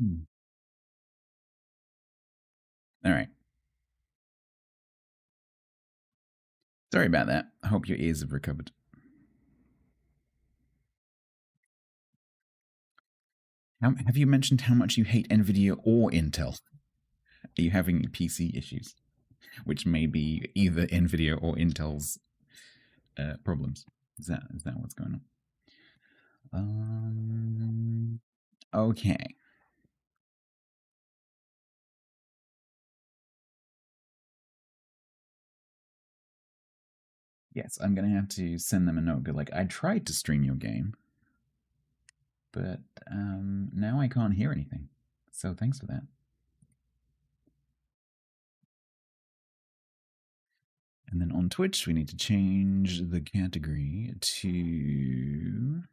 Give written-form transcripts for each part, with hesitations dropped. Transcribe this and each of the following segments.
All right. Sorry about that. I hope your ears have recovered. Have you mentioned how much you hate NVIDIA or Intel? Are you having PC issues? Which may be either NVIDIA or Intel's problems. Is that what's going on? Okay. Yes, I'm gonna have to send them a note. Like, I tried to stream your game, but now I can't hear anything. So thanks for that. And then on Twitch, we need to change the category to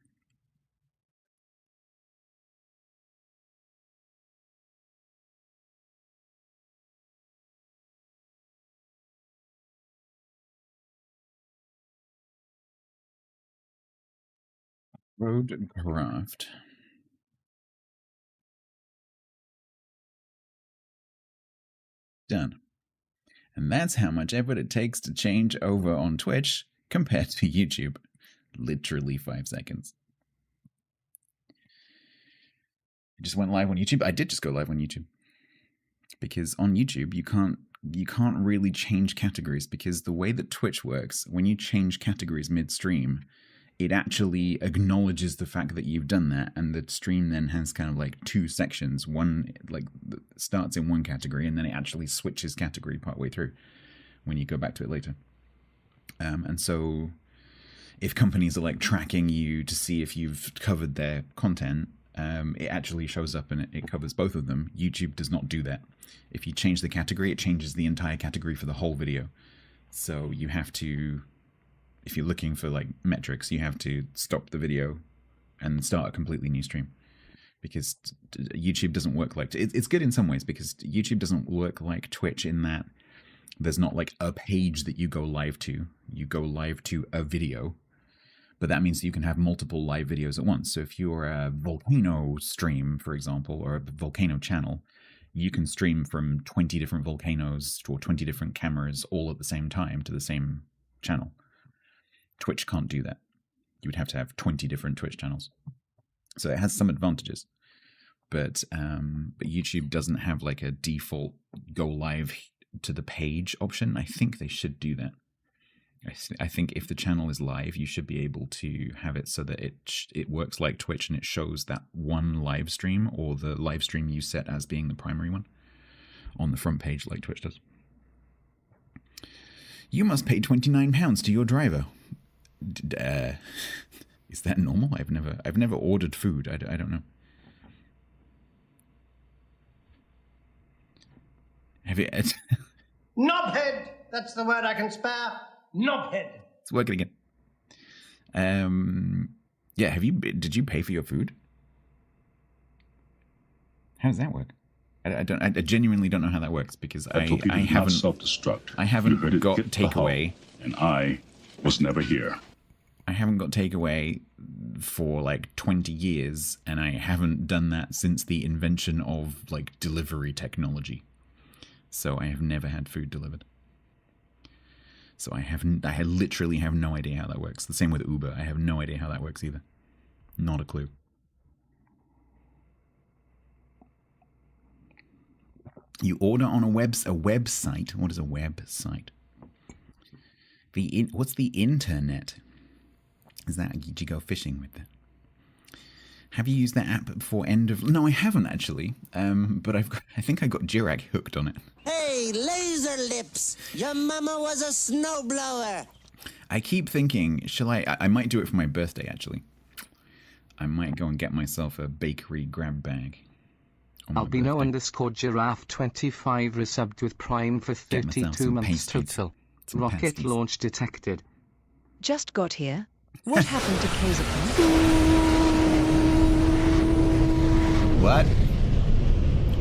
RoadCraft. Done. And that's how much effort it takes to change over on Twitch compared to YouTube. Literally 5 seconds. I just went live on YouTube. I did just go live on YouTube. Because on YouTube, you can't really change categories, because the way that Twitch works, when you change categories midstream, it actually acknowledges the fact that you've done that, and the stream then has kind of like 2 sections. One like starts in one category, and then it actually switches category partway through when you go back to it later. And so if companies are like tracking you to see if you've covered their content, it actually shows up and it covers both of them. YouTube does not do that. If you change the category, it changes the entire category for the whole video. So you have to, if you're looking for like metrics, you have to stop the video and start a completely new stream, because YouTube doesn't work like, it's good in some ways, because YouTube doesn't work like Twitch in that there's not like a page that you go live to. You go live to a video, but that means you can have multiple live videos at once. So if you're a volcano stream, for example, or a volcano channel, you can stream from 20 different volcanoes or 20 different cameras all at the same time to the same channel. Twitch can't do that. You would have to have 20 different Twitch channels. So it has some advantages, but YouTube doesn't have like a default go live to the page option. I think they should do that. I think if the channel is live, you should be able to have it so that it works like Twitch, and it shows that one live stream, or the live stream you set as being the primary one, on the front page like Twitch does. You must pay £29 to your driver. Is that normal? I've never ordered food. I don't know. Have you? Knobhead! That's the word I can spare. Knobhead. It's working again. Yeah. Did you pay for your food? How does that work? I genuinely don't know how that works, because I haven't self-destruct. I haven't got takeaway, and I was never here. I haven't got takeaway for like 20 years, and I haven't done that since the invention of like delivery technology. So I have never had food delivered. So I literally have no idea how that works. The same with Uber. I have no idea how that works either. Not a clue. You order on a website. What is a website? What's the internet? Is that, did you go fishing with that? Have you used that app for end of? No, I haven't actually. But I think I got Jirac hooked on it. Hey, laser lips! Your mama was a snowblower. I keep thinking, shall I might do it for my birthday actually. I might go and get myself a bakery grab bag. Albino underscore giraffe 25 resubbed with Prime for 32 months total. Rocket launch detected. Just got here. What happened to Kazapon? What?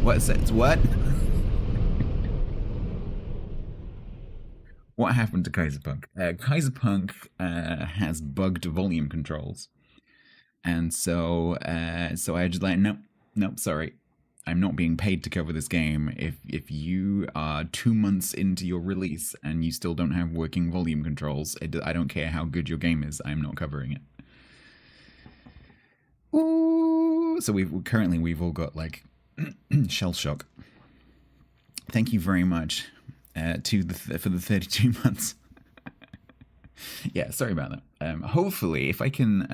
What says what? What happened to Kaiserpunk? Kaiserpunk has bugged volume controls, and so I just like nope, sorry. I'm not being paid to cover this game. If you are 2 months into your release and you still don't have working volume controls, I don't care how good your game is. I'm not covering it. Ooh, so we've all got like shell shock. Thank you very much for the 32 months. Yeah, sorry about that. Hopefully, if I can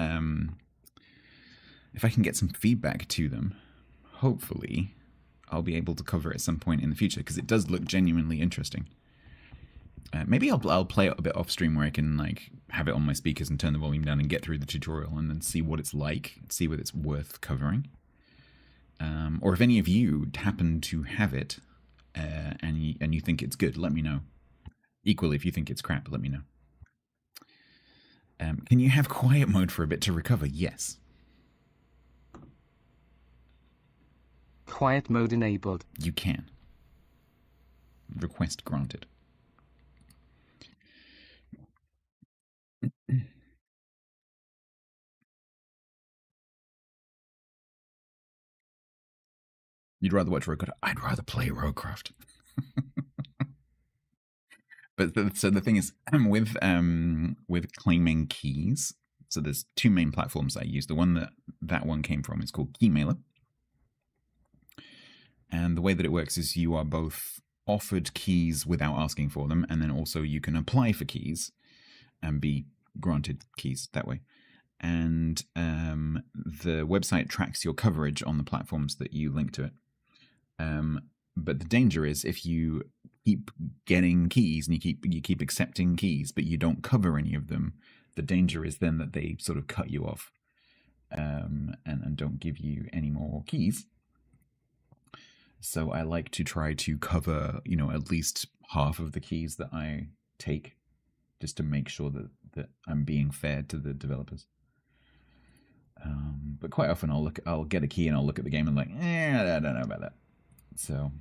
get some feedback to them, hopefully I'll be able to cover it at some point in the future, because it does look genuinely interesting. Maybe I'll play it a bit off stream where I can like have it on my speakers and turn the volume down and get through the tutorial and then see what it's like, see whether it's worth covering. Or if any of you happen to have it and you think it's good, let me know. Equally, if you think it's crap, let me know. Can you have quiet mode for a bit to recover? Yes. Quiet mode enabled. You can. Request granted. You'd rather watch RoadCraft? I'd rather play RoadCraft. But so the thing is, with claiming keys, so there's two main platforms I use. The one that one came from is called Keymailer. And the way that it works is you are both offered keys without asking for them, and then also you can apply for keys and be granted keys that way. And the website tracks your coverage on the platforms that you link to it. But the danger is if you keep getting keys and you keep accepting keys, but you don't cover any of them, the danger is then that they sort of cut you off and don't give you any more keys. So I like to try to cover, at least half of the keys that I take, just to make sure that I'm being fair to the developers. But quite often I'll get a key and I'll look at the game and like, I don't know about that. So,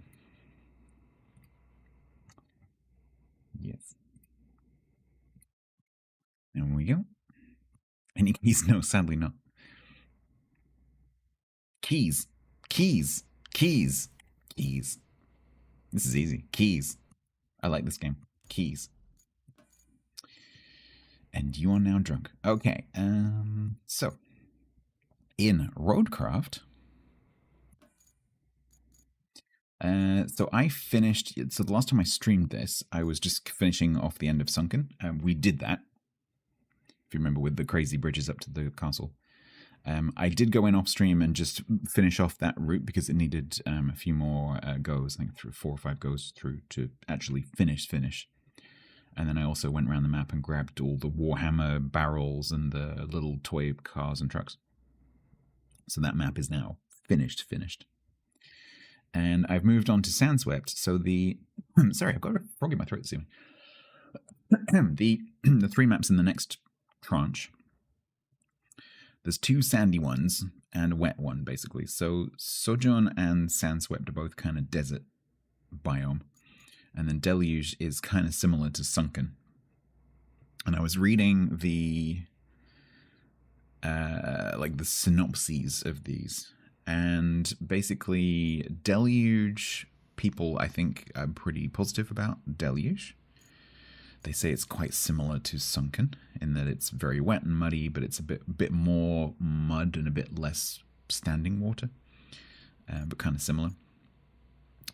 yes. There we go. Any keys? No, sadly not. Keys. Keys. Keys. Keys. This is easy. Keys. I like this game. Keys. And you are now drunk. Okay. So, in RoadCraft... so I finished, so the last time I streamed this, I was just finishing off the end of Sunken. We did that, if you remember, with the crazy bridges up to the castle. I did go in off stream and just finish off that route because it needed a few more goes, I think through 4 or 5 goes through to actually finish. And then I also went around the map and grabbed all the Warhammer barrels and the little toy cars and trucks. So that map is now finished. And I've moved on to Sandswept. So sorry, I've got a frog in my throat this evening. The 3 maps in the next tranche. There's 2 sandy ones and a wet one, basically. So Sojourn and Sandswept are both kind of desert biome. And then Deluge is kind of similar to Sunken. And I was reading the synopses of these. And basically, Deluge, people, I think, are pretty positive about Deluge. They say it's quite similar to Sunken in that it's very wet and muddy, but it's a bit more mud and a bit less standing water, but kind of similar.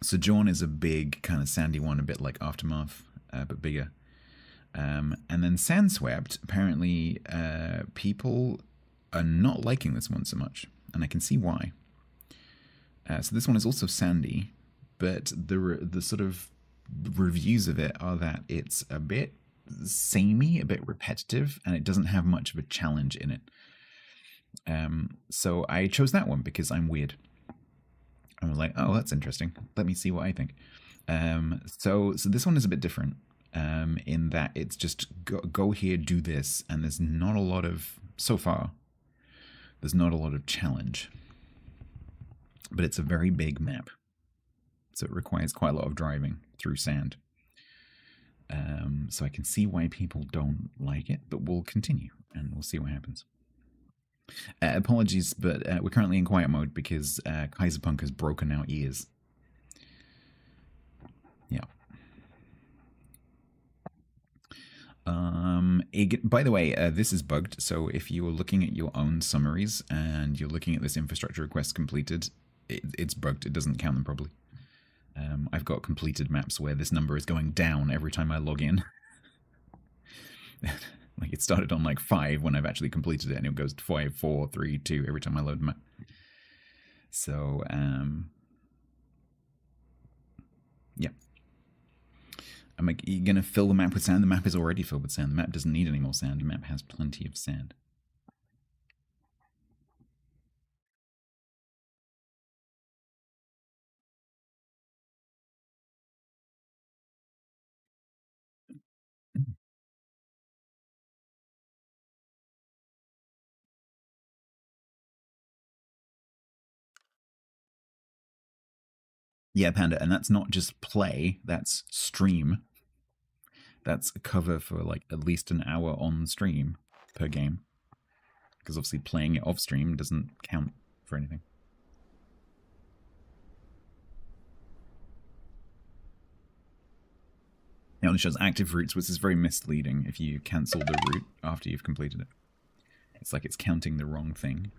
Sojourn is a big kind of sandy one, a bit like Aftermath, but bigger. And then Sandswept, apparently people are not liking this one so much, and I can see why. So this one is also sandy, but the sort of reviews of it are that it's a bit samey, a bit repetitive, and it doesn't have much of a challenge in it. So I chose that one because I'm weird. I was like, oh, that's interesting. Let me see what I think. So this one is a bit different in that it's just go here, do this, and there's not a lot of, so far, there's not a lot of challenge. But it's a very big map. So it requires quite a lot of driving through sand. So I can see why people don't like it, but we'll continue and we'll see what happens. Apologies, but we're currently in quiet mode because Kaiserpunk has broken our ears. Yeah. By the way, this is bugged, so if you are looking at your own summaries and you're looking at this infrastructure request completed, it's bugged. It doesn't count them properly. I've got completed maps where this number is going down every time I log in. Like it started on like 5 when I've actually completed it, and it goes to 5, 4, 3, 2 every time I load the map. So, yeah. Am I going to fill the map with sand? The map is already filled with sand. The map doesn't need any more sand. The map has plenty of sand. Yeah, Panda, and that's not just play, that's stream. That's a cover for like at least an hour on stream per game. Because obviously playing it off stream doesn't count for anything. It only shows active routes, which is very misleading if you cancel the route after you've completed it. It's like it's counting the wrong thing.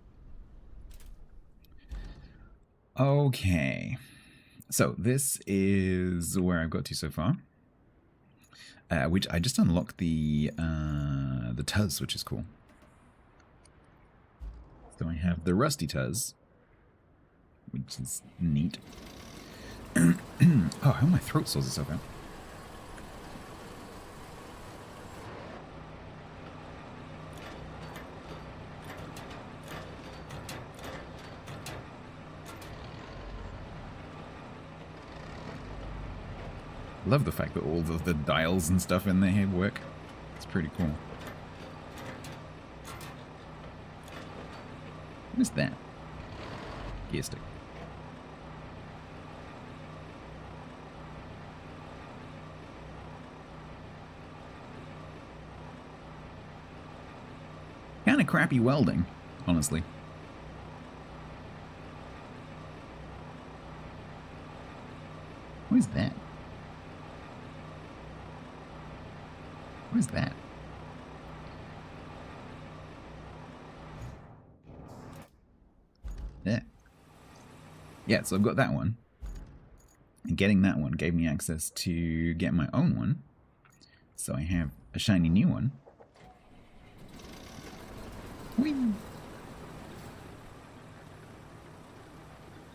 Okay. So this is where I've got to so far. Which I just unlocked the Tuz, which is cool. So I have the Rusty Tuz, which is neat. Oh, how my throat sores itself out. Love the fact that all of the dials and stuff in there work. It's pretty cool. What is that? Gear stick. Kind of crappy welding, honestly. What is that? What is that? Yeah. Yeah, so I've got that one. And getting that one gave me access to get my own one. So I have a shiny new one. Whee!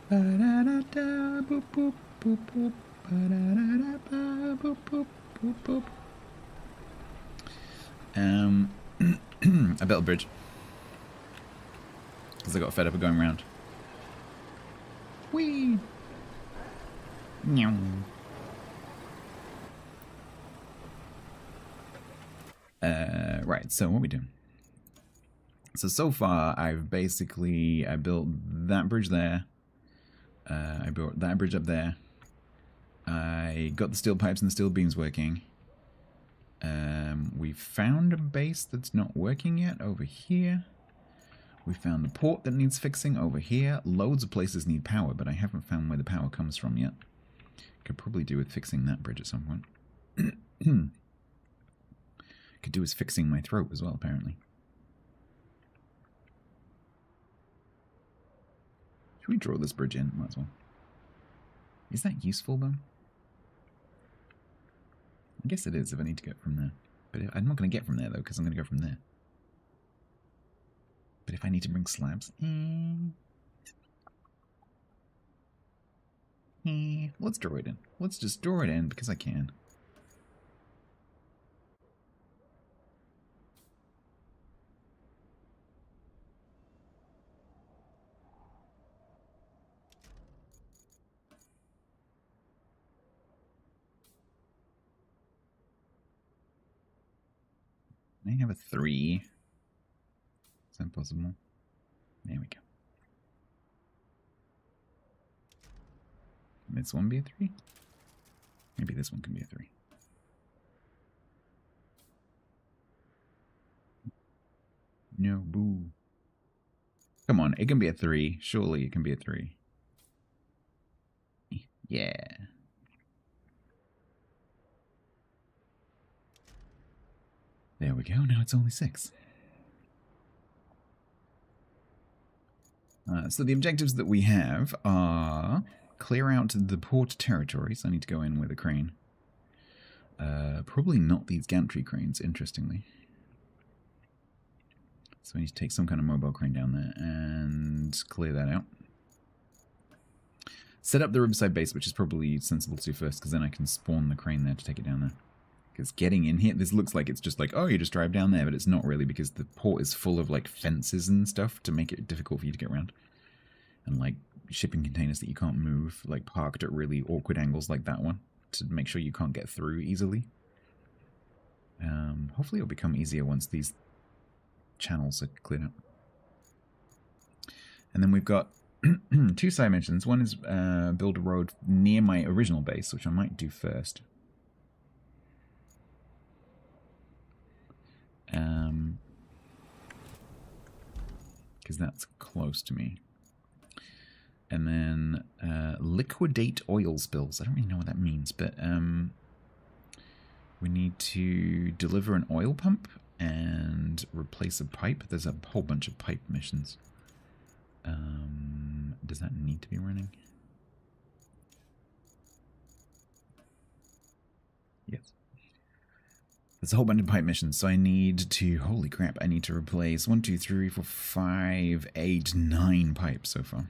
Ba-da-da-da, boop, boop, boop, boop. Ba-da-da-da, boop, boop, boop, boop. I built a bridge because I got fed up of going around. Whee! Meow. Right, so what are we doing? So far, I've basically, I built that bridge there. I built that bridge up there. I got the steel pipes and the steel beams working. We found a base that's not working yet over here. We found a port that needs fixing over here. Loads of places need power, but I haven't found where the power comes from yet. Could probably do with fixing that bridge at some point. Could do with fixing my throat as well, apparently. Should we draw this bridge in? Might as well. Is that useful, though? I guess it is if I need to get from there. But I'm not going to get from there, though, because I'm going to go from there. But if I need to bring slabs... let's draw it in. Let's just draw it in, because I can. I have a 3. Is that possible? There we go. Can this one be a 3? Maybe this one can be a 3. No, boo. Come on, it can be a 3. Surely it can be a 3. Yeah. There we go. Now it's only 6. So the objectives that we have are clear out the port territories. I need to go in with a crane. Probably not these gantry cranes, interestingly. So we need to take some kind of mobile crane down there and clear that out. Set up the riverside base, which is probably sensible to do first, because then I can spawn the crane there to take it down there. Because getting in here, this looks like it's just like, oh, you just drive down there, but it's not really, because the port is full of like fences and stuff to make it difficult for you to get around. And like shipping containers that you can't move, like parked at really awkward angles like that one, to make sure you can't get through easily. Hopefully it'll become easier once these channels are cleared up. And then we've got 2 side missions. One is build a road near my original base, which I might do first. Because that's close to me. And then liquidate oil spills. I don't really know what that means, but we need to deliver an oil pump and replace a pipe. There's a whole bunch of pipe missions. Does that need to be running? Yes. There's a whole bunch of pipe missions, so I need to, holy crap, I need to replace 1, 2, 3, 4, 5, 8, 9 pipes so far.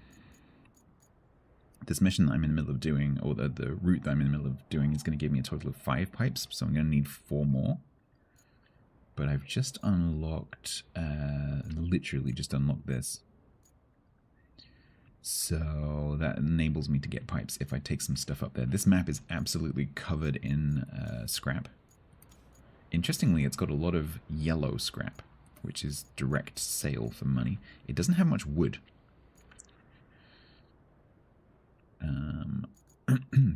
This mission that I'm in the middle of doing, or the route that I'm in the middle of doing, is going to give me a total of 5 pipes, so I'm going to need 4 more. But I've just unlocked, literally just unlocked this. So that enables me to get pipes if I take some stuff up there. This map is absolutely covered in scrap. Interestingly, it's got a lot of yellow scrap, which is direct sale for money. It doesn't have much wood.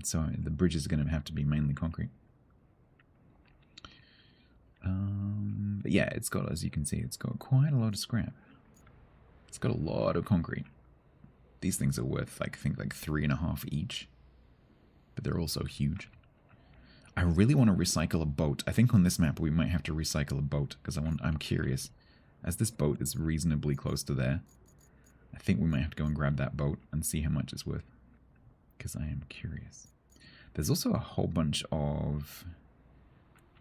So the bridges are going to have to be mainly concrete. But yeah, it's got, as you can see, it's got quite a lot of scrap. It's got a lot of concrete. These things are worth, like, I think, like 3.5 each. But they're also huge. I really want to recycle a boat. I think on this map we might have to recycle a boat, because I'm curious. As this boat is reasonably close to there, I think we might have to go and grab that boat and see how much it's worth. Because I am curious. There's also a whole bunch of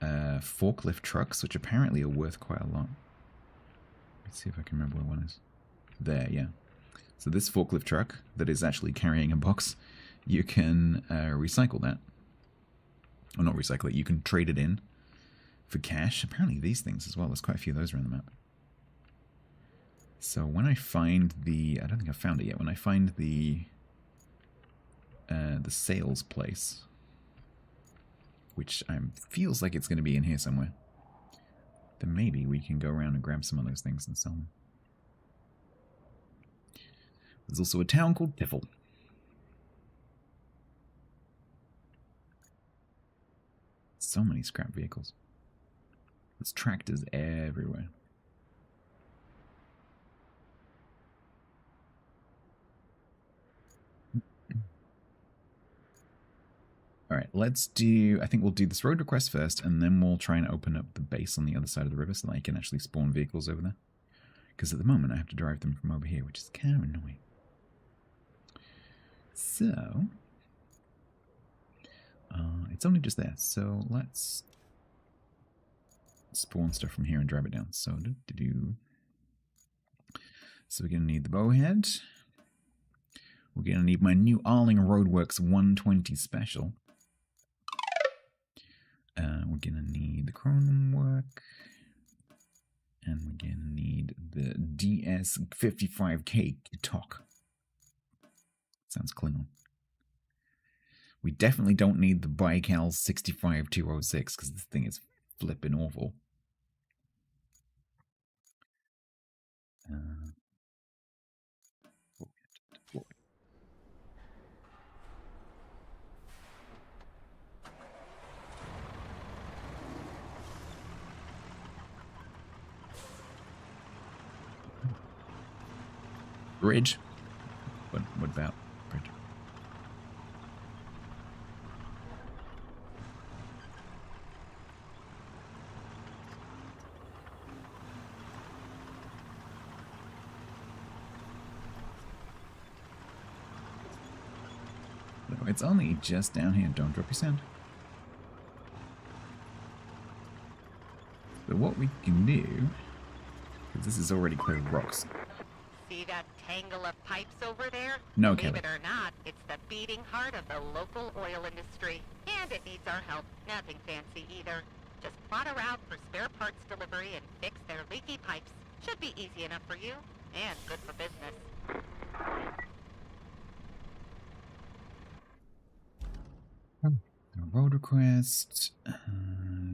forklift trucks, which apparently are worth quite a lot. Let's see if I can remember where one is. There, yeah. So this forklift truck that is actually carrying a box, you can recycle that. Or not recycle it, you can trade it in for cash. Apparently these things as well, there's quite a few of those around the map. So when I find the, I don't think I've found it yet, when I find the sales place, which feels like it's going to be in here somewhere, then maybe we can go around and grab some of those things and sell them. There's also a town called Tiffle. So many scrap vehicles. There's tractors everywhere. Alright, let's do, I think we'll do this road request first, and then we'll try and open up the base on the other side of the river so that I can actually spawn vehicles over there. Because at the moment I have to drive them from over here, which is kind of annoying. So, it's only just there, so let's spawn stuff from here and drive it down. So, so we're going to need the bowhead. We're going to need my new Arling Roadworks 120 special. We're going to need the chronom work. And we're going to need the DS55K talk. Sounds Klingon. We definitely don't need the Baikal 65206 because this thing is flipping awful. bridge. What about bridge? No, it's only just down here. Don't drop your sand. So what we can do, because this is already clear of rocks. See that tangle of pipes over there? No, Believe Kelly. it or not, it's the beating heart of the local oil industry. And it needs our help. Nothing fancy either. Just plot a route for spare parts delivery and fix their leaky pipes. Should be easy enough for you, and good for business. The road request.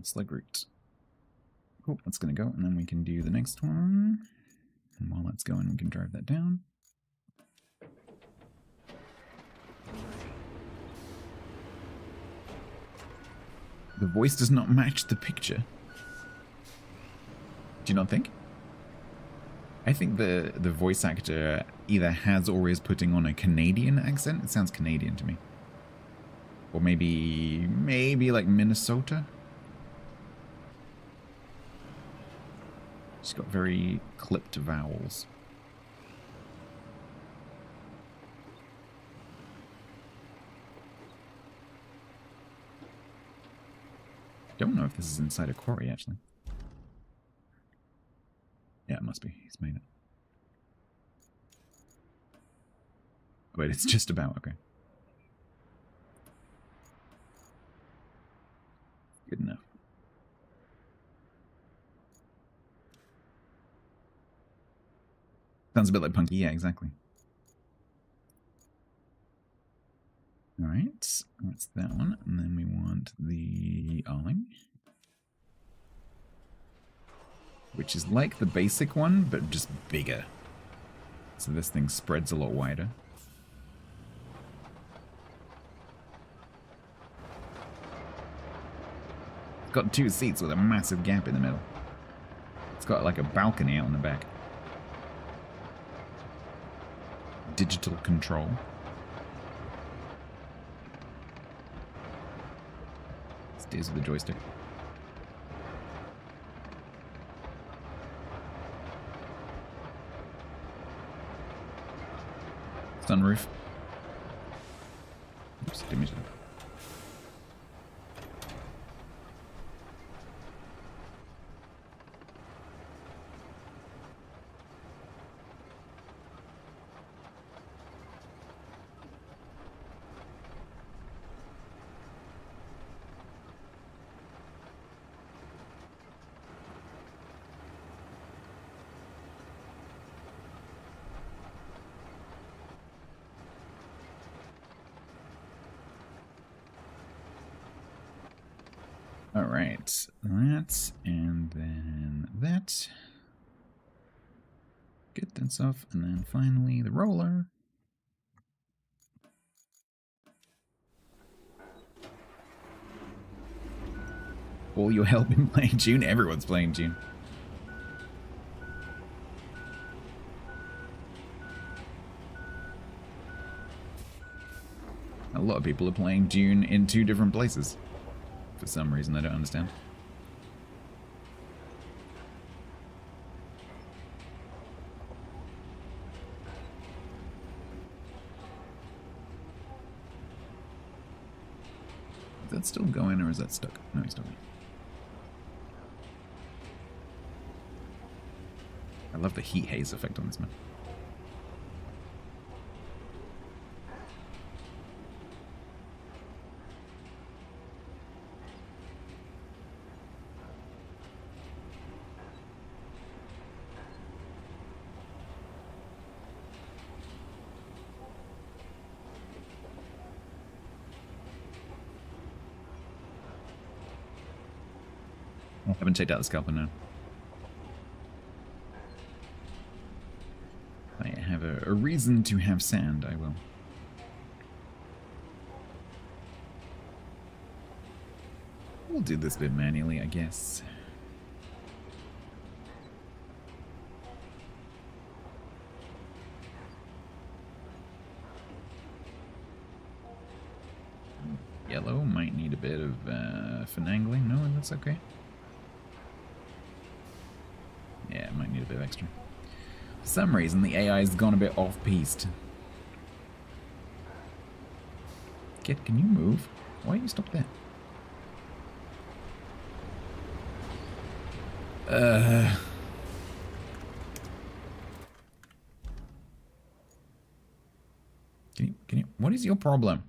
Slug route. Cool, that's gonna go, and then we can do the next one. And while that's going, we can drive that down. The voice does not match the picture. Do you not think? I think the voice actor either has or is putting on a Canadian accent. It sounds Canadian to me. Or maybe like Minnesota. She's got very clipped vowels. Don't know if this is inside a quarry, actually. Yeah, it must be. He's made it. Wait, it's just about, okay. Good enough. Sounds a bit like Punky, yeah, exactly. Alright, that's that one. And then we want the Arling, which is like the basic one, but just bigger. So this thing spreads a lot wider. It's got 2 seats with a massive gap in the middle. It's got like a balcony out on the back. Digital control. Steers with the joystick. Sunroof. Oops, didn't mean to. Alright, that, and then that. Get that off, and then finally the roller. All your help in playing June? Everyone's playing June. A lot of people are playing June in 2 different places. For some reason I don't understand. Is that still going or is that stuck? No, he's still going. I love the heat haze effect on this map. I haven't checked out the scalper now. I have a reason to have sand, I will. We'll do this bit manually, I guess. Yellow might need a bit of finagling. No, that's okay. Yeah, it might need a bit of extra. For some reason, the AI's gone a bit off-piste. Kid, can you move? Why are you stopped there? Can you, what is your problem?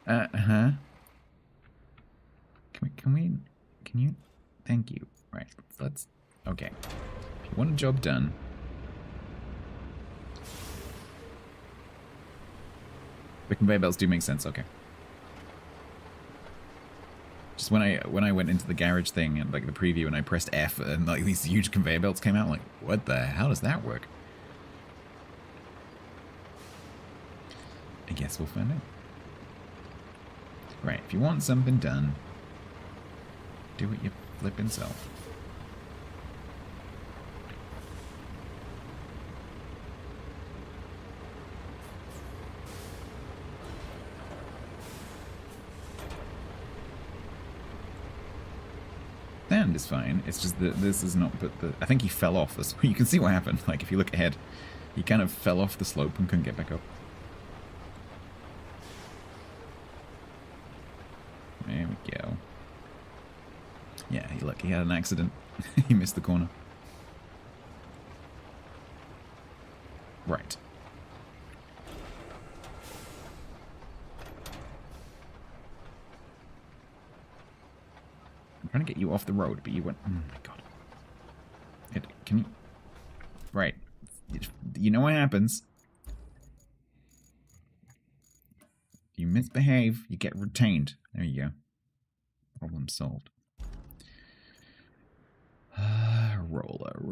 Huh? Can you, thank you. Right, let's, okay. If you want a job done. The conveyor belts do make sense, okay. Just when I went into the garage thing and like the preview and I pressed F and like these huge conveyor belts came out, like, what the hell does that work? I guess we'll find out. Right, if you want something done, do it your flippin' self. Sand is fine, it's just that this is not, but I think he fell off this. You can see what happened, like if you look ahead, he kind of fell off the slope and couldn't get back up. There we go. Yeah, look, he had an accident. He missed the corner. Right. I'm trying to get you off the road, but you went... Oh my god. Can you... Right. You know what happens. You misbehave, you get retained. There you go. Problem solved. Roller.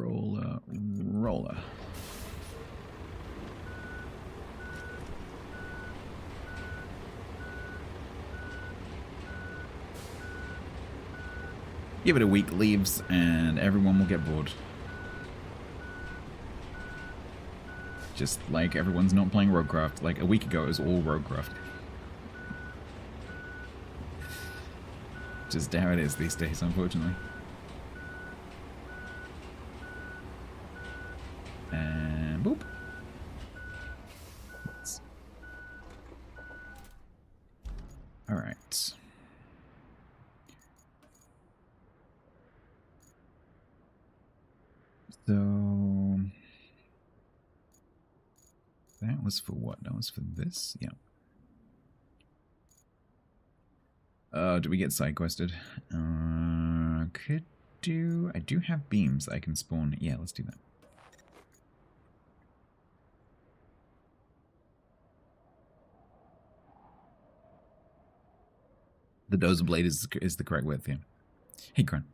Give it a week, leaves, and everyone will get bored. Just like everyone's not playing RoadCraft. Like a week ago, it was all RoadCraft. Just how it is these days, unfortunately. And boop. All right. So that was for what? That was for this? Yeah. Did we get side quested? Could do. I do have beams I can spawn. Yeah, let's do that. The dozer blade is the correct width, yeah. Hey, Kron.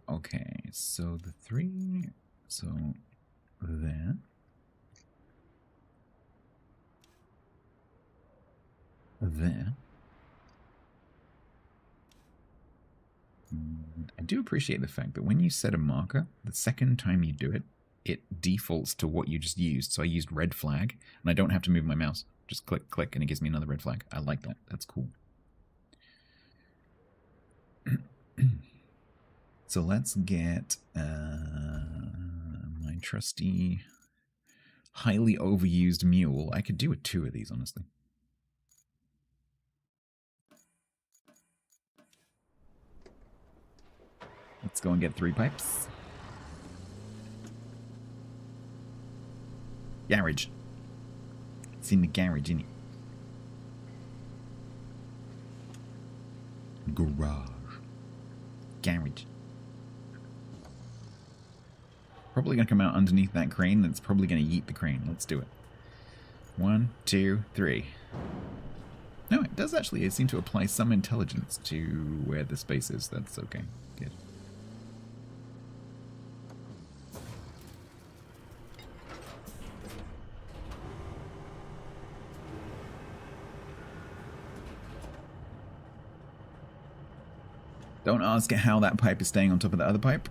Okay, so the 3, so there. There. I do appreciate the fact that when you set a marker, the second time you do it, it defaults to what you just used. So I used red flag, and I don't have to move my mouse. Just click, click, and it gives me another red flag. I like that. That's cool. So let's get my trusty, highly overused mule. I could do with 2 of these, honestly. Let's go and get 3 pipes. Garage. It's in the garage, isn't it? Garage. Garage. Probably going to come out underneath that crane. That's probably going to yeet the crane. Let's do it. 1, 2, 3. No, it does actually. It seemed to apply some intelligence to where the space is. That's okay. Good. Don't ask how that pipe is staying on top of the other pipe.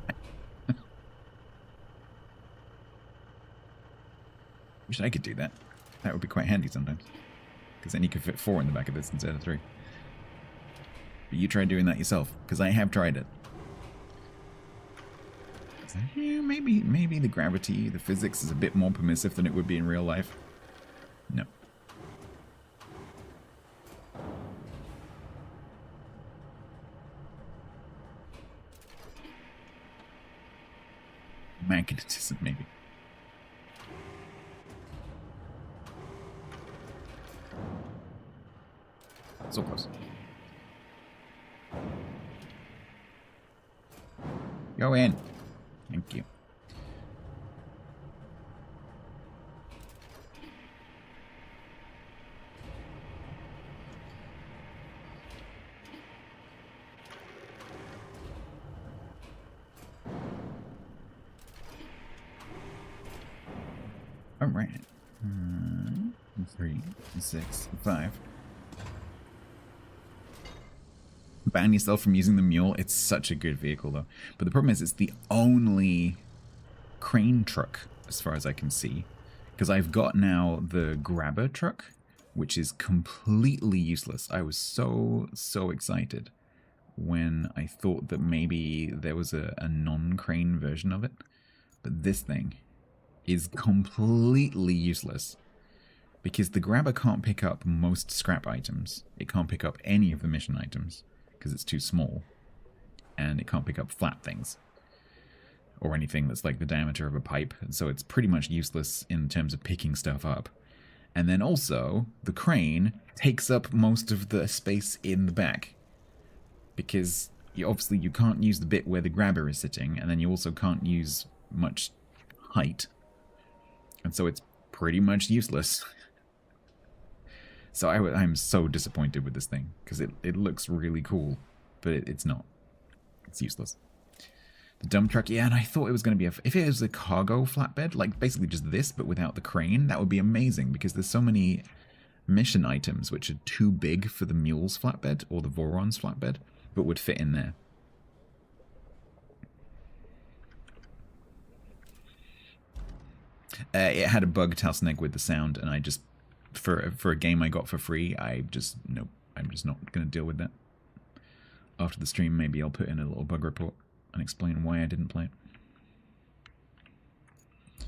Wish I could do that. That would be quite handy sometimes. Because then you could fit 4 in the back of this instead of 3. But you try doing that yourself, because I have tried it. So, yeah, maybe the gravity, the physics is a bit more permissive than it would be in real life. No. Magnetism, maybe. So close. Go in. Thank you. All right. 3, 6, 5. Ban yourself from using the mule. It's such a good vehicle, though. But the problem is, it's the only crane truck, as far as I can see. Because I've got now the grabber truck, which is completely useless. I was so excited when I thought that maybe there was a non-crane version of it. But this thing is completely useless. Because the grabber can't pick up most scrap items. It can't pick up any of the mission items. Because it's too small. And it can't pick up flat things. Or anything that's like the diameter of a pipe. And so it's pretty much useless in terms of picking stuff up. And then also, the crane takes up most of the space in the back. Because obviously you can't use the bit where the grabber is sitting. And then you also can't use much height. And so it's pretty much useless. So I'm so disappointed with this thing, because it looks really cool, but it's not. It's useless. The dump truck, yeah, and I thought it was going to be if it was a cargo flatbed, like basically just this, but without the crane, that would be amazing, because there's so many mission items which are too big for the mule's flatbed, or the Voron's flatbed, but would fit in there. It had a bug Talsneg with the sound, and I just... For a game I got for free, nope, I'm just not going to deal with that. After the stream, maybe I'll put in a little bug report and explain why I didn't play it.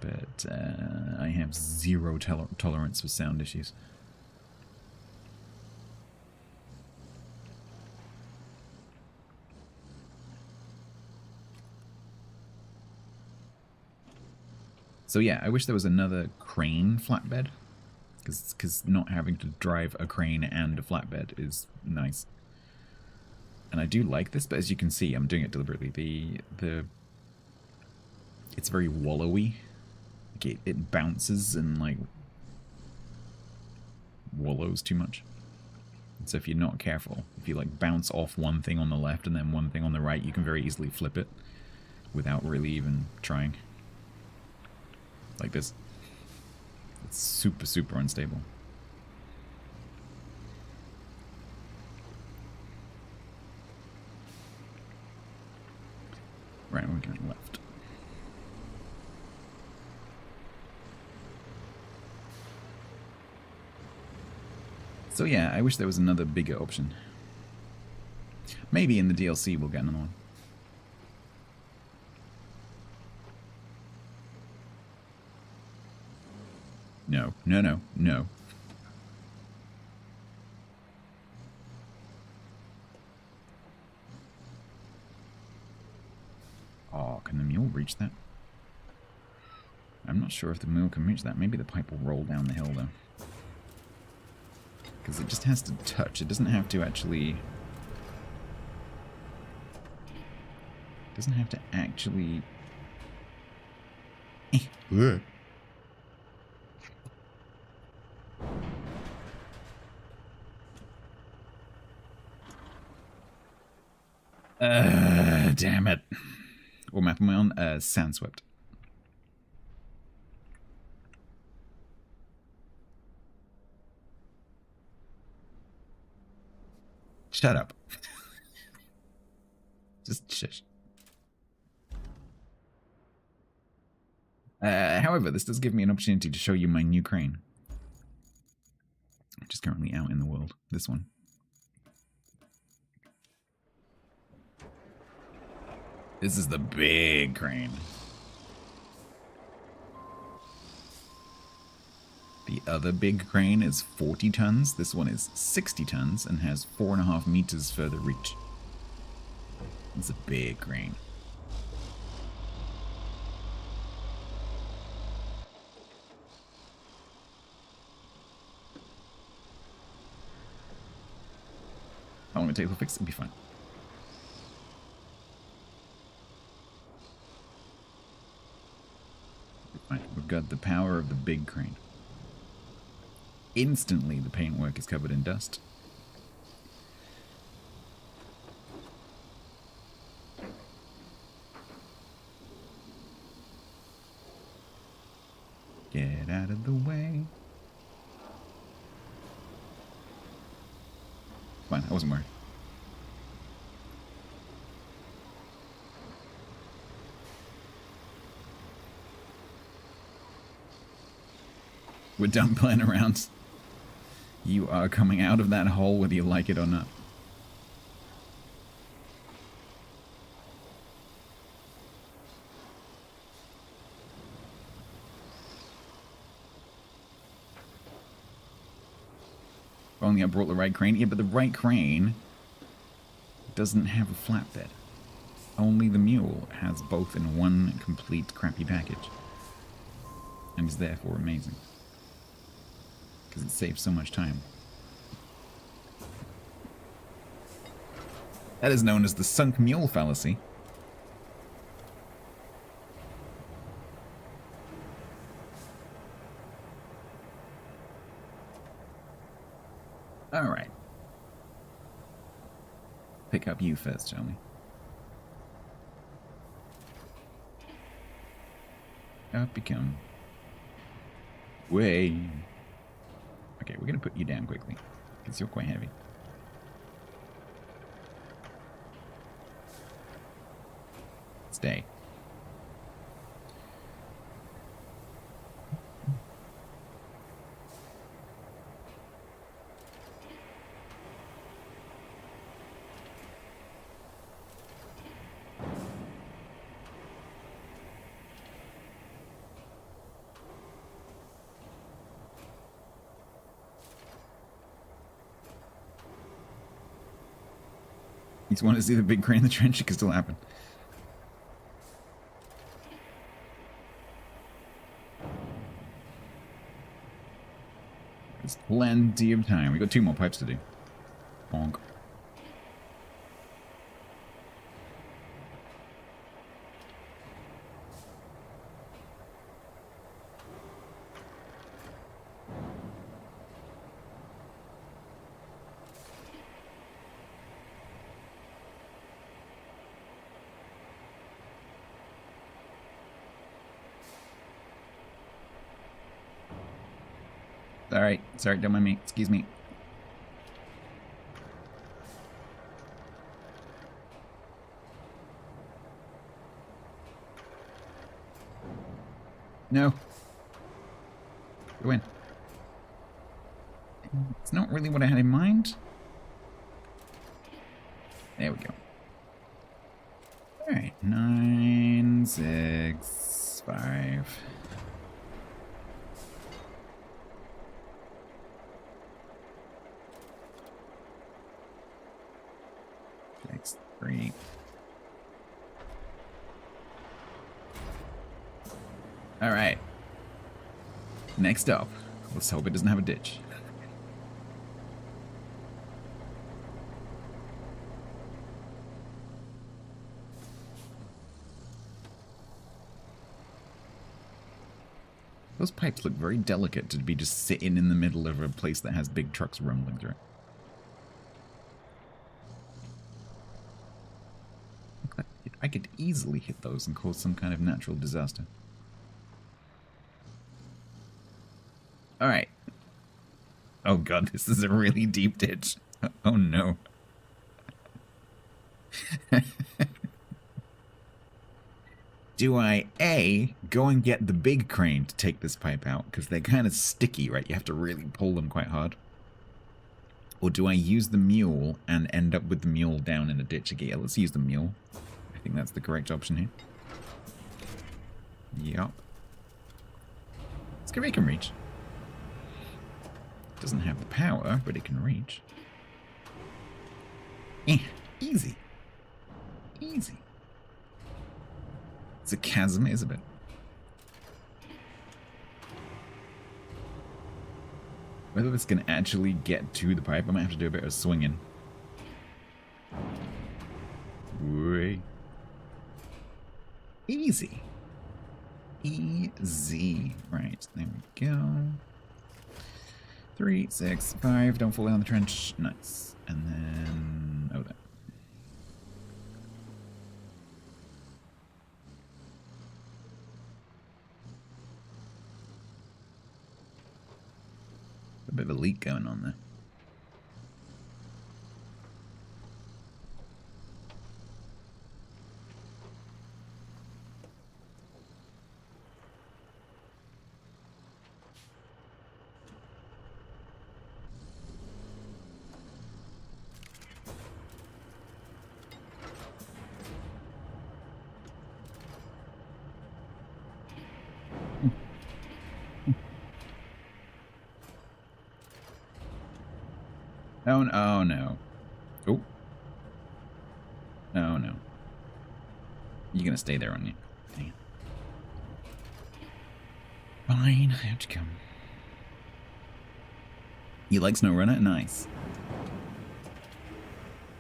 But I have zero tolerance for sound issues. So yeah, I wish there was another crane flatbed. Because not having to drive a crane and a flatbed is nice. And I do like this, but as you can see, I'm doing it deliberately. It's very wallowy. Like it bounces and like wallows too much. And so if you're not careful, if you like bounce off one thing on the left and then one thing on the right, you can very easily flip it without really even trying. Like this. It's super unstable. Right, we're going left. So yeah, I wish there was another bigger option. Maybe in the DLC we'll get another one. No. Oh, can the mule reach that? I'm not sure if the mule can reach that. Maybe the pipe will roll down the hill, though. Because it just has to touch. It doesn't have to actually... It doesn't have to actually... Damn it. What map am I on? Sandswept. Shut up. Just shush. However, this does give me an opportunity to show you my new crane, which is currently out in the world. This one. This is the big crane. The other big crane is 40 tons. This one is 60 tons and has 4.5 meters further reach. It's a big crane. How long it take to fix it? It'll be fine. We've got the power of the big crane. Instantly, the paintwork is covered in dust. Get out of the way. Fine, I wasn't worried. We're done playing around. You are coming out of that hole whether you like it or not. If only I brought the right crane. Yeah, but the right crane doesn't have a flatbed. Only the mule has both in one complete crappy package. And is therefore amazing. Because it saves so much time. That is known as the sunk mule fallacy. Alright. Pick up you first, shall we? Up you come. Way. Okay, we're gonna put you down quickly, because you're quite heavy. Stay. You just want to see the big crane in the trench? It could still happen. There's plenty of time. We got 2 more pipes to do. Bonk. Sorry, don't mind me. Excuse me. No. Go in. It's not really what I had in mind. There we go. Alright. 9, 6, 5. 3. Alright. Next up. Let's hope it doesn't have a ditch. Those pipes look very delicate to be just sitting in the middle of a place that has big trucks rumbling through. I could easily hit those and cause some kind of natural disaster. Alright. Oh god, this is a really deep ditch. Oh no. Do I, A, go and get the big crane to take this pipe out? Because they're kind of sticky, right? You have to really pull them quite hard. Or do I use the mule and end up with the mule down in a ditch again? Yeah, let's use the mule. I think that's the correct option here. Yup. It can reach. Doesn't have the power, but it can reach. Easy. Easy. It's a chasm, isn't it? Whether this can actually get to the pipe, I might have to do a bit of swinging. Way. Easy. Easy. Right, there we go. 3, 6, 5. Don't fall down the trench. Nice. And then... oh, that. A bit of a leak going on there. Oh, oh no. Oh. Oh no. You're gonna stay there, aren't you? Dang it. Fine, I have to come. You like SnowRunner? Nice.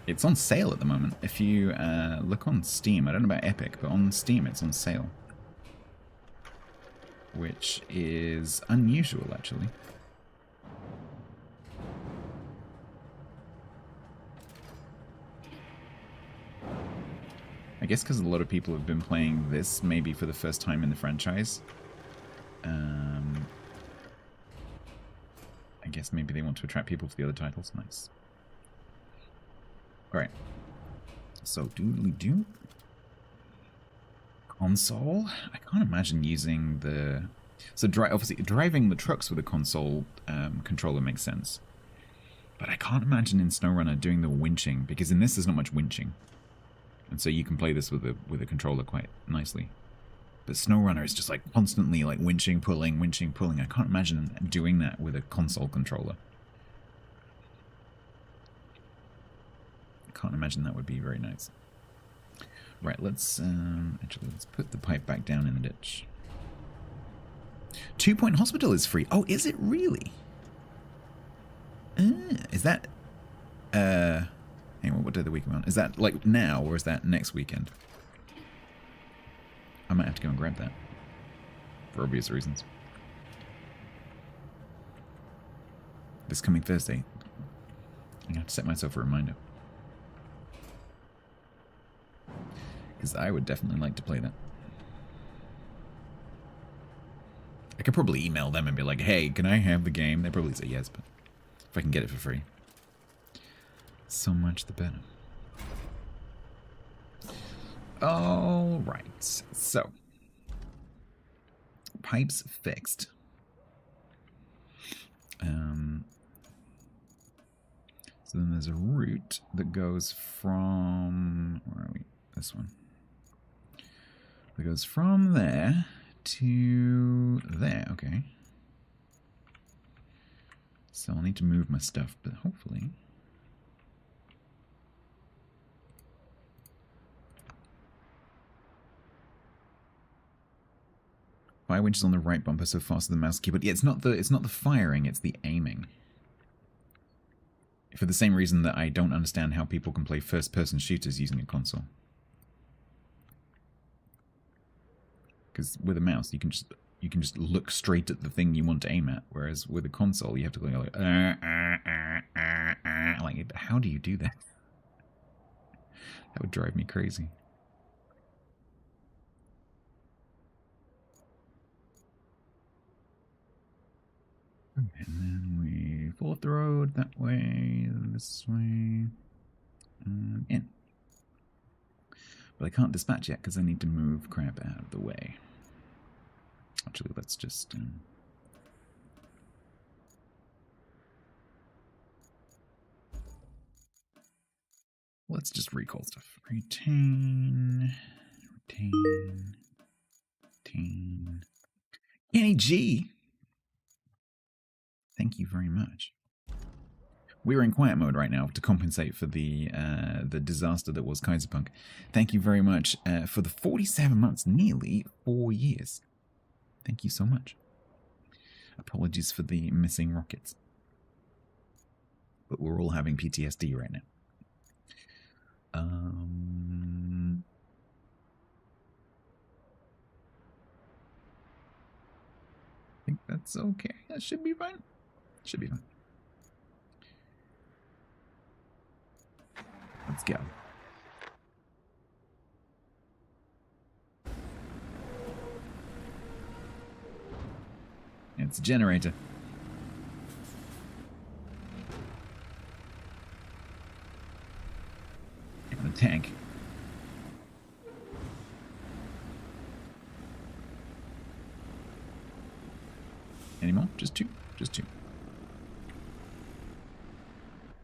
It's on sale at the moment. If you look on Steam, I don't know about Epic, but on Steam it's on sale. Which is unusual, actually. I guess because a lot of people have been playing this maybe for the first time in the franchise. I guess maybe they want to attract people to the other titles. Nice. Alright. So, doodly-doo. Console? I can't imagine using the... so, obviously, driving the trucks with a console controller makes sense. But I can't imagine in SnowRunner doing the winching, because in this there's not much winching. And so you can play this with a controller quite nicely. But SnowRunner is just like constantly like winching, pulling. I can't imagine doing that with a console controller. I can't imagine that would be very nice. Right, let's put the pipe back down in the ditch. 2 Point Hospital is free. Oh, is it really? Is that hang on, what day of the week am I on? Is that like now or is that next weekend? I might have to go and grab that. For obvious reasons. This coming Thursday. I'm gonna have to set myself a reminder. Because I would definitely like to play that. I could probably email them and be like, hey, can I have the game? They'd probably say yes, but if I can get it for free. So much the better. All right, so pipes fixed. So then there's a route that goes from, where are we? This one. It goes from there to there. Okay. So I'll need to move my stuff, but hopefully. Fire winch is on the right bumper, so faster than the mouse keyboard. Yeah, it's not the firing, it's the aiming. For the same reason that I don't understand how people can play first-person shooters using a console. Because with a mouse, you can just look straight at the thing you want to aim at, whereas with a console, you have to go like, like, how do you do that? That would drive me crazy. And then we follow up the road that way, this way, and in. But I can't dispatch yet because I need to move crap out of the way. Actually, let's just... let's just recall stuff. Retain... Kenny G! Thank you very much. We're in quiet mode right now to compensate for the disaster that was Kaiserpunk. Thank you very much for the 47 months, nearly 4 years. Thank you so much. Apologies for the missing rockets. But we're all having PTSD right now. I think that's okay. That should be fine. Should be fine. Let's go. It's a generator. And a tank. Any more? Just two. Just two.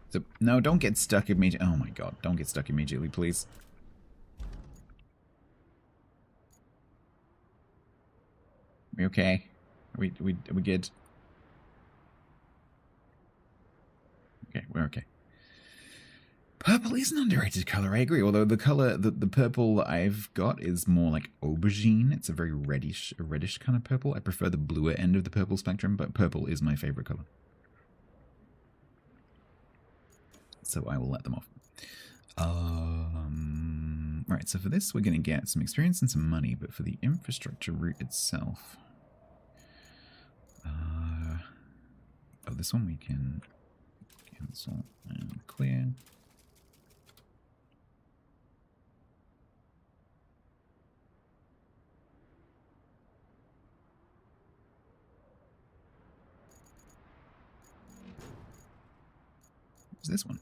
So, no, don't get stuck immediately. Oh my god, don't get stuck immediately, please. Are we okay? Are we good? Okay, we're okay. Purple is an underrated color, I agree. Although the color, the purple I've got is more like aubergine. It's a very reddish kind of purple. I prefer the bluer end of the purple spectrum, but purple is my favorite color. So I will let them off. Right, so for this we're going to get some experience and some money, but for the infrastructure route itself... oh, this one we can cancel and clear. What's this one?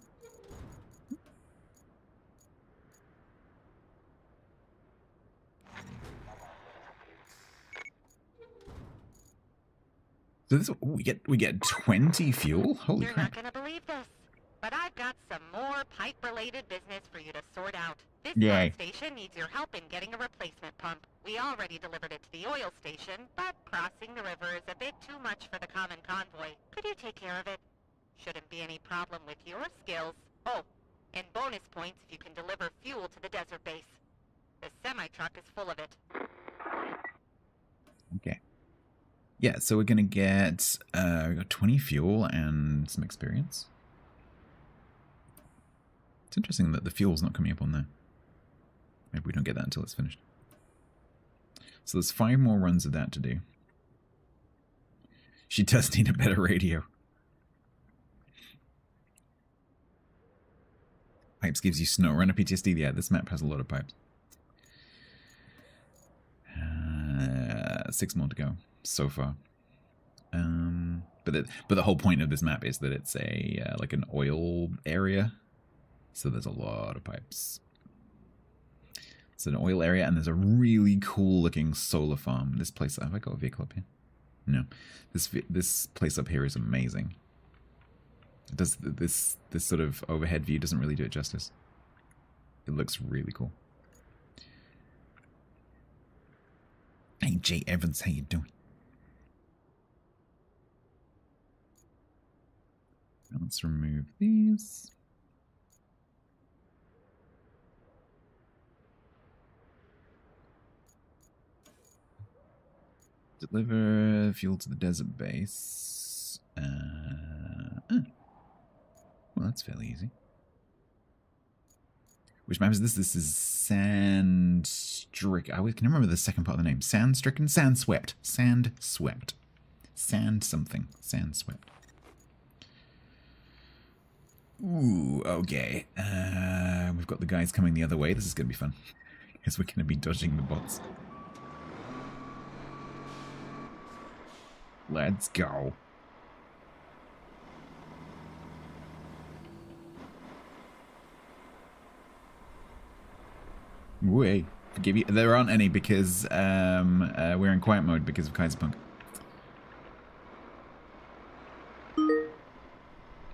So this, ooh, we get 20 fuel. Holy You're crap! not gonna believe this, but I've got some more pipe-related business for you to sort out. This Yay. pump station needs your help in getting a replacement pump. We already delivered it to the oil station, but crossing the river is a bit too much for the common convoy. Could you take care of it? Shouldn't be any problem with your skills. Oh, and bonus points if you can deliver fuel to the desert base. The semi-truck is full of it. Okay. Yeah, so we're gonna get we got 20 fuel and some experience. It's interesting that the fuel's not coming up on there. Maybe we don't get that until it's finished. So there's 5 more runs of that to do. She does need a better radio. Pipes gives you snow runner PTSD. Yeah, this map has a lot of pipes. 6 more to go so far. But the whole point of this map is that it's a like an oil area, so there's a lot of pipes. It's an oil area, and there's a really cool looking solar farm. This place, have I got a vehicle up here? No, this place up here is amazing. It does this sort of overhead view doesn't really do it justice. It looks really cool. Hey Jay Evans, how you doing? Let's remove these. Deliver fuel to the desert base. Well, that's fairly easy. Which map is this? This is Sandstrick. I can remember the second part of the name. Sandstricken? Sandswept. Sandswept. Sand something. Sandswept. Ooh, okay. We've got the guys coming the other way. This is going to be fun. Because we're going to be dodging the bots. Let's go. Way. Forgive you. There aren't any because we're in quiet mode because of Kaiserpunk.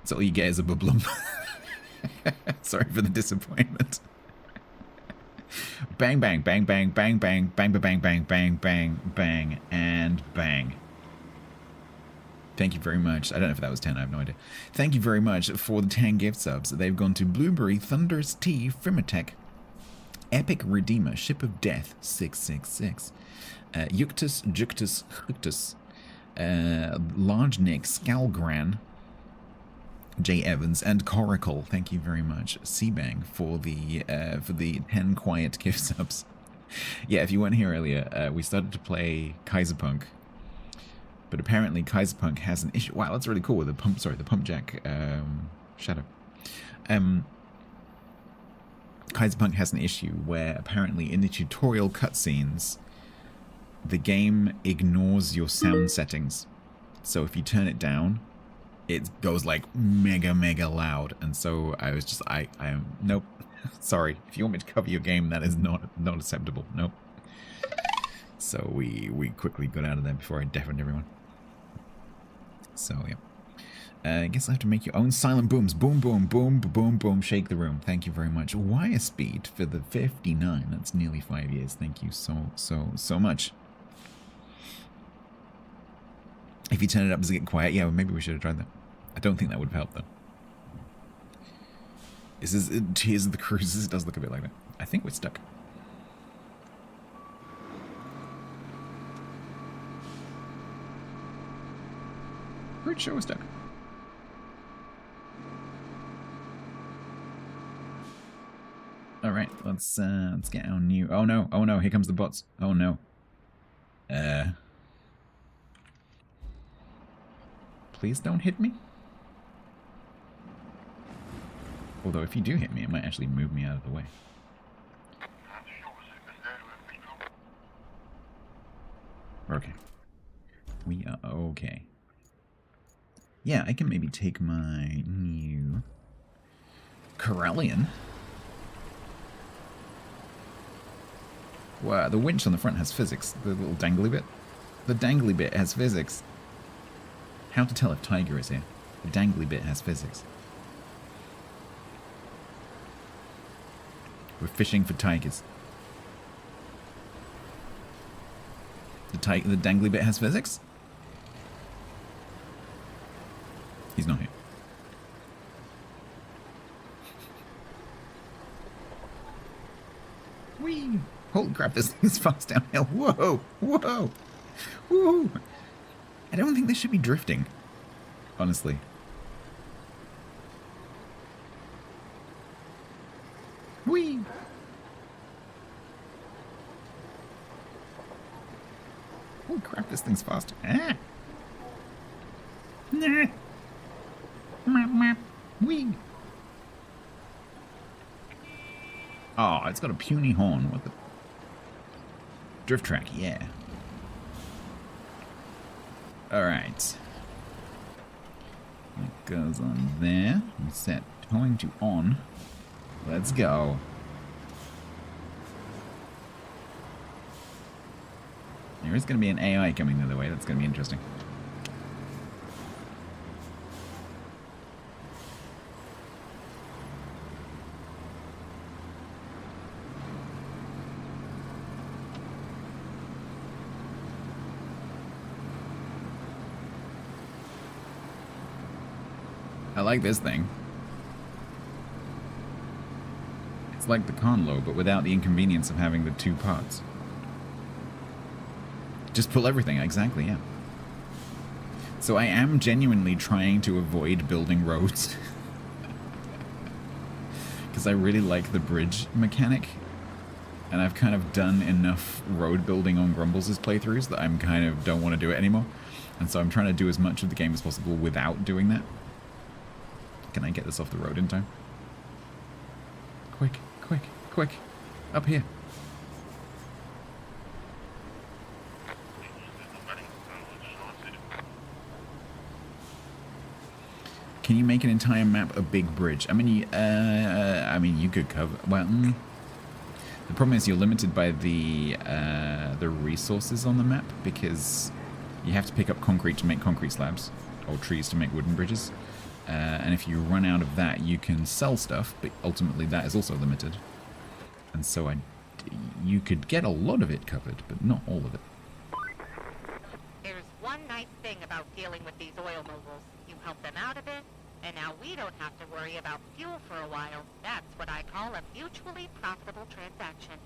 So all you get is a bublum. Sorry for the disappointment. Bang, bang, bang, bang, bang, bang, bang, bang, bang, bang, bang, bang, and bang. Thank you very much. I don't know if that was 10, I have no idea. Thank you very much for the 10 gift subs. They've gone to Blueberry, Thunderous Tea, Frimatech, Epic Redeemer, Ship of Death, 666, Yuctus, Juctus, Huctus, Large Nick, Scalgran, J. Evans, and Coracle. Thank you very much. Seabang for the 10 quiet gift subs. Yeah, if you weren't here earlier, we started to play Kaiserpunk, but apparently Kaiserpunk has an issue. Wow, that's really cool with the pump. Sorry, the pump jack shadow. Kaiserpunk has an issue where apparently in the tutorial cutscenes, the game ignores your sound settings. So if you turn it down, it goes like mega loud. And so I was just, I am, nope. Sorry. If you want me to cover your game, that is not acceptable. Nope. So we quickly got out of there before I deafened everyone. So yeah. I guess I have to make your own silent booms. Boom, boom, boom, boom, boom. Shake the room. Thank you very much. Wire speed for the 59. That's nearly 5 years. Thank you so much. If you turn it up, does it get quiet? Yeah, well, maybe we should have tried that. I don't think that would have helped, though. This is Tears of the Cruises. It does look a bit like that. I think we're stuck. Pretty sure we're stuck. All right, let's get our new. Oh no! Here comes the bots. Oh no. Please don't hit me. Although if you do hit me, it might actually move me out of the way. Okay. We are okay. Yeah, I can maybe take my new Corellian. Wow, the winch on the front has physics. The little dangly bit. The dangly bit has physics. How to tell if Tiger is here. The dangly bit has physics. We're fishing for tigers. The dangly bit has physics? He's not here. Whee! Holy crap, this thing's fast downhill. Whoa! Whoa! Whoa! I don't think this should be drifting. Honestly. Whee! Holy crap, this thing's fast. Ah! Nah! Map, map. Whee! Oh, it's got a puny horn. What the? Drift track, yeah. Alright. That goes on there. We set towing to on. Let's go. There is going to be an AI coming the other way. That's going to be interesting. I like this thing. It's like the Conlo, but without the inconvenience of having the two parts. Just pull everything, exactly, yeah. So I am genuinely trying to avoid building roads. Because I really like the bridge mechanic. And I've kind of done enough road building on Grumbles' playthroughs that I'm kind of don't want to do it anymore. And so I'm trying to do as much of the game as possible without doing that. Can I get this off the road in time? Quick, quick, quick. Up here. Can you make an entire map a big bridge? I mean, you could cover... Well, The problem is you're limited by the resources on the map, because you have to pick up concrete to make concrete slabs, or trees to make wooden bridges. And if you run out of that, you can sell stuff, but ultimately that is also limited. And so you could get a lot of it covered, but not all of it. There's one nice thing about dealing with these oil moguls. You help them out a bit, and now we don't have to worry about fuel for a while. That's what I call a mutually profitable transaction.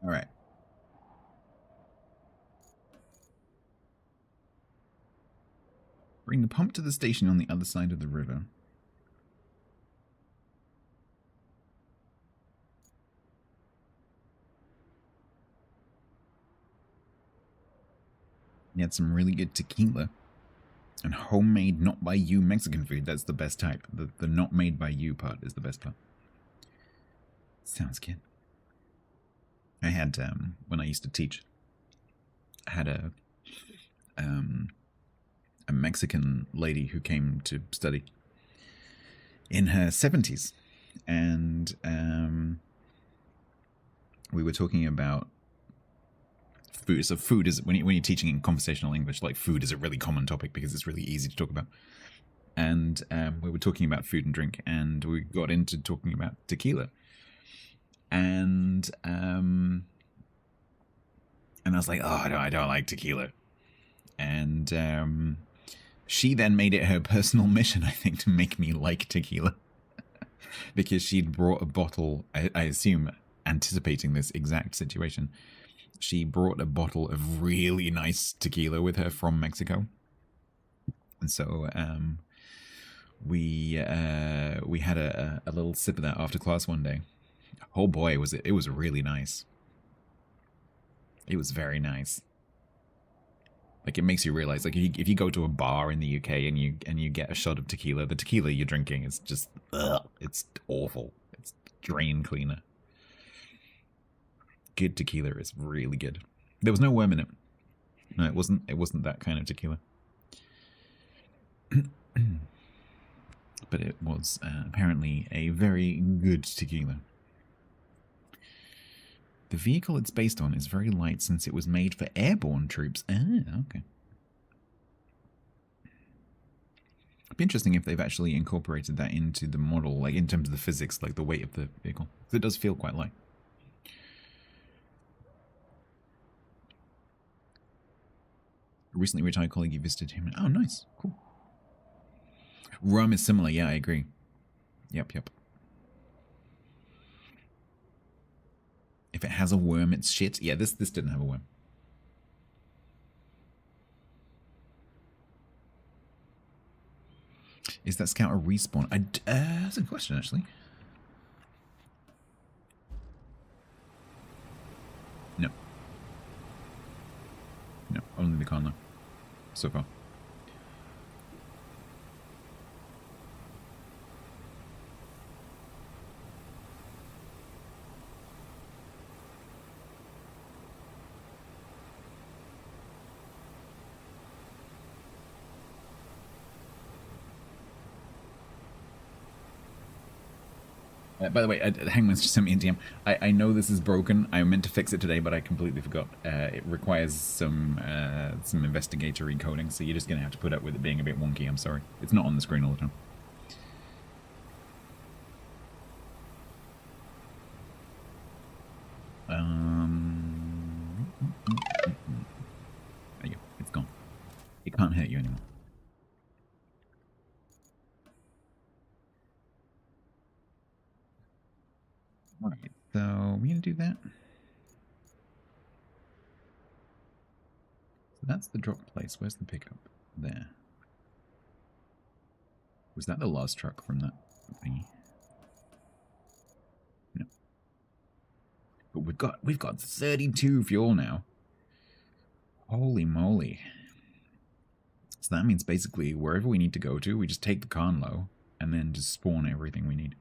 All right. Bring the pump to the station on the other side of the river. You had some really good tequila. And homemade, not by you Mexican food. That's the best type. The not made by you part is the best part. Sounds good. I had, when I used to teach, I had a Mexican lady who came to study in her 70s. And we were talking about food. So food is, when you're teaching in conversational English, like food is a really common topic because it's really easy to talk about. And we were talking about food and drink, and we got into talking about tequila. And I was like, oh, I don't like tequila. And she then made it her personal mission, I think, to make me like tequila. Because she'd brought a bottle, I assume, anticipating this exact situation. She brought a bottle of really nice tequila with her from Mexico. And so we had a little sip of that after class one day. Oh boy, it was really nice. It was very nice. Like, it makes you realize, like, if you go to a bar in the UK and you get a shot of tequila, the tequila you're drinking is just, it's awful. It's drain cleaner. Good tequila is really good. There was no worm in it. No, it wasn't that kind of tequila. But it was apparently a very good tequila. The vehicle it's based on is very light since it was made for airborne troops. Ah, okay. It'd be interesting if they've actually incorporated that into the model, like in terms of the physics, like the weight of the vehicle. Because it does feel quite light. A recently retired colleague, you visited him. Oh, nice. Cool. Rum is similar. Yeah, I agree. Yep. If it has a worm, it's shit. Yeah, this didn't have a worm. Is that scout a respawn? That's a good question, actually. No. No, only the con, though. So far. By the way, Hangman's just sent me a DM. I know this is broken. I meant to fix it today, but I completely forgot. It requires some investigatory coding, so you're just going to have to put up with it being a bit wonky. I'm sorry. It's not on the screen all the time. There you go. It's gone. It can't hurt you anymore. Alright, so we're going to do that. So that's the drop place. Where's the pickup? There. Was that the last truck from that thingy? No. But we've got 32 fuel now. Holy moly. So that means basically wherever we need to go to, we just take the conlo and then just spawn everything we need.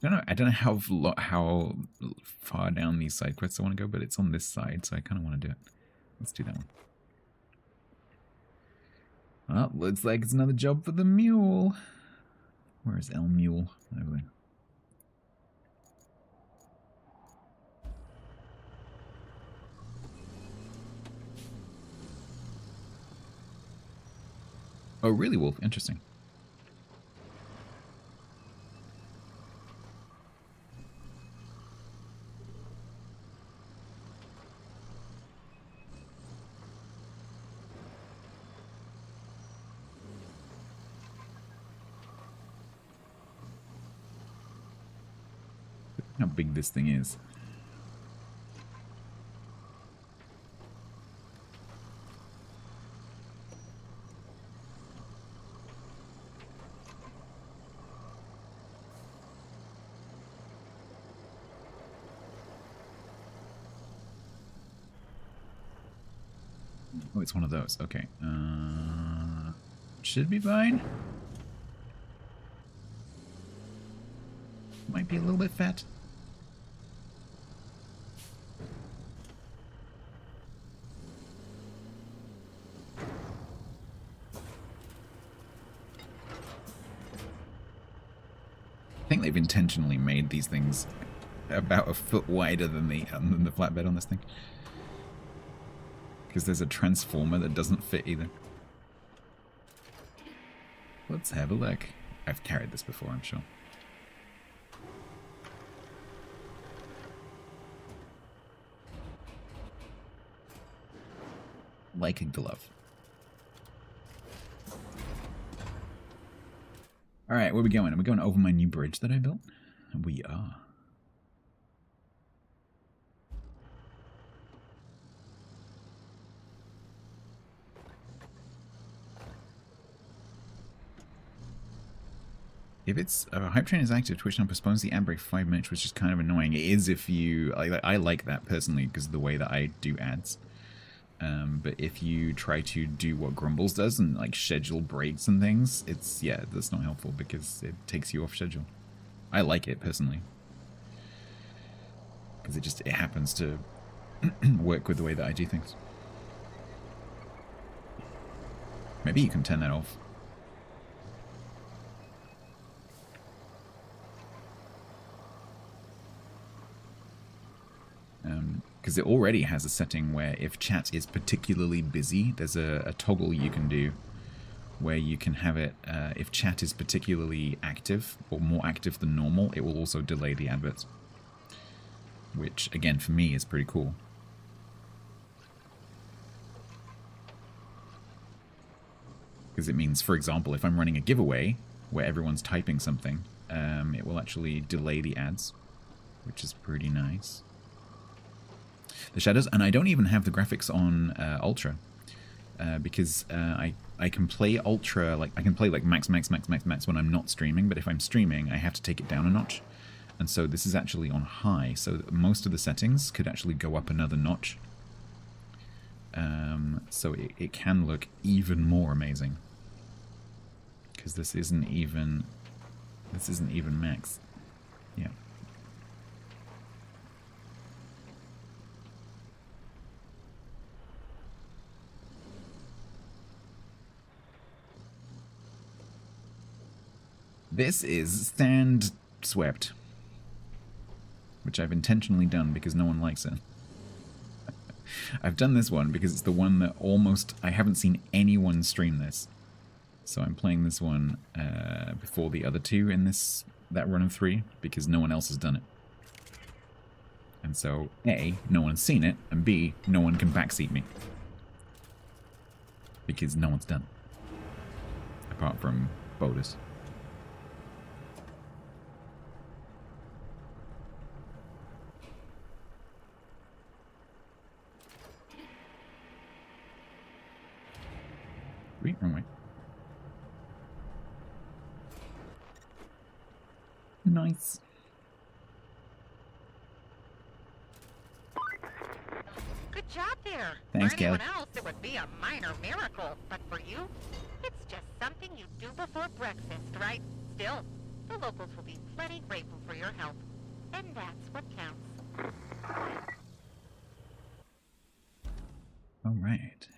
I don't know how far down these side quests I want to go, but it's on this side, so I kind of want to do it. Let's do that one. Well, looks like it's another job for the mule. Where is El Mule? Over there. Oh, really, Wolf? Interesting. How big this thing is. Oh, it's one of those. Okay. Should be fine. Might be a little bit fat. I think they've intentionally made these things about a foot wider than the flatbed on this thing. Because there's a transformer that doesn't fit either. Let's have a look. I've carried this before, I'm sure. Like a glove. Alright, where are we going? Are we going over my new bridge that I built? We are. If it's hype train is active, Twitch now postpones the ad break for 5 minutes, which is kind of annoying. It is if you I like that personally because of the way that I do ads. But if you try to do what Grumbles does and like schedule breaks and things, that's not helpful because it takes you off schedule. I like it personally because it happens to work with the way that I do things. Maybe you can turn that off. Because it already has a setting where if chat is particularly busy, there's a toggle you can do where you can have it, if chat is particularly active or more active than normal, it will also delay the adverts. Which, again, for me is pretty cool. Because it means, for example, if I'm running a giveaway where everyone's typing something, it will actually delay the ads, which is pretty nice. The shadows, and I don't even have the graphics on Ultra, because I can play Ultra, like I can play like max when I'm not streaming, but if I'm streaming I have to take it down a notch, and so this is actually on high, so most of the settings could actually go up another notch, so it can look even more amazing, because this isn't even max. Yeah. This is Sandswept, which I've intentionally done because no one likes it. I've done this one because it's the one that I haven't seen anyone stream this. So I'm playing this one before the other two in that run of 3 because no one else has done it. And so, A, no one's seen it, and B, no one can backseat me. Because no one's done it. Apart from Bodus. Wait, wrong way. Nice. Good job there. Thanks, For anyone Caleb. else, it would be a minor miracle, but for you, it's just something you do before breakfast, right? Still, The locals will be plenty grateful for your help. And that's what counts. All right.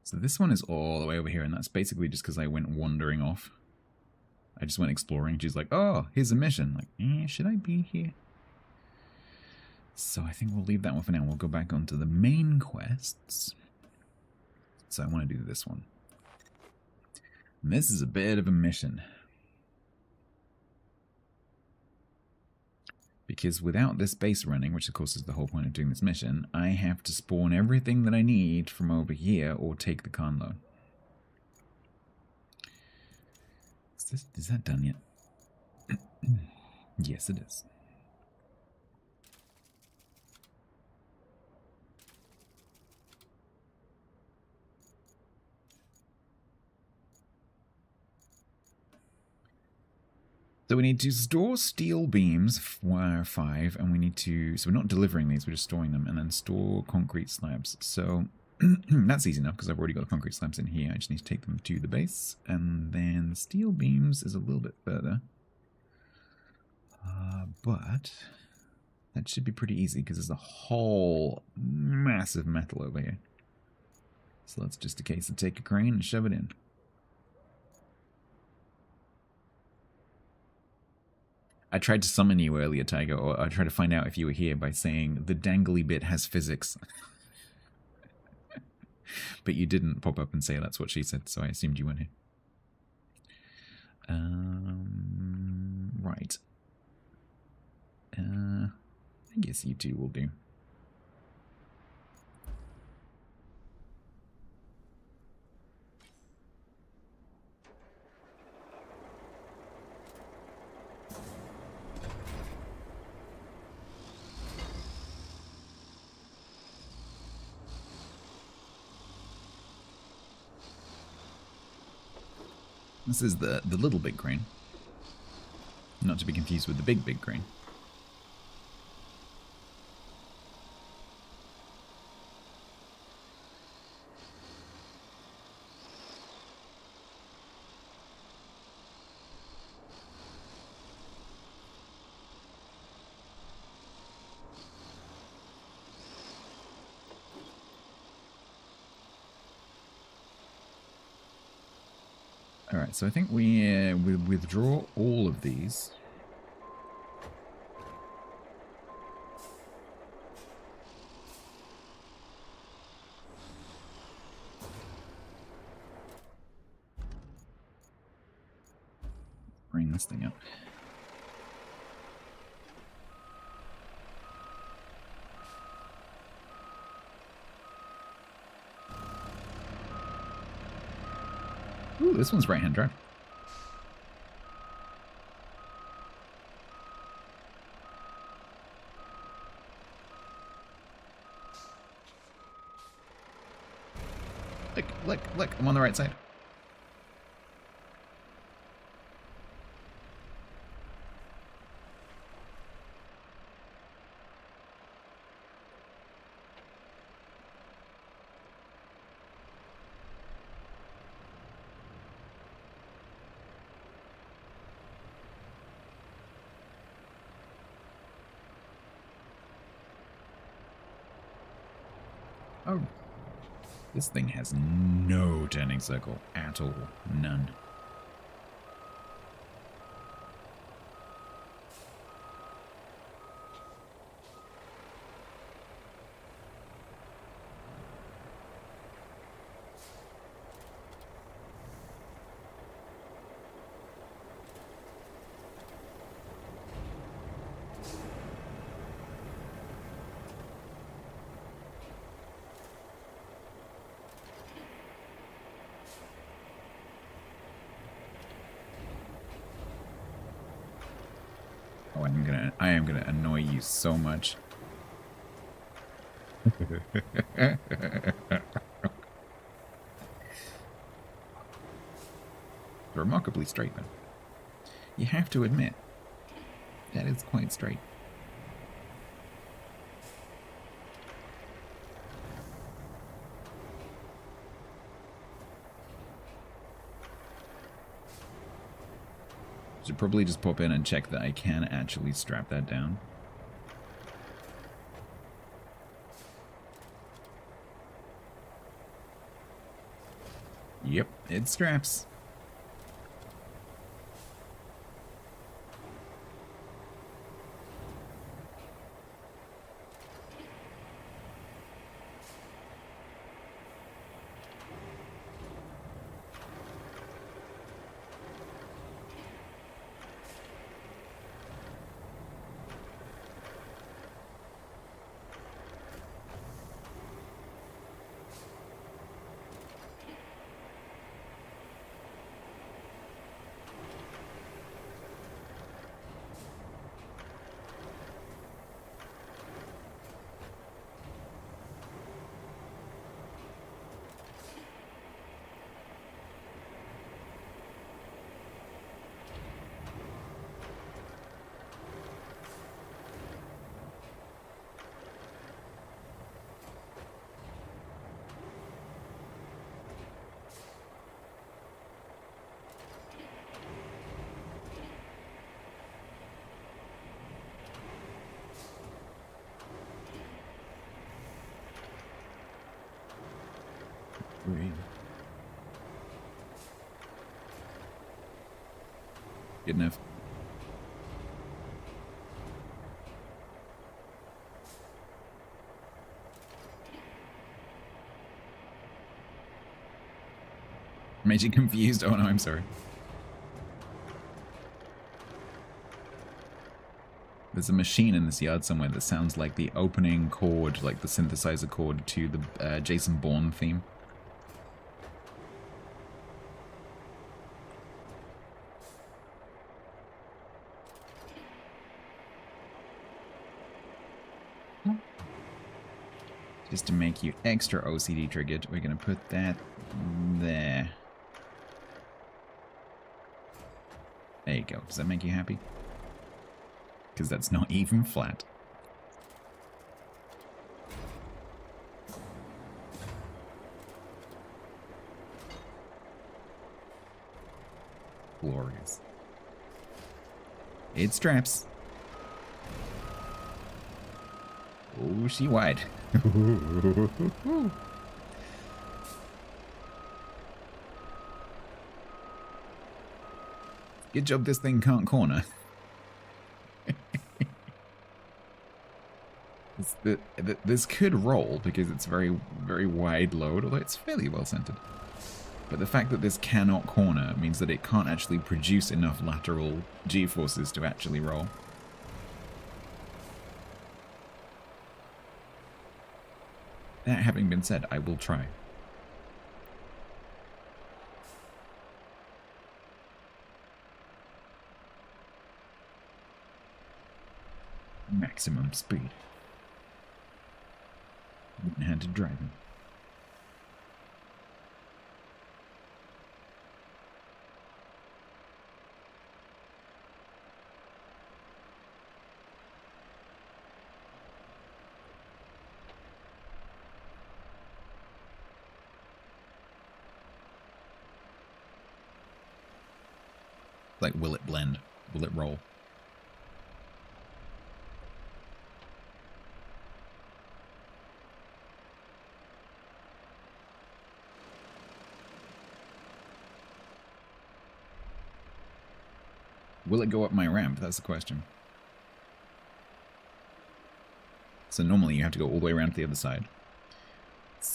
So this one is all the way over here, and that's basically just because I went wandering off. I just went exploring. She's like, oh, here's a mission. Like, should I be here? So I think we'll leave that one for now. We'll go back onto the main quests. So I want to do this one. And this is a bit of a mission. Because without this base running, which of course is the whole point of doing this mission, I have to spawn everything that I need from over here or take the con loan. Is that done yet? Yes, it is. So we need to store steel beams, 5, and we need to, so we're not delivering these, we're just storing them, and then store concrete slabs. So that's easy enough because I've already got the concrete slabs in here. I just need to take them to the base, and then steel beams is a little bit further. But that should be pretty easy because there's a whole massive metal over here. So that's just a case of take a crane and shove it in. I tried to summon you earlier, Tiger, or I tried to find out if you were here by saying the dangly bit has physics. But you didn't pop up and say that's what she said, so I assumed you weren't here. Right. I guess you two will do. This is the little big crane. Not to be confused with the big crane. Alright, so I think we withdraw all of these. Bring this thing up. Ooh, this one's right-hand drive. Look, I'm on the right side. Oh, this thing has no turning circle at all. None. Oh, I am gonna annoy you so much. Remarkably straight, though. You have to admit, that is quite straight. Should probably just pop in and check that I can actually strap that down. Yep, it straps. Good enough. Made you confused? Oh no, I'm sorry. There's a machine in this yard somewhere that sounds like the opening chord, like the synthesizer chord to the Jason Bourne theme. Just to make you extra OCD triggered, we're going to put that there. There you go. Does that make you happy? Because that's not even flat. Glorious. It straps. Oh, she wide. Good job this thing can't corner. This could roll because it's very, very wide load, although it's fairly well centered. But the fact that this cannot corner means that it can't actually produce enough lateral G-forces to actually roll. That having been said, I will try. Maximum speed. One-handed driving. Like, will it blend? Will it roll? Will it go up my ramp? That's the question. So normally you have to go all the way around to the other side.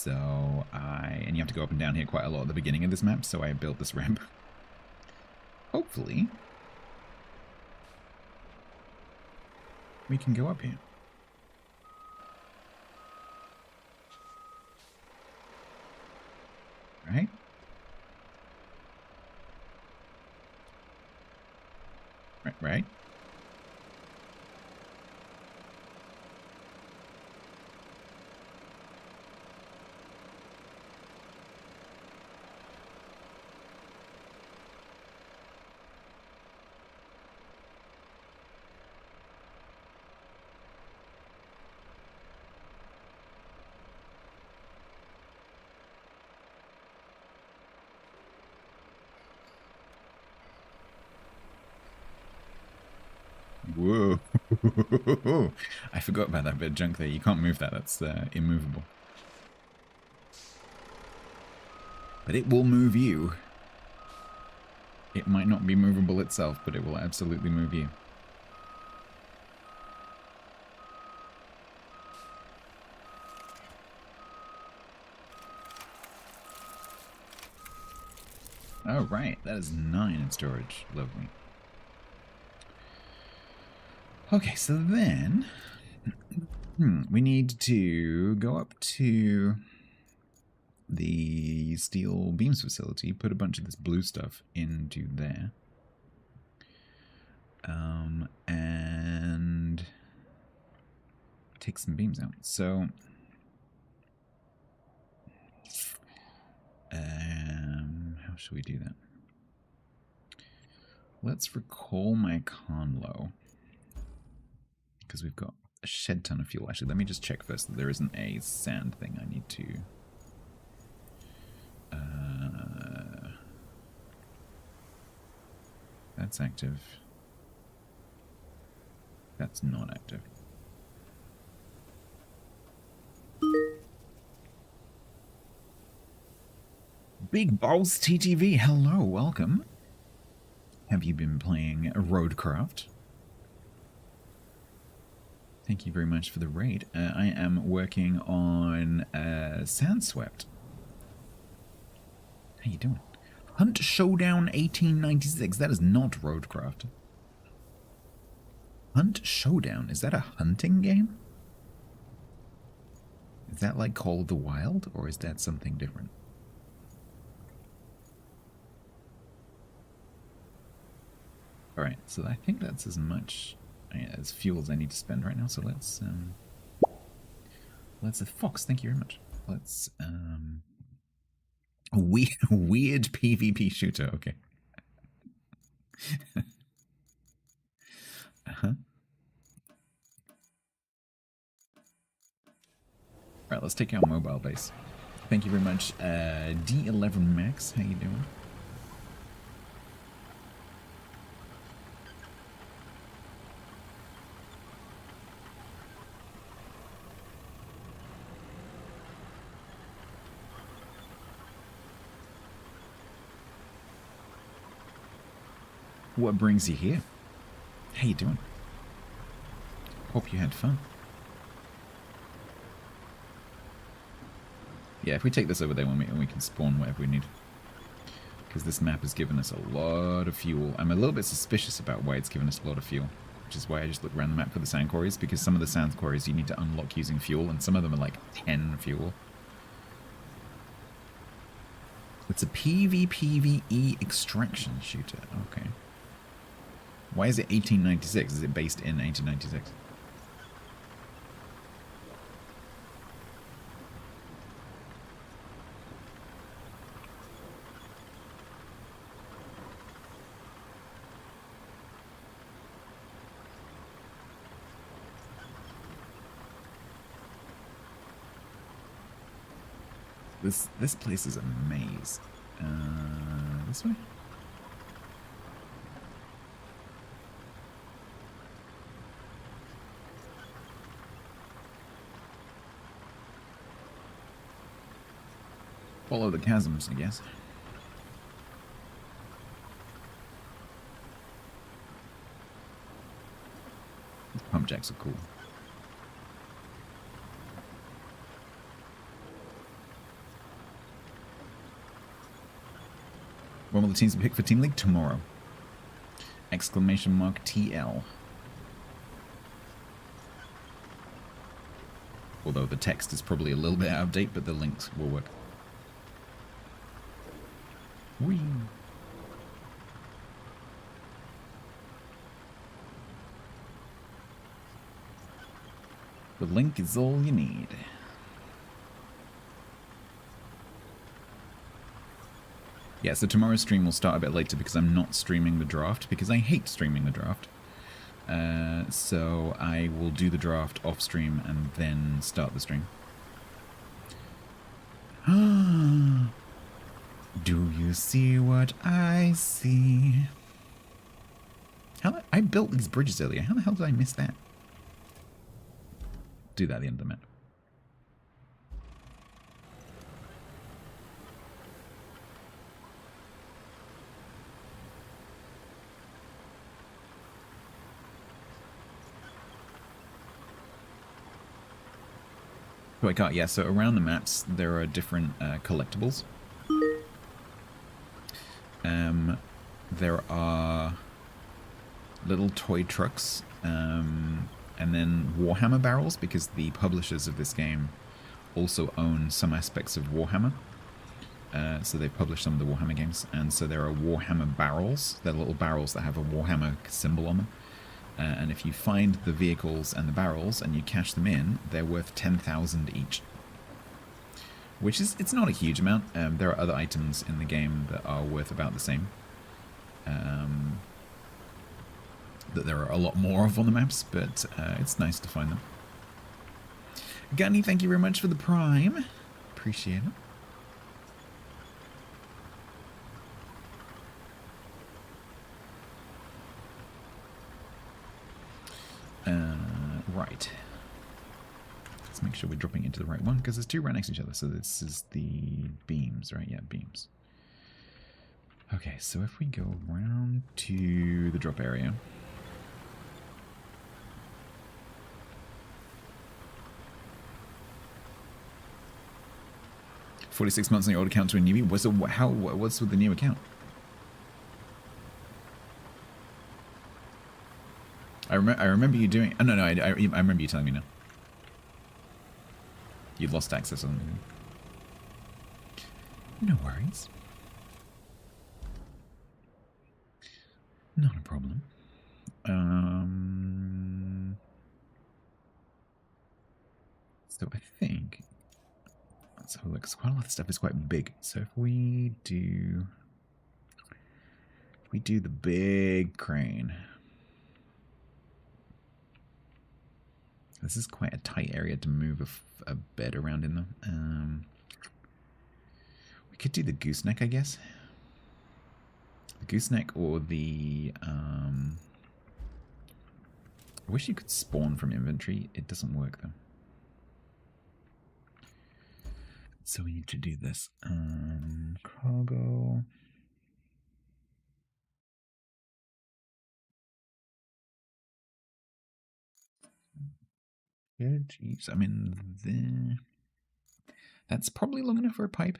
And you have to go up and down here quite a lot at the beginning of this map, so I built this ramp. Hopefully, we can go up here. Right? Right? Whoa. I forgot about that bit of junk there. You can't move that. That's immovable. But it will move you. It might not be movable itself, but it will absolutely move you. Oh, right. That is 9 in storage. Lovely. Okay, so then we need to go up to the steel beams facility, put a bunch of this blue stuff into there, and take some beams out. So, how should we do that? Let's recall my conlo, because we've got a shed ton of fuel. Actually, let me just check first that there isn't a sand thing I need to... that's active. That's not active. Big Balls TTV, hello, welcome. Have you been playing RoadCraft? Thank you very much for the raid. I am working on Sandswept. How you doing? Hunt Showdown 1896. That is not RoadCraft. Hunt Showdown. Is that a hunting game? Is that like Call of the Wild, or is that something different? Alright, so I think that's as much as fuel as I need to spend right now, so let's Fox, thank you very much. Let's, weird PvP shooter, okay. Alright, let's take out mobile base. Thank you very much, D11 Max, how you doing? What brings you here? How you doing? Hope you had fun. Yeah, if we take this over there, we can spawn whatever we need. Because this map has given us a lot of fuel. I'm a little bit suspicious about why it's given us a lot of fuel. Which is why I just look around the map for the sand quarries. Because some of the sand quarries you need to unlock using fuel, and some of them are like 10 fuel. It's a PvPvE extraction shooter. Okay. Why is it 1896? Is it based in 1896? This place is a maze. This way? Follow the chasms, I guess. Pump jacks are cool. When will the teams be picked for Team League? Tomorrow. Exclamation mark TL. Although the text is probably a little bit out of date, but the links will work. Whee! The link is all you need. Yeah, so tomorrow's stream will start a bit later because I'm not streaming the draft, because I hate streaming the draft. So I will do the draft off stream and then start the stream. Do you see what I see? I I built these bridges earlier. How the hell did I miss that? Do that at the end of the map. Oh, I can't. Yeah, so around the maps there are different collectibles. There are little toy trucks, and then Warhammer barrels, because the publishers of this game also own some aspects of Warhammer. So they've published some of the Warhammer games, and so there are Warhammer barrels. They're little barrels that have a Warhammer symbol on them. And if you find the vehicles and the barrels and you cash them in, they're worth 10,000 each. Which is, it's not a huge amount. There are other items in the game that are worth about the same. That there are a lot more of on the maps, but it's nice to find them. Gunny, thank you very much for the Prime. Appreciate it. Right. Let's make sure we're dropping into the right one, because there's two right next to each other. So this is the beams, right? Yeah, beams. Okay, so if we go around to the drop area. $46 months on your old account to a newbie. What's with the new account? I remember you doing. Oh no, I remember you telling me now. You lost access on. No worries. Not a problem. So I think. Let's have a look. 'Cause quite a lot of stuff is quite big. So if we do the big crane. This is quite a tight area to move a bed around in them. We could do the gooseneck, I guess. The gooseneck or the... I wish you could spawn from inventory. It doesn't work, though. So we need to do this. Cargo... Yeah, jeez. I mean, that's probably long enough for a pipe.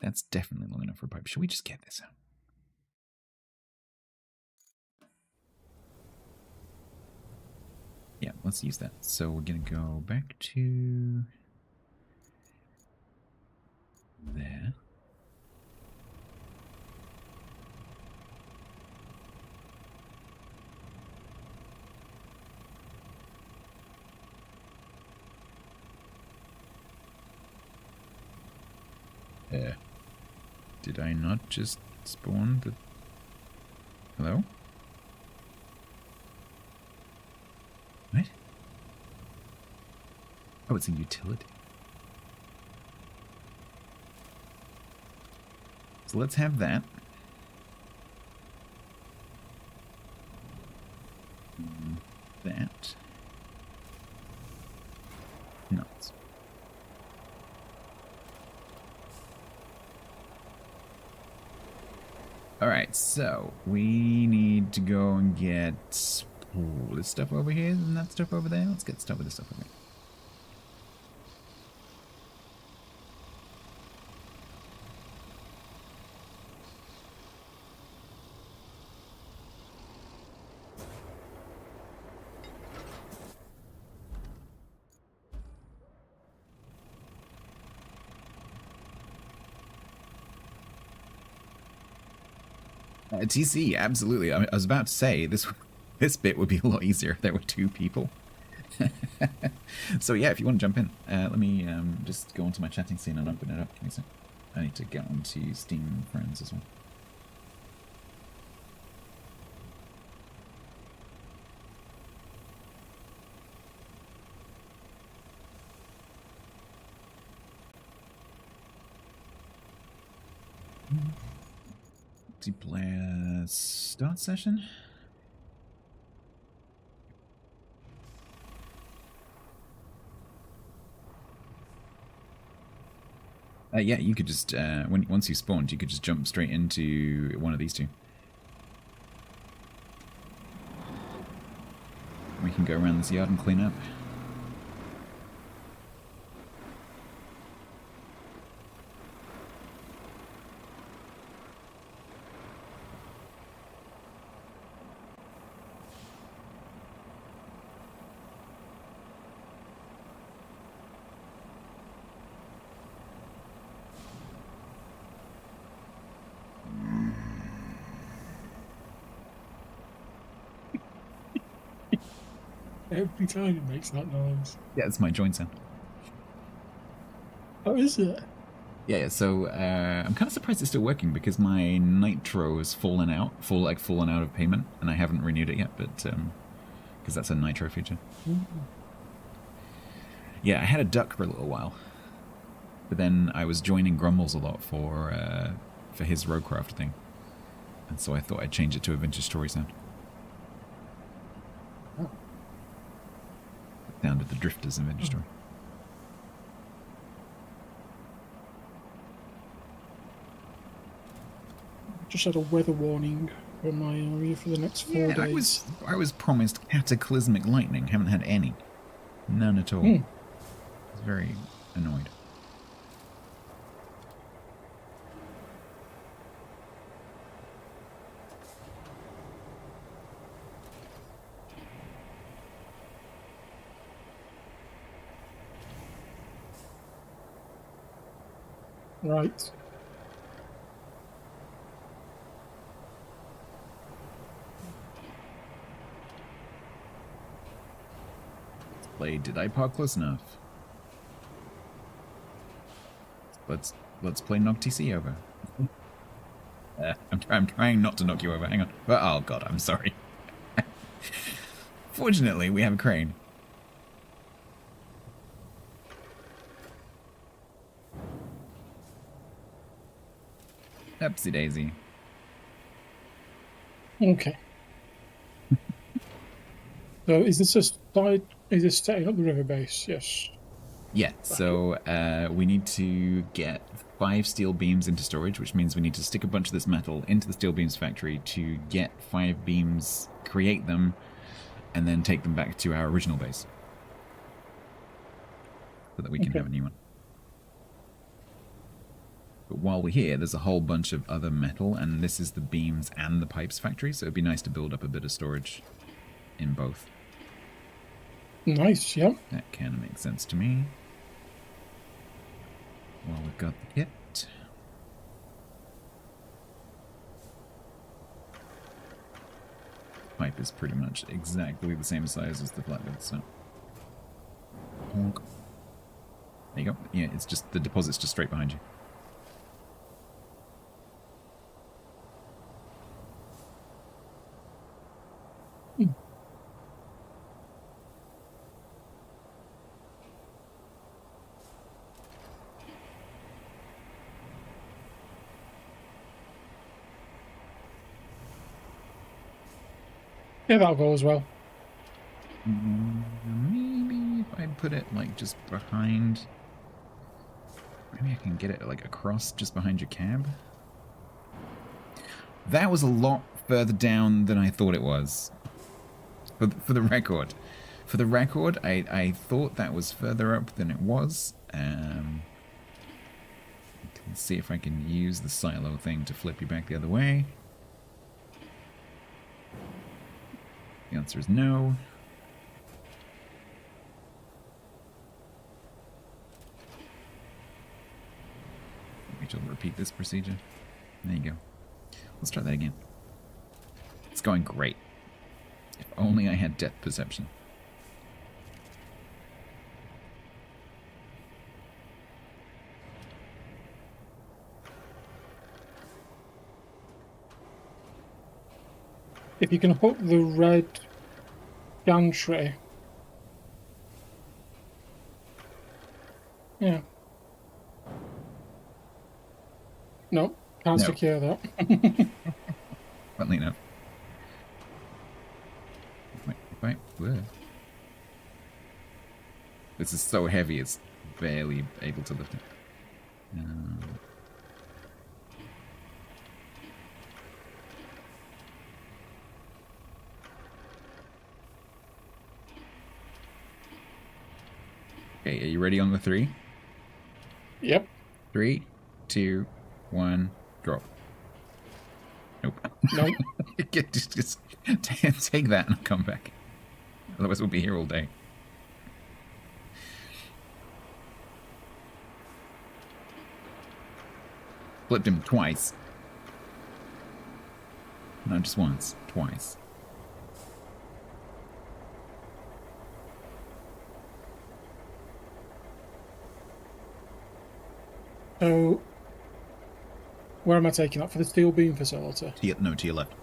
That's definitely long enough for a pipe. Should we just get this out? Yeah, let's use that. So we're going to go back to there. Did I not just spawn the... Hello? What? Oh, it's a utility. So let's have that. That. Nuts. Alright, so we need to go and get this stuff over here and that stuff over there. Let's get stuff with this stuff over here. TC, absolutely. I was about to say this bit would be a lot easier if there were two people. So yeah, if you want to jump in, let me just go onto my chatting scene and open it up. Give me a sec. I need to get onto Steam Friends as well. Multiplayer start session? Yeah, you could just, once you spawned, you could just jump straight into one of these two. We can go around this yard and clean up. Every time it makes that noise. Yeah, it's my joint sound. Oh, is it? Yeah, so I'm kind of surprised it's still working because my nitro has fallen out of payment, and I haven't renewed it yet, but because that's a nitro feature. Yeah, I had a duck for a little while, but then I was joining Grumbles a lot for his RoadCraft thing, and so I thought I'd change it to a vintage story sound. Down to the drifters in vintage story. Just had a weather warning on my area for the next 4 days. I was promised cataclysmic lightning. Haven't had any. None at all. I was very annoyed. Right. Did I park close enough? Let's play knock TC over. I'm trying not to knock you over. Hang on. Oh god, I'm sorry. Fortunately, we have a crane. Upsy daisy. Okay. So is this is this setting up the river base? Yes. Yeah, so we need to get 5 steel beams into storage, which means we need to stick a bunch of this metal into the steel beams factory to get 5 beams, create them, and then take them back to our original base. So that we can have a new one. But while we're here, there's a whole bunch of other metal, and this is the beams and the pipes factory, so it'd be nice to build up a bit of storage in both. Nice, yeah. That kind of makes sense to me. Well, we've got the kit. Pipe is pretty much exactly the same size as the flatbed, so... Honk. There you go. Yeah, it's just, the deposit's just straight behind you. Yeah, that'll go as well. Maybe if I put it like just behind... Maybe I can get it like across just behind your cab? That was a lot further down than I thought it was. For the record. For the record, I thought that was further up than it was. Let's see if I can use the silo thing to flip you back the other way. The answer is no. Rachel, repeat this procedure. There you go. Let's try that again. It's going great. If only I had depth perception. If you can hook the red gantry. Yeah. No. Can't No. secure that. Funnily enough. Wait. Whoa. This is so heavy, it's barely able to lift it. Okay, are you ready on the 3? Yep. 3, 2, 1, drop. Nope. Nope. just take that and I'll come back. Otherwise we'll be here all day. Flipped him twice. Not just once, twice. So, where am I taking that? For the steel beam facility? No, to your left.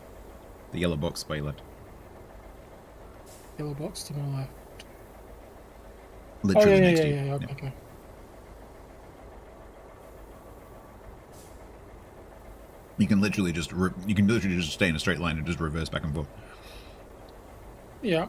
The yellow box by your left. Yellow box to my left. Literally oh, yeah, next yeah, to you. yeah, okay. You can literally just stay in a straight line and just reverse back and forth. Yeah.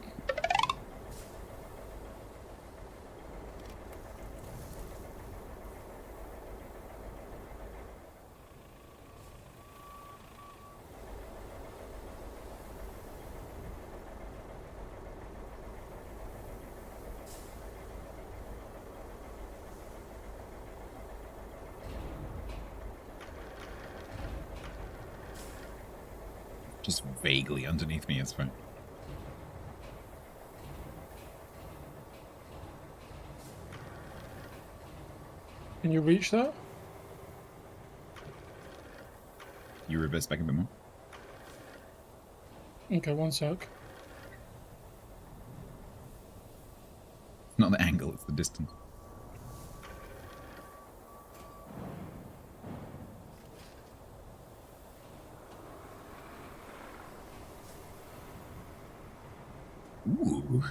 Just vaguely underneath me, it's fine. Can you reach that? You reverse back a bit more. Okay, one sec. It's not the angle, it's the distance. Ooh.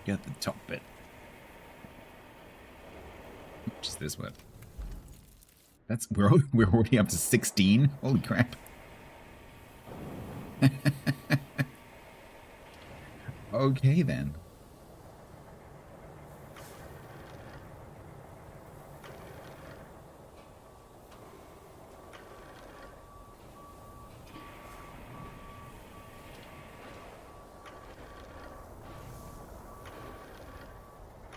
Got the top bit. Which is this one? We're already up to 16. Holy crap. Okay then.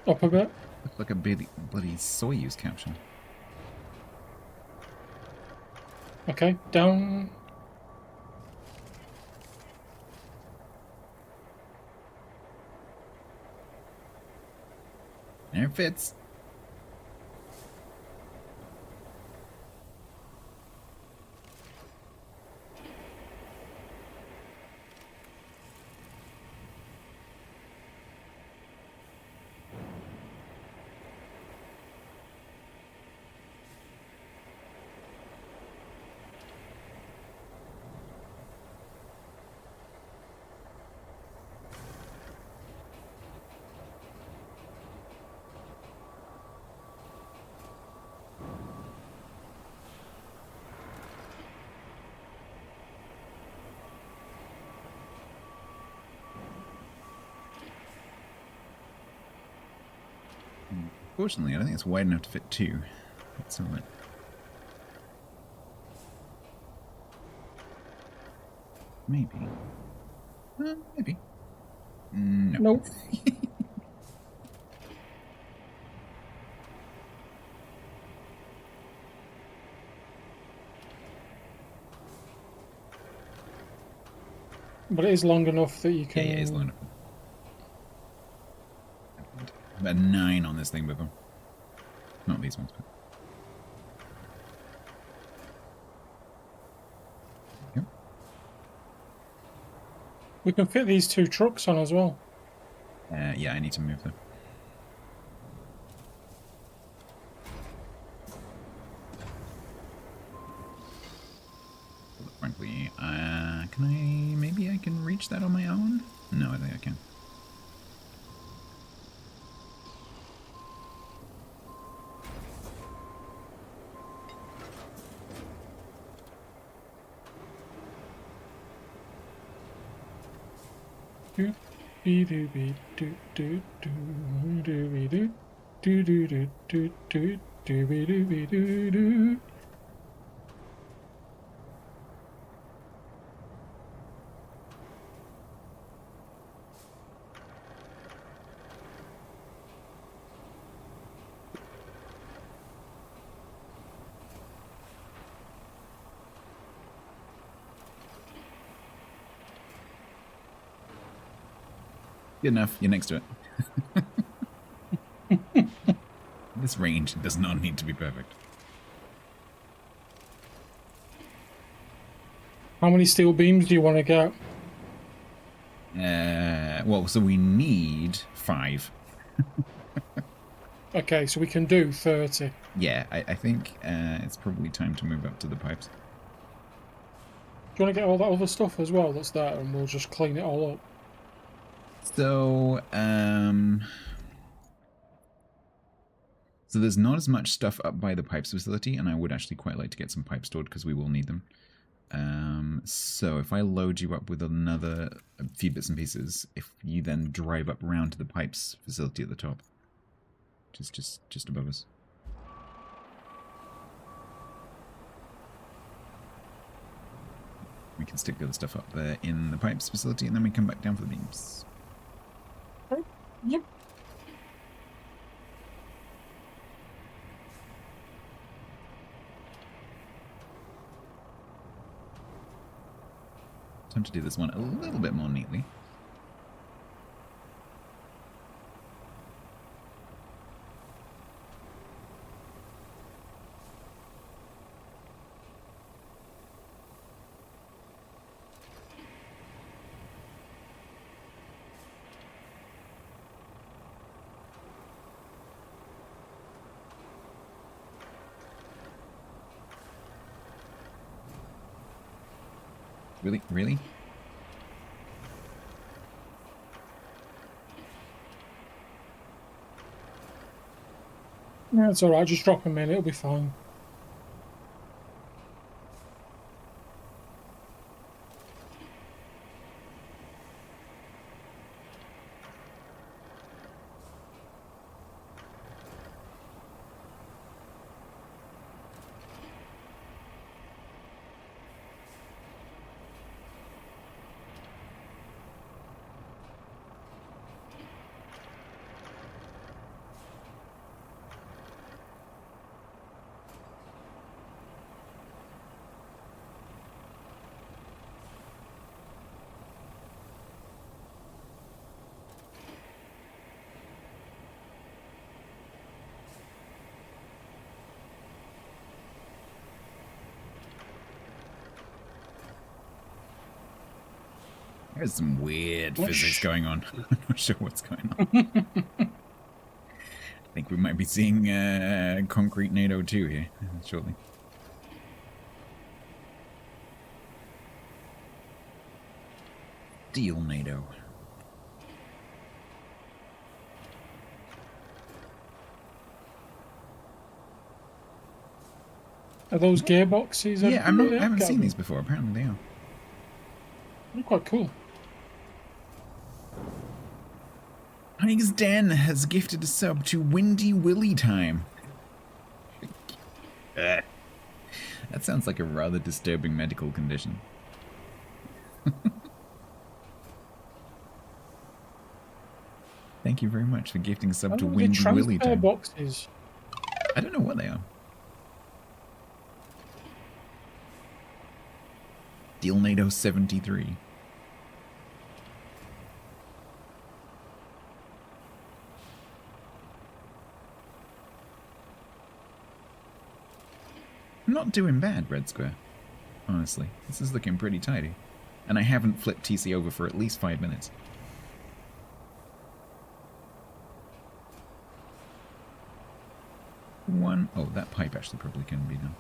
Up a bit. Looks like a bloody Soyuz capsule. Okay, down. There it fits. Fortunately, I don't think it's wide enough to fit 2. That's all right. Maybe. Maybe. No. Nope. But it is long enough that you can... Yeah, it is long enough. About 9 on this thing before. Not these ones, but... Yep. We can fit these 2 trucks on as well. Yeah, I need to move them. Frankly, can I... Maybe I can reach that on my own? No, I think I can. Good enough. You're next to it. This range does not need to be perfect. How many steel beams do you want to get? Well, so we need 5. Okay, so we can do 30. Yeah, I think it's probably time to move up to the pipes. Do you want to get all that other stuff as well that's there, and we'll just clean it all up? So, so there's not as much stuff up by the pipes facility, and I would actually quite like to get some pipes stored because we will need them. So if I load you up with a few bits and pieces, if you then drive up around to the pipes facility at the top, just above us. We can stick the other stuff up there in the pipes facility, and then we come back down for the beams. Yep. Time to do this one a little bit more neatly. Really? Really? Yeah, it's alright, just drop them in, it'll be fine. There's some weird physics going on. I'm not sure what's going on. I think we might be seeing concrete NATO 2 here shortly. Steel NATO. Are those gearboxes? Yeah, I haven't seen these before. Apparently they are. They're quite cool. Honey's Den has gifted a sub to Windy Willy Time. That sounds like a rather disturbing medical condition. Thank you very much for gifting a sub to Windy Willy Time. Boxes. I don't know what they are. Steel NATO 73. I'm not doing bad, Red Square. Honestly, this is looking pretty tidy. And I haven't flipped TC over for at least 5 minutes. Oh, that pipe actually probably can be done.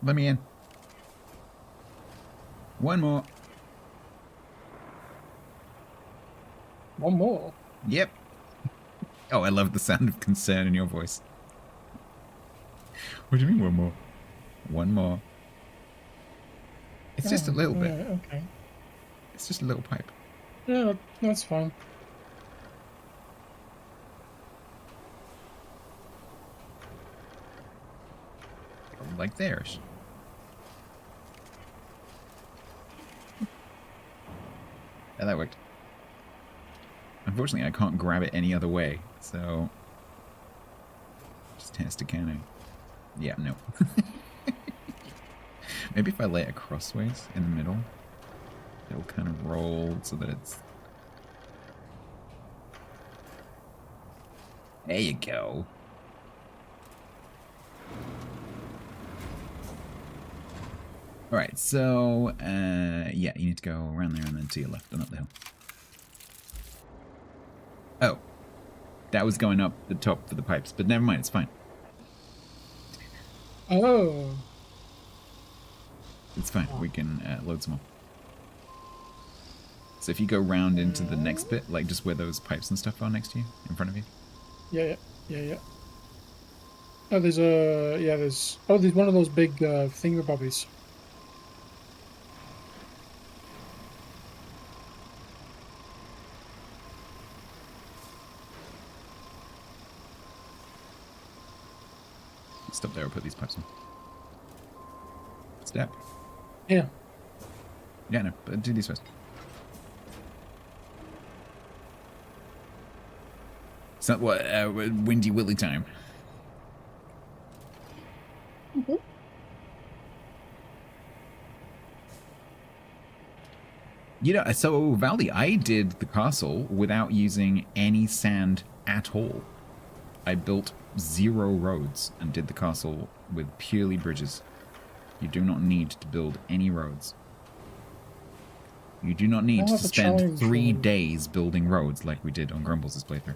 Let me in. One more. One more? Yep. Oh, I love the sound of concern in your voice. What do you mean one more? One more. It's just a little bit. Okay. It's just a little pipe. Yeah, that's fine. Like theirs. Yeah, that worked. Unfortunately, I can't grab it any other way, so... Just test a can. Yeah, no. Maybe if I lay it crossways in the middle, it'll kind of roll so that it's... There you go. Alright, so, yeah, you need to go around there and then to your left and up the hill. Oh. That was going up the top for the pipes, but never mind, it's fine. Oh. It's fine, we can load some more. So if you go round into the next bit, like just where those pipes and stuff are next to you, in front of you. Yeah. Oh, there's a... Yeah, there's... Oh, there's one of those big thingamabobbies. Stop there, I'll put these pipes in. Step. Yeah. Yeah, no, but do these first. It's not what, Windy Willy time. Mm-hmm. You know, so Valdi, I did the castle without using any sand at all. I built 0 roads and did the castle with purely bridges. You do not need to build any roads. You do not need to spend 3 days building roads like we did on Grumbles' playthrough.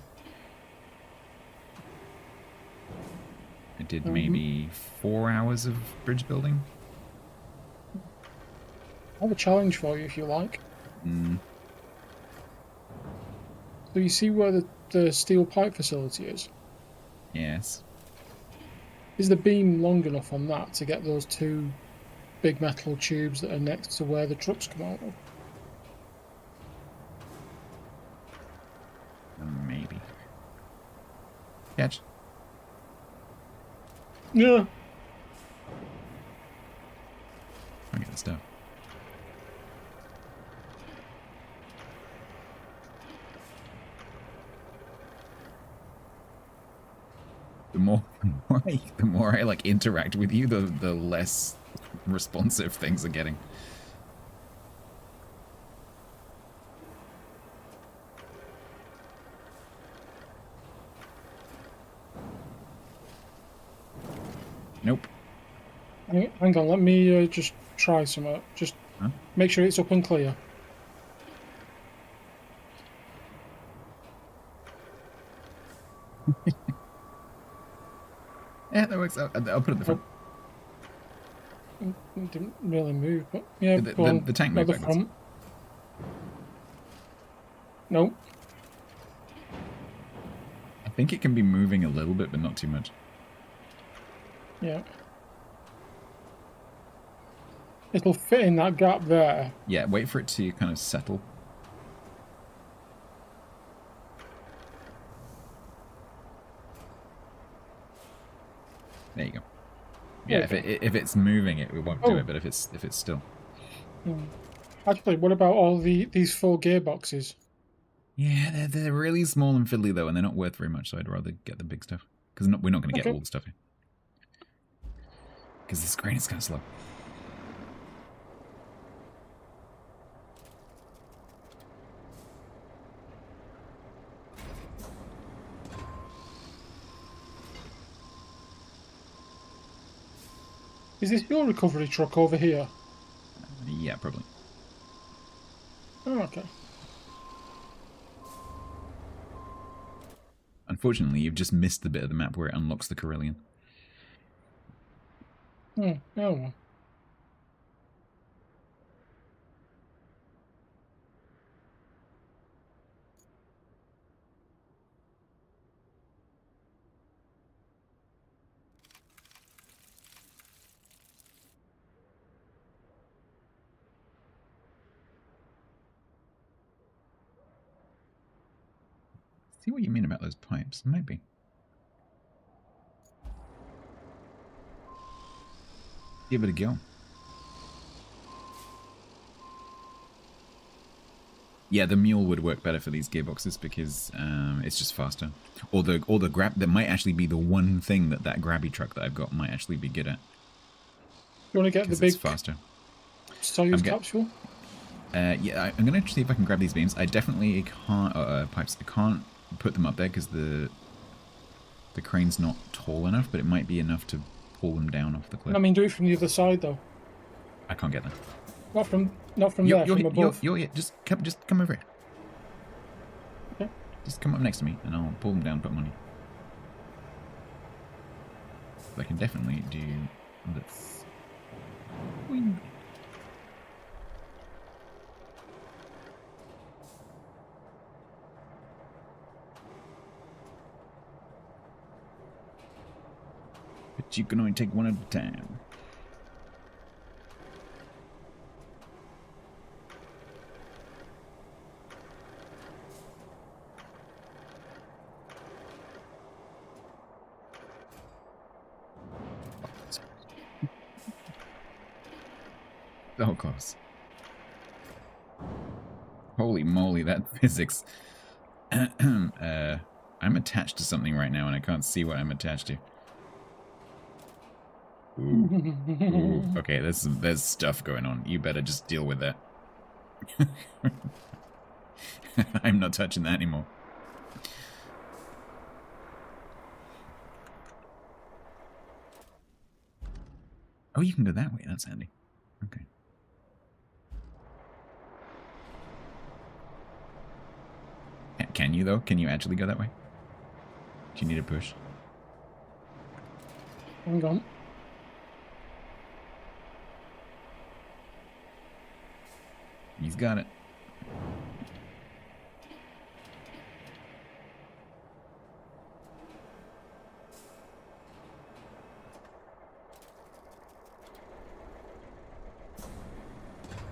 I did maybe 4 hours of bridge building. I have a challenge for you if you like. So you see where the steel pipe facility is? Yes. Is the beam long enough on that to get those 2 big metal tubes that are next to where the trucks come out of? Maybe. Catch. Yeah. I get the stuff. The more I like interact with you, the less responsive things are getting. Nope. Hang on, let me just try some. Just make sure it's up and clear. Yeah, that works out. I'll put it in the front. It didn't really move, but yeah, the tank moved backwards. Front. Nope. I think it can be moving a little bit, but not too much. Yeah. It'll fit in that gap there. Yeah, wait for it to kind of settle. There you go. Yeah, if it's moving, it won't do it. But if it's still. Actually, what about all these 4 gearboxes? Yeah, they're really small and fiddly though, and they're not worth very much. So I'd rather get the big stuff because we're not going to get all the stuff here. Because this grain is kind of slow. Is this your recovery truck over here? Yeah, probably. Oh, okay. Unfortunately, you've just missed the bit of the map where it unlocks the Carillion. Oh well. See what you mean about those pipes. Maybe. Give it a go. Yeah, the mule would work better for these gearboxes because it's just faster. Or the grab, that might actually be the one thing that grabby truck that I've got might actually be good at. You want to get the big it's faster. Soyuz capsule? Yeah, I'm gonna see if I can grab these beams. I definitely can't pipes. I can't put them up there because the crane's not tall enough, but it might be enough to pull them down off the cliff. I mean, do it from the other side though. I can't get them. Not from there, from above. Just come over here. Okay. Just come up next to me, and I'll pull them down, put them on you. But I can definitely do this. Wing. But you can only take one at a time. So close. Holy moly, that physics. I'm attached to something right now and I can't see what I'm attached to. Ooh. Ooh. Okay, there's stuff going on. You better just deal with that. I'm not touching that anymore. Oh, you can go that way. That's handy. Okay. Can you, though? Can you actually go that way? Do you need a push? Hang on. He's got it.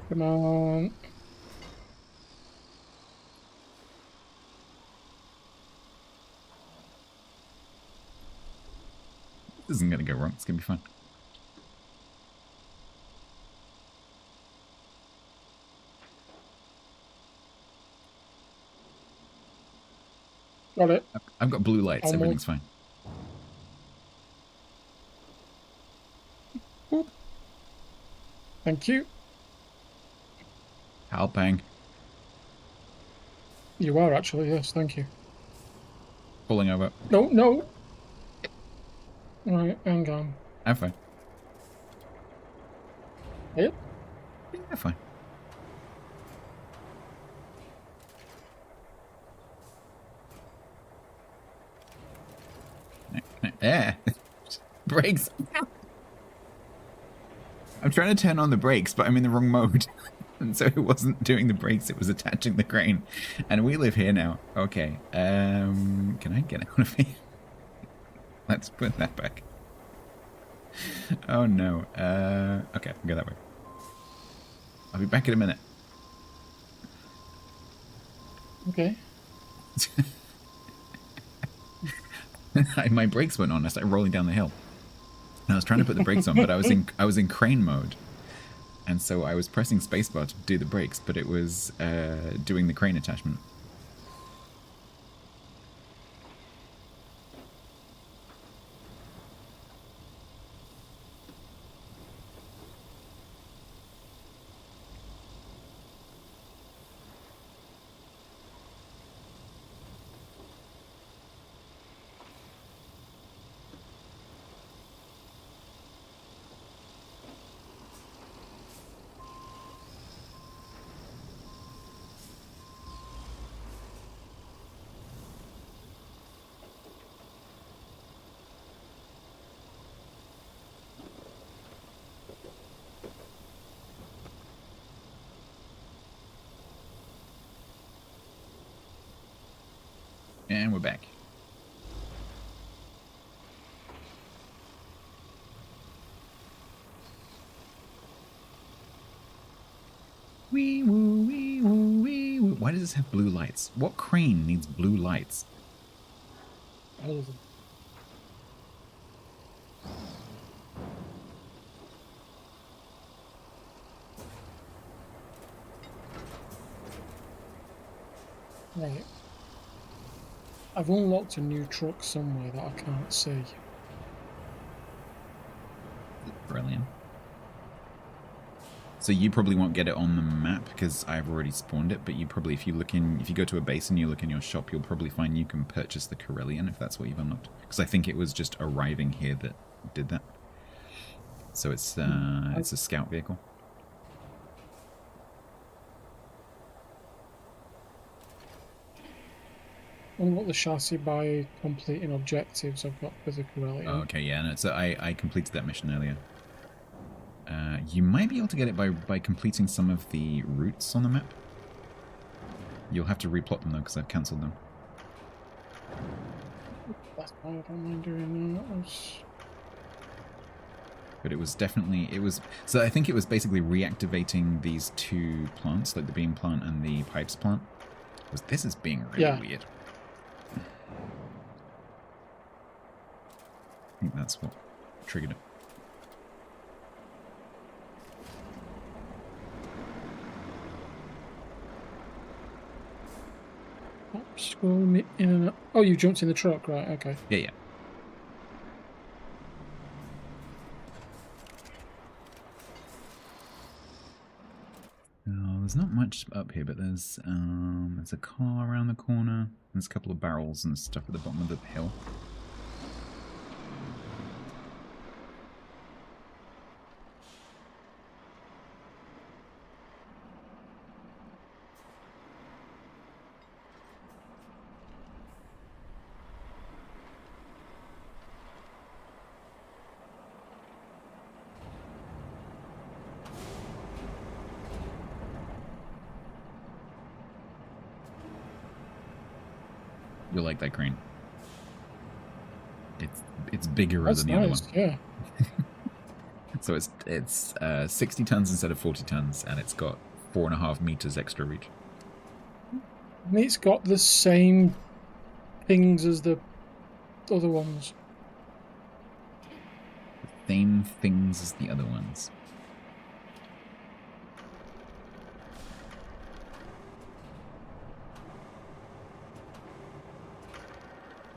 Come on. This isn't gonna go wrong. It's gonna be fun. Got it. I've got blue lights. Everything's fine. Whoop. Thank you. Alpang. You are actually, yes, thank you. Pulling over. No. Right, hang on. I'm fine. Yep. Yeah, fine. Yeah. Brakes. I'm trying to turn on the brakes, but I'm in the wrong mode. And so it wasn't doing the brakes, it was attaching the crane. And we live here now. Okay. Can I get out of here? Let's put that back. Oh no. Okay, I'll go that way. I'll be back in a minute. Okay. My brakes went on. I started rolling down the hill. And I was trying to put the brakes on, but I was in crane mode. And so I was pressing spacebar to do the brakes, but it was doing the crane attachment. And we're back. Wee woo, wee woo, wee woo. Why does this have blue lights? What crane needs blue lights? All of them. Right. I've unlocked a new truck somewhere that I can't see. Brilliant. So you probably won't get it on the map because I've already spawned it, but you probably, if you go to a base and you look in your shop, you'll probably find you can purchase the Corellian if that's what you've unlocked. Because I think it was just arriving here that did that. So it's a scout vehicle. Unlock the chassis by completing objectives I've got with the Corellian. Oh, okay, yeah, no, so I completed that mission earlier. You might be able to get it by completing some of the routes on the map. You'll have to replot them though, because I've cancelled them. That's why I don't mind doing that. But it was definitely, so I think it was basically reactivating these two plants, like the beam plant and the pipes plant. This is being really weird. I think that's what triggered it. Scroll me in and out. Oh, you jumped in the truck, right? Okay. Yeah. There's not much up here, but there's a car around the corner. There's a couple of barrels and stuff at the bottom of the hill. You'll like that crane. It's bigger than the other one. Yeah. So it's 60 tons instead of 40 tons, and it's got 4.5 meters extra reach. And it's got the same things as the other ones. Same things as the other ones.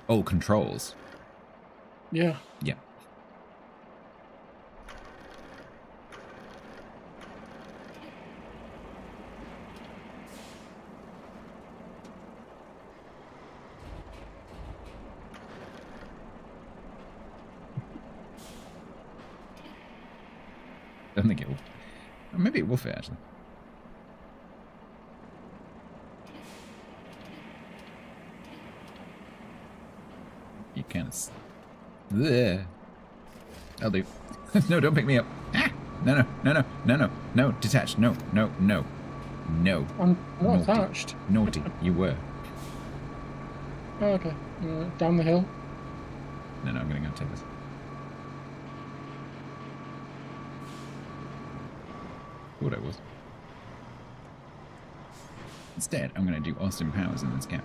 Oh, controls. Yeah. Yeah. I don't think it will. Or maybe it will fit, actually. You kind of... Bleh. I'll do. No, don't pick me up. Ah! No. Detach. No. I'm not attached. Naughty. You were. Oh, okay. Down the hill. No, I'm going to go take this. Thought I was. Instead, I'm going to do Austin Powers in this gap.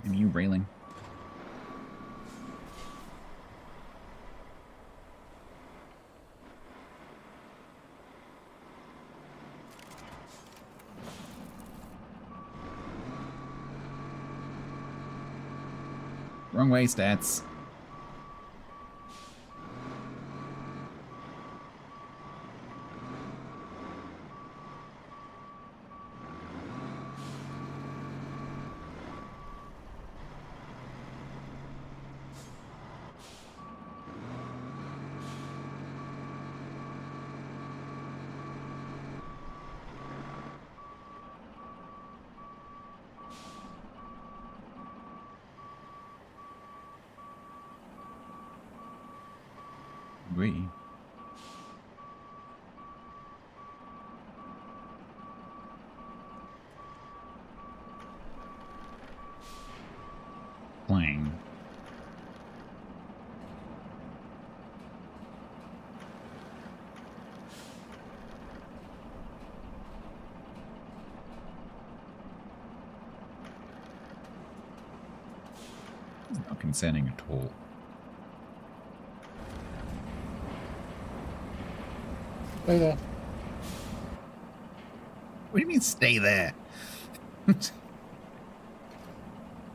Are you railing? Wrong way, Stats. Agree. Playing. concerning at all. Stay there. What do you mean, stay there?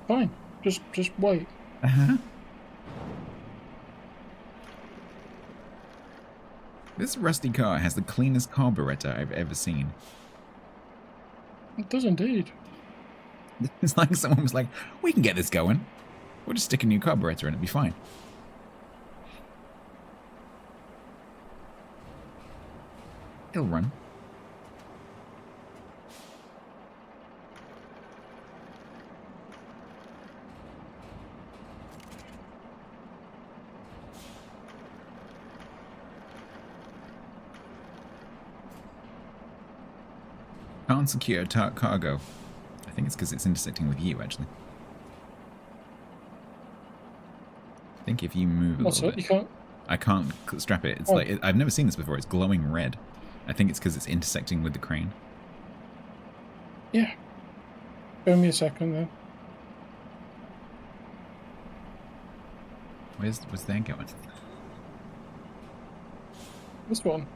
Fine. Just wait. Uh-huh. This rusty car has the cleanest carburetor I've ever seen. It does indeed. It's like someone was like, we can get this going. We'll just stick a new carburetor in, it'll be fine. It'll run. Can't secure cargo. I think it's because it's intersecting with you, actually. I think if you move a little bit... You can't... I can't strap it. It's like I've never seen this before. It's glowing red. I think it's because it's intersecting with the crane. Yeah. Give me a second, then. Where's that going? This one.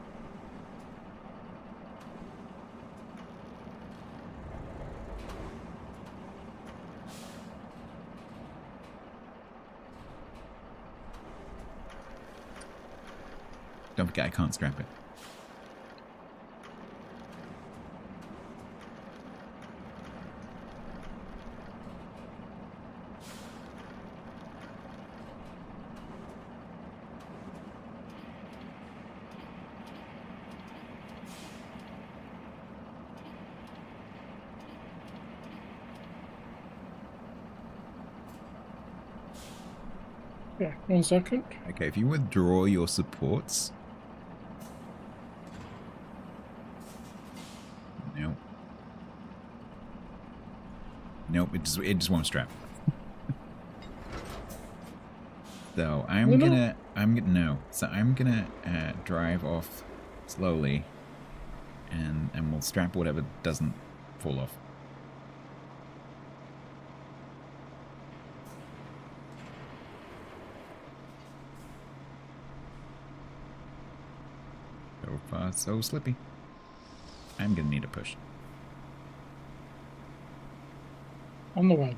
Don't forget, I can't strap it. Yeah, 1 second. Okay, if you withdraw your supports... Nope, it just won't strap. So I'm gonna drive off slowly, and we'll strap whatever doesn't fall off. So far, so slippy. I'm gonna need a push. On the way.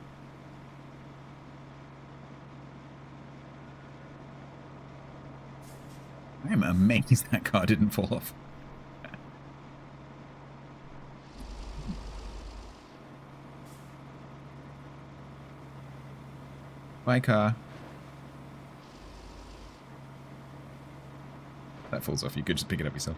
I'm amazed that car didn't fall off. Bye, car. That falls off. You could just pick it up yourself.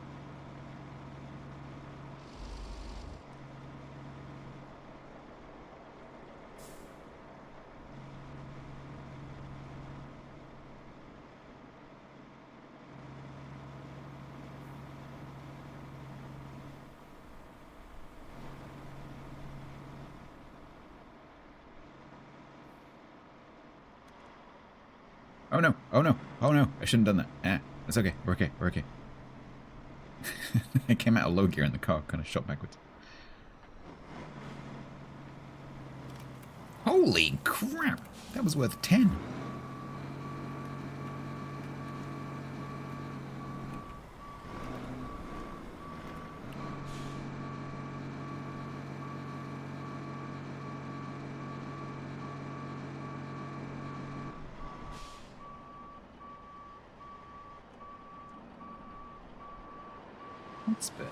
Oh no, oh no, oh no, I shouldn't have done that. It's okay, we're okay, we're okay. I came out of low gear and the car kind of shot backwards. Holy crap, that was worth 10. Expert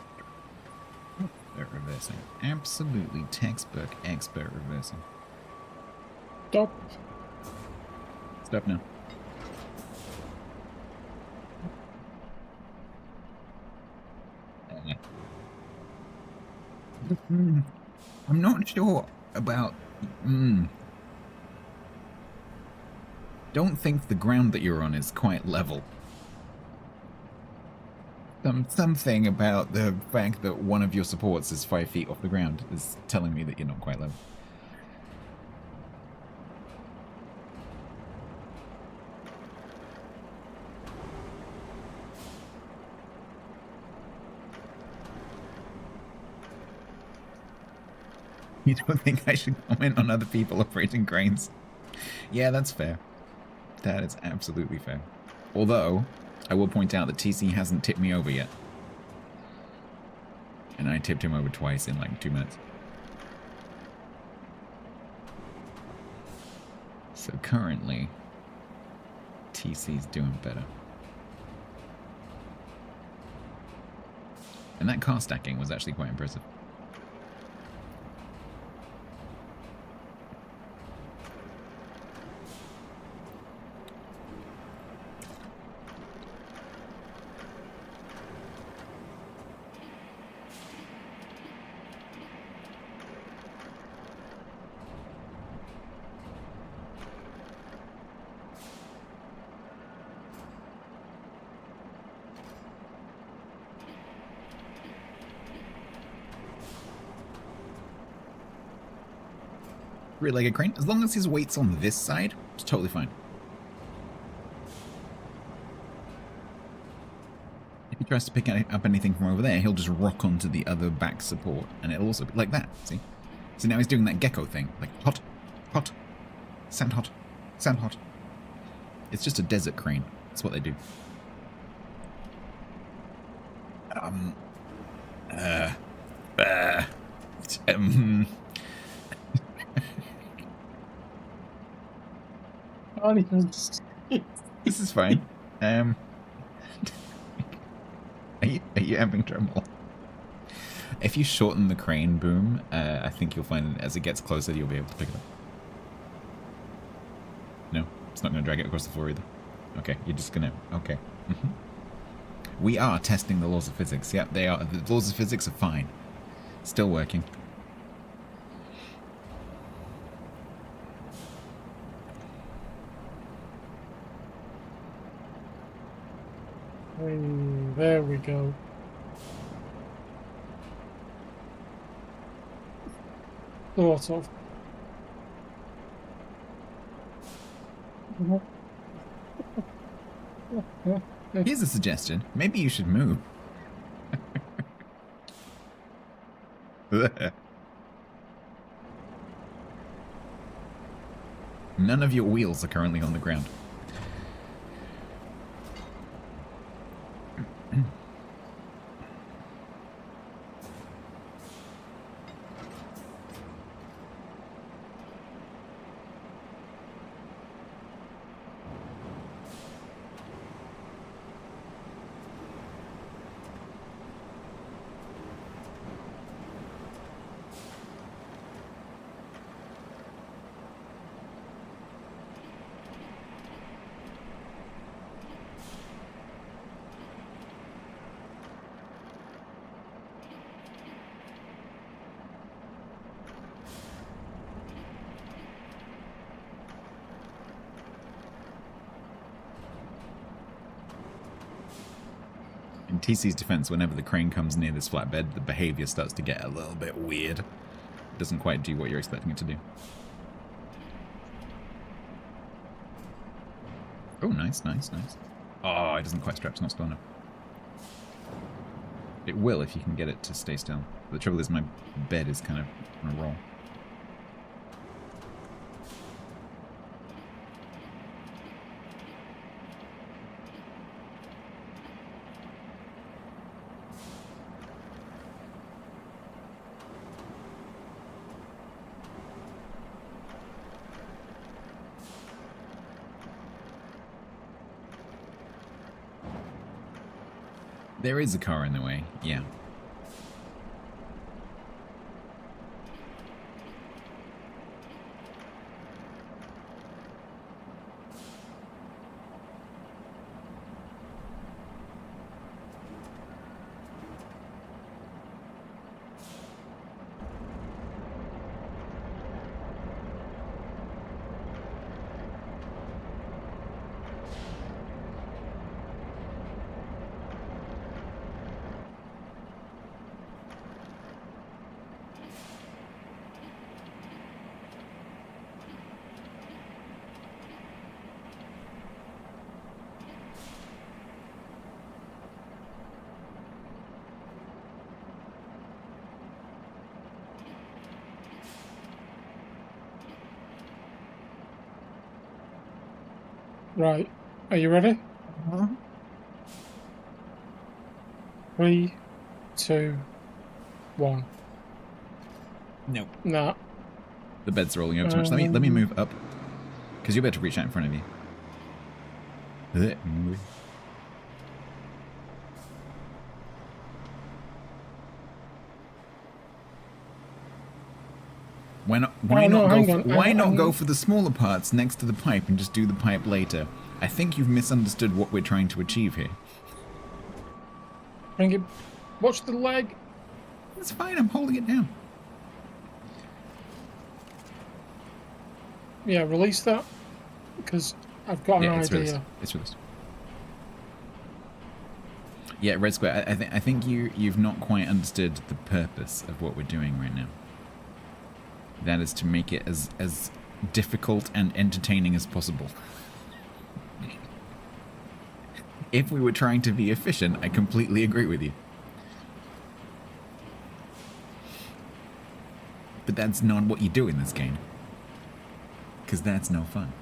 reversing. Absolutely textbook expert reversing. Stop. Stop now. I'm not sure about... Don't think the ground that you're on is quite level. Something about the fact that one of your supports is 5 feet off the ground is telling me that you're not quite level. You don't think I should comment on other people operating cranes? Yeah, that's fair. That is absolutely fair. Although, I will point out that TC hasn't tipped me over yet. And I tipped him over twice in like 2 minutes. So currently, TC's doing better. And that car stacking was actually quite impressive. Three-legged crane. As long as his weight's on this side, it's totally fine. If he tries to pick up anything from over there, he'll just rock onto the other back support, and it'll also be like that, see? So now he's doing that gecko thing, like hot, hot, sound hot, sound hot. It's just a desert crane. That's what they do. This is fine. Are you having trouble? If you shorten the crane boom, I think you'll find as it gets closer, you'll be able to pick it up. No, it's not going to drag it across the floor either. Okay, you're just going to... Okay. We are testing the laws of physics. Yep, they are. The laws of physics are fine. Still working. There we go. Sort of. Here's a suggestion. Maybe you should move. None of your wheels are currently on the ground. In TC's defense, whenever the crane comes near this flatbed, the behavior starts to get a little bit weird. It doesn't quite do what you're expecting it to do. Oh, nice, nice, nice. Oh, it doesn't quite strap, it's not slow enough. It will if you can get it to stay still. The trouble is my bed is kind of on a roll. There is a car in the way, yeah. Right. Are you ready? 3, 2, 1. No. Nah. The bed's rolling over too much. Let me move up. Because you'll be able to reach out in front of you. Why not go for the smaller parts next to the pipe and just do the pipe later? I think you've misunderstood what we're trying to achieve here. Bring it. Watch the leg. It's fine, I'm holding it down. Yeah, release that. Because I've got an idea. It's released. Yeah, Red Square, I think you've not quite understood the purpose of what we're doing right now. That is to make it as difficult and entertaining as possible. If we were trying to be efficient, I completely agree with you. But that's not what you do in this game. Because that's no fun.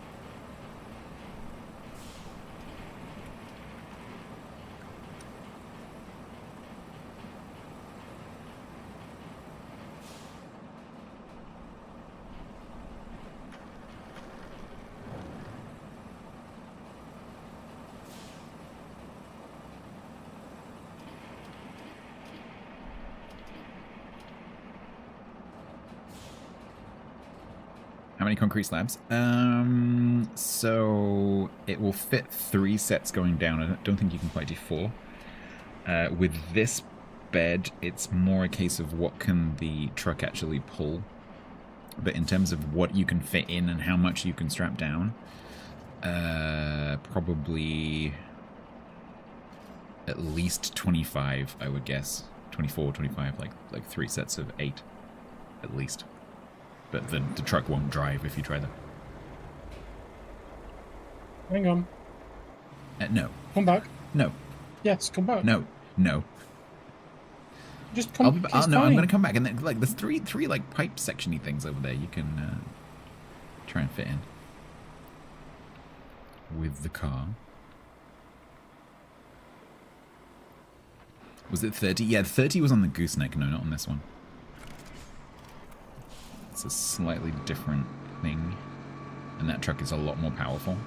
How many concrete slabs? So it will fit 3 sets going down. I don't think you can quite do 4. With this bed, it's more a case of what can the truck actually pull. But in terms of what you can fit in and how much you can strap down, probably at least 25, I would guess. 24, 25, like 3 sets of 8, at least. But the truck won't drive if you try that. Hang on. No. Come back. No. Yes, come back. No. No. Just come. I'm going to come back, and then, like, there's three like pipe sectiony things over there. You can try and fit in with the car. Was it 30? Yeah, 30 was on the gooseneck. No, not on this one. It's a slightly different thing, and that truck is a lot more powerful.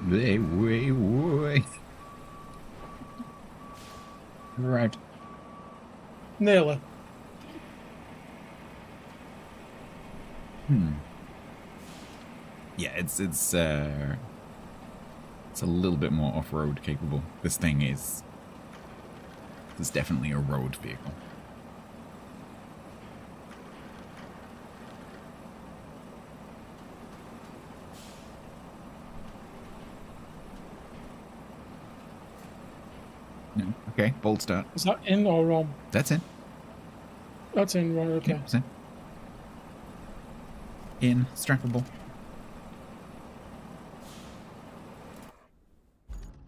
Way. Right. Nearly. Yeah, it's a little bit more off-road capable. This thing is definitely a road vehicle. No. Okay, bold start. Is that in or on? That's in. That's in, right, okay. Yeah, it's in. In, strappable.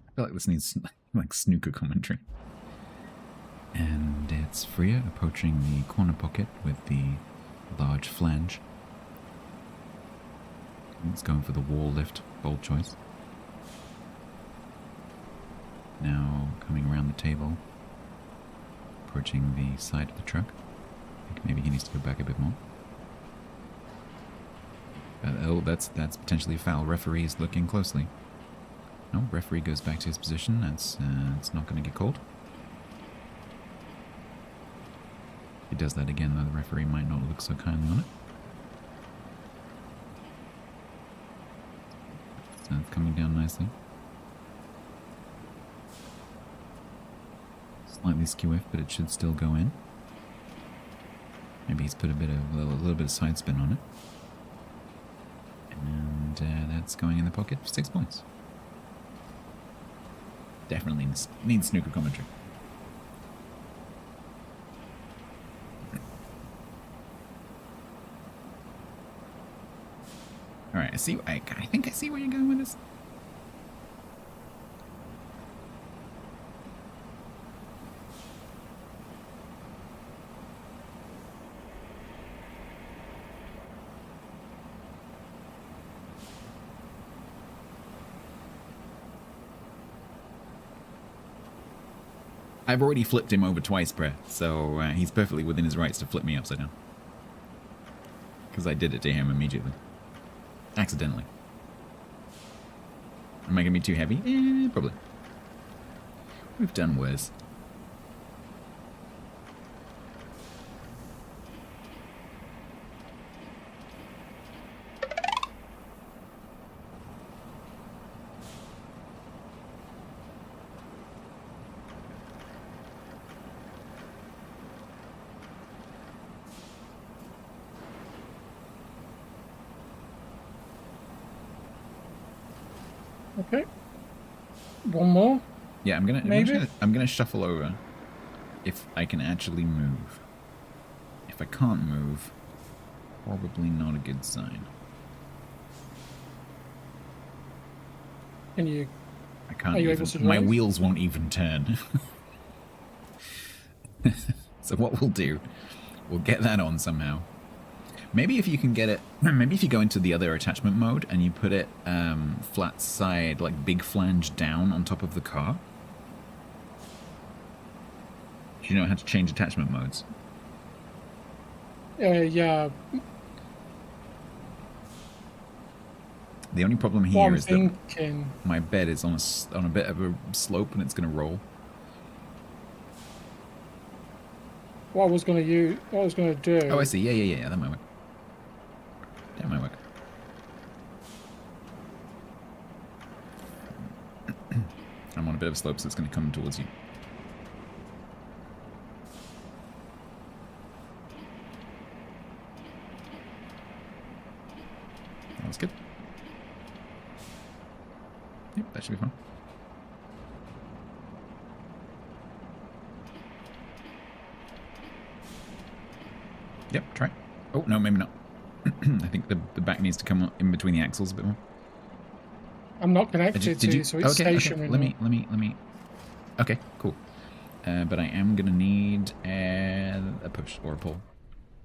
I feel like this needs like snooker commentary. And it's Freya approaching the corner pocket with the large flange. It's going for the wall lift, bold choice. Now coming around the table, approaching the side of the truck. I think maybe he needs to go back a bit more. Oh, that's potentially a foul. Referee's looking closely. No, referee goes back to his position. That's it's not going to get called. If he does that again, though, the referee might not look so kindly on it. So it's coming down nicely. Slightly skew-iff, but it should still go in. Maybe he's put a little bit of side spin on it. And that's going in the pocket for 6 points. Definitely needs snooker commentary. see. I think I see where you're going with this. I've already flipped him over twice, Prayer, so he's perfectly within his rights to flip me upside down. Because I did it to him immediately. Accidentally. Am I going to be too heavy? Probably. We've done worse. Okay. One more. Yeah, I'm Maybe? gonna shuffle over if I can actually move. If I can't move, probably not a good sign. Can you? I can't. Are you even, able to my drive? wheels won't even turn. So what we'll do, we'll get that on somehow. Maybe if you can get it, maybe if you go into the other attachment mode and you put it flat side, like big flange down on top of the car. Do you know how to change attachment modes? Yeah. The only problem What here I'm is that thinking. my bed is on a bit of a slope and it's going to roll. What I was going to do. Oh, I see. Yeah. That might work. That might work. I'm on a bit of a slope, so it's going to come towards you. That's good. Yep, that should be fine. Yep, try. Oh, no, maybe not. I think the back needs to come in between the axles a bit more. I'm not connected to you, so it's stationary. Let me. Okay, cool. But I am gonna need a push or a pull.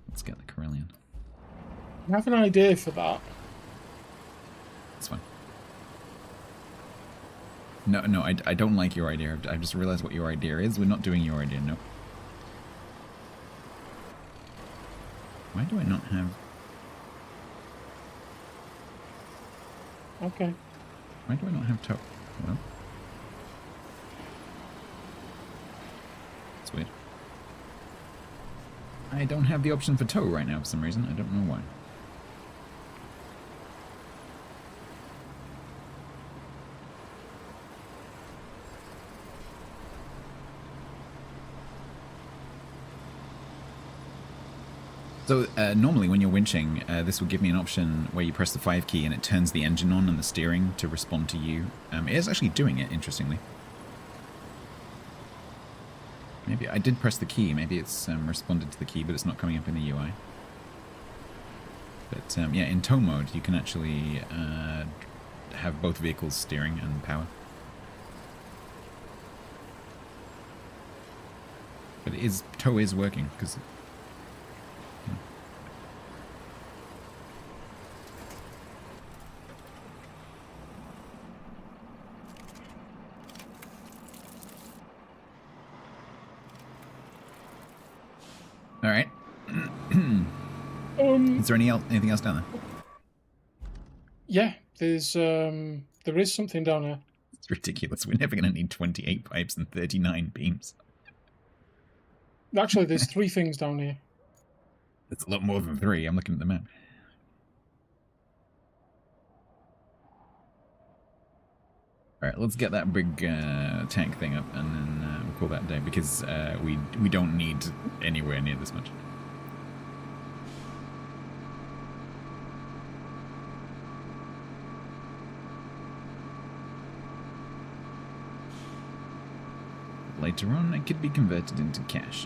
Let's get the Corellian. I have an idea for that. That's fine. No, I don't like your idea. I just realized what your idea is. We're not doing your idea, no. Why do I not have... Okay. Why do I not have tow? Well, that's weird. I don't have the option for tow right now for some reason. I don't know why. So normally when you're winching, this would give me an option where you press the 5 key and it turns the engine on and the steering to respond to you. It is actually doing it, interestingly. Maybe I did press the key. Maybe it's responded to the key, but it's not coming up in the UI. But yeah, in tow mode, you can actually have both vehicles steering and power. But tow is working because... All right. Is there anything else down there? Yeah, there is something down there. It's ridiculous. We're never going to need 28 pipes and 39 beams. Actually, there's 3 things down here. It's a lot more than 3. I'm looking at the map. All right, let's get that big tank thing up, and then we'll call that a day because we don't need anywhere near this much. Later on, it could be converted into cash.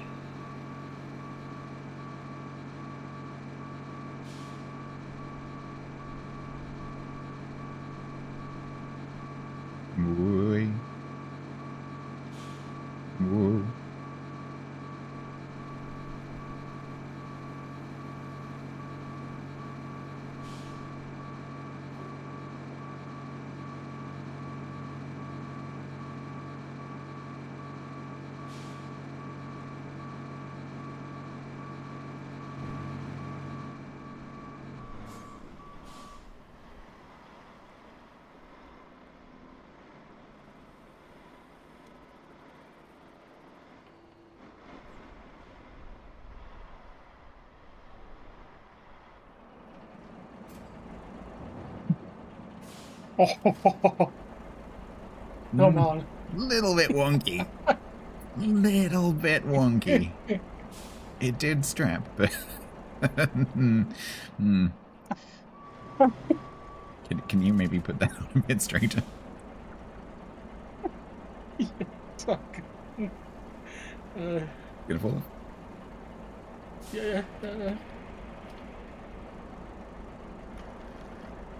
Oh, come on. Little bit wonky. Little bit wonky. It did strap, but... Can you maybe put that on a bit straighter? Gonna fall off? Yeah.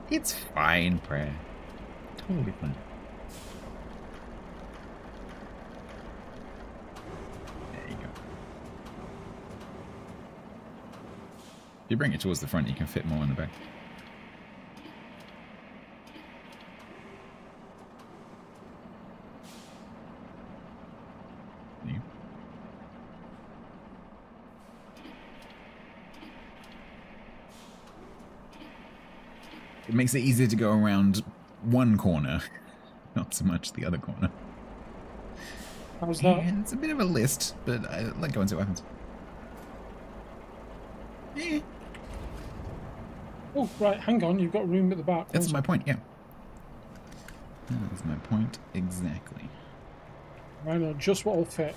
It's fine, Prayer. Totally fine. There you go. If you bring it towards the front, you can fit more in the back. There you go. It makes it easier to go around one corner, not so much the other corner. How's that? Yeah, it's a bit of a list, but let's go and see what happens. Yeah. Oh, right, hang on, you've got room at the back. That's my point, yeah. That's my point exactly. I know just what will fit.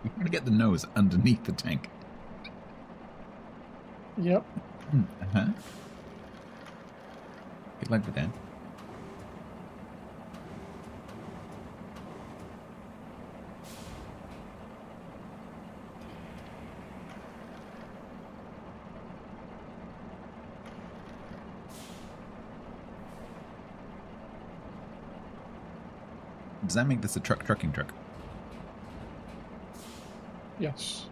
You want to get the nose underneath the tank. Yep. Uh-huh. Good luck with that. Does that make this a trucking truck? Yes.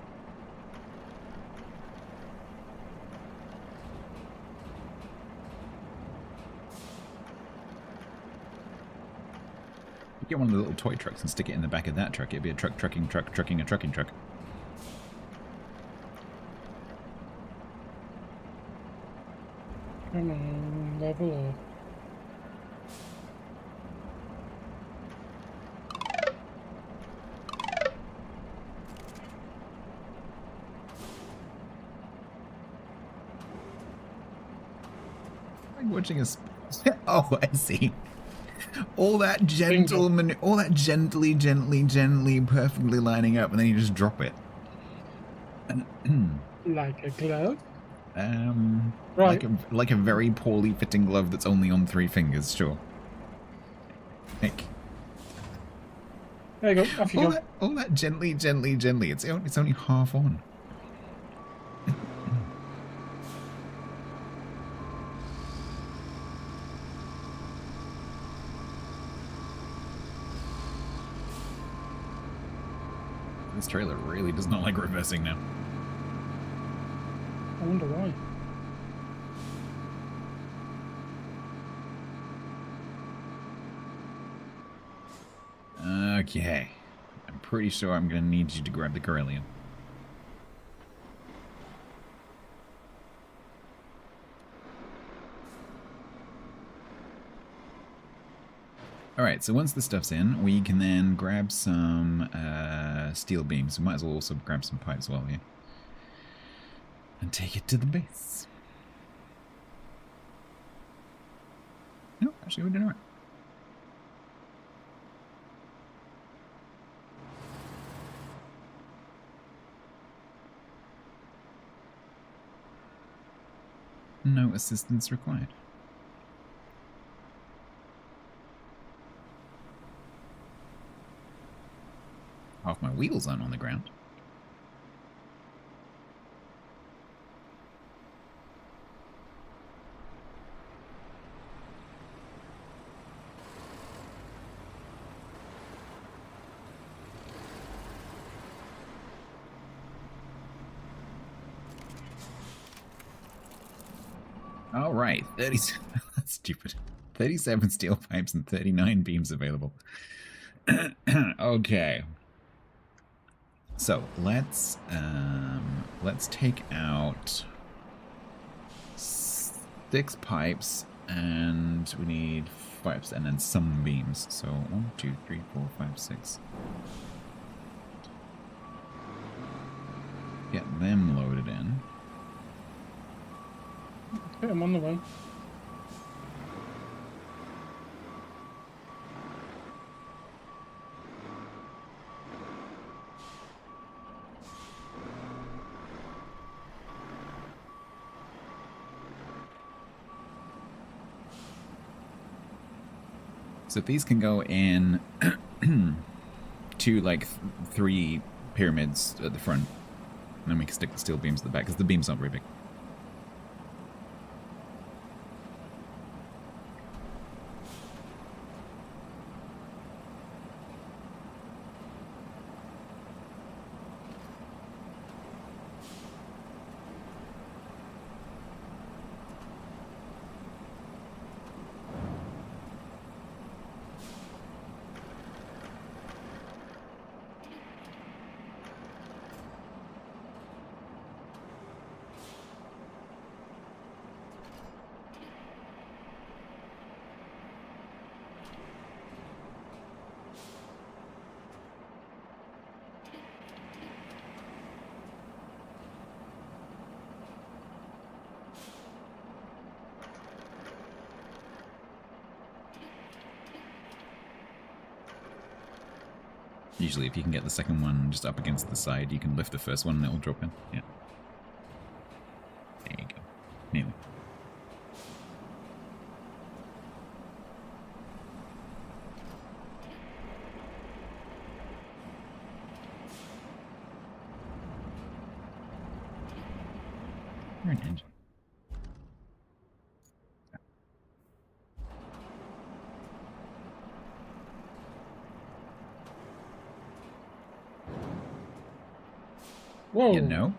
You get one of the little toy trucks and stick it in the back of that truck. It'd be a trucking a trucking truck. Come on, level up. I'm watching us. Oh, I see. All that all that gently, perfectly lining up, and then you just drop it. Like a glove? Right. Like a very poorly fitting glove that's only on 3 fingers, sure. Nick. There you go, off you go. All that gently. It's only half on. This trailer really does not like reversing now. I wonder why. Okay. I'm pretty sure I'm going to need you to grab the Corellian. Alright, so once the stuff's in, we can then grab some steel beams. We might as well also grab some pipes while here. And take it to the base. No, actually we're doing alright. No assistance required. Half my wheels aren't on the ground. All right, 37. That's stupid. 37 steel pipes and 39 beams available. Okay. So let's take out 6 pipes, and we need 5 and then some beams. So 1, 2, 3, 4, 5, 6. Get them loaded in. Okay, I'm on the way. So if these can go in to like 3 pyramids at the front, and then we can stick the steel beams at the back, because the beams aren't very big. Usually if you can get the second one just up against the side, you can lift the first one and it'll drop in. Yeah. There you go. Nearly. You're an engine. Whoa. You know?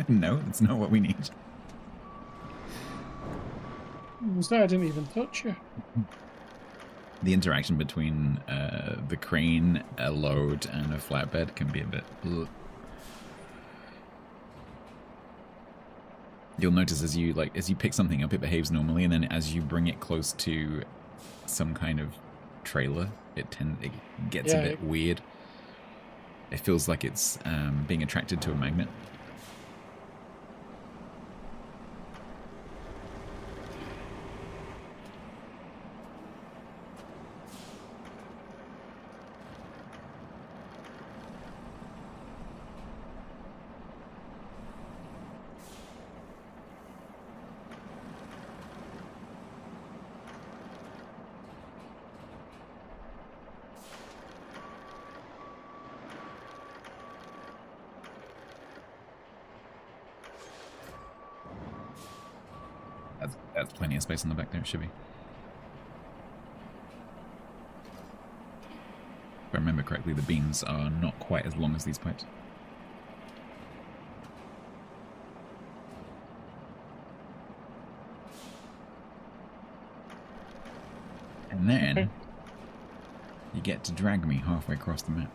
No, that's not what we need. Was that? I didn't even touch you. The interaction between the crane, a load, and a flatbed can be a bit... Ugh. You'll notice as you pick something up, it behaves normally, and then as you bring it close to some kind of trailer, it gets a bit weird. It feels like it's being attracted to a magnet. That's plenty of space on the back there, it should be. If I remember correctly, the beams are not quite as long as these pipes. And then you get to drag me halfway across the map.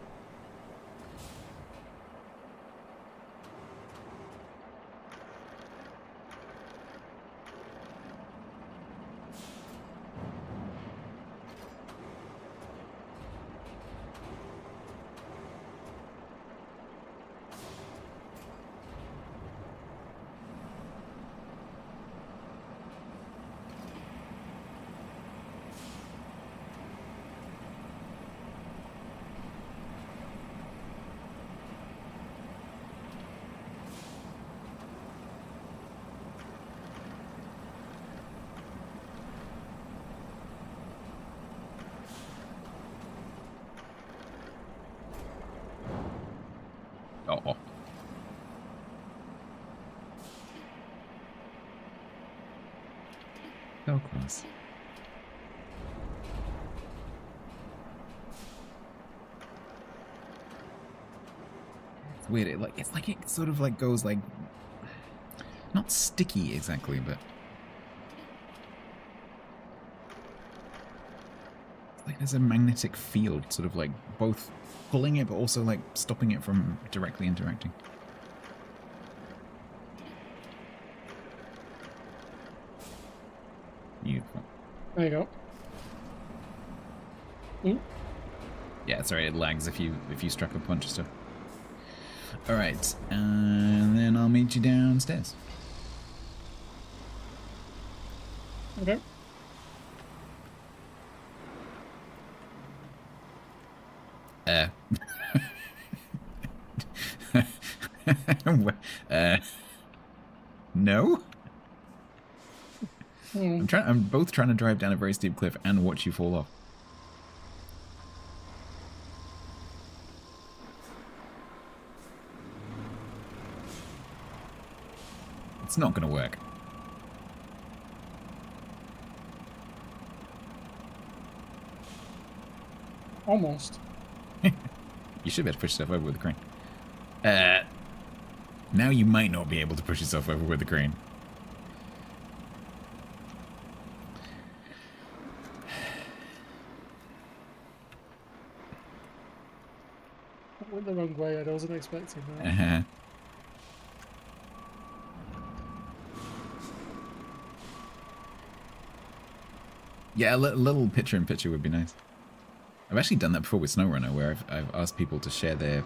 things. It's weird. It's like it sort of like goes like not sticky exactly, but it's like there's a magnetic field, sort of like both pulling it, but also like stopping it from directly interacting. Beautiful. There you go. Ooh. Yeah, sorry, it lags if you strap a bunch of stuff. All right, and then I'll meet you downstairs. Okay. No. I'm both trying to drive down a very steep cliff and watch you fall off. It's not going to work. Almost. You should be able to push yourself over with the crane. Now you might not be able to push yourself over with the crane. That went the wrong way. I wasn't expecting that. Uh-huh. Yeah, a little picture-in-picture would be nice. I've actually done that before with SnowRunner, where I've asked people to share their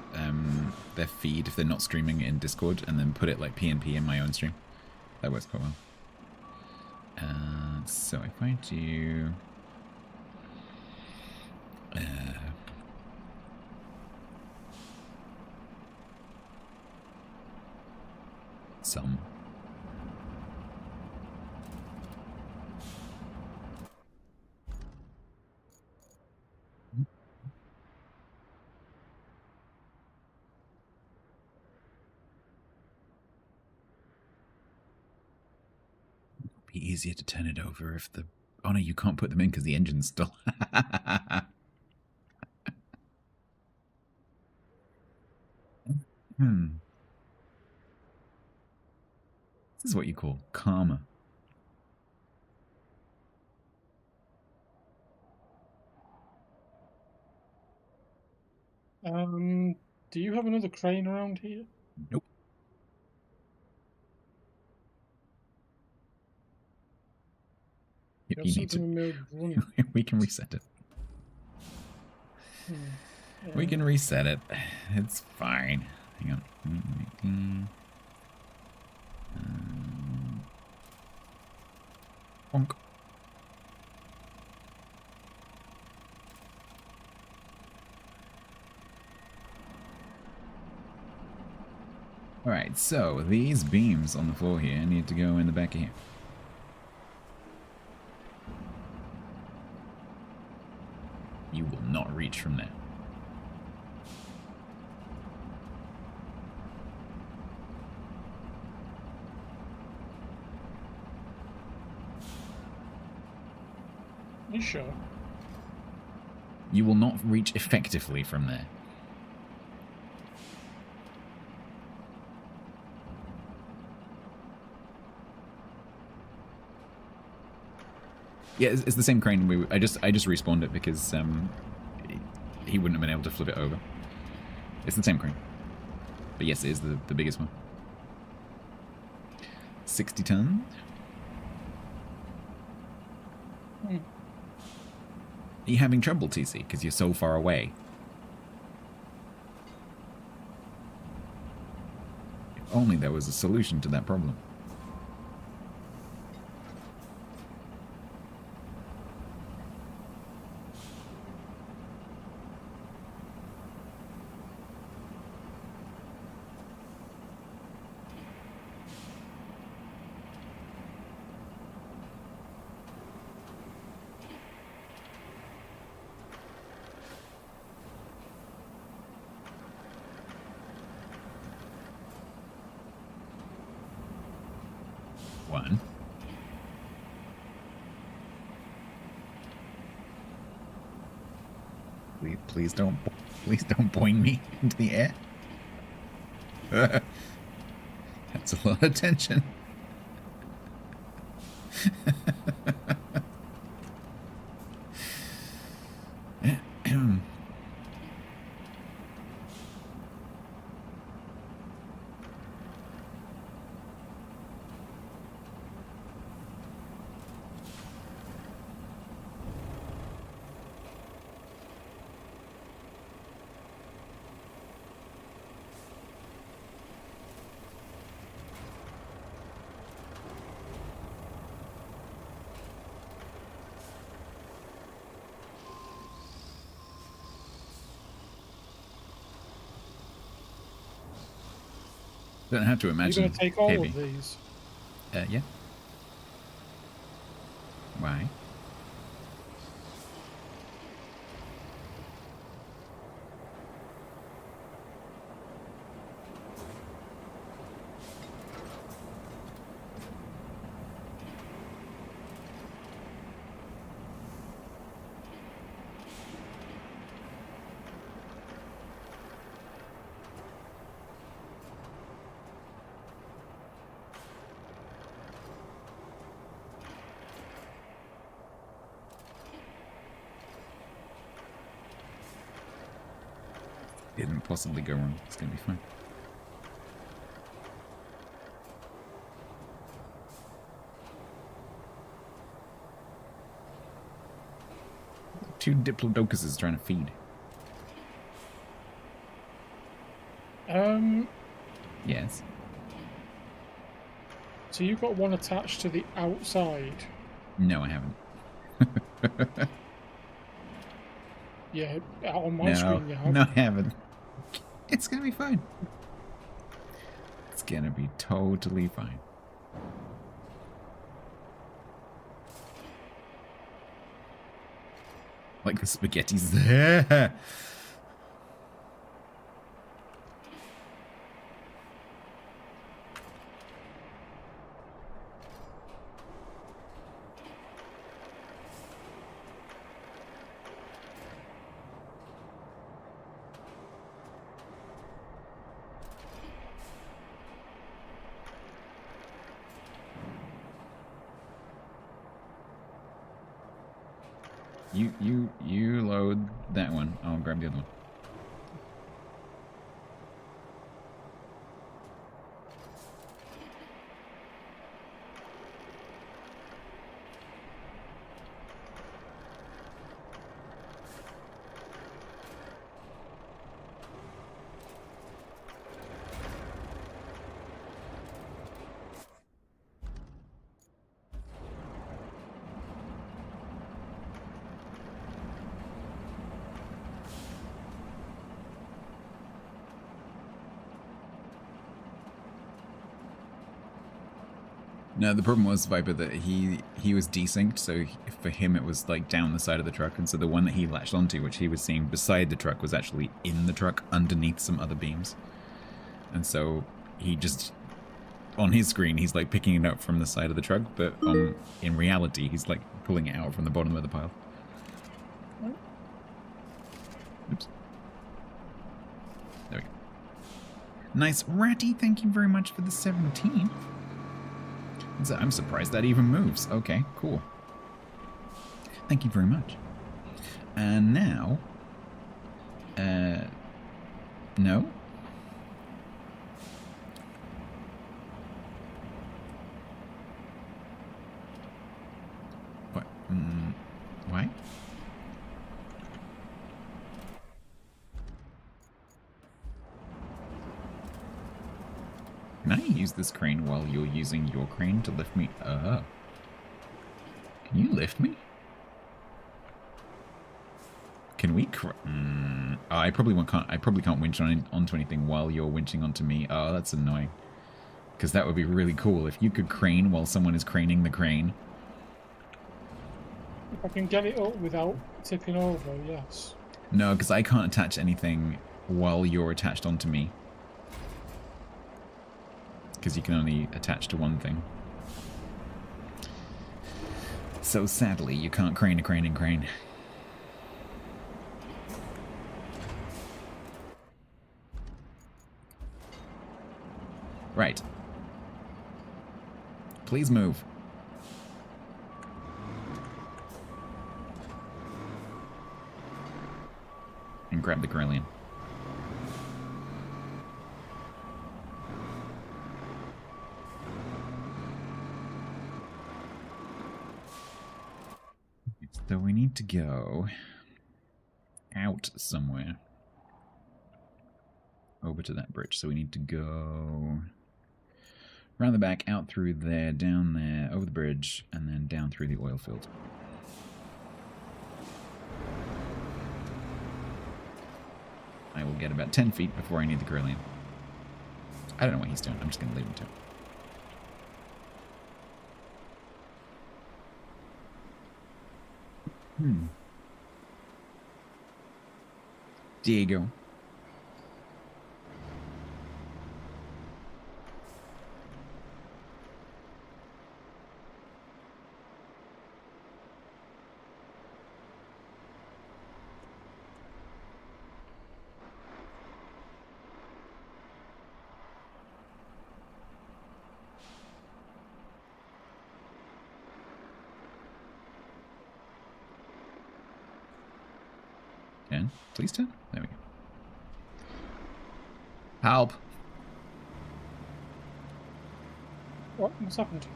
feed if they're not streaming in Discord, and then put it like PNP in my own stream. That works quite well. So if I do some. Be easier to turn it over if the... Oh no, you can't put them in because the engine's still... This is what you call karma. Do you have another crane around here? Nope. You need to... We can reset it. We can reset it. It's fine. Hang on. Bonk. Alright, so these beams on the floor here need to go in the back of here. You will not reach from there. You sure? You will not reach effectively from there. Yeah, it's the same crane. I just respawned it because he wouldn't have been able to flip it over. It's the same crane. But yes, it is the biggest one. 60 tons. Are you having trouble, TC? Because you're so far away. If only there was a solution to that problem. Please don't point me into the air. That's a lot of tension. Don't have to imagine. You're going to take all heavy. of these? Yeah. Why? Didn't possibly go wrong. It's gonna be fine. Two Diplodocuses trying to feed. Yes. So you've got one attached to the outside? No, I haven't. Yeah, on my screen you have. No, I haven't. It's gonna be fine. It's gonna be totally fine. Like the spaghetti's there. You load that one. I'll grab the other one. No, the problem was, Viper, that he was desynced, so for him it was like down the side of the truck, and so the one that he latched onto, which he was seeing beside the truck, was actually in the truck underneath some other beams. And so he just, on his screen, he's like picking it up from the side of the truck, but in reality, he's like pulling it out from the bottom of the pile. Oops. There we go. Nice. Ratty, thank you very much for the 17. So I'm surprised that even moves. Okay, cool. Thank you very much. And now... no? What? Why? Can I use this crane while you're using your crane to lift me up? Can you lift me? Can we? I probably can't winch onto anything while you're winching onto me. Oh, that's annoying. Because that would be really cool if you could crane while someone is craning the crane. If I can get it up without tipping over, yes. No, because I can't attach anything while you're attached onto me. Because you can only attach to one thing. So sadly, you can't crane a crane and crane. Right. Please move. And grab the Corellian. So we need to go out somewhere. Over to that bridge. So we need to go around the back, out through there, down there, over the bridge, and then down through the oil field. I will get about 10 feet before I need the Corellian. I don't know what he's doing. I'm just going to leave him to it. Diego. Turn. Please turn. There we go. Help. What's happened?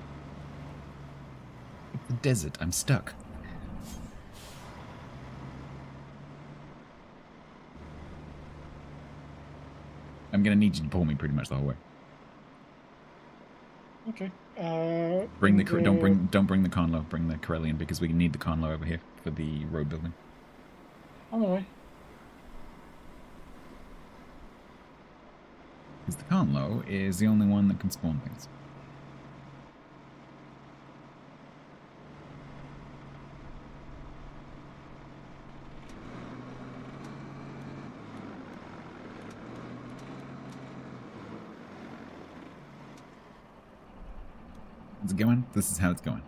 It's the desert. I'm stuck. I'm gonna need you to pull me pretty much the whole way. Okay. Bring the don't bring the Conlo. Bring the Corellian because we need the Conlo over here for the road building. On the way. Because the Conlo is the only one that can spawn things. Is it going? This is how it's going.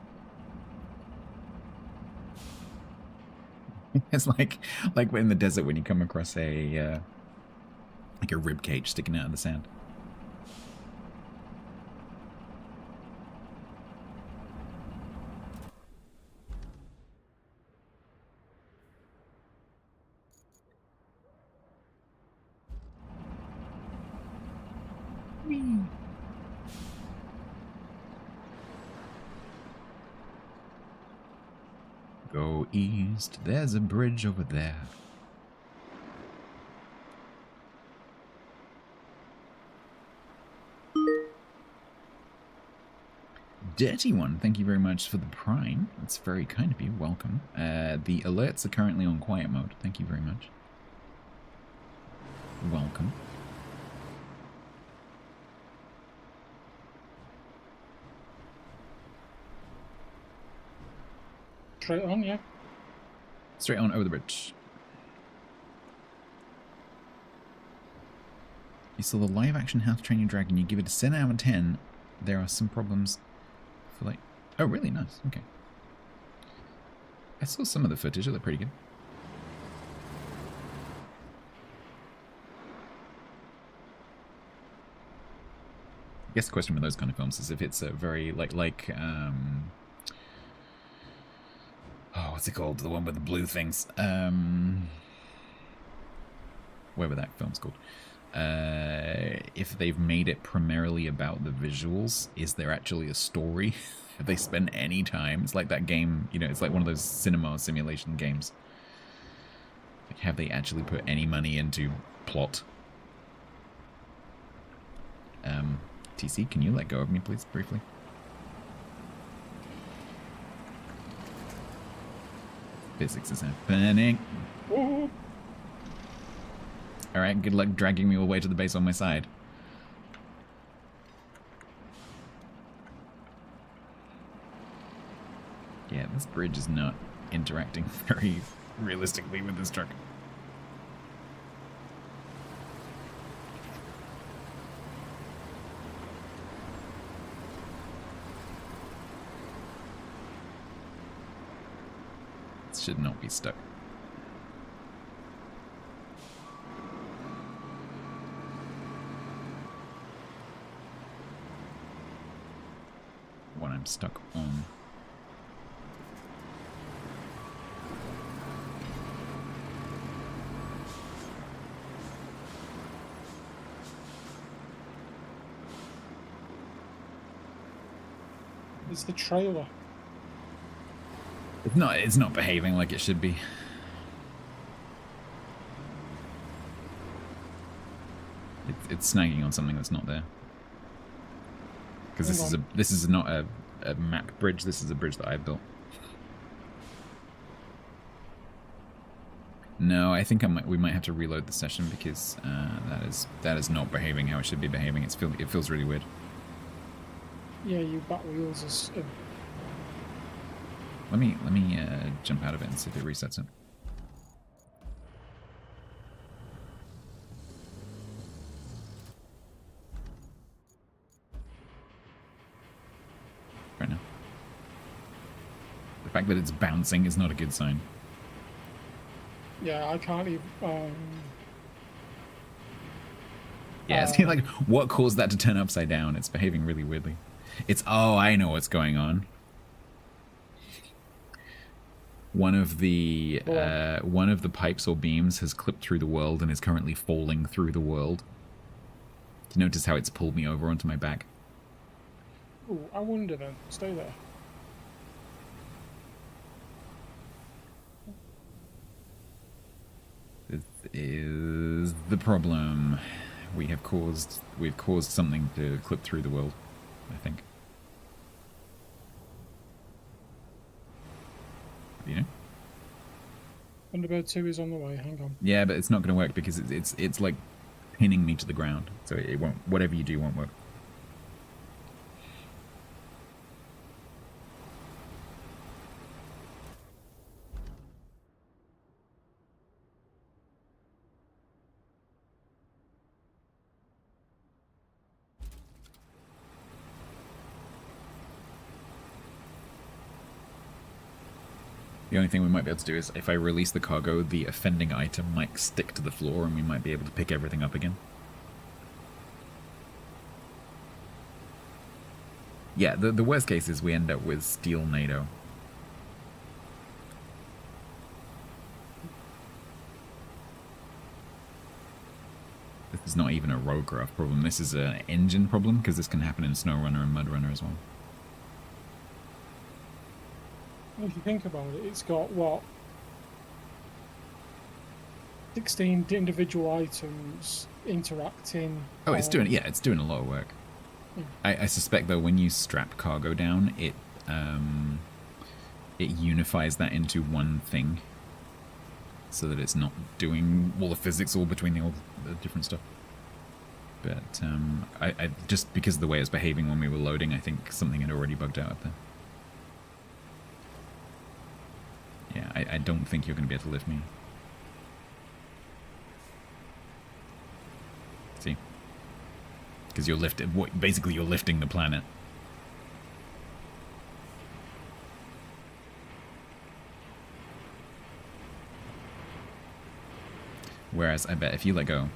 It's like in the desert when you come across a like a rib cage sticking out of the sand. Whee. Go east, there's a bridge over there. Dirty one, thank you very much for the prime. That's very kind of you, welcome. The alerts are currently on quiet mode, thank you very much. Welcome. Straight on, yeah. Straight on over the bridge. You saw the live action How to Train Your Dragon. You give it a 7 out of 10. There are some problems for like... Oh, really? Nice. Okay. I saw some of the footage. It looked pretty good. I guess the question with those kind of films is if it's a very, oh, what's it called? The one with the blue things. Whatever that film's called. If they've made it primarily about the visuals, is there actually a story? Have they spent any time? It's like that game, you know, it's like one of those cinema simulation games. Like, have they actually put any money into plot? TC, can you let go of me, please, briefly? Physics is happening. Alright, good luck dragging me all the way to the base on my side. Yeah, this bridge is not interacting very realistically with this truck. It should not be stuck. I'm stuck on. It's the trailer. It's not behaving like it should be. It's snagging on something that's not there. Because this is not a map bridge. This is a bridge that I built. No, I think we might have to reload the session because that is not behaving how it should be behaving. It feels really weird. Yeah, you bat wheels are... Let me jump out of it and see if it resets it. Right now. The fact that it's bouncing is not a good sign. Yeah, I can't even... Yeah, see, like, what caused that to turn upside down? It's behaving really weirdly. Oh, I know what's going on. One of the pipes or beams has clipped through the world and is currently falling through the world. Do you notice how it's pulled me over onto my back? Ooh, I wonder then. Stay there. This is the problem. We've caused something to clip through the world, I think. You know? Thunderbird 2 is on the way, hang on. Yeah, but it's not going to work because it's like pinning me to the ground. So it won't, whatever you do won't work. The only thing we might be able to do is, if I release the cargo, the offending item might stick to the floor and we might be able to pick everything up again. Yeah, the worst case is we end up with Steel NATO. This is not even a RoadCraft problem, this is an engine problem, because this can happen in SnowRunner and MudRunner as well. If you think about it, it's got, what, 16 individual items interacting. Oh, it's doing a lot of work. Yeah. I suspect though when you strap cargo down, it unifies that into one thing, so that it's not doing all the physics all between all the different stuff. But I just because of the way it's behaving when we were loading, I think something had already bugged out up there. Yeah, I don't think you're going to be able to lift me. See? Because you're basically you're lifting the planet. Whereas I bet if you let go,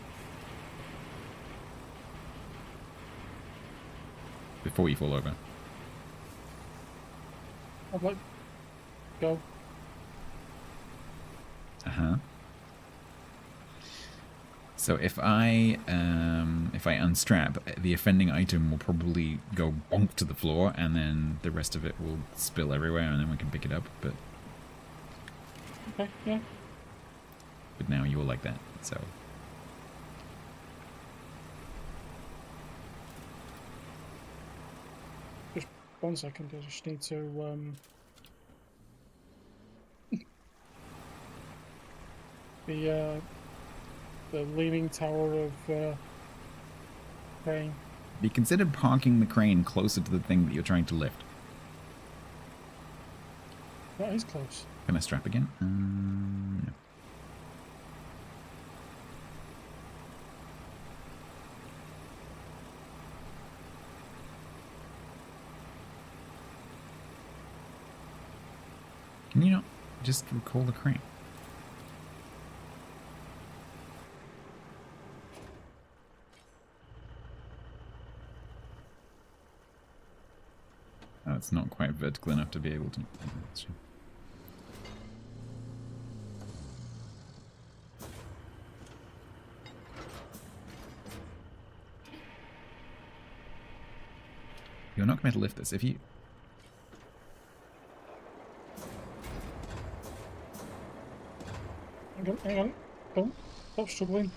before you fall over. I'd like go. Uh-huh. So if I unstrap, the offending item will probably go bonk to the floor, and then the rest of it will spill everywhere, and then we can pick it up. But Okay, yeah. But now you will like that, so. Just 1 second, I just need to the leaning tower of crane. Be considered parking the crane closer to the thing that you're trying to lift. That is close. Can I strap again? No. Can you not just recall the crane? Oh, it's not quite vertical enough to be able to. You're not going to be able to lift this. If you... Hang on. Don't stop struggling.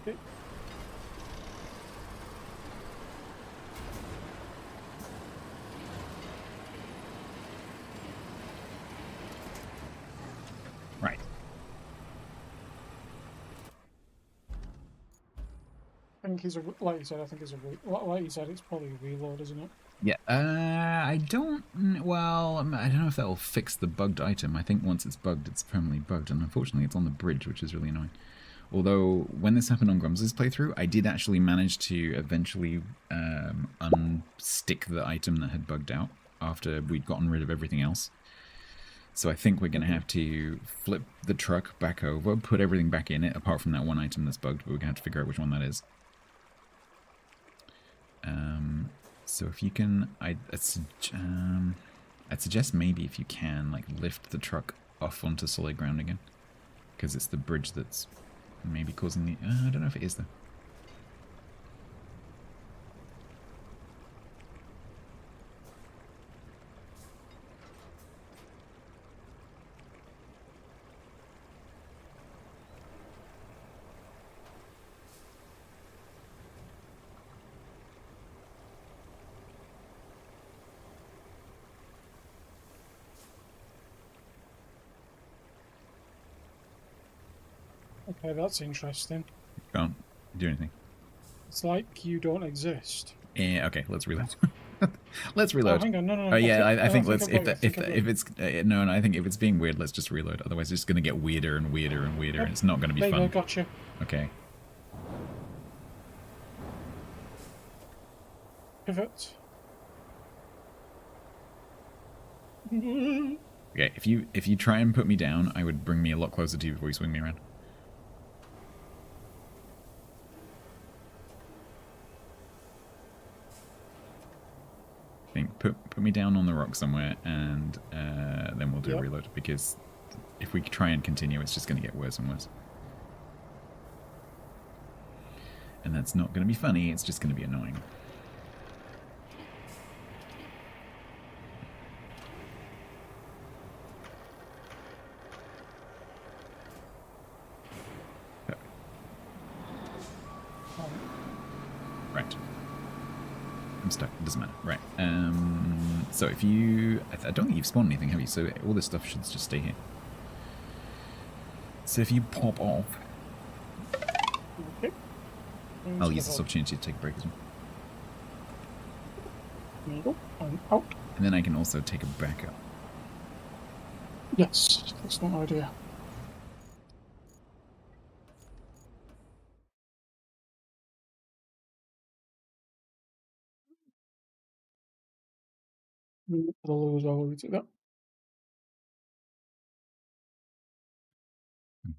Okay. Right. I think he's like you said. I think it's like you said. It's probably a reload, isn't it? Yeah. I don't. Well, I don't know if that will fix the bugged item. I think once it's bugged, it's permanently bugged, and unfortunately, it's on the bridge, which is really annoying. Although, when this happened on Grums's playthrough, I did actually manage to eventually unstick the item that had bugged out after we'd gotten rid of everything else. So I think we're going to have to flip the truck back over, put everything back in it, apart from that one item that's bugged, but we're going to have to figure out which one that is. So if you can, I'd suggest maybe if you can, like, lift the truck off onto solid ground again. Because it's the bridge that's maybe causing the... I don't know if it is, though. Okay, that's interesting. Can't do anything. It's like you don't exist. Okay, let's reload. Let's reload. Oh, hang on, no. Oh yeah, I think let's if it's no, I think if it's being weird, let's just reload. Otherwise, it's just gonna get weirder and weirder and weirder. And it's not gonna be there fun. you go, gotcha. Okay. Pivot. Okay, if you try and put me down, I would bring me a lot closer to you before you swing me around. I think put me down on the rock somewhere, and then we'll do a reload, because if we try and continue, it's just going to get worse and worse. And that's not going to be funny, it's just going to be annoying. Right. I'm stuck. It doesn't matter. Right. So if you... I don't think you've spawned anything, have you? So all this stuff should just stay here. So if you pop off... Okay. I'll use this opportunity to take a break as well. There you go. I'm out. And then I can also take a backup. Yes, that's not an idea.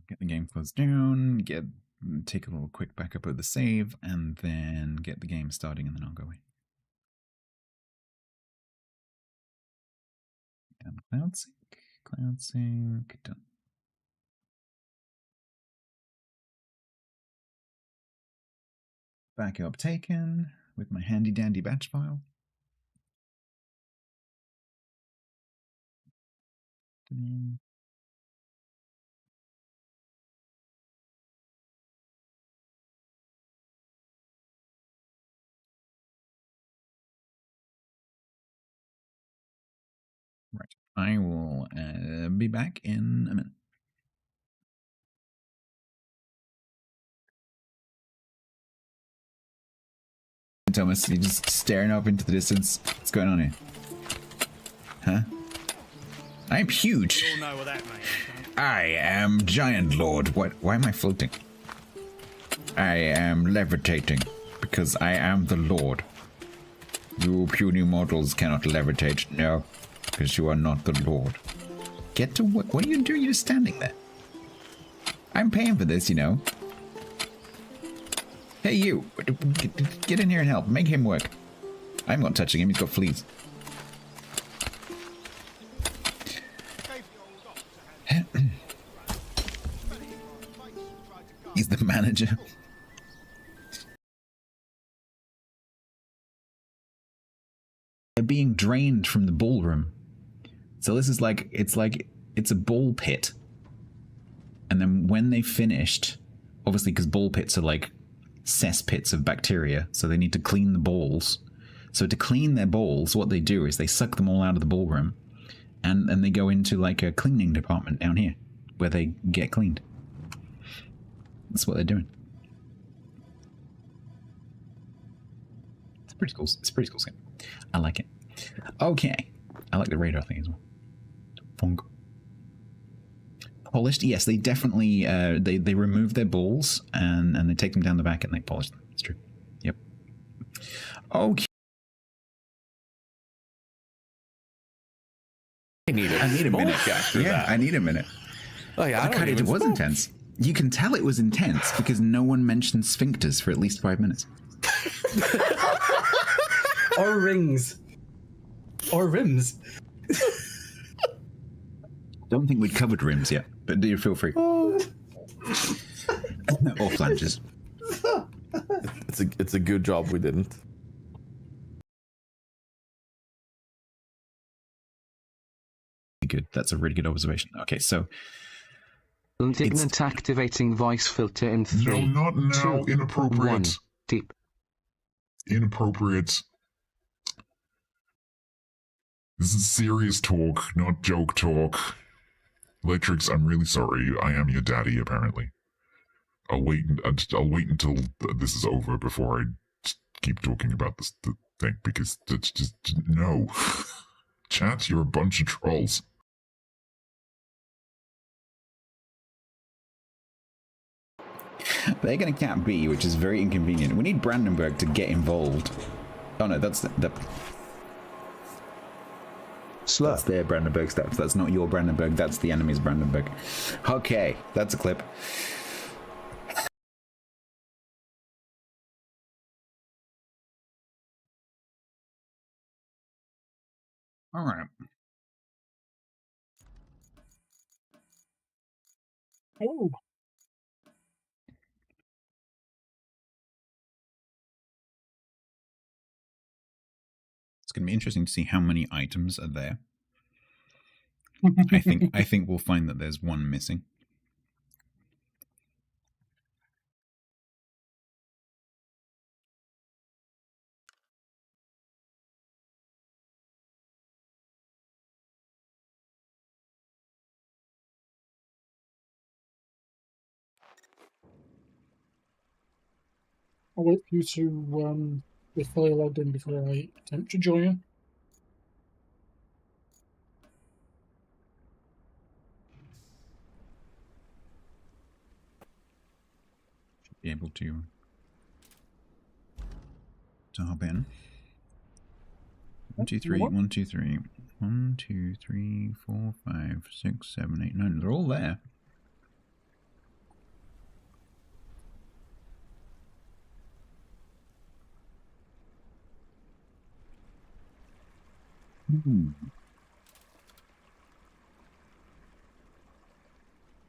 Get the game closed down, take a little quick backup of the save, and then get the game starting, and then I'll go away. Done. Cloud sync, done. Backup taken with my handy dandy batch file. Right. I will be back in a minute. Thomas, you're just staring up into the distance. What's going on here? Huh? I'm huge. You all know what that means. I am Giant Lord. What? Why am I floating? I am levitating because I am the Lord. You puny mortals cannot levitate. No, because you are not the Lord. Get to work. What are you doing? You're just standing there. I'm paying for this, you know. Hey, you. Get in here and help. Make him work. I'm not touching him. He's got fleas. He's the manager. They're being drained from the ballroom. So this is like, it's a ball pit. And then when they finished, obviously because ball pits are like cesspits of bacteria, so they need to clean the balls. So to clean their balls, what they do is they suck them all out of the ballroom, and they go into like a cleaning department down here, where they get cleaned. That's what they're doing. It's pretty cool. It's a pretty cool skin. I like it. Okay. I like the radar thing as well. Funk. Polished? Yes, they definitely they remove their balls and they take them down the back and they polish them. It's true. Yep. Okay. I need a minute after that. I need a minute. Oh yeah, it was intense. You can tell it was intense because no one mentioned sphincters for at least 5 minutes. Or rings. Or rims. Don't think we'd covered rims yet, but do you feel free. Or flanges. It's a good job we didn't. Good. That's a really good observation. Okay, so Indignant activating voice filter in 3. No, not now. 2, Inappropriate. 1. Deep. Inappropriate. This is serious talk, not joke talk. Electrix, I'm really sorry. I am your daddy, apparently. I'll wait until this is over before I keep talking about this thing, because it's just no. Chat, you're a bunch of trolls. they're going to cap B, which is very inconvenient. We need Brandenburg to get involved. Oh no, that's the That's their Brandenburg steps. That's not your Brandenburg. That's the enemy's Brandenburg. Okay, that's a clip. All right. Oh. It's going to be interesting to see how many items are there. I think we'll find that there's one missing. I'll wait for you to be fully logged in before I attempt to join. Should be able to hop in. 1, 2, 3, 1, 2, 3. 1, 2, 3, 4, 5, 6, 7, 8, 9. They're all there.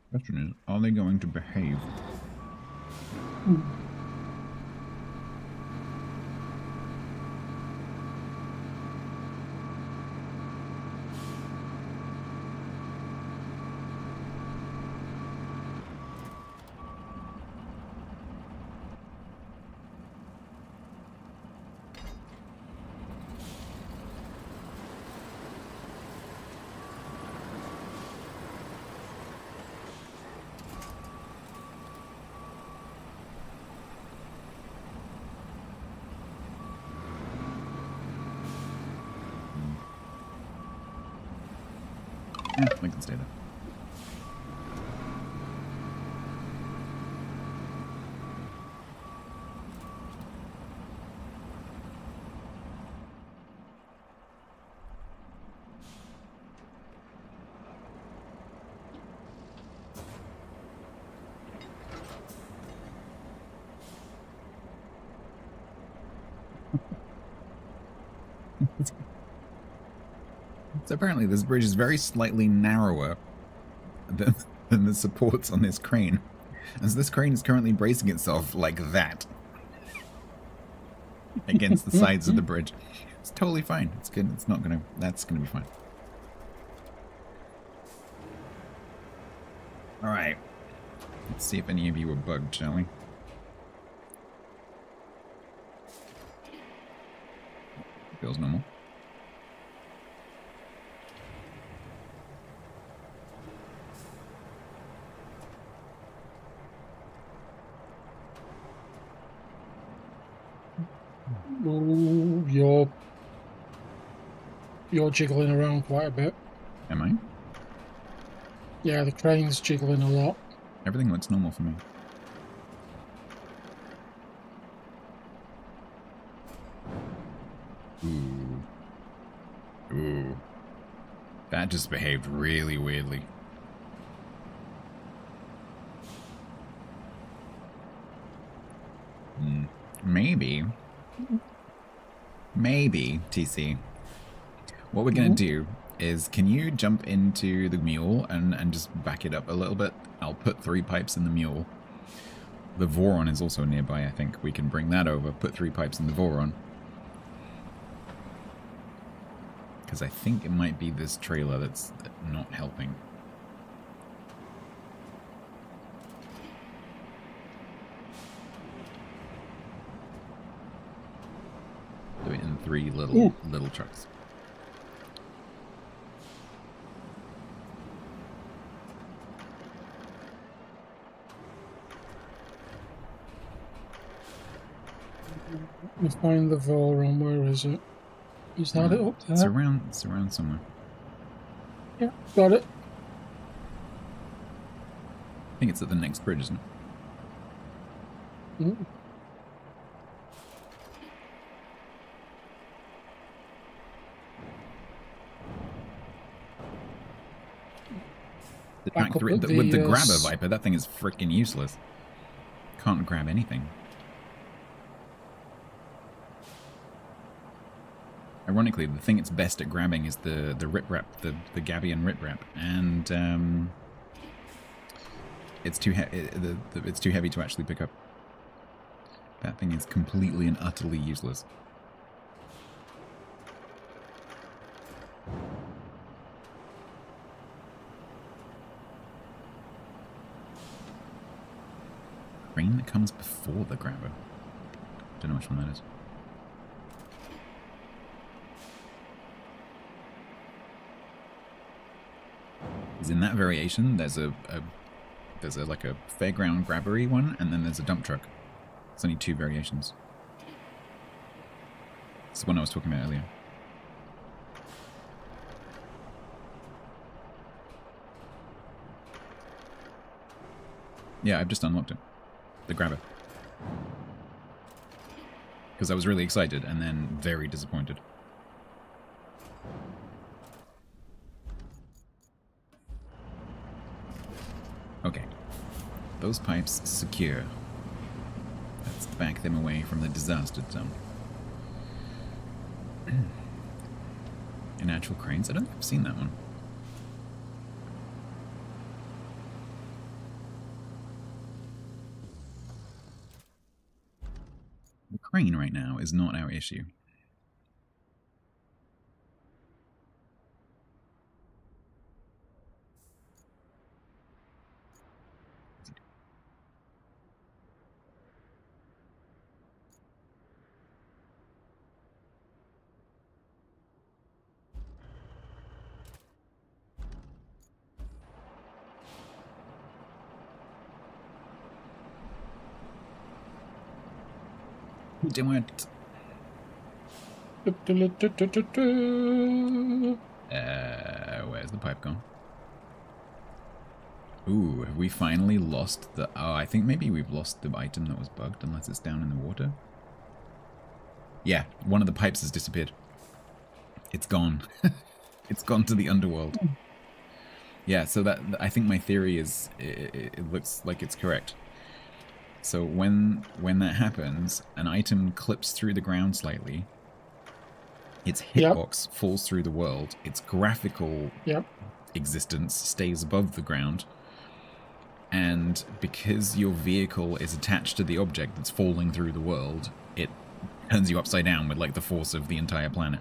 Question is, are they going to behave? Yeah, we can stay there. So apparently this bridge is very slightly narrower than the supports on this crane. As this crane is currently bracing itself like that against the sides of the bridge. It's totally fine. It's good. It's not gonna, that's gonna be fine. Alright. Let's see if any of you were bugged, shall we? Feels normal. Ooh, you're jiggling around quite a bit. Am I? Yeah, the crane's jiggling a lot. Everything looks normal for me. Ooh. Ooh. That just behaved really weirdly. Maybe, TC. What we're going to do is, can you jump into the mule and just back it up a little bit? I'll put 3 pipes in the mule. The Voron is also nearby, I think. We can bring that over, put 3 pipes in the Voron. Because I think it might be this trailer that's not helping. Do it in 3 little trucks. Let me find the Voron. Where is it? Is that it up there? It's around somewhere. Yeah, got it. I think it's at the next bridge, isn't it? Mm. The track 3, with the grabber Viper, that thing is freaking useless. Can't grab anything. Ironically, the thing it's best at grabbing is the riprap, the Gabian riprap, and it's too heavy to actually pick up. That thing is completely and utterly useless. Crane that comes before the grabber. Don't know which one that is. Is in that variation, there's a like a fairground grabbery one, and then there's a dump truck. There's only 2 variations. This is one I was talking about earlier. Yeah, I've just unlocked it. The grabber. Because I was really excited and then very disappointed. Okay. Those pipes secure. Let's back them away from the disaster zone. In actual cranes? I don't think I've seen that one. The crane right now is not our issue. Do it. Where's the pipe gone? Ooh, have we finally lost the... Oh, I think maybe we've lost the item that was bugged, unless it's down in the water. Yeah, one of the pipes has disappeared. It's gone. It's gone to the underworld. Yeah, so that I think my theory is... It looks like it's correct. So when that happens, an item clips through the ground slightly. Its hitbox falls through the world. Its graphical existence stays above the ground. And because your vehicle is attached to the object that's falling through the world, it turns you upside down with like the force of the entire planet.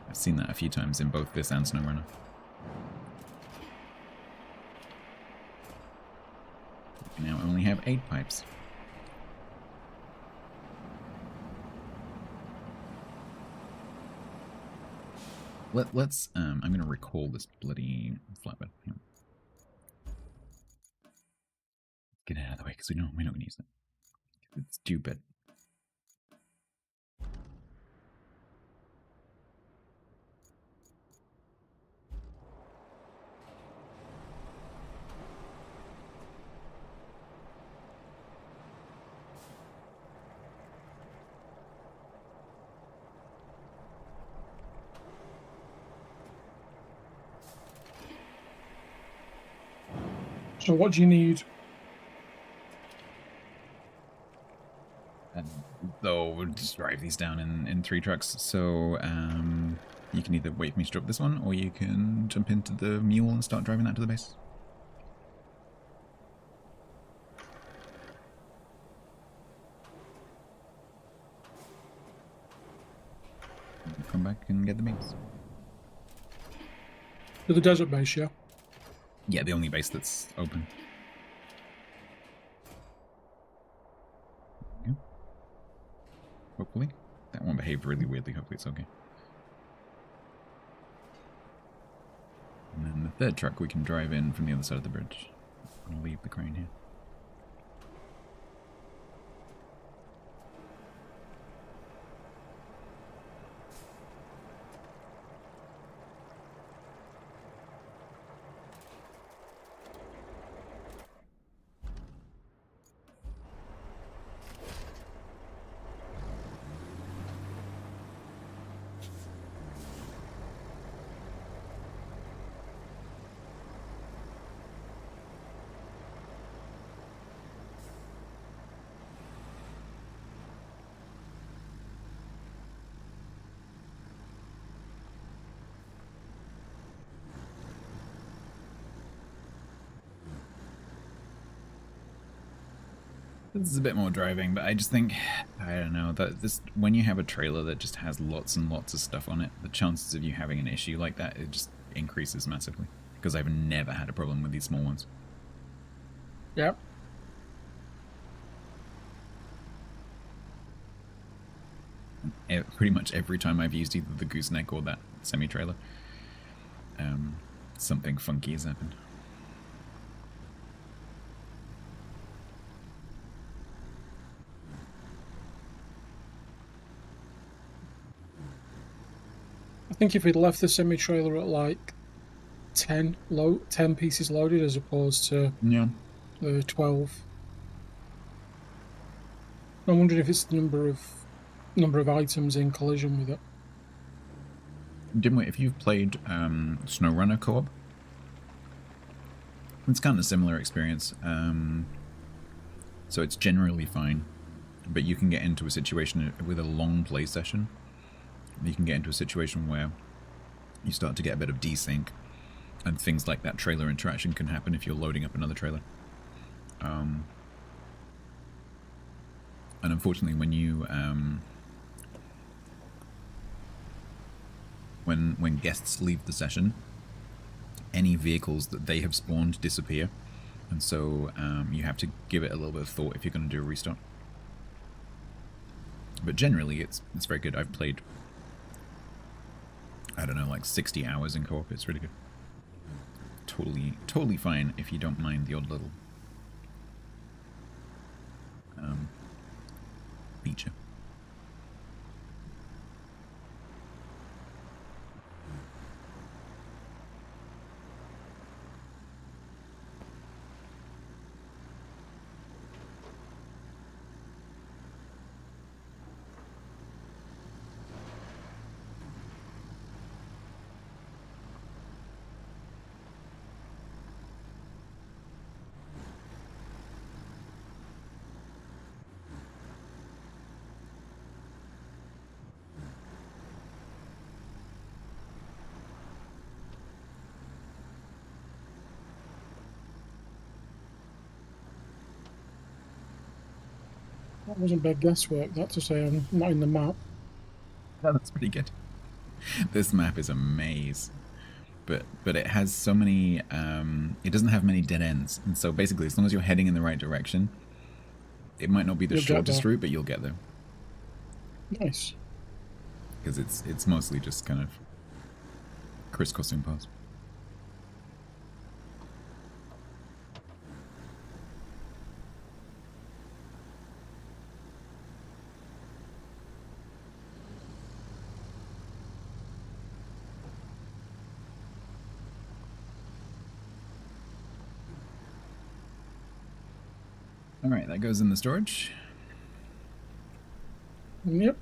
I've seen that a few times in both this and SnowRunner. We now only have 8 pipes. Let's I'm gonna recall this bloody flatbed. Yeah. Get it out of the way because we're not gonna use it. It's stupid. So what do you need? So we'll just drive these down in 3 trucks. So you can either wait for me to drop this one, or you can jump into the mule and start driving that to the base. Come back and get the beans. To the desert base, yeah? Yeah, the only base that's open. Yeah. Hopefully. That one behaved really weirdly. Hopefully it's okay. And then the third truck we can drive in from the other side of the bridge. I'll leave the crane here. This is a bit more driving, but I just think, I don't know, that this when you have a trailer that just has lots and lots of stuff on it, the chances of you having an issue like that, it just increases massively. Because I've never had a problem with these small ones. Yep. Pretty much every time I've used either the gooseneck or that semi-trailer, something funky has happened. I think if we'd left the semi-trailer at like 10 pieces loaded as opposed to 12. I'm wondering if it's the number of items in collision with it. Dimwit, if you've played SnowRunner co-op, it's kind of a similar experience. So it's generally fine, but you can get into a situation with a long play session. You can get into a situation where you start to get a bit of desync, and things like that trailer interaction can happen if you're loading up another trailer. And unfortunately, when you when guests leave the session, any vehicles that they have spawned disappear, and so you have to give it a little bit of thought if you're going to do a restart. But generally, it's very good. I've played, I don't know, like 60 hours in co-op. It's really good. Totally fine if you don't mind the odd little feature. That wasn't bad guesswork, that to say I'm not in the map. No, that's pretty good. This map is a maze. But it has so many, it doesn't have many dead ends. And so basically, as long as you're heading in the right direction, it might not be the shortest route, but you'll get there. Nice. Because it's mostly just kind of crisscrossing paths. Alright, that goes in the storage. Yep.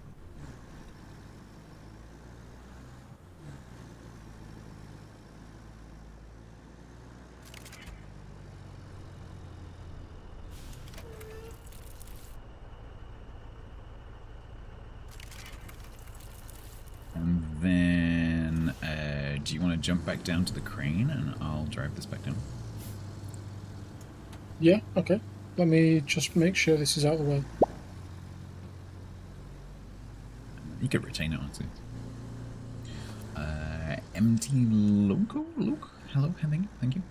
And then, do you want to jump back down to the crane and I'll drive this back down? Yeah, okay. Let me just make sure this is out of the way. You could retain it, honestly. Empty loco? Luke? Hello, thank you.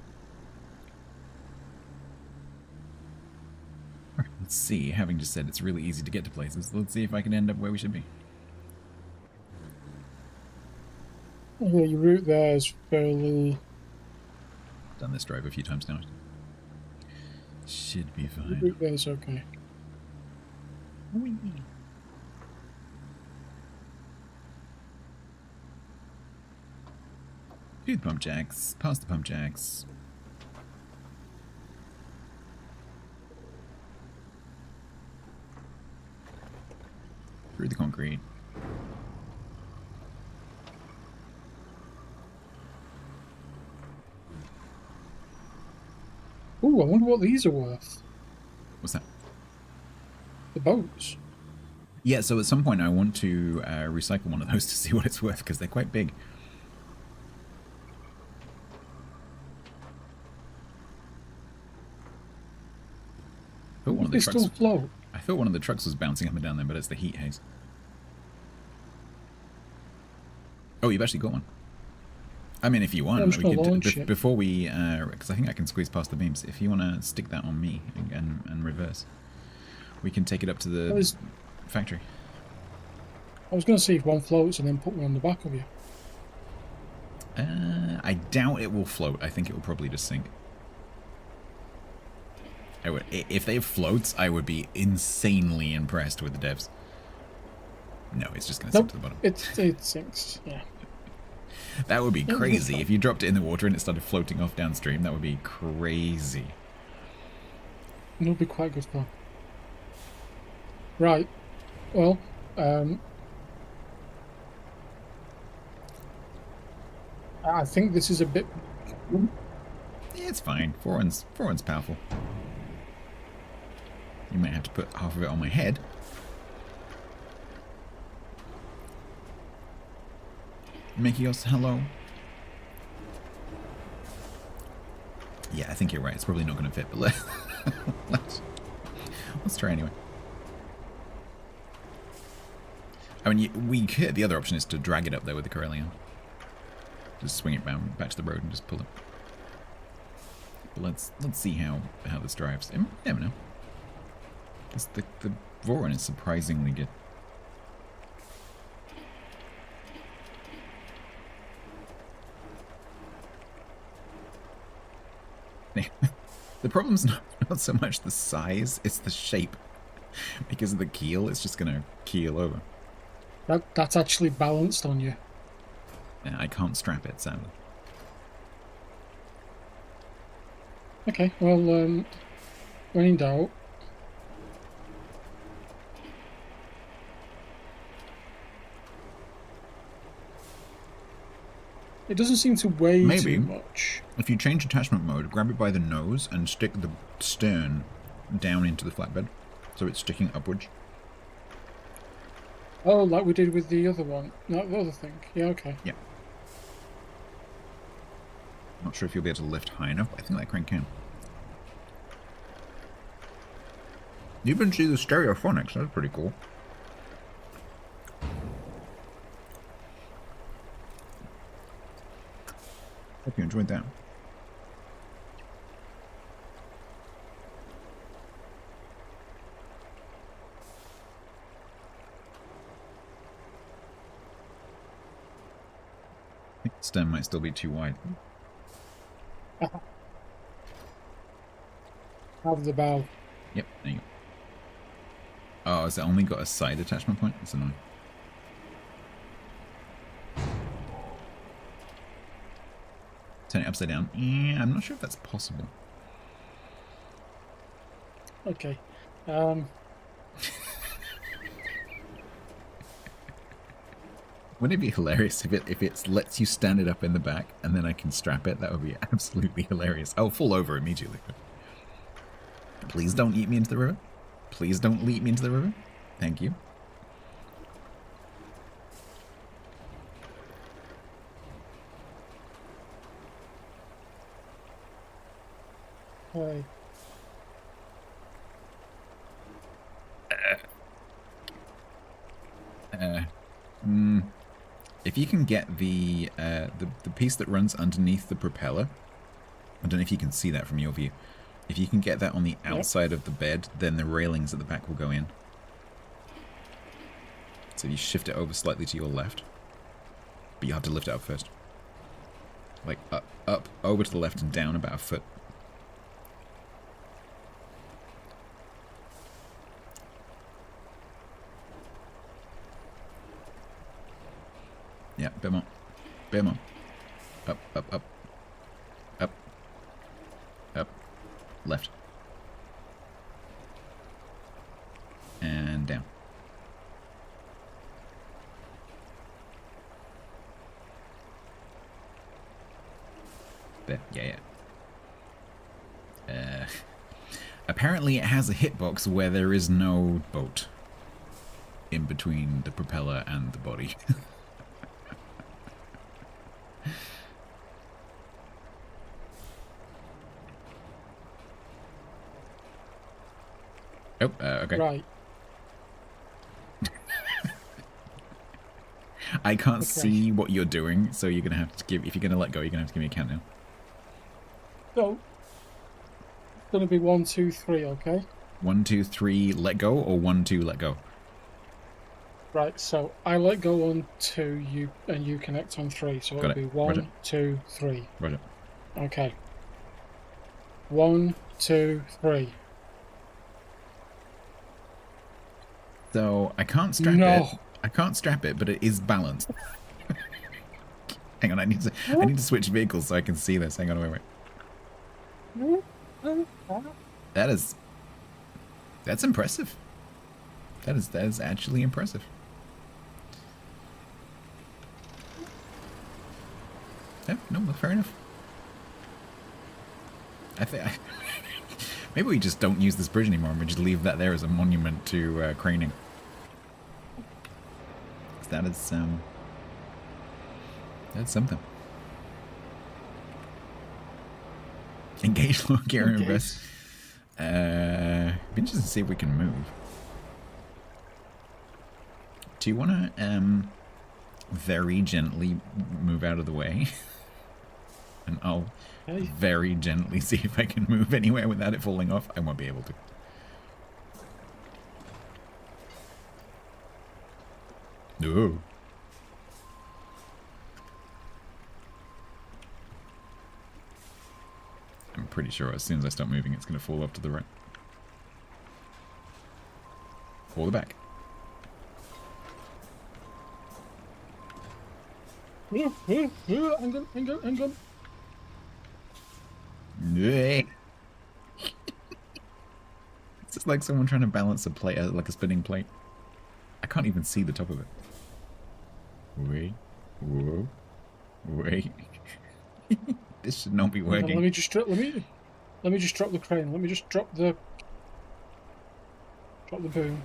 Alright, let's see. Having just said it's really easy to get to places, let's see if I can end up where we should be. Yeah, your route there is fairly... Done this drive a few times now. Should be fine. Your route there is okay. Whee. Do the pump jacks. Past the pump jacks. Through the concrete. Ooh, I wonder what these are worth. What's that? The boats. Yeah, so at some point I want to recycle one of those to see what it's worth, because they're quite big. They still float. I thought one of the trucks was bouncing up and down there, but it's the heat haze. Oh, you've actually got one. I mean, if you want, we could, before we, because I think I can squeeze past the beams. If you want to stick that on me and reverse, we can take it up to the factory. I was going to see if one floats and then put one on the back of you. I doubt it will float. I think it will probably just sink. If they have floats, I would be insanely impressed with the devs. No, it's just going to sink to the bottom. It sinks, yeah. That would be crazy. If you dropped it in the water and it started floating off downstream, that would be crazy. It would be quite good fun. Right. Well, I think this is a bit... Yeah, it's fine. 4-1's powerful. You might have to put half of it on my head. Mikios, hello. Yeah, I think you're right. It's probably not going to fit, but let's try anyway. I mean, we could. The other option is to drag it up there with the Corellian. Just swing it back to the road and just pull it. But let's see how this drives. You never know. The Voron is surprisingly good. The problem's not so much the size, it's the shape. Because of the keel, it's just going to keel over. That's actually balanced on you. Yeah, I can't strap it, sadly. Okay, well, when in doubt... It doesn't seem to weigh too much. If you change attachment mode, grab it by the nose and stick the stern down into the flatbed, so it's sticking upwards. Oh, like we did with the other one. No, the other thing. Yeah, okay. Yeah. Not sure if you'll be able to lift high enough, but I think that crane can. You even see the stereophonics. That's pretty cool. Hope you enjoyed that. I think the stem might still be too wide. Have the bow. Yep, there you go. Oh, has it only got a side attachment point? That's annoying. Turn it upside down. Yeah, I'm not sure if that's possible. Okay. Wouldn't it be hilarious if it lets you stand it up in the back and then I can strap it? That would be absolutely hilarious. I'll fall over immediately. Please don't eat me into the river. Please don't lead me into the river. Thank you. Hi. If you can get the piece that runs underneath the propeller, I don't know if you can see that from your view. If you can get that on the outside of the bed, then the railings at the back will go in. So you shift it over slightly to your left, but you have to lift it up first. Like up, over to the left and down about a foot. Yeah, bit more. Bit more. Up, up, up. Up. Up. Left. And down. There. Yeah, yeah. Apparently it has a hitbox where there is no boat in between the propeller and the body. Oh, okay. Right. I can't see what you're doing, so you're gonna have to give. If you're gonna let go, you're gonna have to give me a countdown. So, it's gonna be 1, 2, 3. Okay. 1, 2, 3, let go, or 1, 2, let go. Right. So I let go on 2, you and you connect on 3. So it'll be 1, 2, 3. Roger. Okay. 1, 2, 3. So I can't strap it. I can't strap it, but it is balanced. Hang on, I need to switch vehicles so I can see this. Hang on, wait. That's impressive. That is actually impressive. Yeah, no, fair enough. I think maybe we just don't use this bridge anymore and we just leave that there as a monument to craning. That is that's something. Engage low gear and rest. Be interested to see if we can move. Do you want to very gently move out of the way? And I'll very gently see if I can move anywhere without it falling off. I won't be able to. No. I'm pretty sure as soon as I start moving, it's going to fall off to the right. Or the back. Hang on. It's just like someone trying to balance a plate, like a spinning plate. I can't even see the top of it. Wait. Whoa. Wait. This should not be working. Let me just drop the crane. Let me just drop the boom.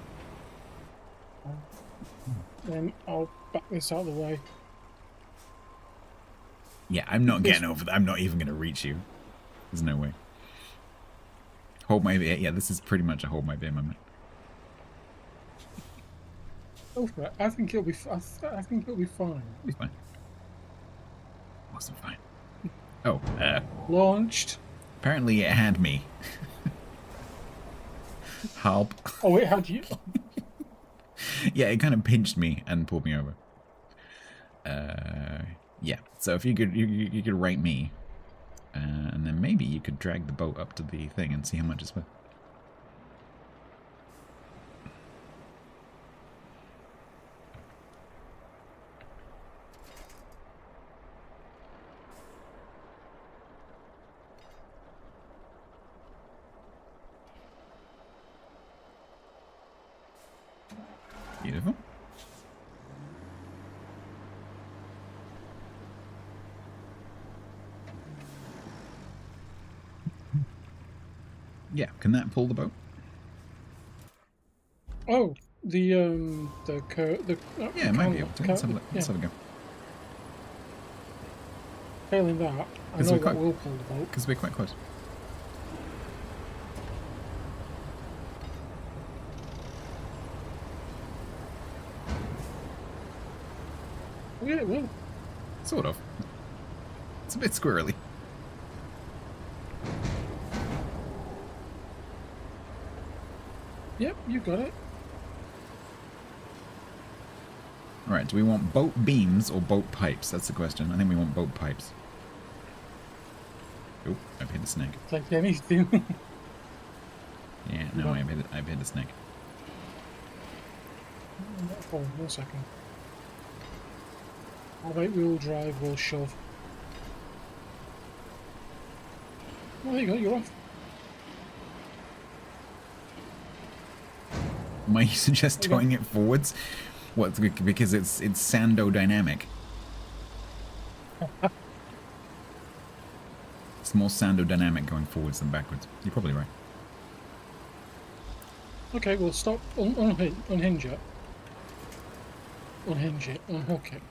Then I'll back this out of the way. Yeah, I'm not getting over that. I'm not even going to reach you. There's no way. Hold my beer. Yeah, this is pretty much a hold my beer moment. Go for it. I think it'll be. I think it'll be fine. It'll be fine. Wasn't fine. Oh, launched. Apparently it had me. Help. Oh, it had you. Yeah, it kind of pinched me and pulled me over. Yeah. So if you could rate me, and then maybe you could drag the boat up to the thing and see how much it's worth. Beautiful. Yeah, can that pull the boat? Oh, the yeah, it might be able to. Let's have a go. Failing that, I know that will pull the boat. Because we're quite close. Oh, yeah, it will. Sort of. It's a bit squirrely. Yep, you got it. Alright, do we want boat beams or boat pipes? That's the question. I think we want boat pipes. Oh, I've hit the snake. Like anything. Yeah, no, I've hit the snake. Oh, 1 second. How about wheel drive, we'll shove. Oh, there you go, you're off. Might you suggest towing it forwards? What? Because it's sandodynamic. It's more sandodynamic going forwards than backwards. You're probably right. Okay, well stop. Unhinge it. Unhinge it. Unhook it.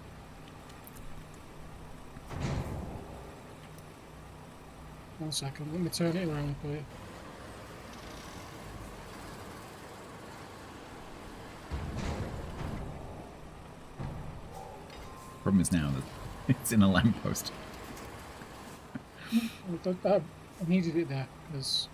One second. Let me turn it around for you. Problem is now that it's in a lamppost. I needed it there because.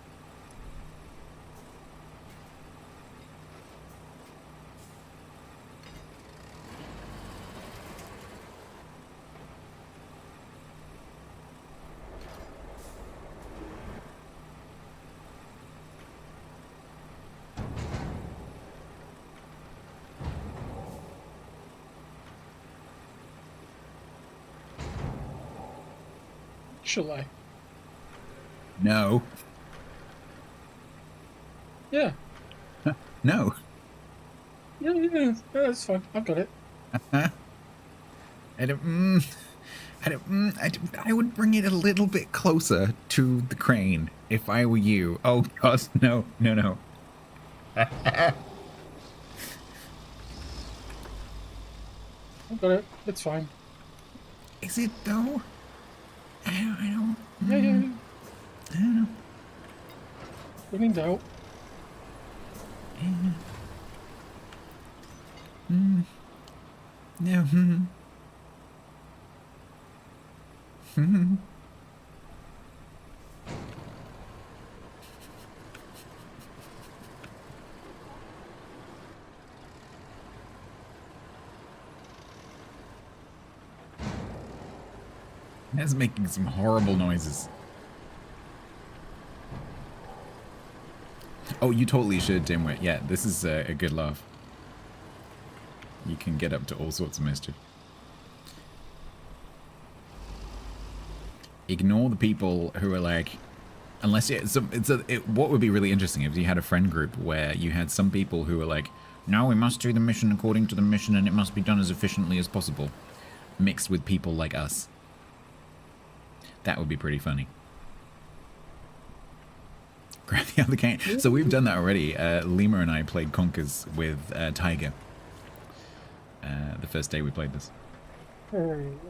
Shall I? No. Yeah. No. Yeah, that's fine. I've got it. I would bring it a little bit closer to the crane if I were you. Oh God, no. I've got it. It's fine. Is it though? I don't. Yeah. I don't know. When in doubt. No. That's making some horrible noises. Oh, you totally should, Dimwit. Yeah, this is a good laugh. You can get up to all sorts of mischief. Ignore the people who are like, unless what would be really interesting if you had a friend group where you had some people who are like, no, we must do the mission according to the mission and it must be done as efficiently as possible, mixed with people like us. That would be pretty funny. Grab the other cane. So we've done that already. Lima and I played Conkers with Tiger. The first day we played this.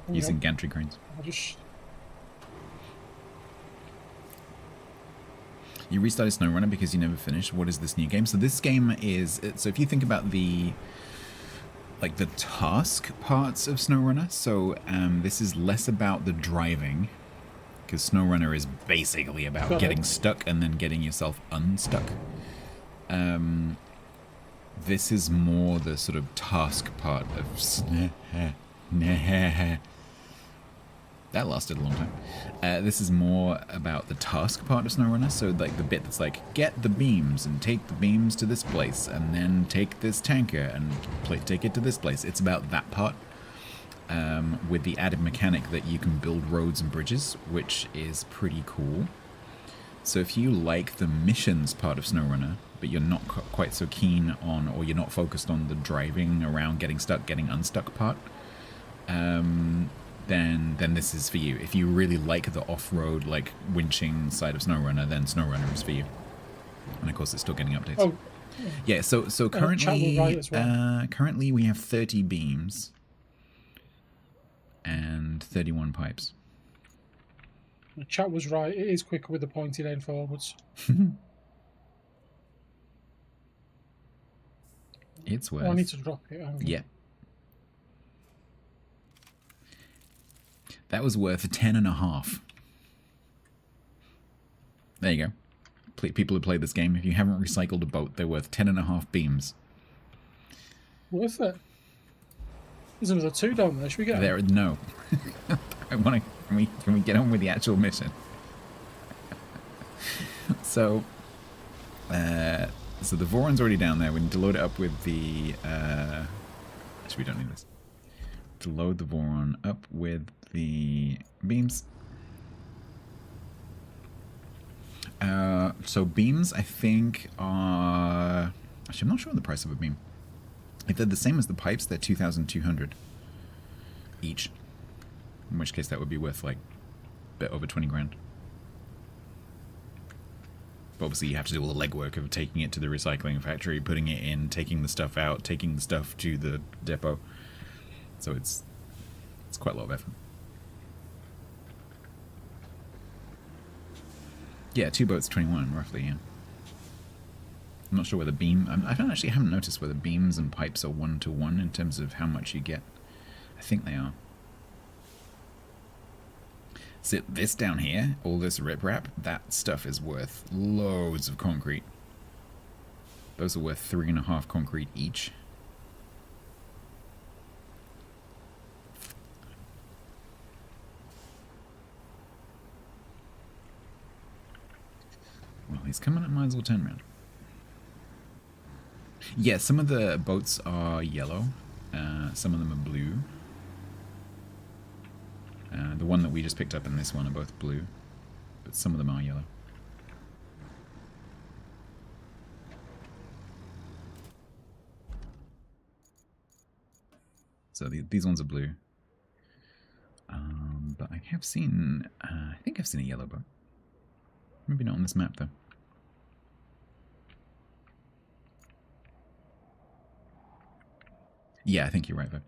Using gantry cranes. You restarted SnowRunner because you never finished. What is this new game? So this game is... So if you think about the like the task parts of SnowRunner. So this is less about the driving, because SnowRunner is basically about getting stuck and then getting yourself unstuck. This is more the sort of task part of that lasted a long time. This is more about the task part of SnowRunner, so like the bit that's like, get the beams and take the beams to this place, and then take this tanker and take it to this place. It's about that part, with the added mechanic that you can build roads and bridges, which is pretty cool. So if you like the missions part of SnowRunner, but you're not quite so keen on, or you're not focused on the driving around, getting stuck, getting unstuck part, then this is for you. If you really like the off-road, like winching side of SnowRunner, then SnowRunner is for you. And of course, it's still getting updates. Oh, yeah. So currently, currently we have 30 beams and 31 pipes. The chat was right. It is quicker with the pointed end forwards. It's worth. Oh, I need to drop it. Yeah. That was worth 10.5. There you go. People who play this game, if you haven't recycled a boat, they're worth 10.5 beams. Worth it. There's another 2 down there. Should we get there? No. I want to. Can we get on with the actual mission? So the Voron's already down there. We need to load it up with the. Actually, we don't need this. To load the Voron up with the beams. So beams, I think, are... Actually, I'm not sure the price of a beam. If they're the same as the pipes, they're 2,200 each. In which case, that would be worth, like, a bit over 20 grand. But obviously, you have to do all the legwork of taking it to the recycling factory, putting it in, taking the stuff out, taking the stuff to the depot. So it's quite a lot of effort. Yeah, 2 boats, 21, roughly, yeah. I'm not sure whether I haven't noticed whether beams and pipes are 1-to-1 in terms of how much you get. I think they are. So this down here, all this riprap, that stuff is worth loads of concrete. Those are worth 3.5 concrete each. Well, he's coming up, might as well turn around. Yeah, some of the boats are yellow, some of them are blue. The one that we just picked up and this one are both blue, but some of them are yellow. So these ones are blue. But I have seen, I think I've seen a yellow boat. Maybe not on this map, though. Yeah, I think you're right, though.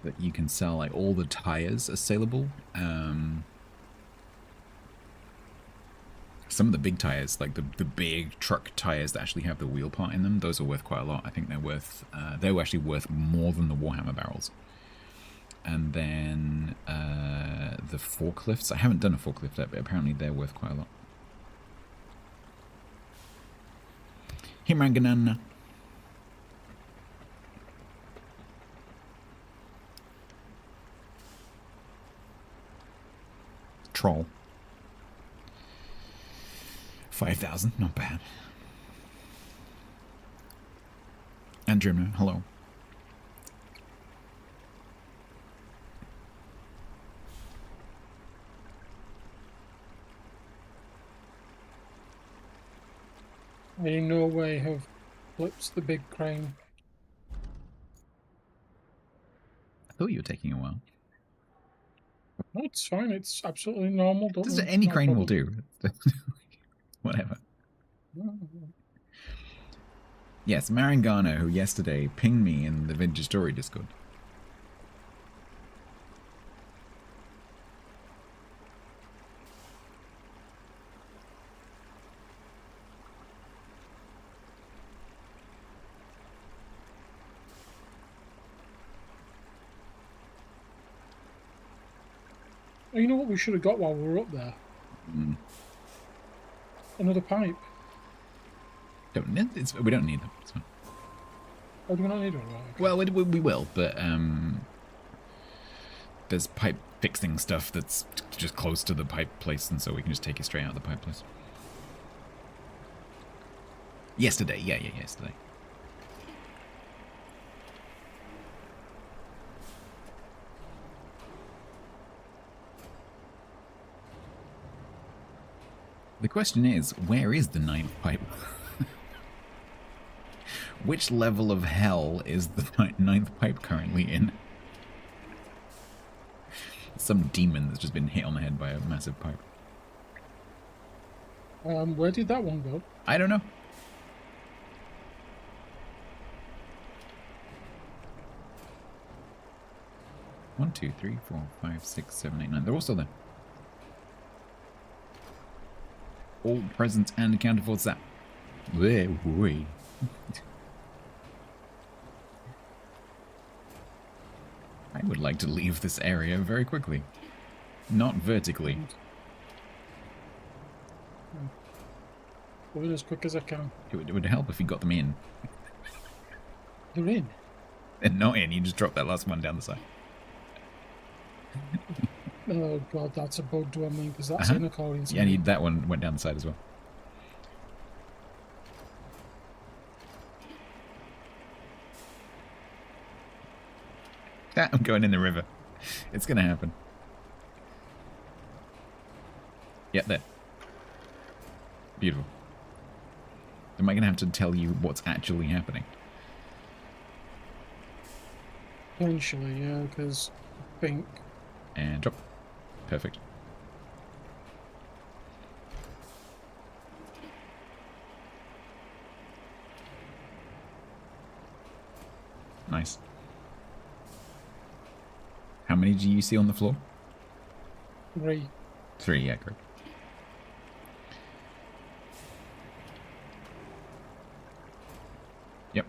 That you can sell, like, all the tires are saleable. Some of the big tires, like the big truck tires that actually have the wheel part in them, those are worth quite a lot. I think they're worth, they're actually worth more than the Warhammer barrels. And then the forklifts, I haven't done a forklift yet, but apparently they're worth quite a lot. Himanganana. Troll. 5,000, not bad. Andrew, hello. I in no way have flipped the big crane. I thought you were taking a while. No, it's fine. It's absolutely normal. Any crane will do. Whatever. Yes, Marangana, who yesterday pinged me in the Vintage Story Discord. Oh, you know what we should have got while we were up there? Another pipe. We don't need them. It's fine. Oh, do we not need one? Right, okay. Well, we will, but there's pipe fixing stuff that's just close to the pipe place, and so we can just take it straight out of the pipe place. Yesterday, yeah, yesterday. The question is, where is the 9th pipe? Which level of hell is the 9th pipe currently in? Some demon that's just been hit on the head by a massive pipe. Where did that one go? I don't know. One, two, three, 4, 5, 6, 7, 8, 9. They're all still there. All present and accounted for. That. I would like to leave this area very quickly. Not vertically. Going as quick as I can. It would help if you got them in. They're in? They're not in, you just drop that last one down the side. Oh god, that's a bug one, then, because that's in according to yeah, that one went down the side as well. I'm going in the river. It's gonna happen. Yep, there. Beautiful. Am I gonna have to tell you what's actually happening? Eventually, yeah, because I think... And drop. Perfect. Nice. How many do you see on the floor? 3. 3, yeah, great. Yep.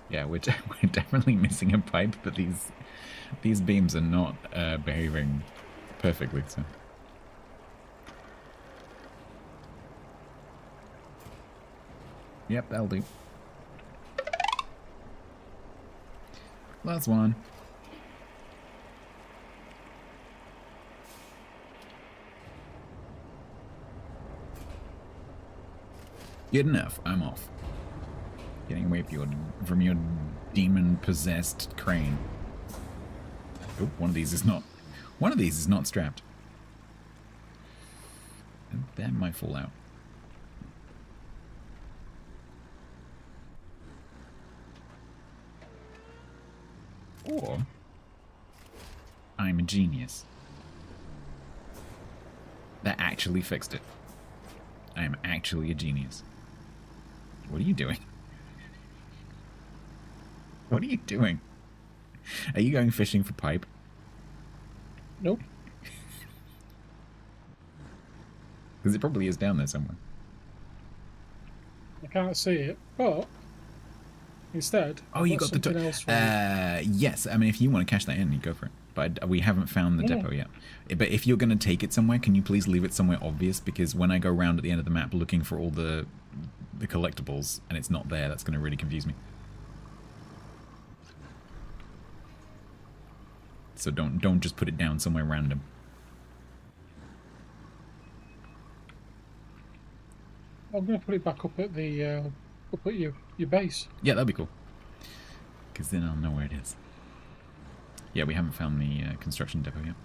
Yeah, we're definitely missing a pipe, but these beams are not behaving perfectly, so... Yep, that'll do. Last one. Good enough. I'm off. Getting away from your demon-possessed crane. Oh, one of these is not strapped. That might fall out. Or I'm a genius. That actually fixed it. I am actually a genius. What are you doing? What are you doing? Are you going fishing for pipe? Nope. Because it probably is down there somewhere. I can't see it, but instead, oh, you got the else yes, I mean, if you want to cash that in, you go for it. But we haven't found the depot yet. But if you're going to take it somewhere, can you please leave it somewhere obvious? Because when I go around at the end of the map looking for all the collectibles and it's not there, that's going to really confuse me. So don't just put it down somewhere random. I'm going to put it back up at the your base. Yeah, that'd be cool. Because then I'll know where it is. Yeah, we haven't found the construction depot yet.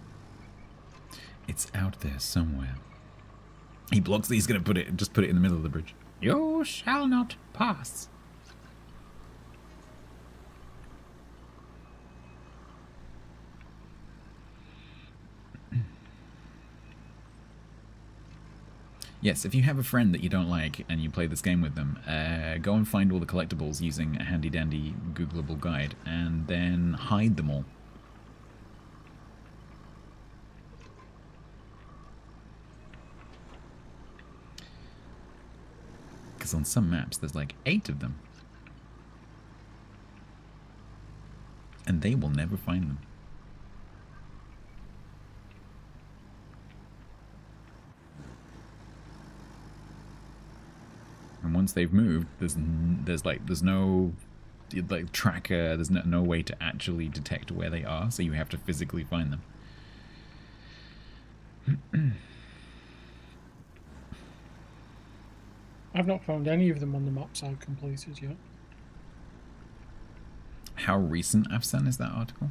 It's out there somewhere. He blocks. He's going to just put it in the middle of the bridge. You shall not pass. Yes, if you have a friend that you don't like and you play this game with them, go and find all the collectibles using a handy-dandy Googleable guide, and then hide them all. Because on some maps there's like 8 of them. and they will never find them. And once they've moved, there's no like tracker. There's no way to actually detect where they are, so you have to physically find them. I've not found any of them on the maps I've completed yet. How recent, Afsan, is that article?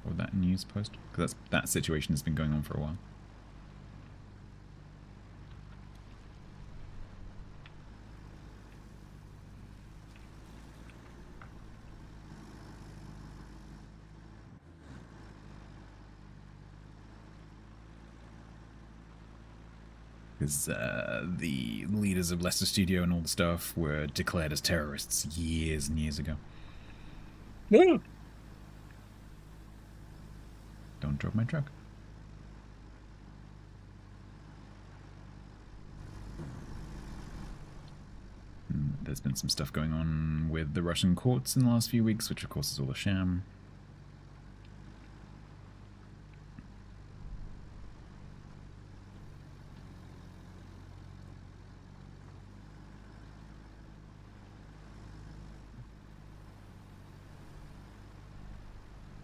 Or that news post? Because that situation has been going on for a while. Because the leaders of Leicester Studio and all the stuff were declared as terrorists years and years ago. No. Don't drop my truck. There's been some stuff going on with the Russian courts in the last few weeks, which of course is all a sham.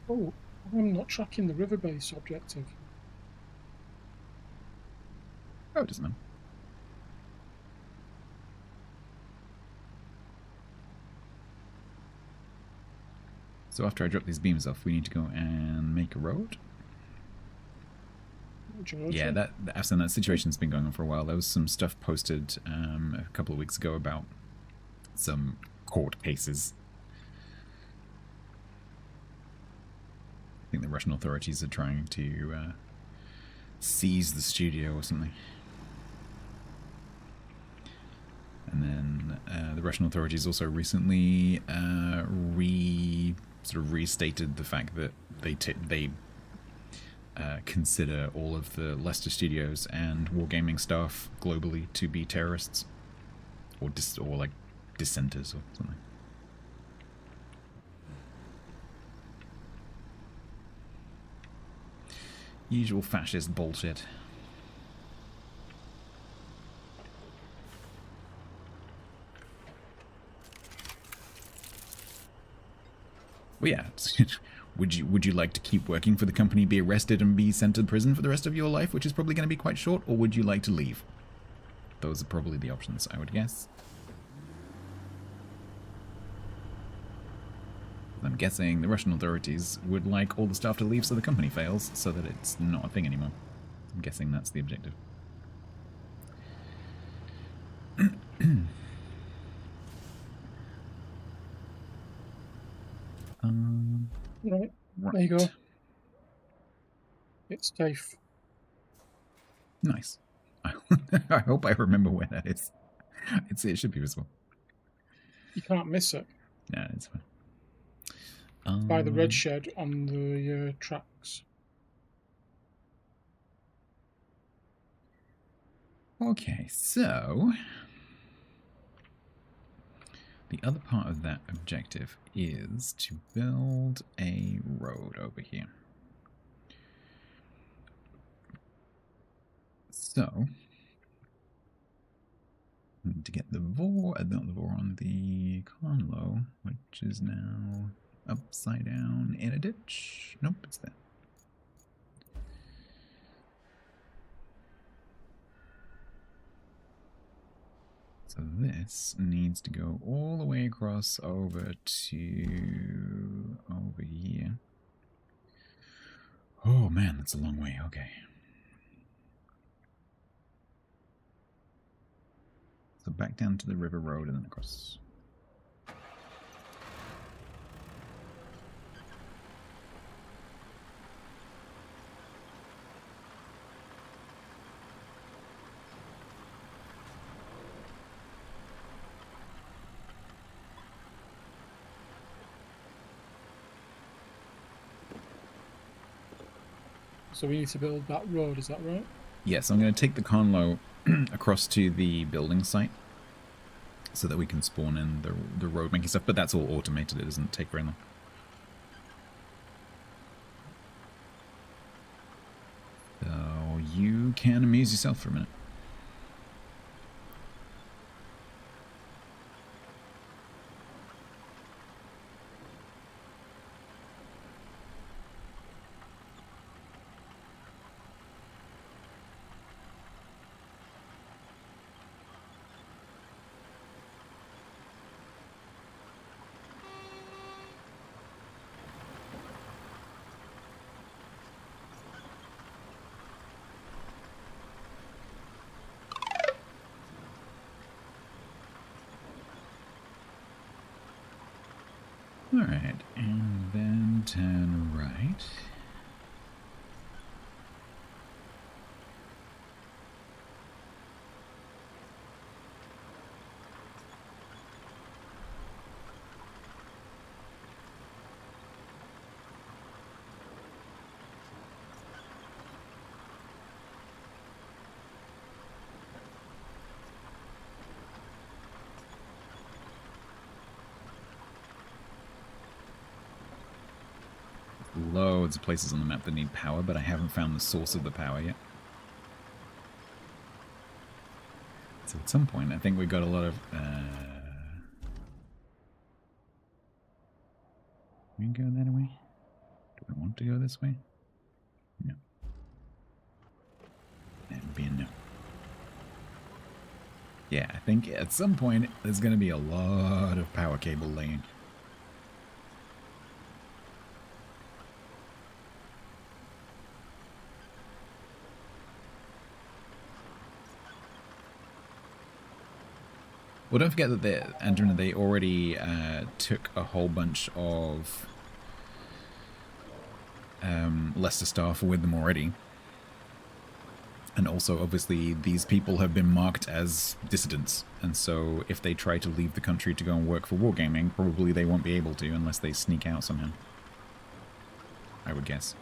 Oh, I'm not tracking the river base objective. Oh, it doesn't matter. So after I drop these beams off, we need to go and make a road. Yeah, that situation's been going on for a while. There was some stuff posted a couple of weeks ago about some court cases. I think the Russian authorities are trying to seize the studio or something. And then the Russian authorities also recently restated the fact that they consider all of the Leicester Studios and wargaming staff globally to be terrorists, or like dissenters or something. Usual fascist bullshit. Well, yeah. Would you like to keep working for the company, be arrested, and be sent to prison for the rest of your life, which is probably going to be quite short, or would you like to leave? Those are probably the options, I would guess. I'm guessing the Russian authorities would like all the staff to leave so the company fails, so that it's not a thing anymore. I'm guessing that's the objective. Right, there you go. It's safe. Nice. I hope I remember where that is. It should be visible. You can't miss it. Yeah, it's fine. By the red shed on the tracks. Okay, so the other part of that objective is to build a road over here. So, to get the Vor, not the Vor, on the Conlo, which is now upside down in a ditch. Nope, it's there. So this needs to go all the way across over here. Oh man, that's a long way. Okay. So back down to the river road and then across. So we need to build that road, is that right? Yes, I'm going to take the conlo across to the building site so that we can spawn in the road making stuff, but that's all automated. It doesn't take very long. you can amuse yourself for a minute. Alright, and then turn right. Loads of places on the map that need power, but I haven't found the source of the power yet. So at some point, I think we got a lot of... we go that way? Do we want to go this way? No. That would be a no. Yeah, I think at some point, there's going to be a lot of power cable laying. Well, don't forget that they already took a whole bunch of Leicester staff with them already. And also, obviously, these people have been marked as dissidents. And so, if they try to leave the country to go and work for Wargaming, probably they won't be able to unless they sneak out somehow. I would guess.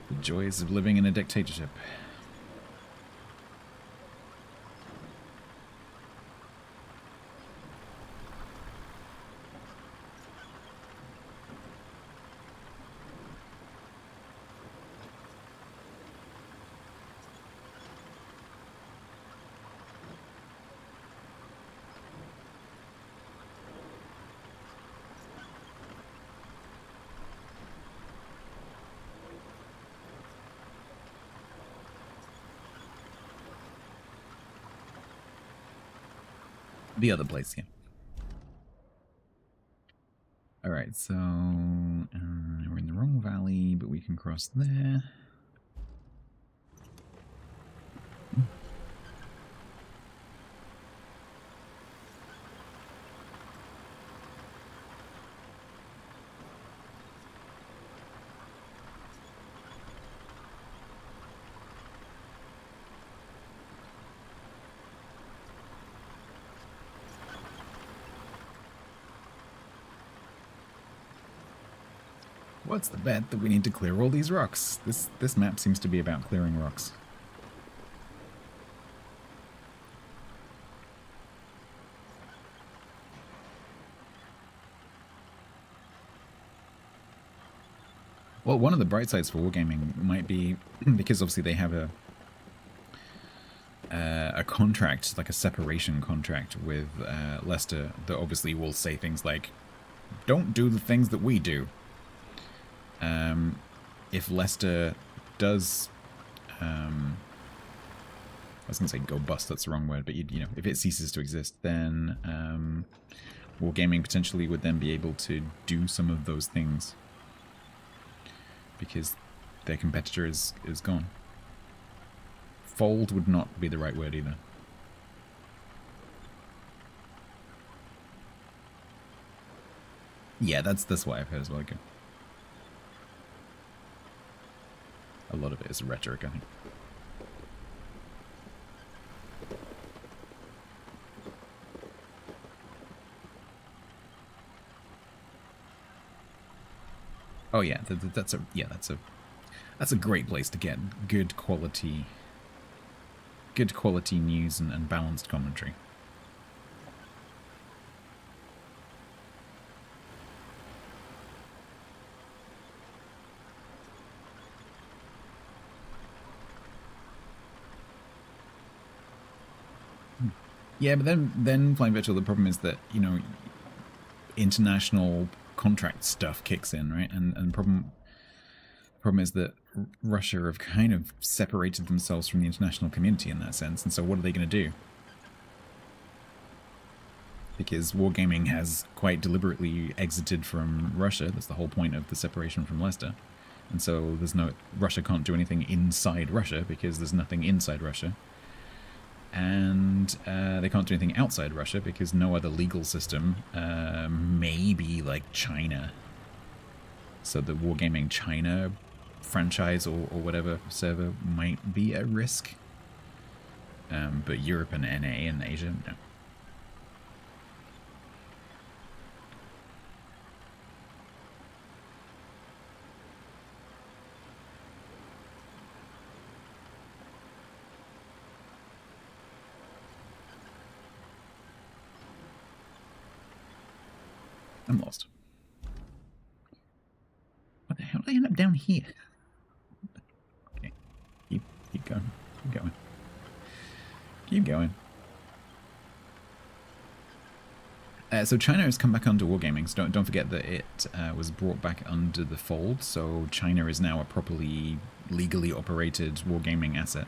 The joys of living in a dictatorship. The other place, yeah. Alright, so we're in the wrong valley, but we can cross there. What's the bet that we need to clear all these rocks? This map seems to be about clearing rocks. Well, one of the bright sides for Wargaming might be, because obviously they have a contract, like a separation contract with Leicester, that obviously will say things like, don't do the things that we do. If Leicester does, I was going to say go bust, that's the wrong word, but you know, if it ceases to exist, then Wargaming potentially would then be able to do some of those things because their competitor is gone. Fold would not be the right word either. Yeah, that's what I've heard as well. Okay. A lot of it is rhetoric, I think. Oh yeah, that's a great place to get good quality news and balanced commentary. Yeah, but then Flying Virtual, the problem is that, you know, international contract stuff kicks in, right? And the problem is that Russia have kind of separated themselves from the international community in that sense. And so what are they going to do? Because Wargaming has quite deliberately exited from Russia. That's the whole point of the separation from Leicester. And so Russia can't do anything inside Russia because there's nothing inside Russia. And they can't do anything outside Russia because no other legal system, maybe like China. So the Wargaming China franchise or whatever server might be at risk. But Europe and NA and Asia, no. I'm lost. What the hell did I end up down here? Okay. Keep going. Keep going. Keep going. So China has come back under Wargaming, so don't forget that it was brought back under the fold, so China is now a properly, legally operated Wargaming asset.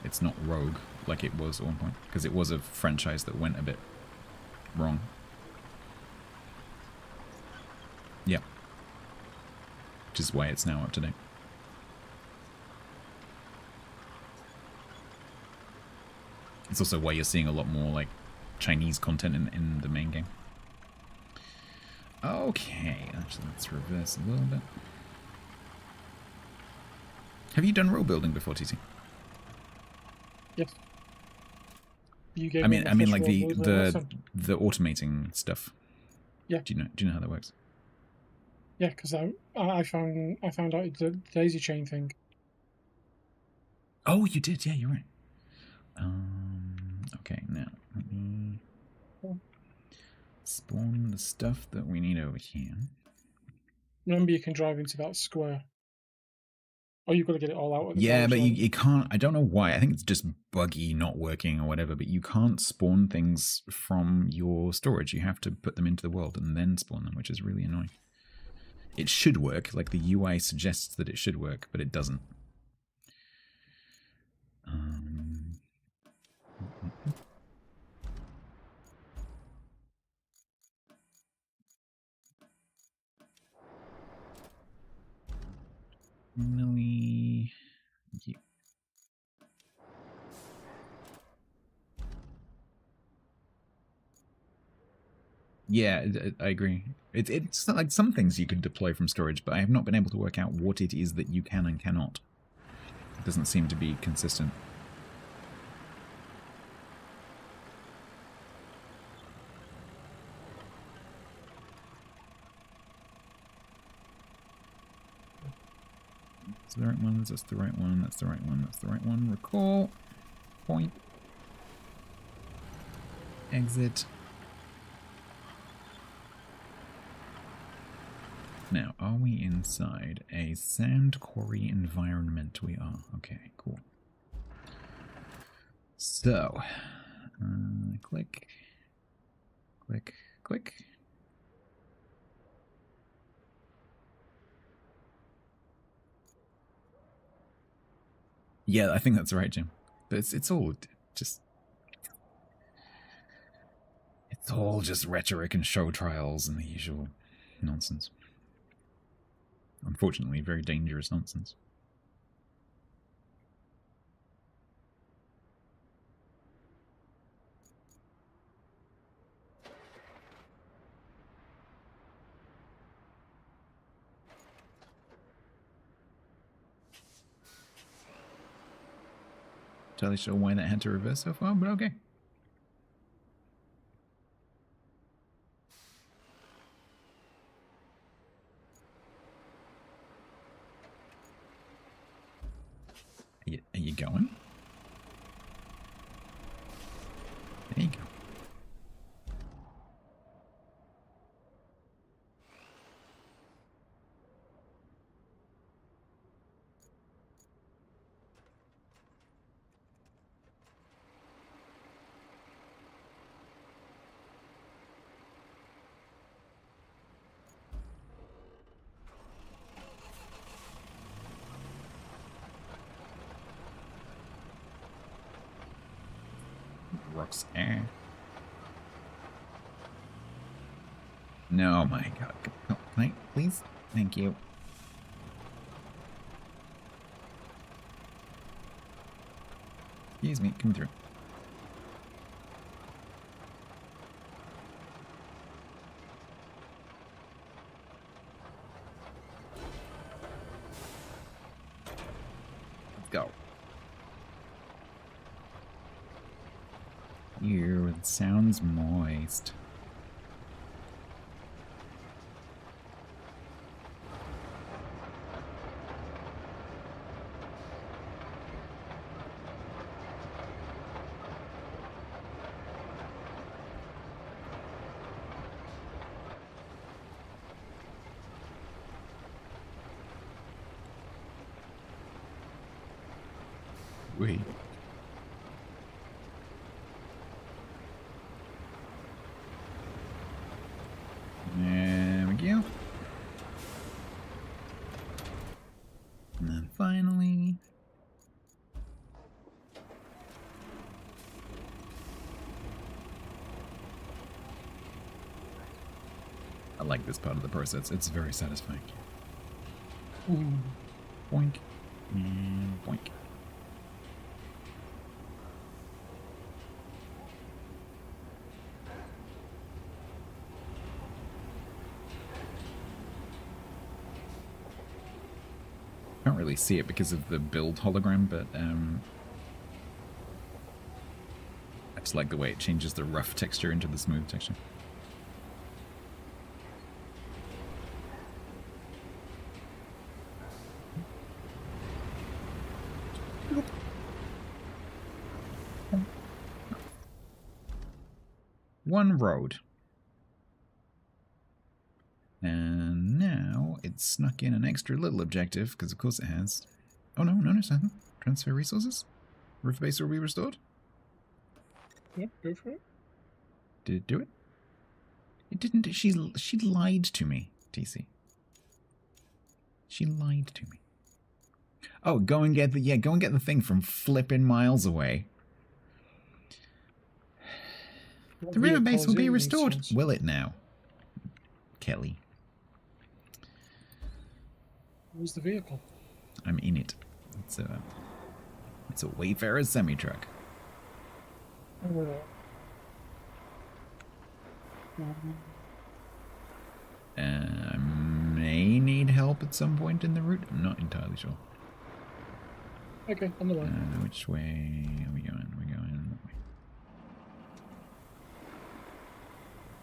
It's not rogue like it was at one point, because it was a franchise that went a bit wrong. Yep. Which is why it's now up to date. It's also why you're seeing a lot more like Chinese content in the main game. Okay, actually let's reverse a little bit. Have you done road building before, TC? Yes. You gave I mean like the automating stuff. Yeah. Do you know how that works? Yeah, because I found out the daisy chain thing. Oh, you did. Yeah, you're right. Okay, now let me spawn the stuff that we need over here. Remember, you can drive into that square. Oh, you've got to get it all out. At the Yeah, garage, but right? you can't. I don't know why. I think it's just buggy, not working or whatever. But you can't spawn things from your storage. You have to put them into the world and then spawn them, which is really annoying. It should work, like the UI suggests that it should work, but it doesn't. Really? Yeah, I agree. It's not like some things you could deploy from storage, but I have not been able to work out what it is that you can and cannot. It doesn't seem to be consistent. That's the right ones, that's the right one, that's the right one, that's the right one. Recall. Point. Exit. Now, are we inside a sand quarry environment? We are. Okay, cool. So, click, click, click. Yeah, I think that's right, Jim. But it's all just... It's all just rhetoric and show trials and the usual nonsense. Unfortunately, very dangerous nonsense. Entirely sure why that had to reverse so far, but okay. Are you going? There you go. rocks. No, my God. Can I, please? Thank you. Excuse me, come through. Let's go. Ew, it sounds moist. Wait. There we go. And then finally... I like this part of the process. It's very satisfying. Boink. And boink. Can't really see it because of the build hologram, but I just like the way it changes the rough texture into the smooth texture. One road. And now it's snuck in an extra little objective, because of course it has. Oh no, no, nothing. Transfer resources? Roof base will be restored? Yep, go for it. Did it do it? It didn't. She lied to me, TC. She lied to me. Oh, go and get the thing from flipping miles away. The river base will be restored. Will it now? Kelly. Where's the vehicle? I'm in it. It's a Wayfarer semi-truck. I may need help at some point in the route. I'm not entirely sure. Okay, on the way. Which way are we going? We're going that way.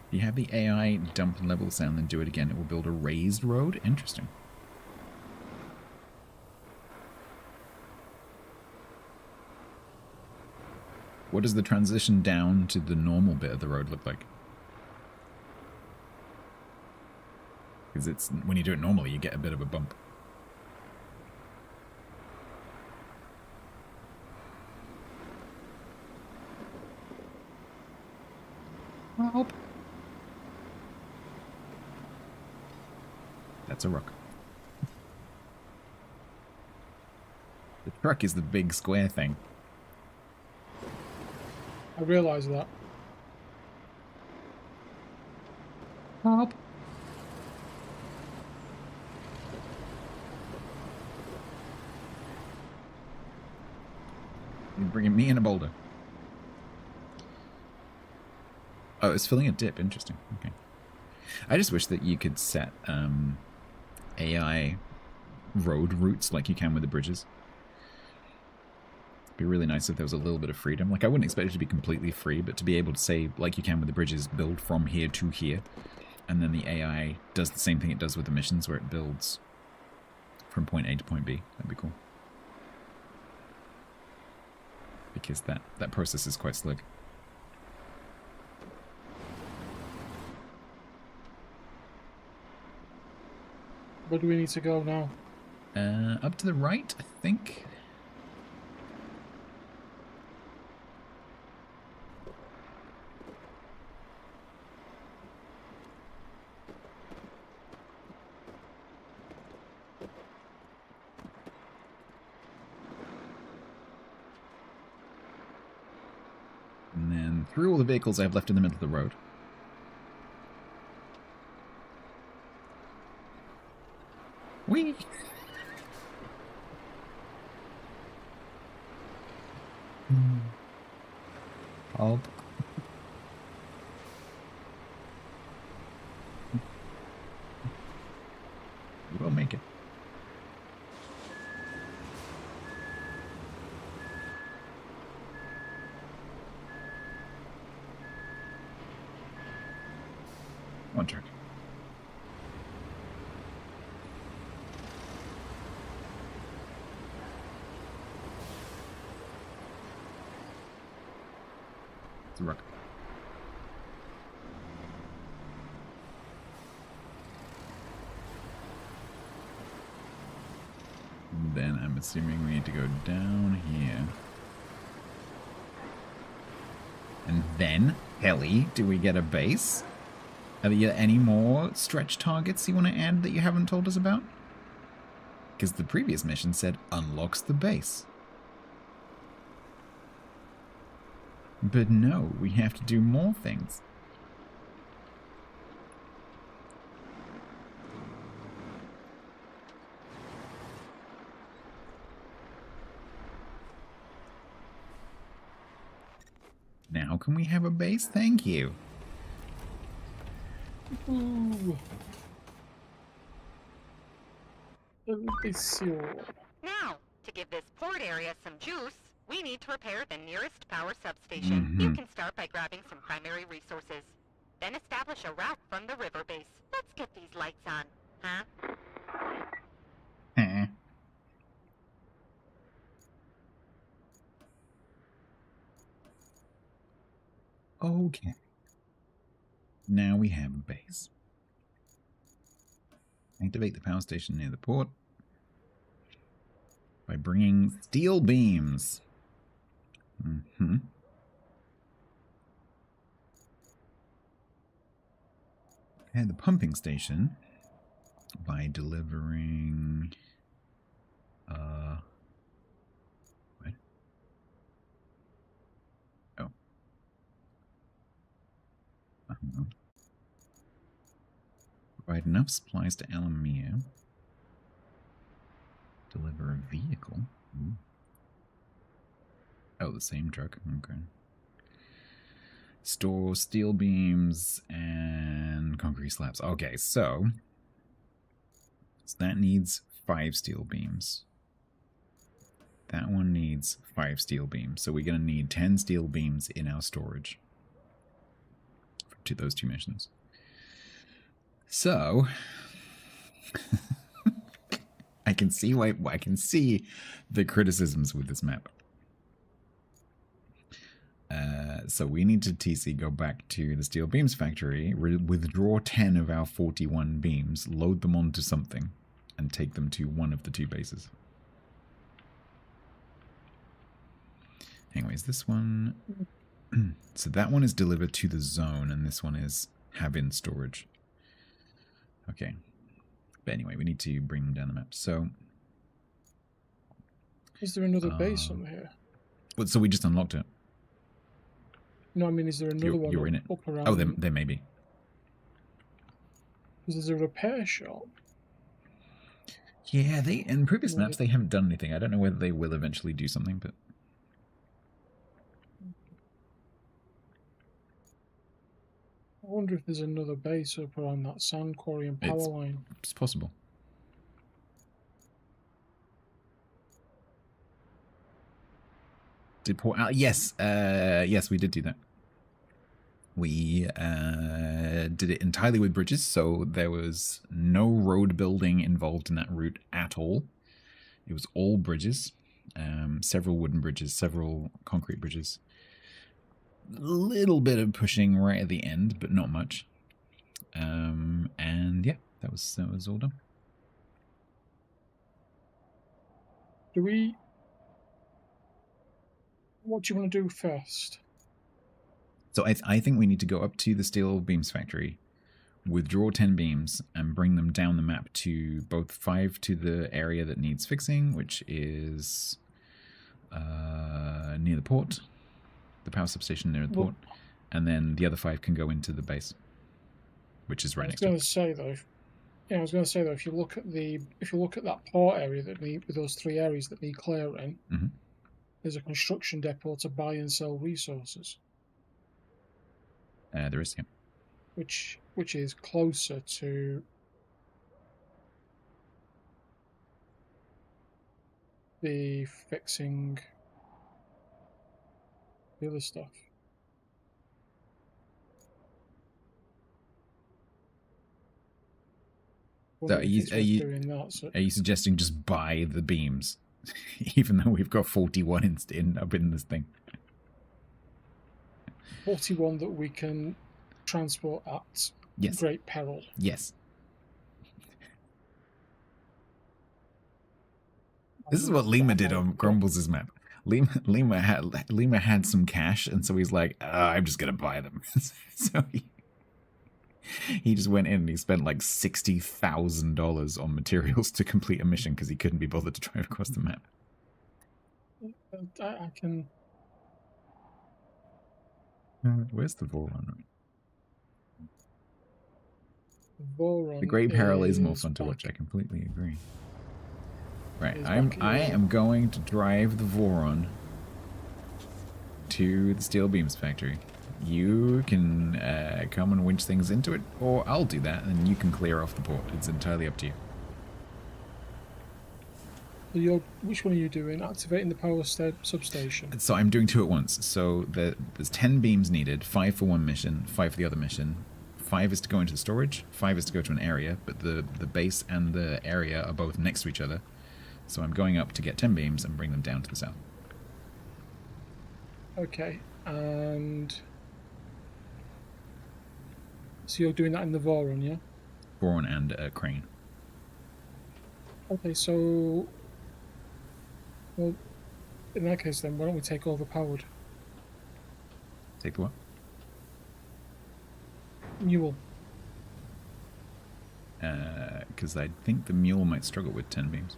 If you have the AI dump level sound, then do it again. It will build a raised road. Interesting. What does the transition down to the normal bit of the road look like? Because it's when you do it normally, you get a bit of a bump. Help. That's a rock. The truck is the big square thing. I realise that. Help. You're bringing me in a boulder. Oh, it's filling a dip. Interesting. Okay. I just wish that you could set AI road routes like you can with the bridges. It'd be really nice if there was a little bit of freedom. Like, I wouldn't expect it to be completely free, but to be able to say, like you can with the bridges, build from here to here, and then the AI does the same thing it does with the missions, where it builds from point A to point B. That'd be cool. Because that process is quite slick. Where do we need to go now? Up to the right, I think. And then through all the vehicles I have left in the middle of the road. Whee! Oh. We'll make it. One turn. It's a rook. Then I'm assuming we need to go down here. And then, Helly, do we get a base? Are there any more stretch targets you want to add that you haven't told us about? Because the previous mission said unlocks the base. But no, we have to do more things. Now can we have a base? Thank you. Ooh. Now, to give this port area some juice, we need to repair the nearest power substation. You can start by grabbing some primary resources. Then establish a route from the river base. Let's get these lights on, huh? Okay. Now we have a base. Activate the power station near the port by bringing steel beams. And the pumping station by delivering what? Oh. I don't know. Provide enough supplies to Alamia. Deliver a vehicle. Ooh. Oh, the same truck. Okay. Store steel beams and concrete slabs. Okay, so that needs 5 steel beams. That one needs 5 steel beams. So we're going to need 10 steel beams in our storage to those 2 missions. So I can see the criticisms with this map. So we need to TC go back to the steel beams factory, withdraw 10 of our 41 beams, load them onto something, and take them to one of the 2 bases. Anyways, this one... so that one is delivered to the zone, and this one is have in storage. Okay. But anyway, we need to bring them down the map. So... is there another base on here? Well, so we just unlocked it. No, I mean, is there another one you're in it. up around? Oh, there may be. Is there a repair shop? Yeah, in previous maps they haven't done anything. I don't know whether they will eventually do something, but... I wonder if there's another base up around that sand quarry and power line. It's possible. Did port out? Yes, yes, we did do that. We did it entirely with bridges, so there was no road building involved in that route at all. It was all bridges, several wooden bridges, several concrete bridges. A little bit of pushing right at the end, but not much. And yeah, that was all done. What do you want to do first? So I think we need to go up to the steel beams factory, withdraw 10 beams, and bring them down the map to both 5 to the area that needs fixing, which is near the port, the power substation near the port, and then the other 5 can go into the base, which is right next to it. I was going to say though, if you look at that port area with those 3 areas that need clearing, there's a construction depot to buy and sell resources. There is, yeah. Which is closer to the fixing the other stuff. So are you suggesting just buy the beams, even though we've got 41 up in this thing? 41 that we can transport at great peril. Yes. This is what Lima did on Grumbles' map. Lima had some cash, and so he's like, I'm just gonna buy them. So he just went in and he spent like $60,000 on materials to complete a mission because he couldn't be bothered to drive across the map. I can. Where's the Voron? The Great Peril is more fun to watch. I completely agree. Right, I am going to drive the Voron to the steel beams factory. You can come and winch things into it, or I'll do that, and you can clear off the port. It's entirely up to you. Which one are you doing? Activating the power substation. So I'm doing 2 at once. So there's 10 beams needed, 5 for one mission, 5 for the other mission. 5 is to go into the storage, 5 is to go to an area, but the base and the area are both next to each other. So I'm going up to get 10 beams and bring them down to the south. Okay, and so you're doing that in the Voron, yeah? Voron and Crane. Okay, so well, in that case then, why don't we take overpowered? Take the what? Mule. Because I think the mule might struggle with 10 beams.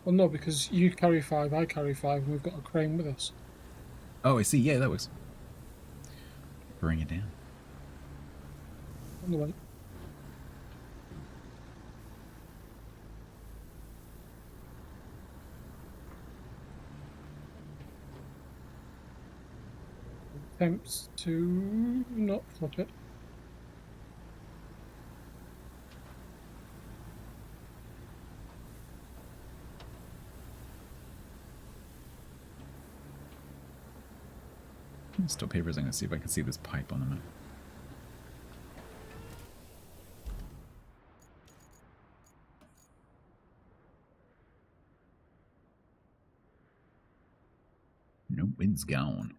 Well, no, because you carry 5, I carry 5, and we've got a crane with us. Oh, I see. Yeah, that works. Bring it down. On the way. Attempts to not flip it. Stop papers. I'm going to see if I can see this pipe on the map. Nope, it's gone.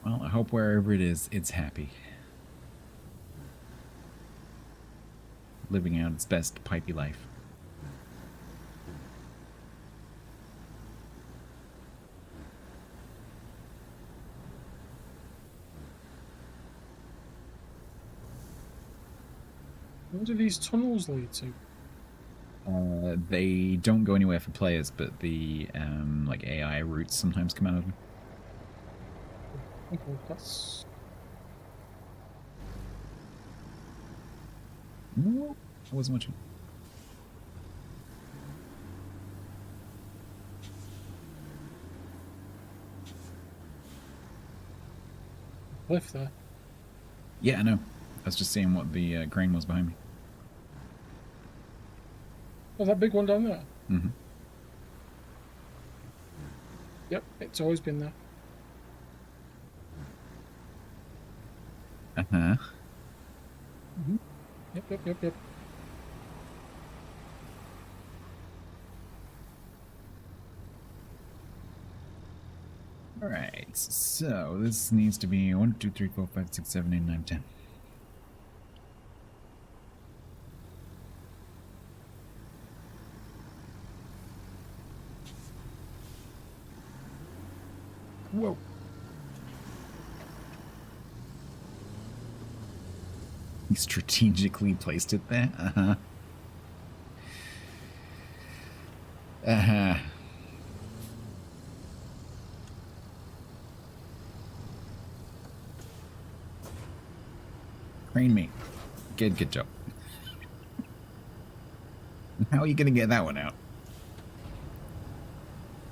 Well, I hope wherever it is, it's happy. Living out its best pipey life. Where do these tunnels lead to? They don't go anywhere for players, but the like AI routes sometimes come out of them. Okay, that's... No, I wasn't watching. Cliff there. Yeah, I know. I was just seeing what the crane was behind me. Oh, that big one down there? Mm-hmm. Yep, it's always been there. Uh-huh. Mm-hmm. Yep. Alright, so this needs to be 1, 2, 3, 4, 5, 6, 7, 8, 9, 10. Whoa. He strategically placed it there? Uh-huh. Crane me. Good job. How are you going to get that one out?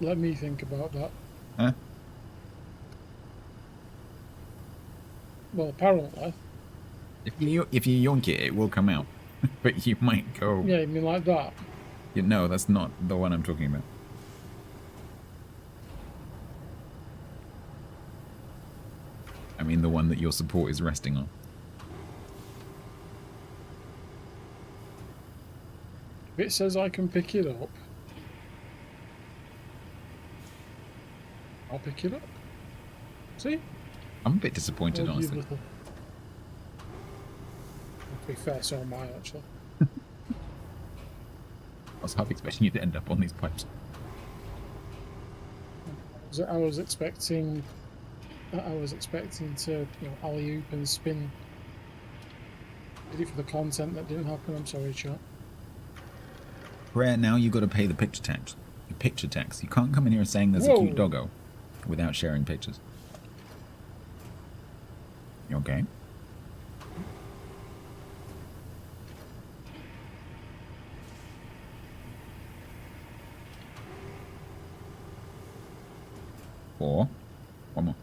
Let me think about that. Huh? Well, apparently. If you yonk it, it will come out. But you might go... Yeah, you mean like that? Yeah, no, that's not the one I'm talking about. I mean the one that your support is resting on. If it says I can pick it up, I'll pick it up. See? I'm a bit disappointed, honestly. To be fair, so am I, actually. I was half expecting you to end up on these pipes. I was expecting to, alley-oop and spin. Did it for the content that didn't happen. I'm sorry, chat. Rare, now you got to pay the picture tax. The picture tax. You can't come in here saying there's a cute doggo without sharing pictures. You okay? Or one more.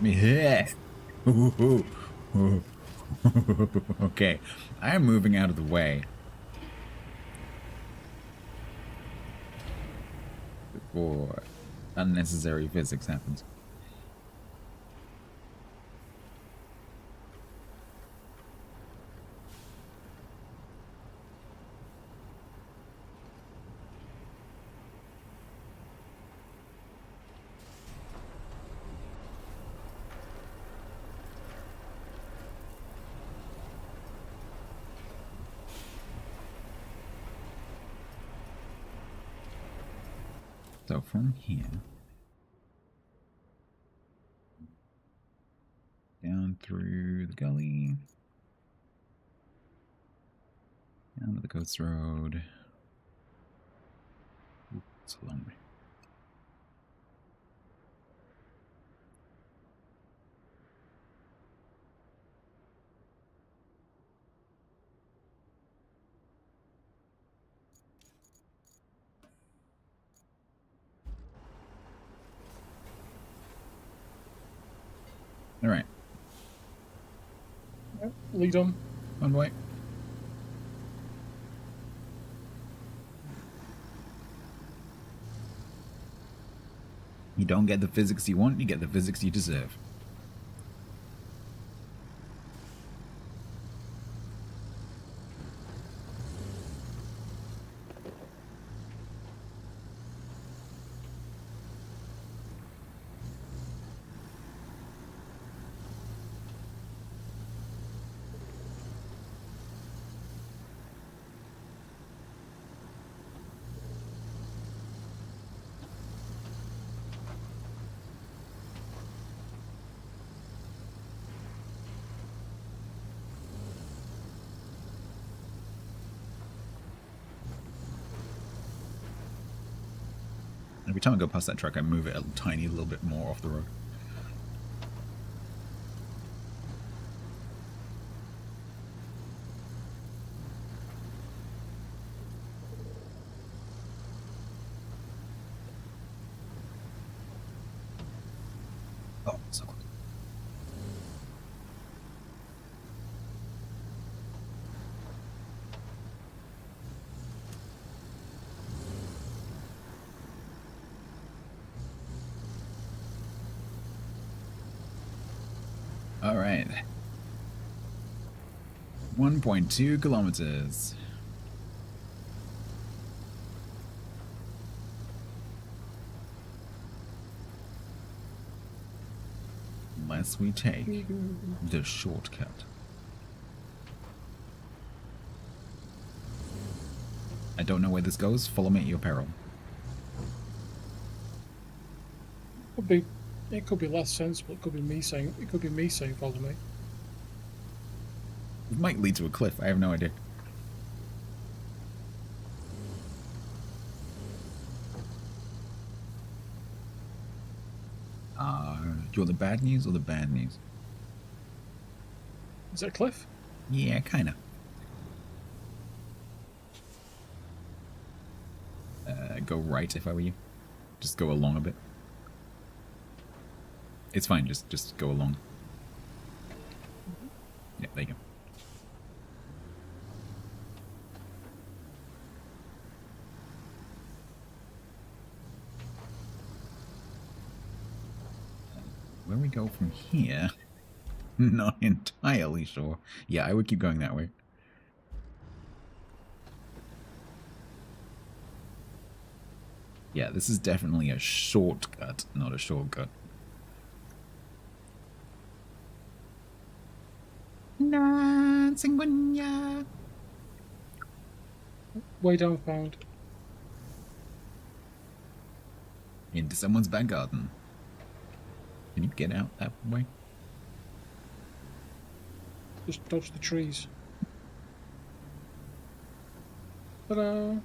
Yeah. Okay, I am moving out of the way before unnecessary physics happens. So from here, down through the gully, down to the coast road. Ooh, it's a long way. All right. Lead on. One way. You don't get the physics you want, you get the physics you deserve. Every time I go past that truck, I move it a tiny little bit more off the road. Oh, so close. All right. 1.2 kilometers. Unless we take the shortcut. I don't know where this goes. Follow me at your peril. Could be. It could be less sensible. It could be me saying. It could be me saying follow me. It might lead to a cliff. I have no idea. Do you want the bad news or the bad news? Is it a cliff? Yeah, kind of. Go right if I were you. Just go along a bit. It's fine, just go along. Yeah, there you go. Where we go from here? Not entirely sure. Yeah, I would keep going that way. Yeah, this is definitely a shortcut, not a shortcut. Way down found. Into someone's back garden. Can you get out that way? Just dodge the trees. Ta-da!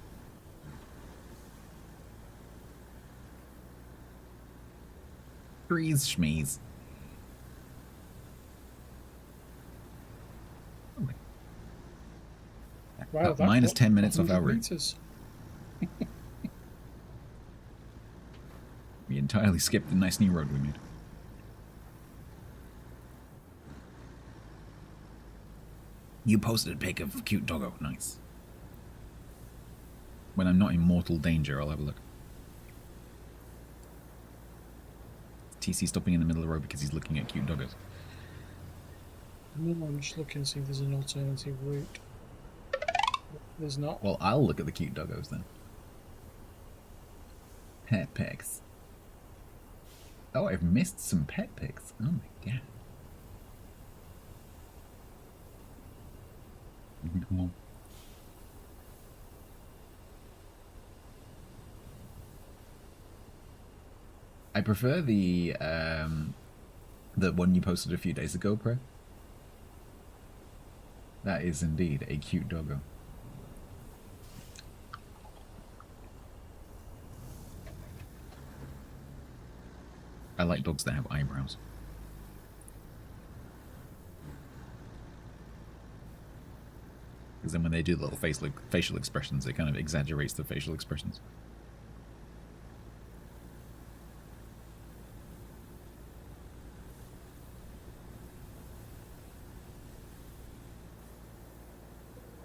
Trees, schmees. Wow, minus 10 minutes off our route. We entirely skipped the nice new road we made. You posted a pic of cute doggo. Nice. When I'm not in mortal danger, I'll have a look. TC stopping in the middle of the road because he's looking at cute doggos. I'm just looking to see if there's an alternative route. There's not. Well, I'll look at the cute doggos then. Pet pics. Oh, I've missed some pet pics. Oh my god. No. I prefer the one you posted a few days ago, Pre. That is indeed a cute doggo. I like dogs that have eyebrows. Because then when they do little facial expressions, it kind of exaggerates the facial expressions.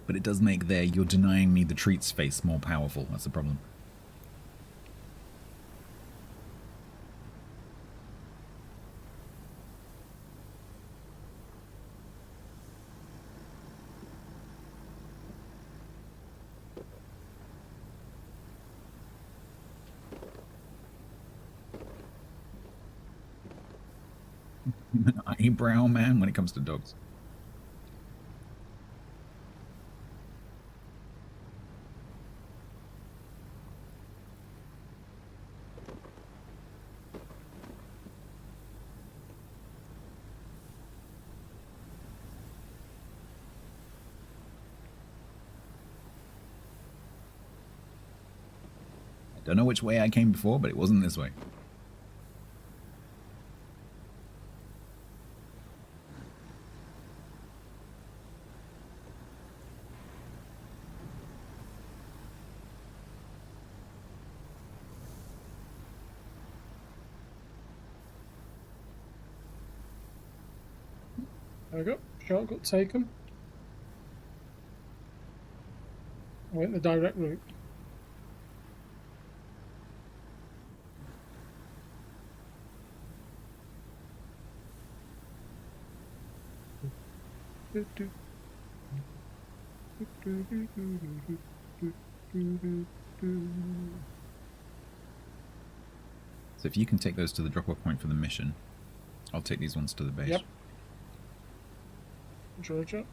But it does make their "you're denying me the treats" face more powerful. That's the problem. Eyebrow man when it comes to dogs. I don't know which way I came before, but it wasn't this way. There we go. Shortcut taken. I went the direct route. So if you can take those to the drop-off point for the mission, I'll take these ones to the base. Yep. Georgia.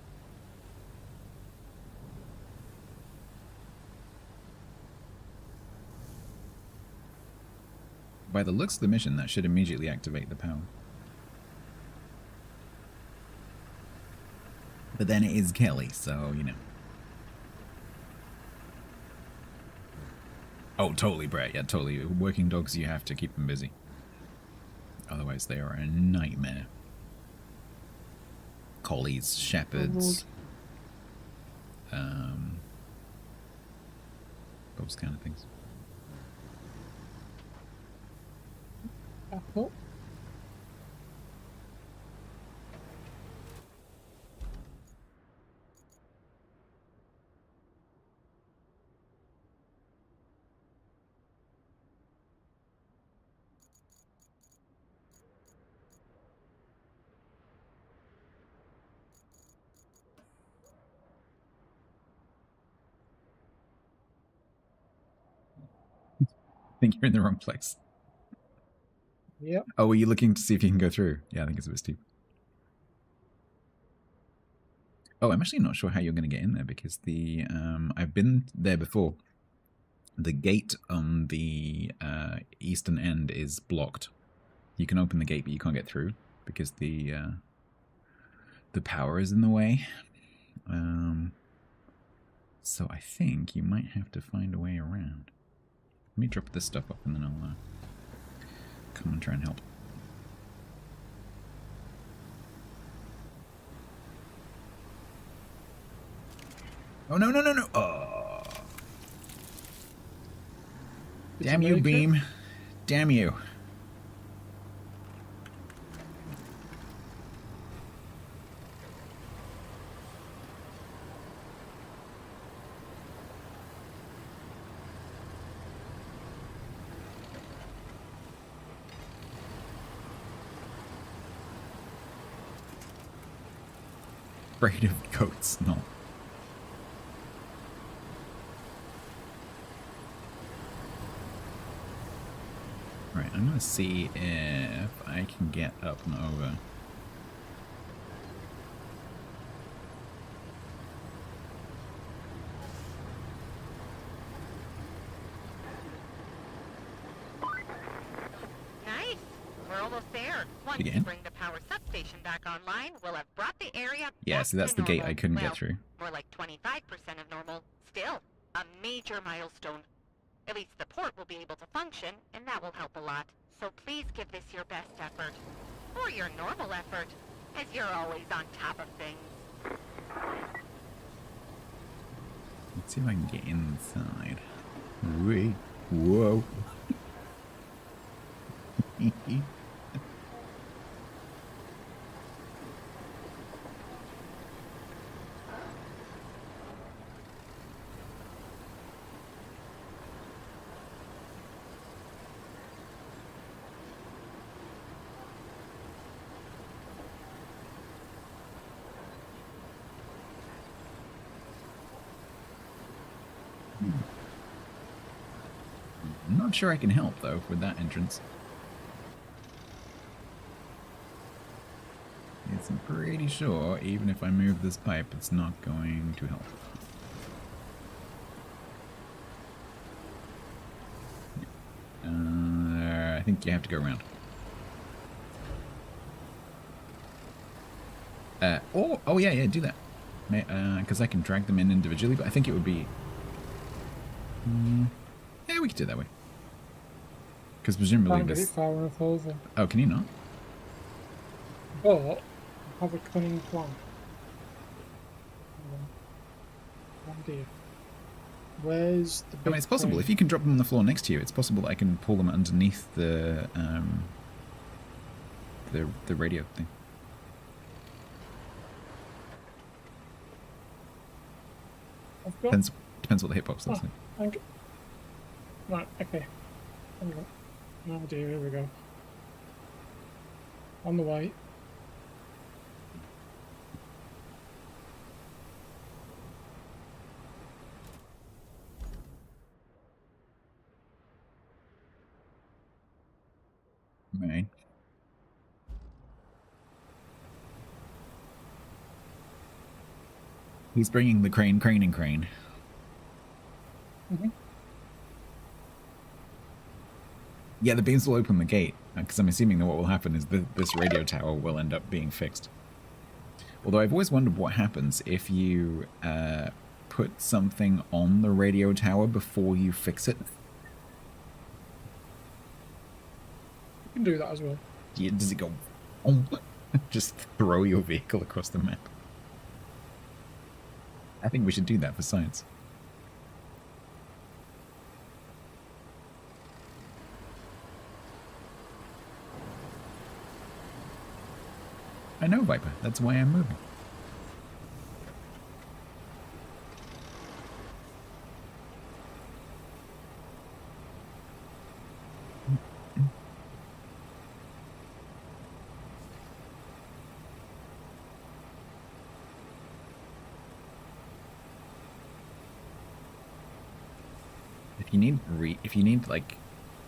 By the looks of the mission, that should immediately activate the power. But then it is Kelly, so, you know. Oh, totally, Brett. Yeah, totally. Working dogs, you have to keep them busy. Otherwise, they are a nightmare. Collies, shepherds, those kind of things. Apple. I think you're in the wrong place. Yep. Oh, were you looking to see if you can go through? Yeah, I think it's a bit steep. Oh, I'm actually not sure how you're going to get in there because the I've been there before. The gate on the eastern end is blocked. You can open the gate, but you can't get through because the power is in the way. So I think you might have to find a way around. Let me drop this stuff off and then I'll come and try and help. Oh, no, no, no, no. Oh. Damn you, Beam. Damn you. Afraid of goats, no. Right, I'm gonna see if I can get up and over. Nice. We're almost there. Once you bring the power substation back online, we'll have brought the area. Yeah, see, that's the gate I couldn't get through. More like 25% of normal. Still, a major milestone. At least the port will be able to function, and that will help a lot. So please give this your best effort. Or your normal effort, as you're always on top of things. Let's see if I can get inside. Wait. Whoa. I'm not sure I can help, though, with that entrance. Yes, I'm pretty sure, even if I move this pipe, it's not going to help. I think you have to go around. Oh yeah, do that. Because I can drag them in individually, but I think it would be... yeah, we could do it that way. Because presumably Can't this... get it far enough over. Oh, can you not? But I have a cunning plan. Oh dear. Where's the big I mean, it's possible. crane? If you can drop them on the floor next to you, it's possible that I can pull them underneath the radio thing. I've got... Depends what the hitbox looks like. Right, okay. Oh dear, here we go. On the way. Right. He's bringing the crane. Mm-hmm. Yeah, the beams will open the gate, because I'm assuming that what will happen is this radio tower will end up being fixed. Although I've always wondered what happens if you put something on the radio tower before you fix it. You can do that as well. Yeah, does it go... just throw your vehicle across the map? I think we should do that for science. I know, Viper. That's why I'm moving.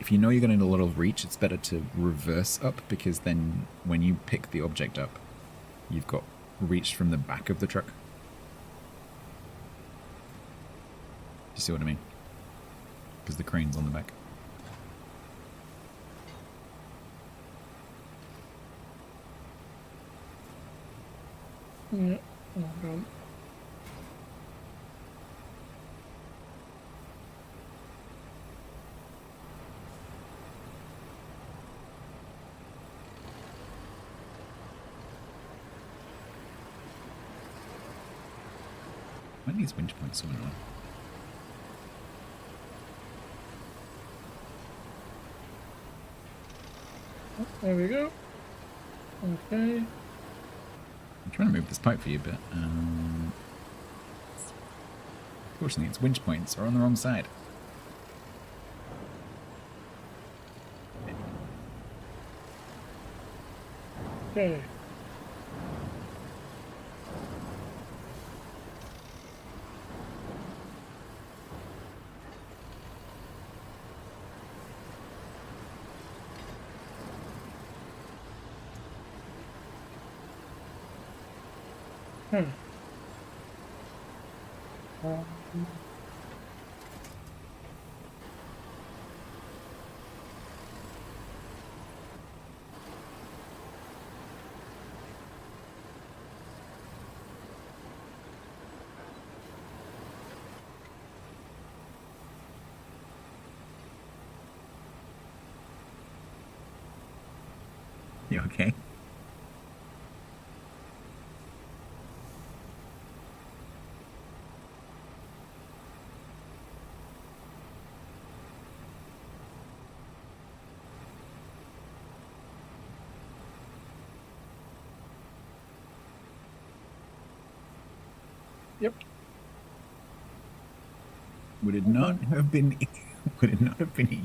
If you know you're going to need a lot of reach, it's better to reverse up, because then when you pick the object up, you've got reach from the back of the truck. Do you see what I mean? Because the crane's on the back. Yeah. Oh, God. When are these winch points going on? Oh, there we go. Okay. I'm trying to move this pipe for you, but unfortunately its winch points are on the wrong side. Okay. You okay? Yep. Would it not have been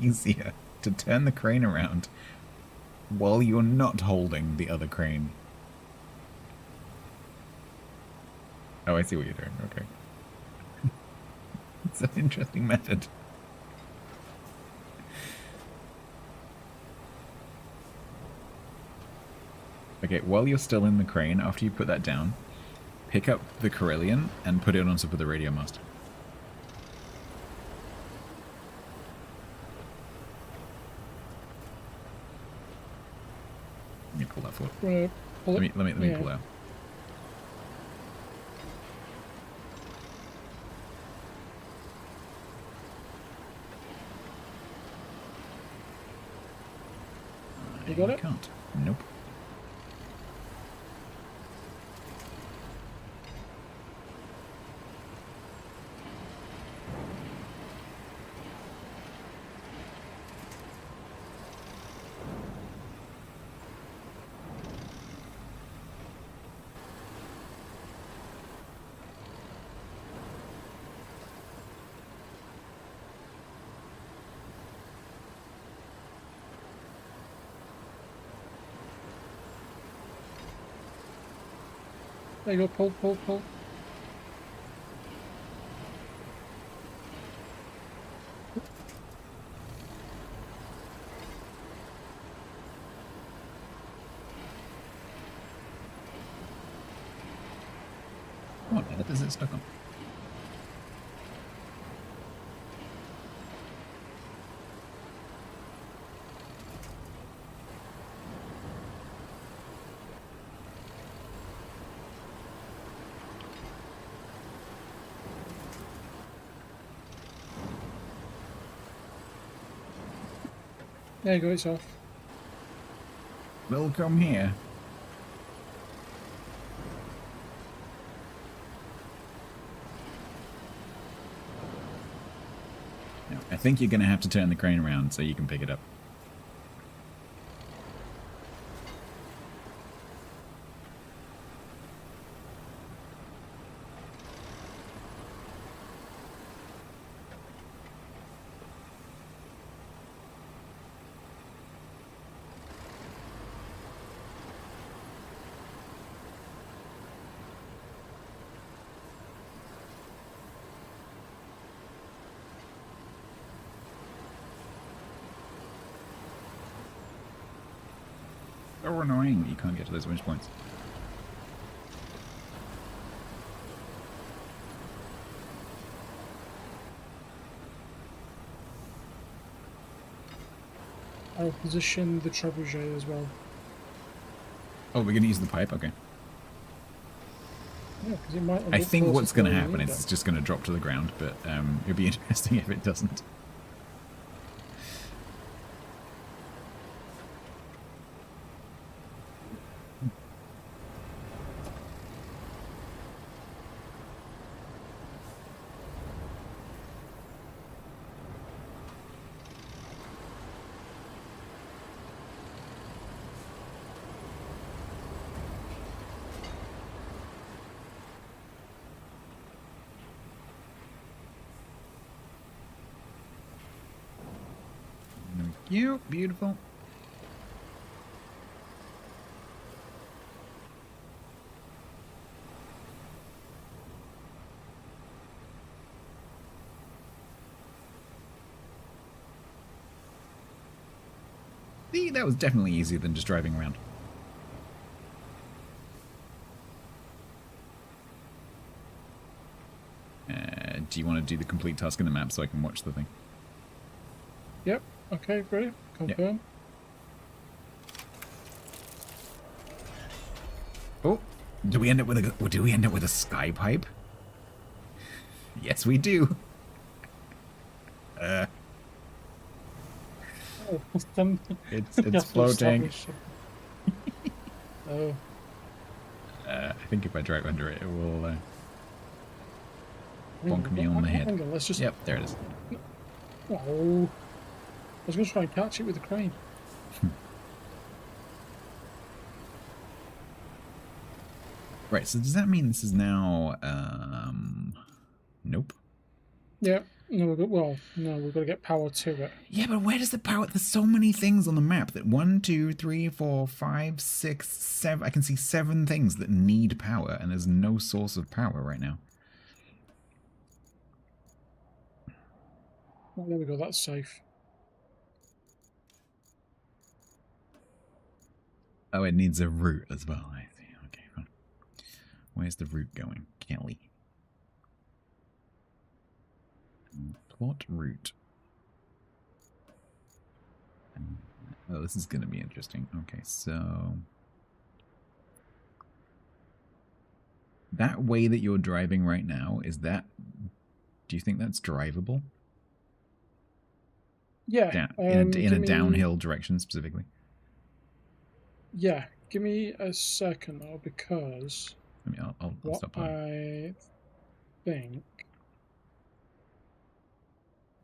easier to turn the crane around while you're not holding the other crane? Oh, I see what you're doing. Okay. It's an interesting method. Okay, while you're still in the crane, after you put that down, pick up the Corellian and put it on top of the radio mast. Let me pull that forward. Let me pull out. You got it? Can't. Nope. There you go, pull, pull, pull. What earth is it stuck on? There you go, it's off. Welcome here. Now, I think you're going to have to turn the crane around so you can pick it up. So annoying that you can't get to those winch points. I'll position the trebuchet as well. Oh, we're going to use the pipe? Okay. Yeah, because it might. I think what's going to happen is it's just going to drop to the ground, but it'd be interesting if it doesn't. You beautiful. See, that was definitely easier than just driving around. Do you want to do the complete task in the map so I can watch the thing? Yep. Okay, great. Confirm. Yep. Oh, do we end up with a sky pipe? Yes, we do. Oh, it's floating. Oh. I think if I drive under it, it will bonk me on the head. Let's just... Yep, there it is. Oh. I was going to try and catch it with the crane. Right, so does that mean this is now... Nope. Yeah. No, we've got to get power to it. Yeah, but where does the power... There's so many things on the map that 1, 2, 3, 4, 5, 6, 7... I can see 7 things that need power, and there's no source of power right now. Oh, there we go, that's safe. Oh, it needs a route as well, I see. Okay, fine. Where's the route going? Kelly. Plot route. Oh, this is going to be interesting. Okay, so... That way that you're driving right now, is that... Do you think that's drivable? Yeah. In a downhill direction, specifically? Yeah. Give me a second, though, because... I mean, I'll stop by. I think...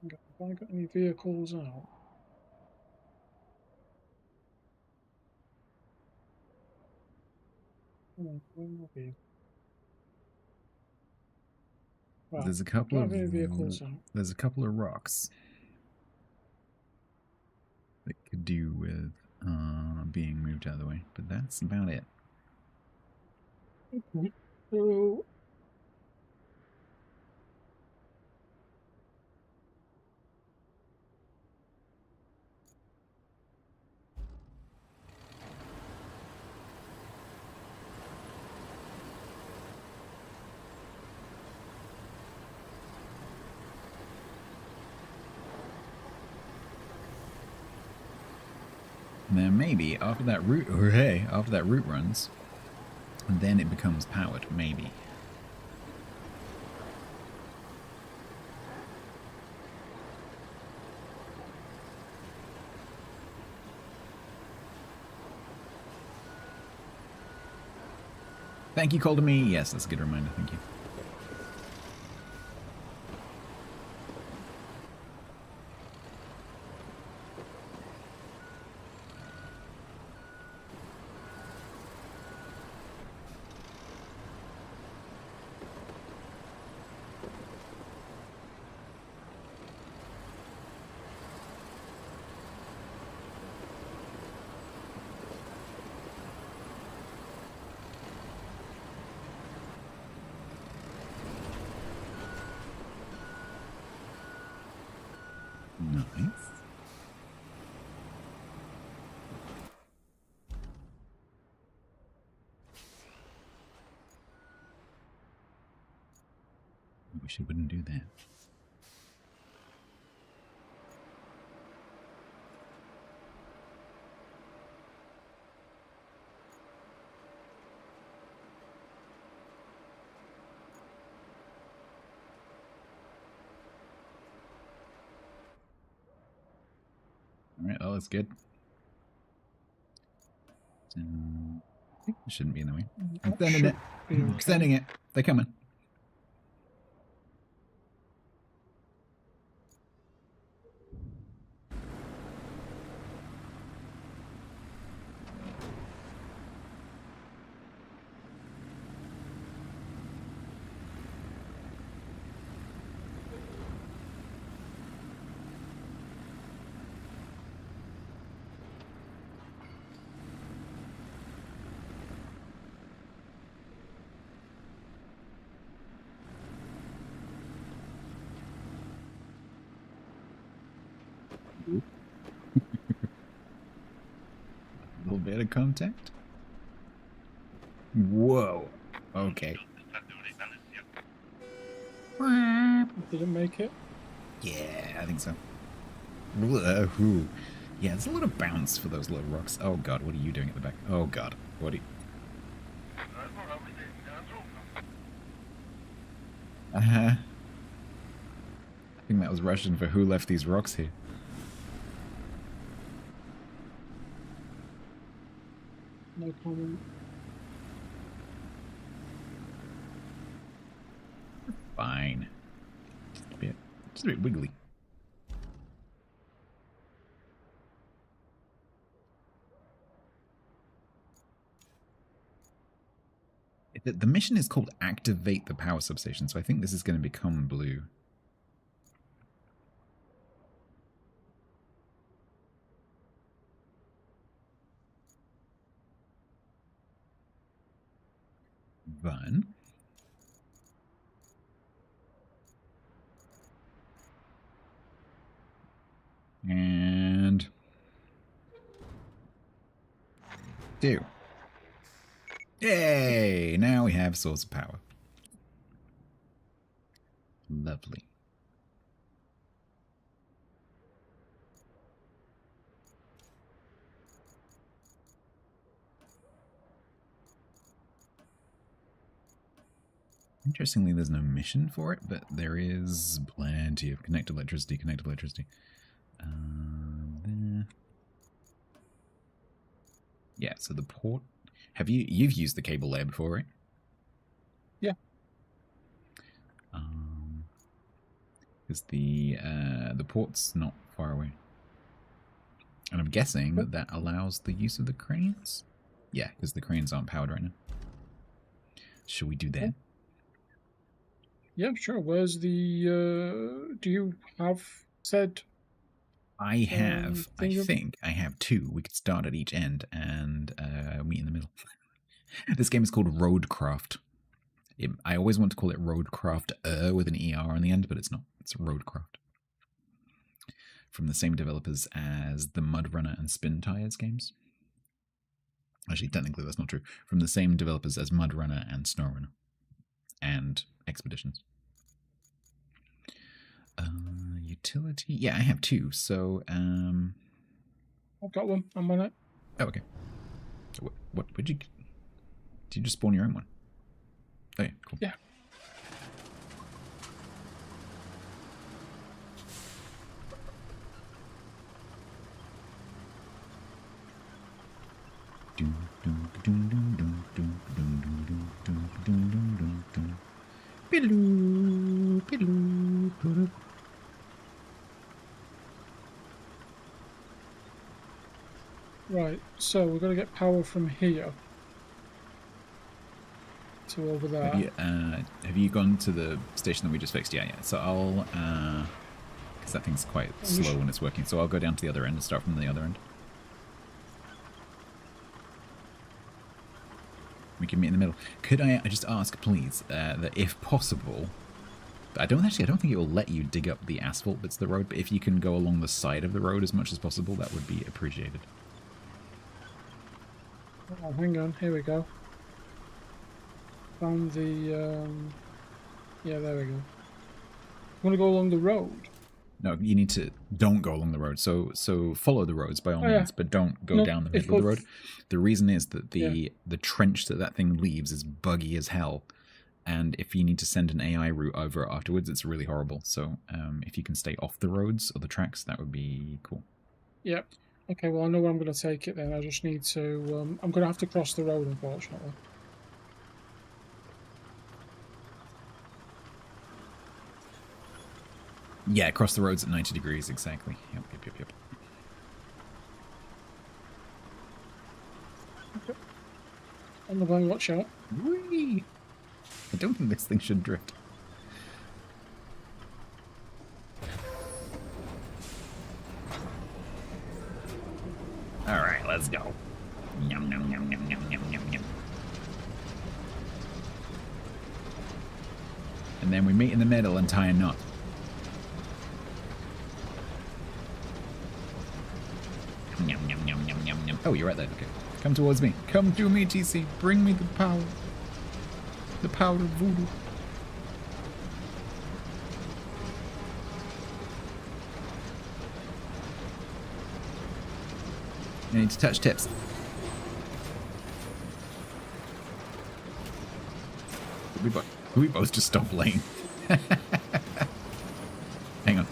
Have I got any vehicles out? Where will be? Right. There's a couple of vehicles out. There's a couple of rocks that could do with being moved out of the way, but that's about it. Okay. So... And then maybe after that route, runs, then it becomes powered. Maybe. Thank you, Call to Me. Yes, that's a good reminder. Thank you. Nice. I wish he wouldn't do that. Alright, well, that's good. So, I think it shouldn't be in the way. I'm extending it. I'm extending it. They're coming. A little bit of contact. Whoa. Okay. Didn't make it. Yeah, I think so. Woohoo. Yeah, there's a lot of bounce for those little rocks. Oh god, what are you doing at the back? Oh god, what are you... I think that was Russian for who left these rocks here. No comment. Fine. Just a bit wiggly. The mission is called Activate the Power Substation, so I think this is going to become blue. Then... and... 2. Yay! Now we have source of power. Lovely. Interestingly, there's no mission for it, but there is plenty of connected electricity, there. Yeah, so the port... You've used the cable layer before, right? Yeah. Because the port's not far away. And I'm guessing that allows the use of the cranes? Yeah, because the cranes aren't powered right now. Should we do that? Yeah, sure. Where's the... do you have said... I have, I think I have 2. We could start at each end and meet in the middle. This game is called RoadCraft. I always want to call it RoadCraft with an ER on the end, but it's not. It's RoadCraft. From the same developers as the Mud Runner and Spin Tires games. Actually, technically that's not true. From the same developers as Mud Runner and Snow Runner. And Expeditions. Utility? Yeah, I have 2, so, I've got one. I'm on it. Oh, okay. What would you... Did you just spawn your own one? Oh, yeah, cool. Yeah. Right, so we've got to get power from here to over there. Have you gone to the station that we just fixed? Yeah. So I'll, because that thing's quite slow when it's working. So I'll go down to the other end and start from the other end. We can meet in the middle. Could I just ask, please, that if possible, I don't think it will let you dig up the asphalt bits of the road, but if you can go along the side of the road as much as possible, that would be appreciated. Oh, hang on, here we go. Found the, yeah, there we go. You want to go along the road? No, you need to, don't go along the road. So follow the roads by all means, but don't go down the middle of the road. The reason is that the trench that thing leaves is buggy as hell. And if you need to send an AI route over afterwards, it's really horrible. So if you can stay off the roads or the tracks, that would be cool. Yep. Okay, well, I know where I'm going to take it then. I just need to... I'm going to have to cross the road, unfortunately. Yeah, cross the roads at 90 degrees, exactly. Yep. Okay. On the way, watch out. Whee! I don't think this thing should drift. Alright, let's go. Yum, yum, yum, yum, yum, yum, yum, yum. And then we meet in the middle and tie a knot. Yum, yum, yum, yum, yum, yum. Oh, you're right there. Okay. Come towards me. Come to me, TC. Bring me the power. The power of voodoo. You need to touch tips. We both just stopped playing. Hang on.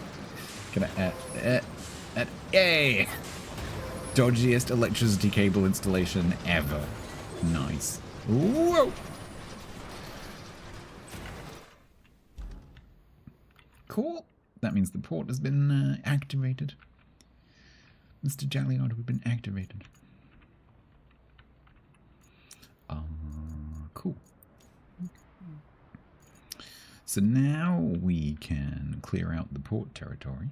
Can I... yay! Dodgiest electricity cable installation ever. Nice. Whoa! Cool. That means the port has been activated. Mr. Jalliard, we've been activated. Cool. So now we can clear out the port territory.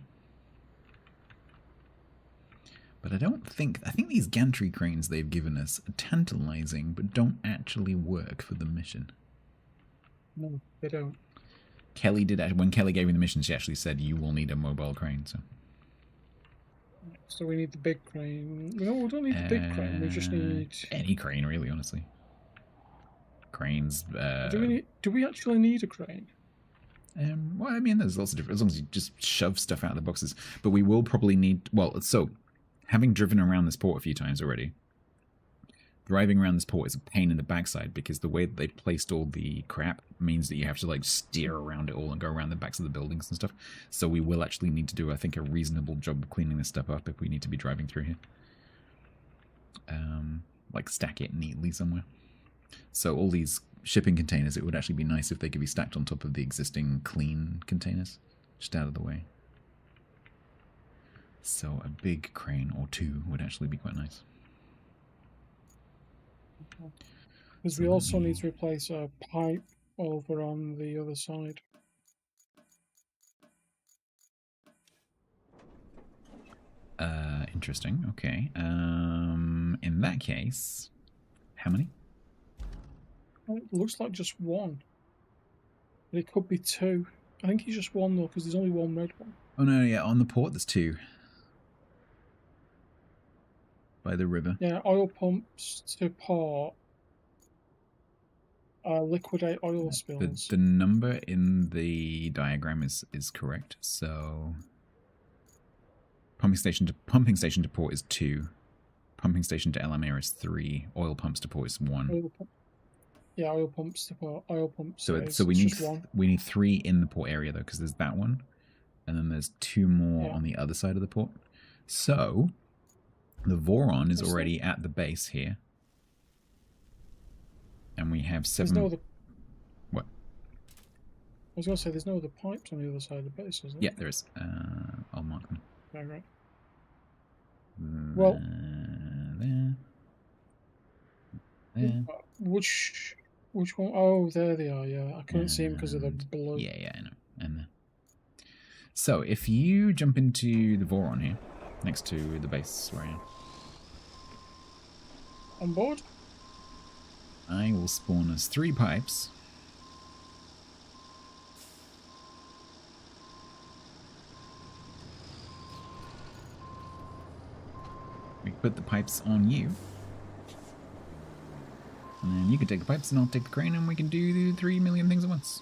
But I think these gantry cranes they've given us are tantalizing, but don't actually work for the mission. No, they don't. Kelly did, when Kelly gave me the mission, she actually said, you will need a mobile crane, so... So we need the big crane. No, we don't need the big crane. We just need any crane, really. Honestly, cranes. Do we actually need a crane? Well, I mean, there's lots of different. As long as you just shove stuff out of the boxes, but we will probably need. Well, so having driven around this port a few times already, driving around this port is a pain in the backside because the way that they placed all the crap means that you have to like steer around it all and go around the backs of the buildings and stuff. So we will actually need to do, I think, a reasonable job of cleaning this stuff up if we need to be driving through here. Like stack it neatly somewhere. So all these shipping containers, it would actually be nice if they could be stacked on top of the existing clean containers, just out of the way. So a big crane or two would actually be quite nice. Because we also need to replace a pipe over on the other side. Interesting. Okay. In that case, how many? It looks like just one. But it could be two. I think he's just one though, because there's only one red one. Oh no, yeah, on the port there's two. By the river. Yeah, oil pumps to port. Liquidate oil spills. The number in the diagram is correct. So pumping station to port is 2. Pumping station to LMR is 3. Oil pumps to port is 1. Yeah, oil pumps to port. Oil pumps. So we need 3 in the port area though, because there's that one, and then there's 2 more on the other side of the port. So the Voron is already at the base here. And we have 7... No other... What? was going to say, there's no other pipes on the other side of the base, is there? Yeah, there is. I'll mark them. Right. Well, there. Which one? Oh, there they are. Yeah, I couldn't see them because of the blue. Yeah, I know. And so if you jump into the Voron here, next to the base where I am. On board? I will spawn us 3 pipes. We put the pipes on you. And then you can take the pipes and I'll take the crane and we can do 3 million things at once.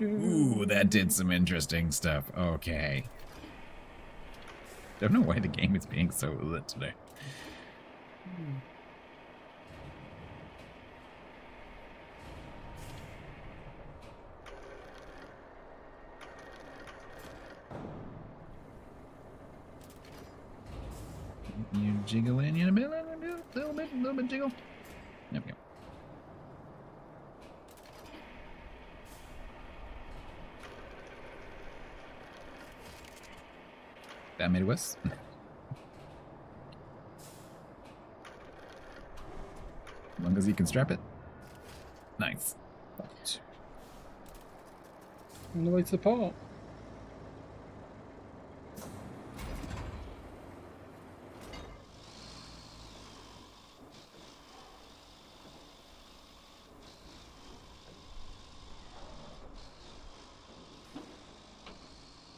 Ooh, that did some interesting stuff. Okay. Don't know why the game is being so lit today. You jiggle in a little bit jiggle. There we go. That made it worse. As long as you can strap it. Nice. On the way to the port.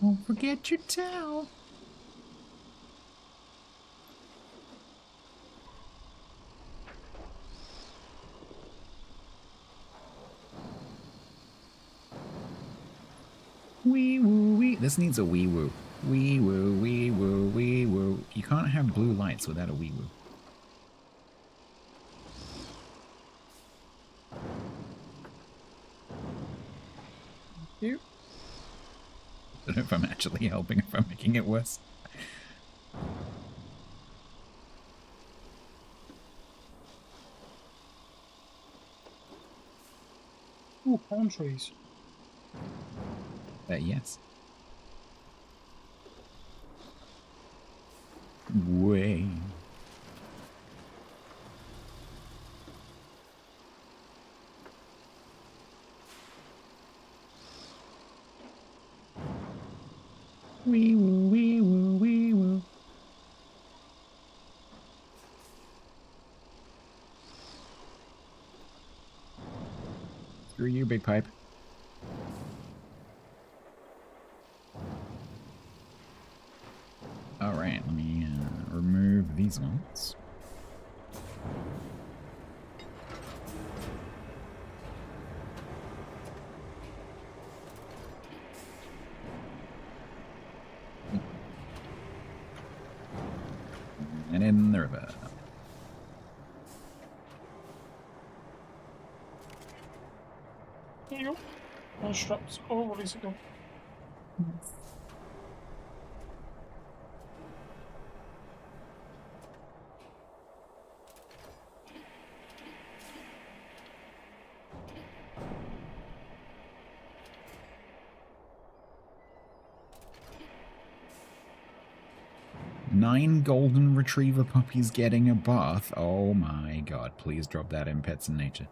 Don't forget your towel. Wee woo wee. This needs a wee woo. Wee woo wee woo wee woo. You can't have blue lights without a wee woo. You. I don't know if I'm actually helping, if I'm making it worse. Ooh, palm trees. Yes. Way. Wee woo, wee woo, wee woo. Screw you, big pipe. Alright, let me remove these ones. And in the river. There you go. My straps all ready to go. Nine golden retriever puppies getting a bath. Oh my god, please drop that in Pets in Nature.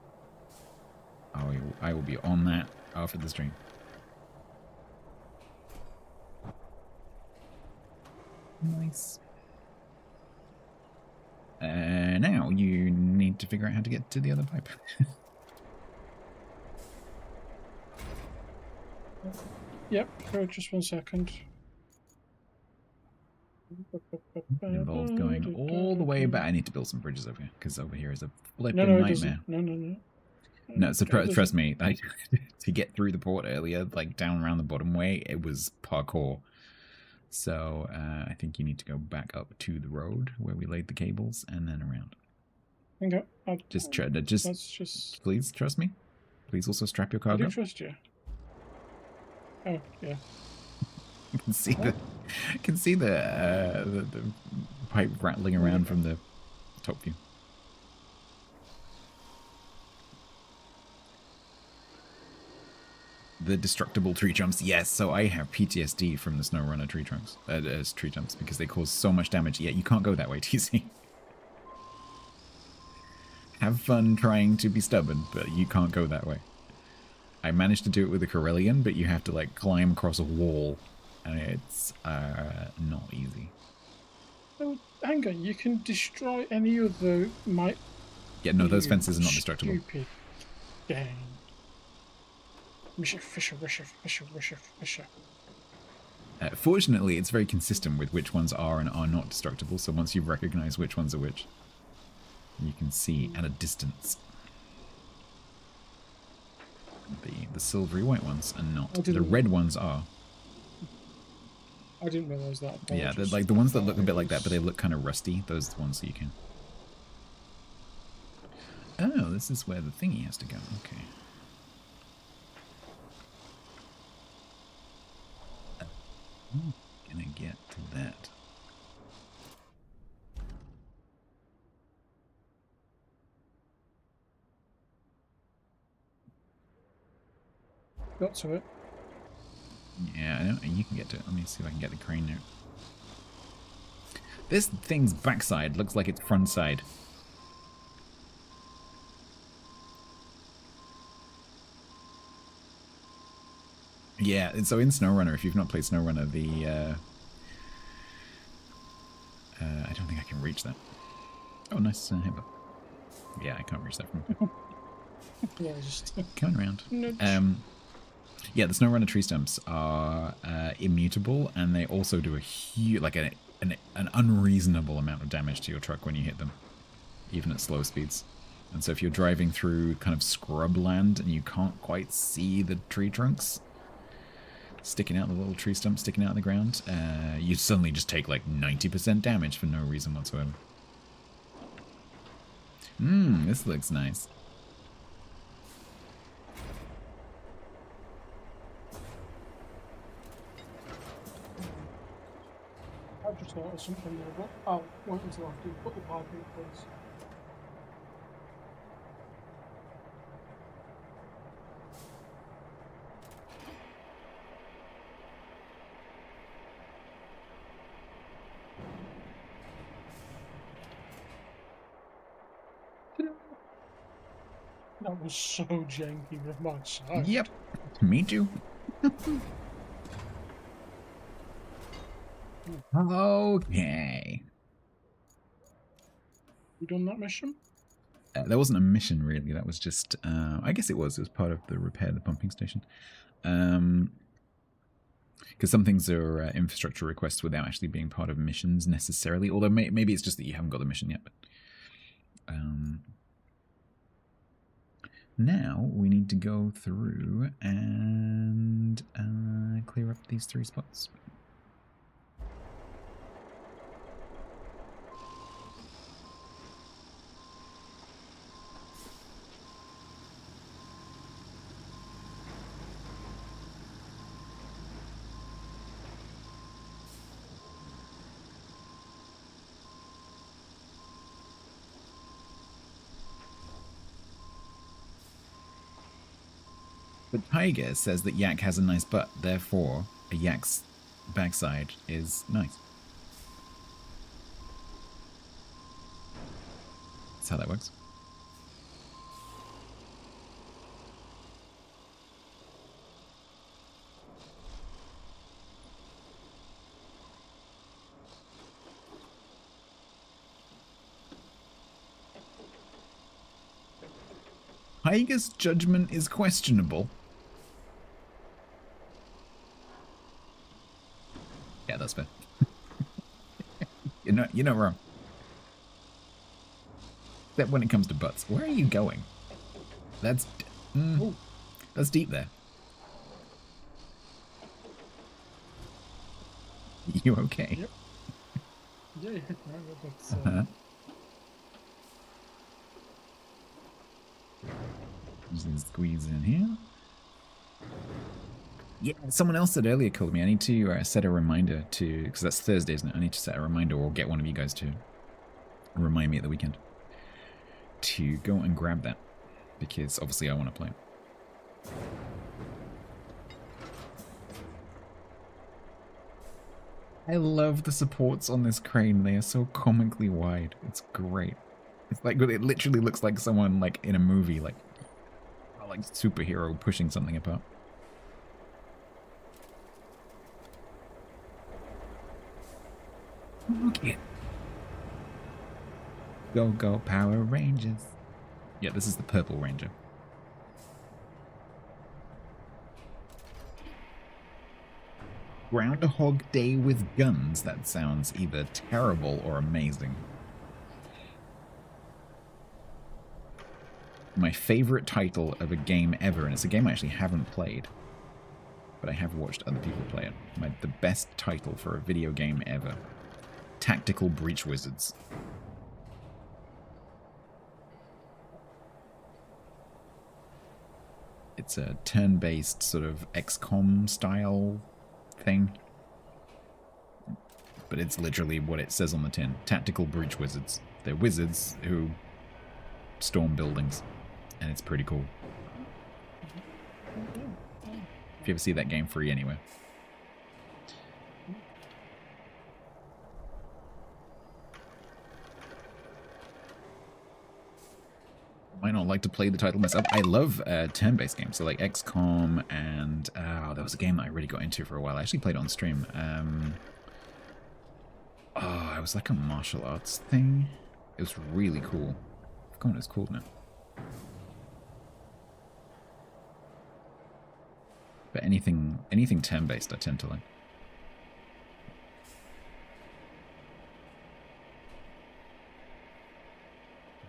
I will be on that after the stream. Nice. Now you need to figure out how to get to the other pipe. Yep, just 1 second. Involves going all the way back. I need to build some bridges over here, because over here is a flipping No, nightmare. No. No, so trust me, to get through the port earlier, like down around the bottom way, it was parkour. So I think you need to go back up to the road where we laid the cables and then around. Okay. Just please trust me. Please also strap your I cargo. do trust you. Oh yeah. You can see the pipe rattling around from the top view. The destructible tree jumps, yes. So I have PTSD from the SnowRunner tree jumps because they cause so much damage. Yeah, you can't go that way, TC. Have fun trying to be stubborn, but you can't go that way. I managed to do it with a Corellian, but you have to like climb across a wall, and it's not easy. Oh, hang on, you can destroy any other Yeah, no, those fences are not destructible. Stupid game. Fisher. Fortunately, it's very consistent with which ones are and are not destructible, so once you've recognized which ones are which, you can see at a distance. The silvery white ones are not. The red ones are. I didn't realise that. Yeah, they're like the ones that look a bit like that, but they look kind of rusty. Those are the ones that you can. Oh, this is where the thingy has to go. Okay. Gonna get to that. Got to it. Yeah, I don't, you can get to it. Let me see if I can get the crane there. This thing's backside looks like its front side. Yeah, and so in SnowRunner, if you've not played SnowRunner, I don't think I can reach that. Oh, nice headbutt. Yeah, I can't reach that from here. Yeah, just coming around. Nudge. Yeah, the SnowRunner tree stumps are immutable, and they also do a huge, like an unreasonable amount of damage to your truck when you hit them, even at slow speeds. And so if you're driving through kind of scrub land and you can't quite see the tree trunks sticking out, the little tree stumps sticking out of the ground, you suddenly just take like 90% damage for no reason whatsoever. This looks nice. I've just noticed something there, but I'll wait until after you put the pipe in place. That was so janky from my side. Yep, me too. Okay. You done that mission? That wasn't a mission, really. That was just... I guess it was. It was part of the repair of the pumping station. Because some things are infrastructure requests without actually being part of missions necessarily. Although maybe it's just that you haven't got the mission yet. But now we need to go through and clear up these 3 spots. But Tiger says that yak has a nice butt, therefore a yak's backside is nice. That's how that works. Tiger's judgment is questionable. Yeah, that's fair. You're not wrong. Except when it comes to butts. Where are you going? That's deep there. You okay? Yep. Yeah, that's, Just gonna squeeze in here. Yeah, someone else said earlier called me. I need to set a reminder to, because that's Thursday, isn't it? I need to set a reminder or get one of you guys to remind me at the weekend to go and grab that, because obviously I want to play it. I love the supports on this crane. They are so comically wide. It's great. It's like, it literally looks like someone like in a movie, like superhero pushing something apart. Okay. Go, go, Power Rangers. Yeah, this is the Purple Ranger. Groundhog Day with guns. That sounds either terrible or amazing. My favorite title of a game ever, and it's a game I actually haven't played, but I have watched other people play it. The best title for a video game ever. Tactical Breach Wizards. It's a turn-based sort of XCOM style thing. But it's literally what it says on the tin. Tactical Breach Wizards. They're wizards who storm buildings. And it's pretty cool. If you ever see that game free anywhere. Might not like to play the title myself. I love turn-based games, so like XCOM and there was a game that I really got into for a while. I actually played it on stream. It was like a martial arts thing. It was really cool. I forgot what it's called now. But anything turn-based I tend to like.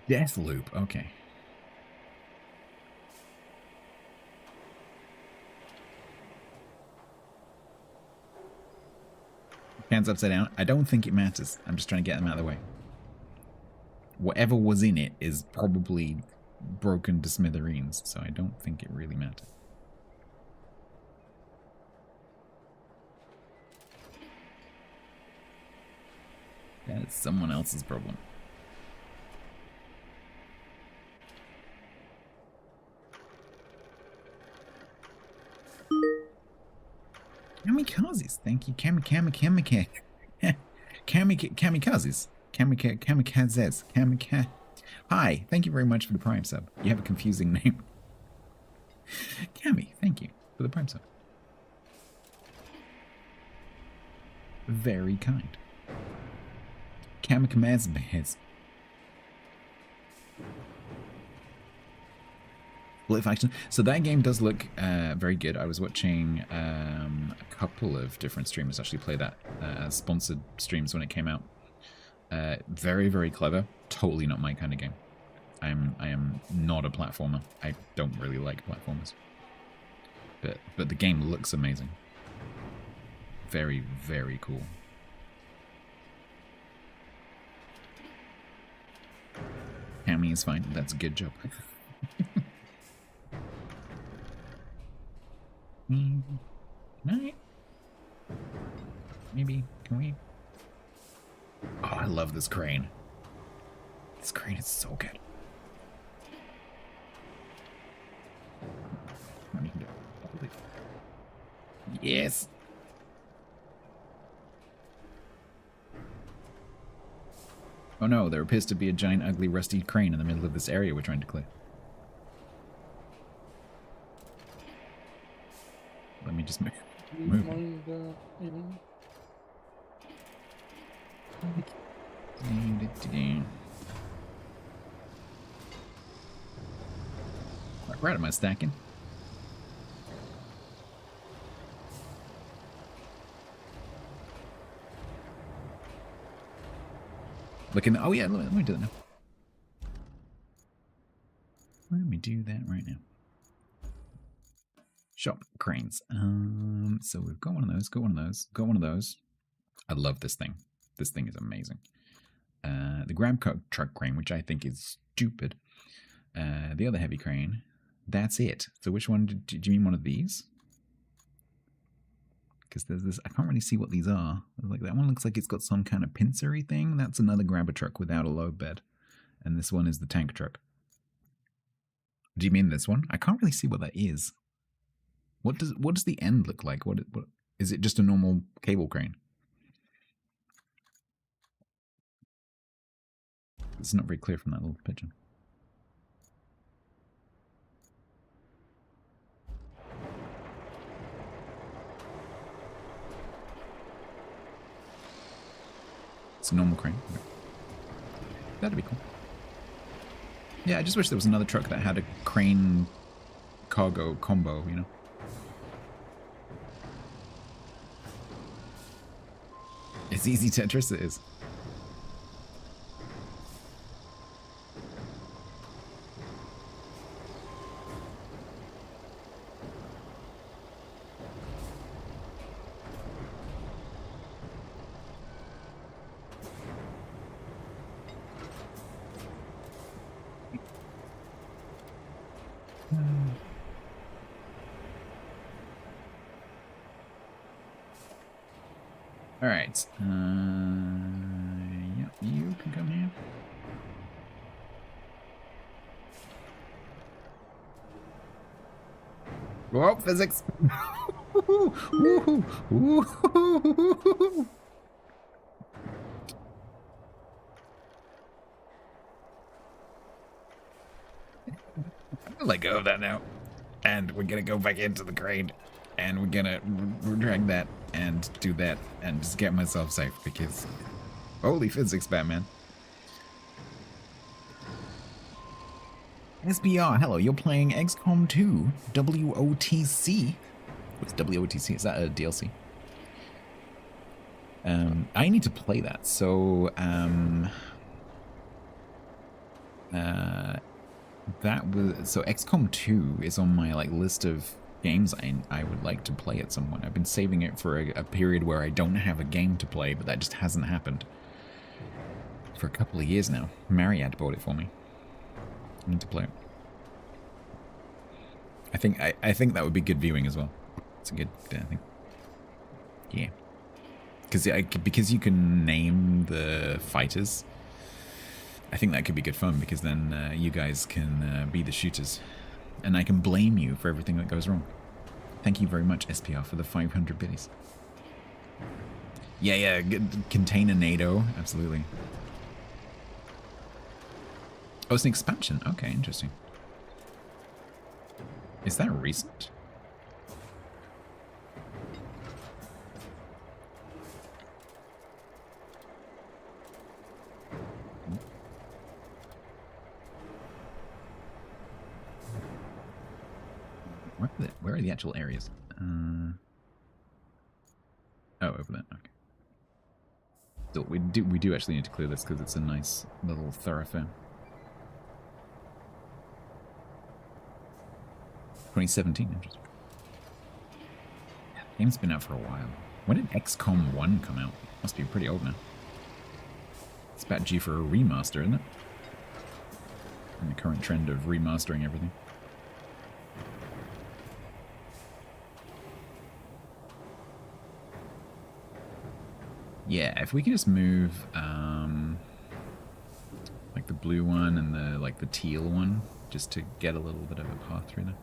Deathloop, okay. Hands upside down. I don't think it matters. I'm just trying to get them out of the way. Whatever was in it is probably broken to smithereens, so I don't think it really matters. That's someone else's problem. Kamikazes, thank you. Kamikazes. Hi, thank you very much for the Prime sub. You have a confusing name. Cami, thank you for the Prime sub. Very kind. Kamikazes. Split Faction. So that game does look very good. I was watching a couple of different streamers actually play that sponsored streams when it came out. Very, very clever. Totally not my kind of game. I am not a platformer. I don't really like platformers. But the game looks amazing. Very, very cool. Hammy is fine. That's a good job. Right. Maybe, can we? Oh, I love this crane. This crane is so good. Yes. Oh no, there appears to be a giant, ugly, rusty crane in the middle of this area we're trying to clear. Let me just move. What rat am I stacking? Look in the, oh yeah, let me do that now. Let me do that right now. Shop cranes. So we've got one of those, got one of those, got one of those. I love this thing. This thing is amazing. The grab truck crane, which I think is stupid. The other heavy crane. That's it. So which one did you mean? One of these? Because there's this. I can't really see what these are. Like that one looks like it's got some kind of pincery thing. That's another grabber truck without a load bed, and this one is the tank truck. Do you mean this one? I can't really see what that is. What does the end look like? What is it? Just a normal cable crane? It's not very clear from that little picture. It's a normal crane. Okay. That'd be cool. Yeah, I just wish there was another truck that had a crane cargo combo, you know? It's easy Tetris, it is. All right. Yeah, you can come here. Whoa, physics. Let go of that now. And we're gonna go back into the crane. And we're gonna drag that and do that and just get myself safe because holy physics, Batman. SBR, hello, you're playing XCOM 2 WOTC. What's WOTC? Is that a DLC? I need to play that, so XCOM 2 is on my list of games I would like to play at some point. I've been saving it for a period where I don't have a game to play, but that just hasn't happened for a couple of years now. Mariad bought it for me. I need to play it. I think that would be good viewing as well. It's a good thing. Yeah. Because you can name the fighters. I think that could be good fun because then you guys can be the shooters. And I can blame you for everything that goes wrong. Thank you very much, SPR, for the 500 biddies. Yeah, contain a NATO. Absolutely. Oh, it's an expansion. Okay, interesting. Is that recent? Where are the actual areas? Oh, over there. Okay. So we do actually need to clear this because it's a nice little thoroughfare. 2017, interesting. The game's been out for a while. When did XCOM 1 come out? Must be pretty old now. It's about due for a remaster, isn't it? And the current trend of remastering everything. Yeah, if we can just move like the blue one and the teal one, just to get a little bit of a path through there.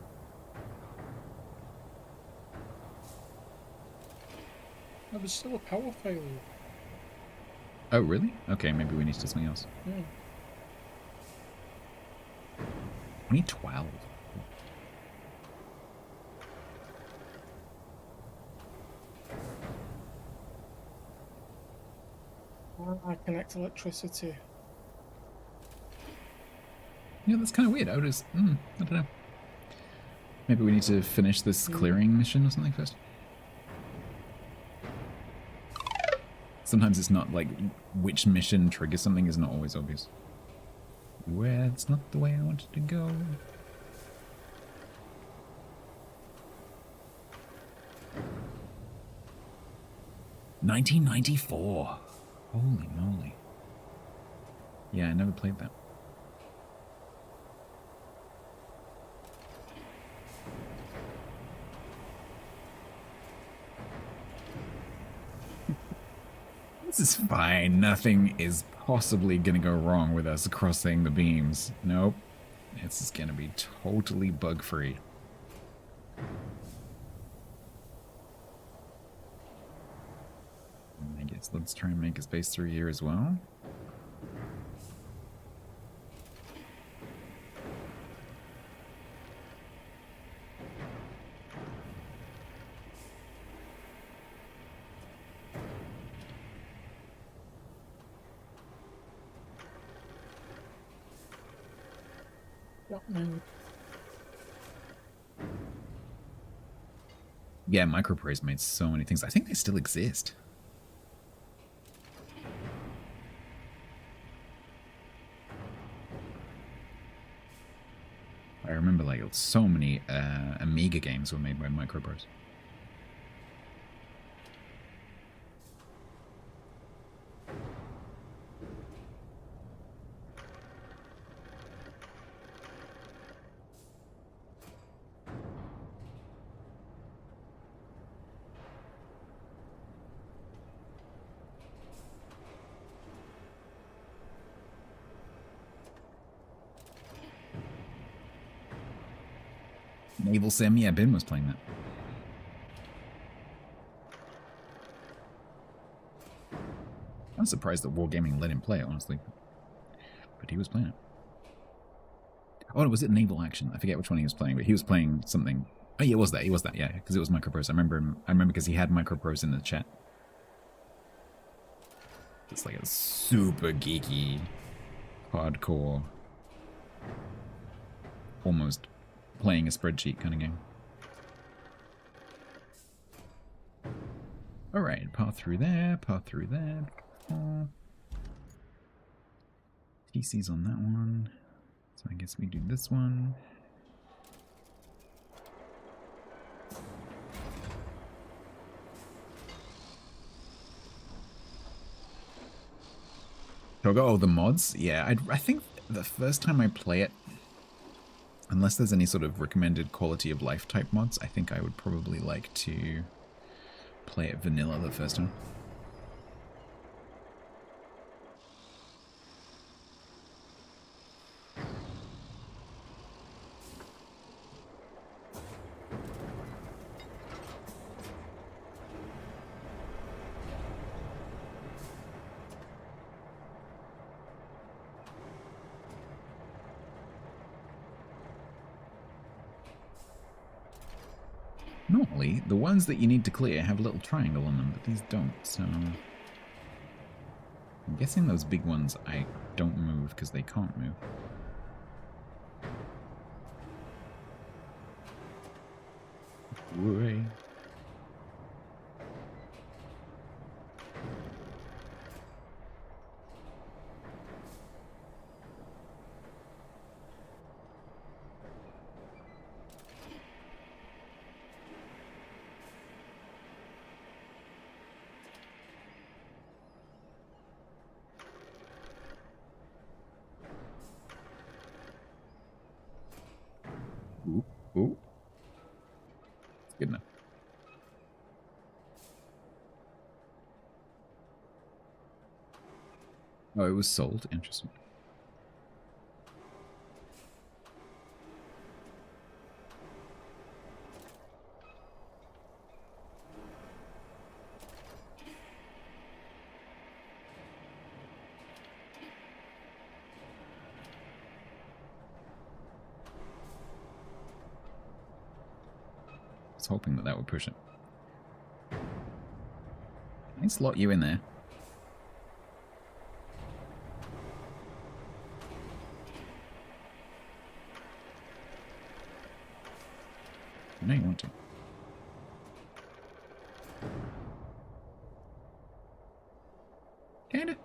There was still a power failure. Oh, really? Okay, maybe we need to do something else. Yeah. 2012. I connect electricity. Yeah, that's kind of weird. I don't know. Maybe we need to finish this clearing mission or something first. Sometimes it's not like which mission triggers something is not always obvious. Where it's not the way I wanted to go. $1994. Holy moly. Yeah, I never played that. This is fine. Nothing is possibly going to go wrong with us crossing the beams. Nope. This is going to be totally bug-free. I guess let's try and make a space through here as well. Yeah, Microprose made so many things. I think they still exist. I remember like so many Amiga games were made by Microprose. Naval Sim, yeah, Ben was playing that. I'm surprised that Wargaming let him play it, honestly. But he was playing it. Oh, was it Naval Action? I forget which one he was playing, but he was playing something. Oh, yeah, it was that. He was that, yeah, because it was Microprose. I remember him. I remember because he had Microprose in the chat. It's like a super geeky, hardcore, almost playing a spreadsheet kind of game. Alright, path through there, path through there. Oh. TC's on that one. So I guess we do this one. Togo, oh, the mods? Yeah, I think the first time I play it, unless there's any sort of recommended quality of life type mods, I think I would probably like to play it vanilla the first time. Normally, the ones that you need to clear have a little triangle on them, but these don't, so... I'm guessing those big ones I don't move because they can't move. Hooray. Ooh. Good enough. Oh, it was sold. Interesting. I was hoping that would push it. Can I slot you in there? I know you want to. Kinda.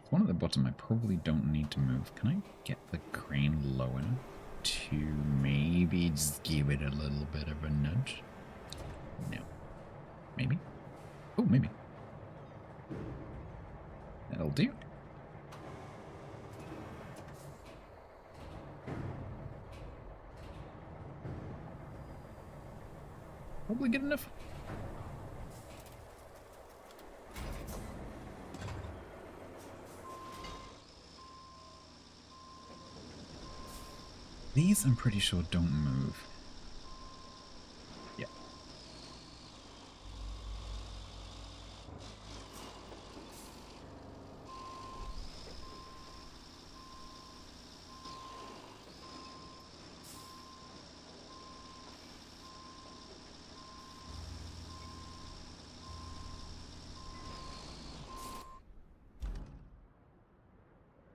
One at the bottom I probably don't need to move. Can I get the crane low enough to maybe just give it a little bit of a nudge? No. Maybe? Oh, maybe. That'll do. Probably good enough. These, I'm pretty sure, don't move. Yeah.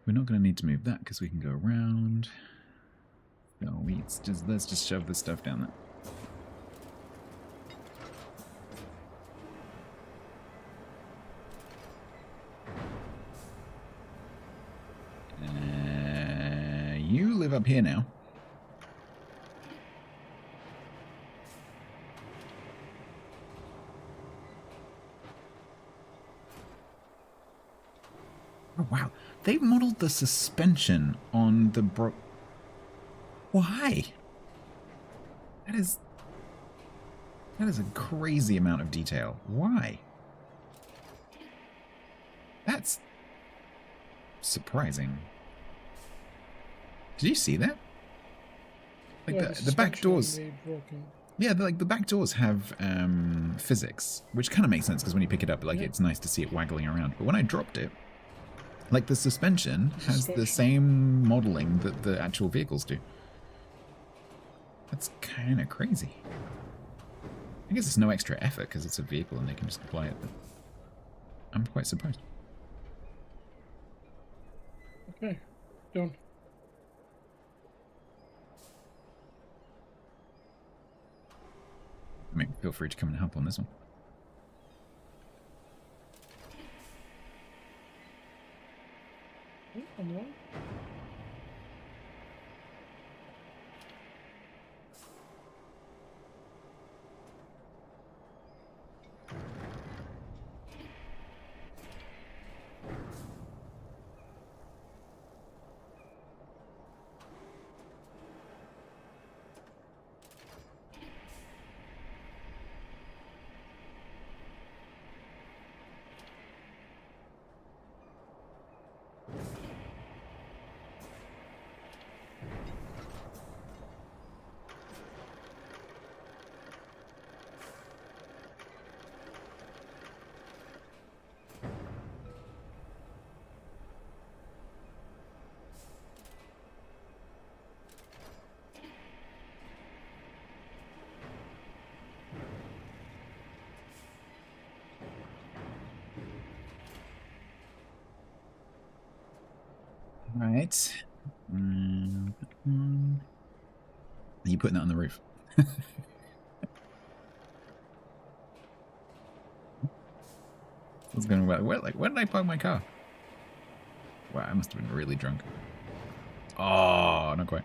We're not going to need to move that because we can go around. No, let's just shove this stuff down there. You live up here now. Oh, wow. They've modeled the suspension on the Why? That is a crazy amount of detail. Why? That's surprising. Did you see that? Like Yeah, the back doors. Broken. Yeah, the back doors have physics, which kind of makes sense because when you pick it up, like it's nice to see it waggling around. But when I dropped it, like the suspension has the same modeling that the actual vehicles do. That's kind of crazy. I guess it's no extra effort because it's a vehicle and they can just apply it, but I'm quite surprised. Okay, done. I mean, feel free to come and help on this one. On one. Right. Are you putting that on the roof? I was going about where did I park my car? Wow, I must have been really drunk. Oh, not quite.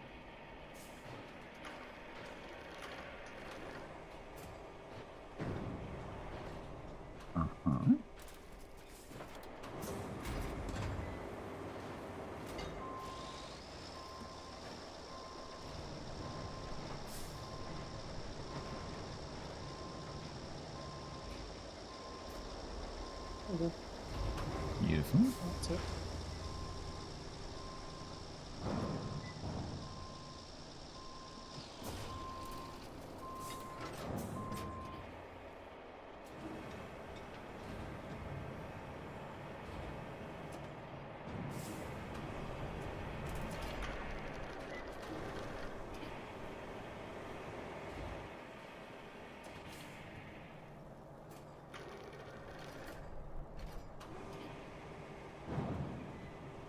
Uh-huh. Okay. Beautiful. That's it.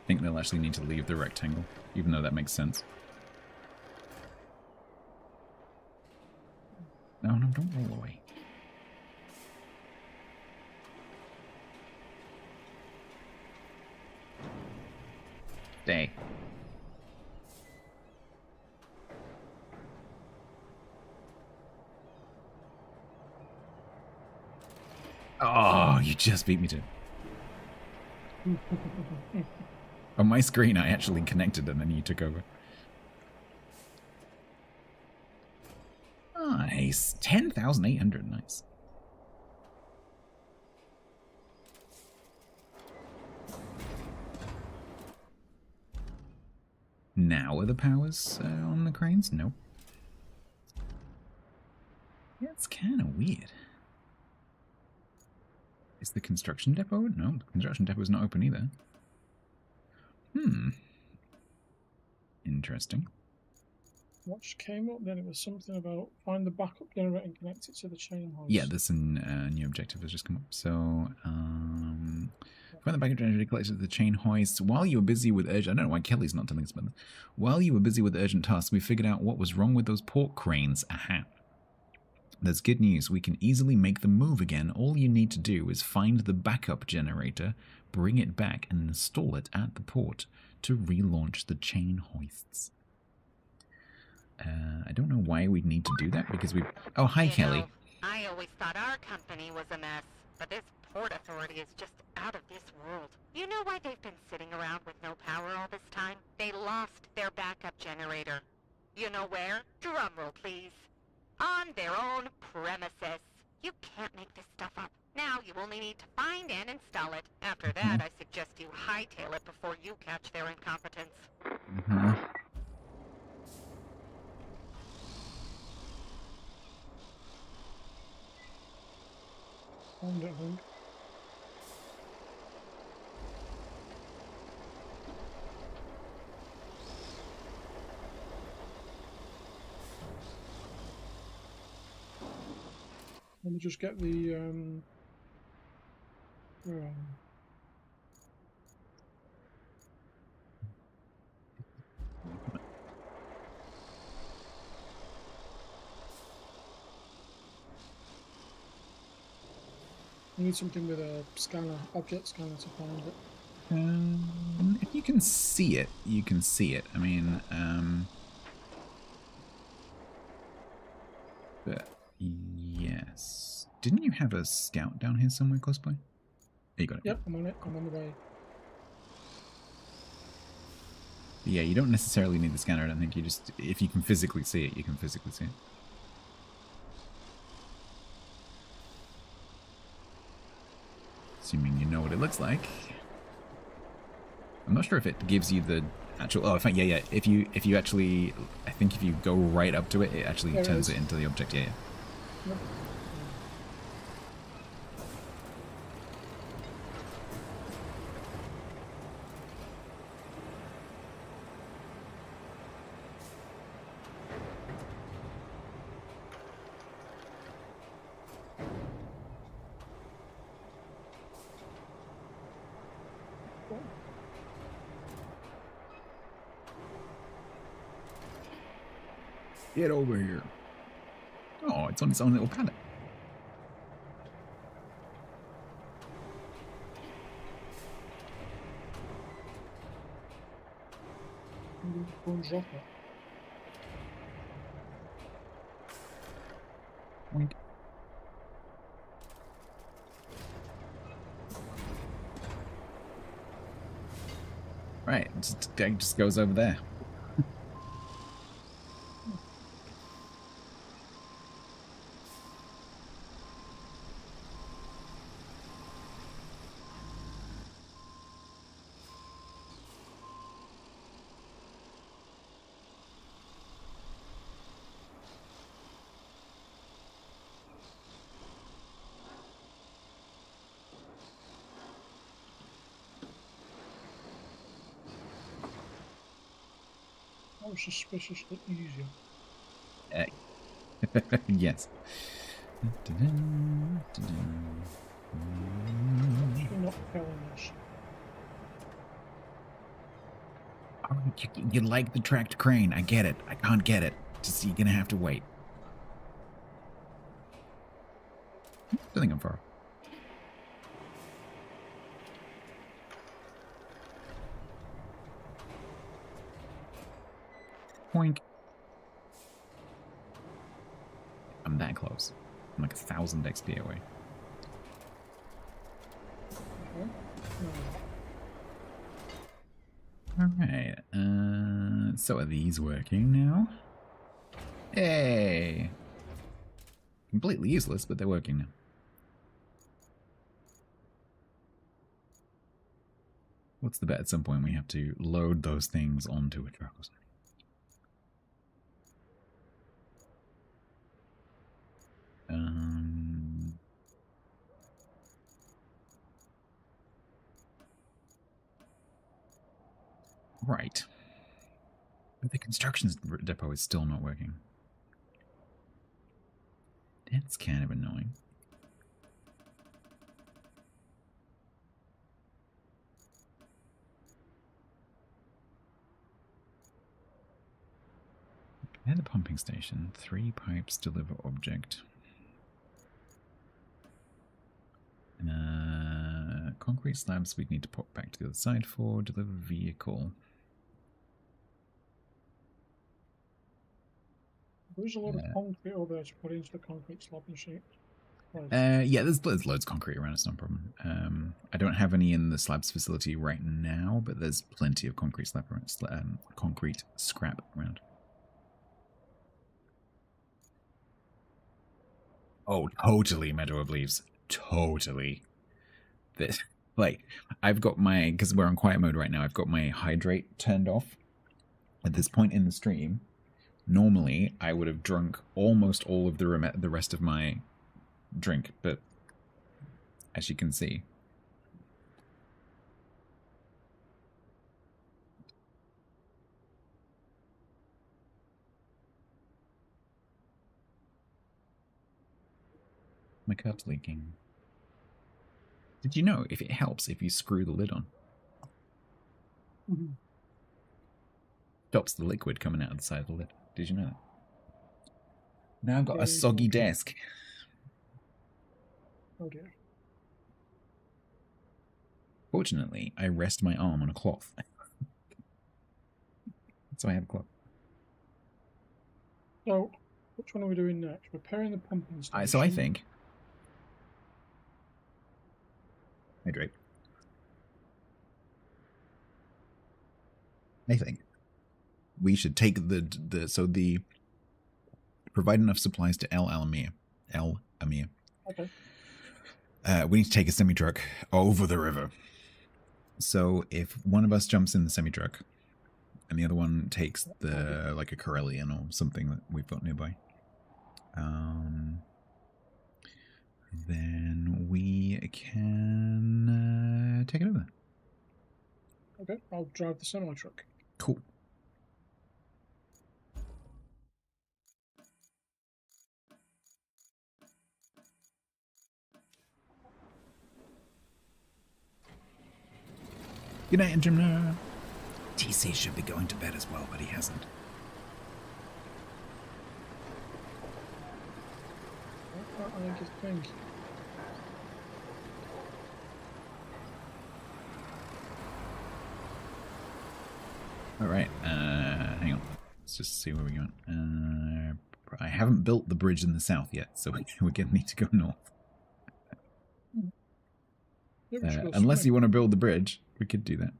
I think they'll actually need to leave the rectangle, even though that makes sense. No, don't roll away. Stay. Oh, you just beat me to it. On my screen, I actually connected and then you took over. Ah, Nice. 10,800. Nice. Now are the powers on the cranes? Nope. Yeah, it's kind of weird. Is the construction depot? No, the construction depot is not open either. Interesting. What just came up then? It was something about find the backup generator and connect it to the chain hoist. Yeah, this new objective has just come up. So, find the backup generator connected to the chain hoist. While you were busy with urgent... I don't know why Kelly's not telling us about this. While you were busy with urgent tasks, we figured out what was wrong with those port cranes. Aha. That's good news. We can easily make them move again. All you need to do is find the backup generator, bring it back, and install it at the port to relaunch the chain hoists. I don't know why we'd need to do that, because we... Oh, hi, Kelly. I always thought our company was a mess, but this port authority is just out of this world. You know why they've been sitting around with no power all this time? They lost their backup generator. You know where? Drumroll, please. On their own premises. You can't make this stuff up. Now you only need to find and install it. After that, I suggest you hightail it before you catch their incompetence. Found it, I think. Let me just get the I need something with a scanner, object scanner to find it. If you can see it, you can see it. I mean, but yes. Didn't you have a scout down here somewhere close by? You got it. Yep, I'm on it. I'm on the way. Yeah, you don't necessarily need the scanner. I don't think. You just, if you can physically see it, you can physically see it. Assuming you know what it looks like. I'm not sure if it gives you the actual... Oh, in fact, yeah. If you actually... I think if you go right up to it, it actually turns it into the object. Yeah. Yep. Get over here. Oh, it's on its own little pallet. Go and drop it. Wink. Right, it just goes over there. That was suspiciously easy. Yes. You're not killing us. Oh, you like the tracked crane. I get it. I can't get it. Just you're gonna have to wait. I think I'm far. Poink. I'm that close. I'm like 1,000 XP away. Alright, so are these working now? Hey! Completely useless, but they're working now. What's the bet? At some point we have to load those things onto a truck or something. Right. But the construction depot is still not working. That's kind of annoying. At the pumping station, 3 pipes deliver object. Concrete slabs we need to pop back to the other side for. Deliver vehicle. There's a lot of concrete over there to put into the concrete slab machine. Yeah, there's loads of concrete around, it's no problem. I don't have any in the slabs facility right now, but there's plenty of concrete concrete scrap around. Oh, totally Meadow of Leaves. Totally. This, like, I've got my, because we're on quiet mode right now, I've got my hydrate turned off. At this point in the stream, normally I would have drunk almost all of the rest of my drink, but as you can see, my cup's leaking. Did you know if it helps if you screw the lid on? Mm-hmm. Stops the liquid coming out of the side of the lid. Did you know that? Now I've got a soggy desk. Oh dear. Fortunately, I rest my arm on a cloth. So I have a cloth. So, which one are we doing next? Repairing the pumping station. So I think... Hydrate. I think we should take provide enough supplies to El Amir. Okay. We need to take a semi-truck over the river. So if one of us jumps in the semi-truck and the other one takes like a Corellian or something that we've got nearby, then we can take it over. Okay, I'll drive the semi-truck. Cool. Good night, Engineer. TC should be going to bed as well, but he hasn't. I think it's pink. Alright, hang on. Let's just see where we're going. I haven't built the bridge in the south yet, so we're going to need to go north. Unless you want to build the bridge, we could do that.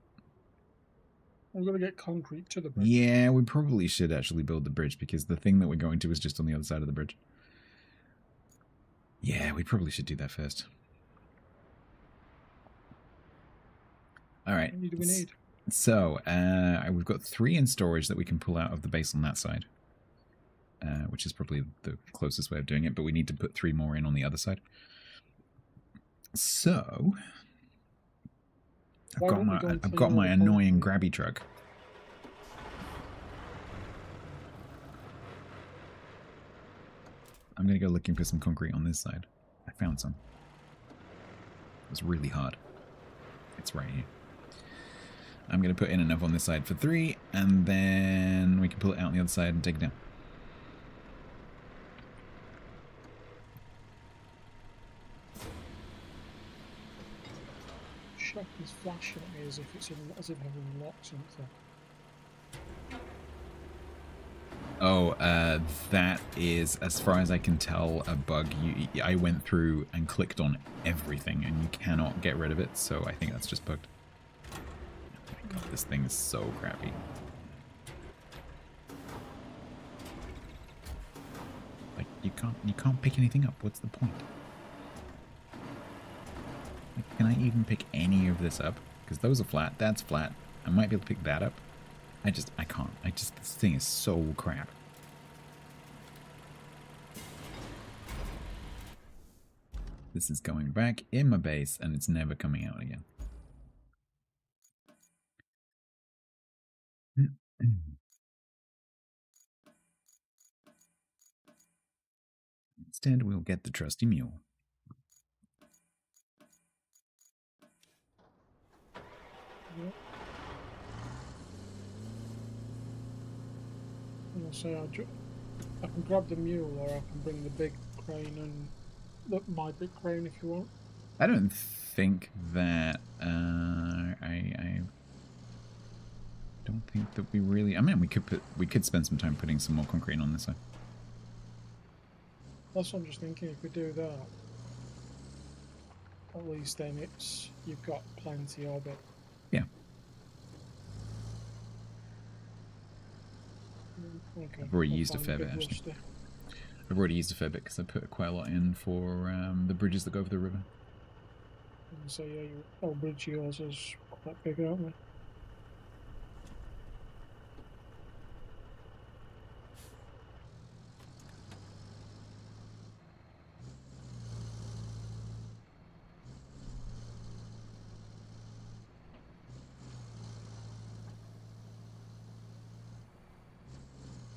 We're going to get concrete to the bridge. Yeah, we probably should actually build the bridge, because the thing that we're going to is just on the other side of the bridge. Yeah, we probably should do that first. Alright. How many do we need? So, we've got 3 in storage that we can pull out of the base on that side. Which is probably the closest way of doing it, but we need to put 3 more in on the other side. So, I've got my annoying grabby truck. I'm going to go looking for some concrete on this side. I found some. It was really hard. It's right here. I'm going to put in enough on this side for 3, and then we can pull it out on the other side and take it down. Shop is flashing at me as if I've unlocked something. Oh, that is, as far as I can tell, a bug. I went through and clicked on everything, and you cannot get rid of it, so I think that's just bugged. Oh my god, this thing is so crappy. Like, You can't pick anything up. What's the point? Can I even pick any of this up? Because those are flat. That's flat. I might be able to pick that up. I can't. This thing is so crap. This is going back in my base, and it's never coming out again. Instead, we'll get the trusty mule. Yep. I'll say I can grab the mule, or I can bring the big crane and my big crane if you want. I don't think that I don't think that we really. I mean, we could spend some time putting some more concrete on this side. That's what I'm just thinking. If we do that, at least then you've got plenty of it. Yeah. Okay. I've already used a fair bit, actually. I've already used a fair bit because I put quite a lot in for the bridges that go over the river. So yeah, your bridge yours is quite big, aren't they?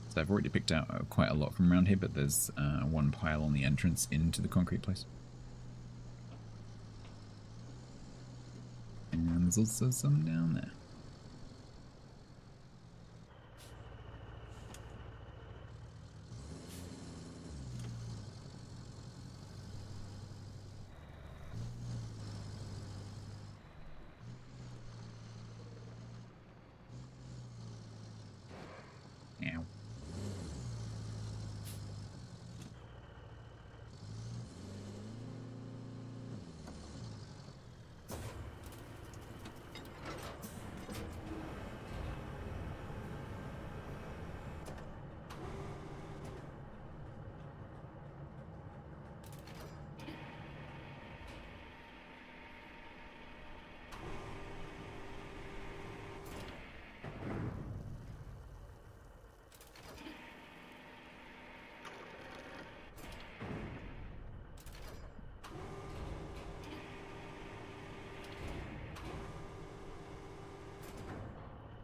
So I've already picked out quite a lot from around here, but there's one pile on the entrance into the concrete place. And there's also some down there. Ow.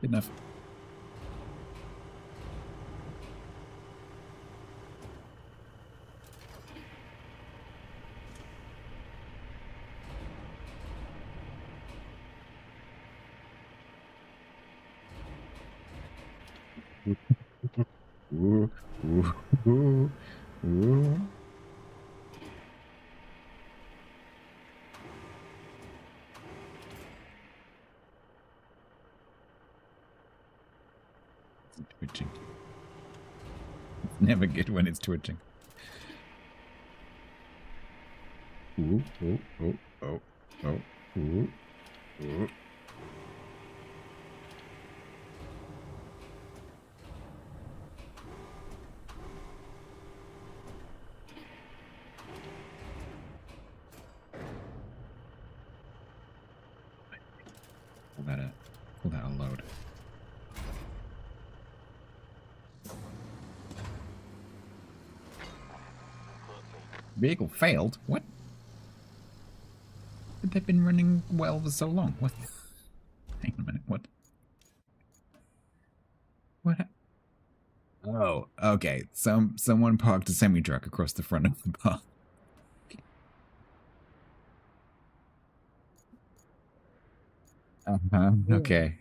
Good enough. Ooh, ooh, ooh, ooh. Twitching. It's never good when it's twitching. Ooh, ooh, ooh, oh, oh, ooh, ooh. Pull that a load. Vehicle failed? What? But they've been running well for so long. What? Hang on a minute. What? What? Oh, okay. Someone parked a semi-truck across the front of the path. Okay.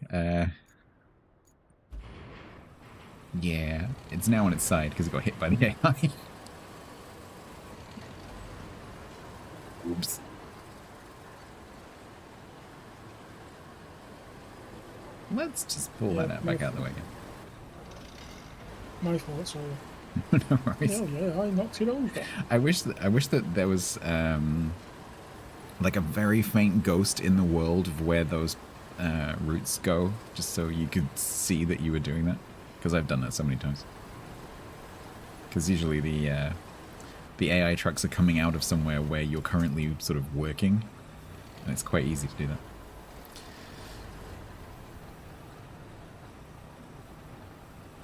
Yeah. It's now on its side because it got hit by the AI. Oops. Let's just pull that out back out of the way again. My fault, sorry. No worries. Yeah, I knocked it over. I wish that there was like a very faint ghost in the world of where those routes go, just so you could see that you were doing that. Because I've done that so many times. Because usually the the AI trucks are coming out of somewhere where you're currently sort of working, and it's quite easy to do that.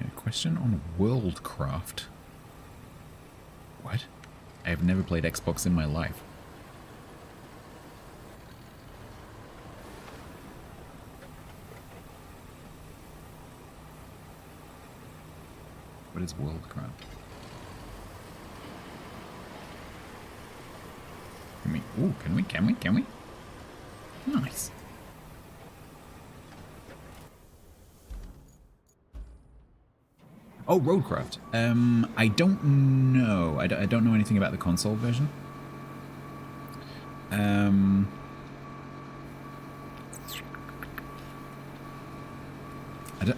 A question on WorldCraft. What? I have never played Xbox in my life. What is WorldCraft? Can we? Ooh, can we? Nice. Oh, RoadCraft. I don't know. I don't know anything about the console version.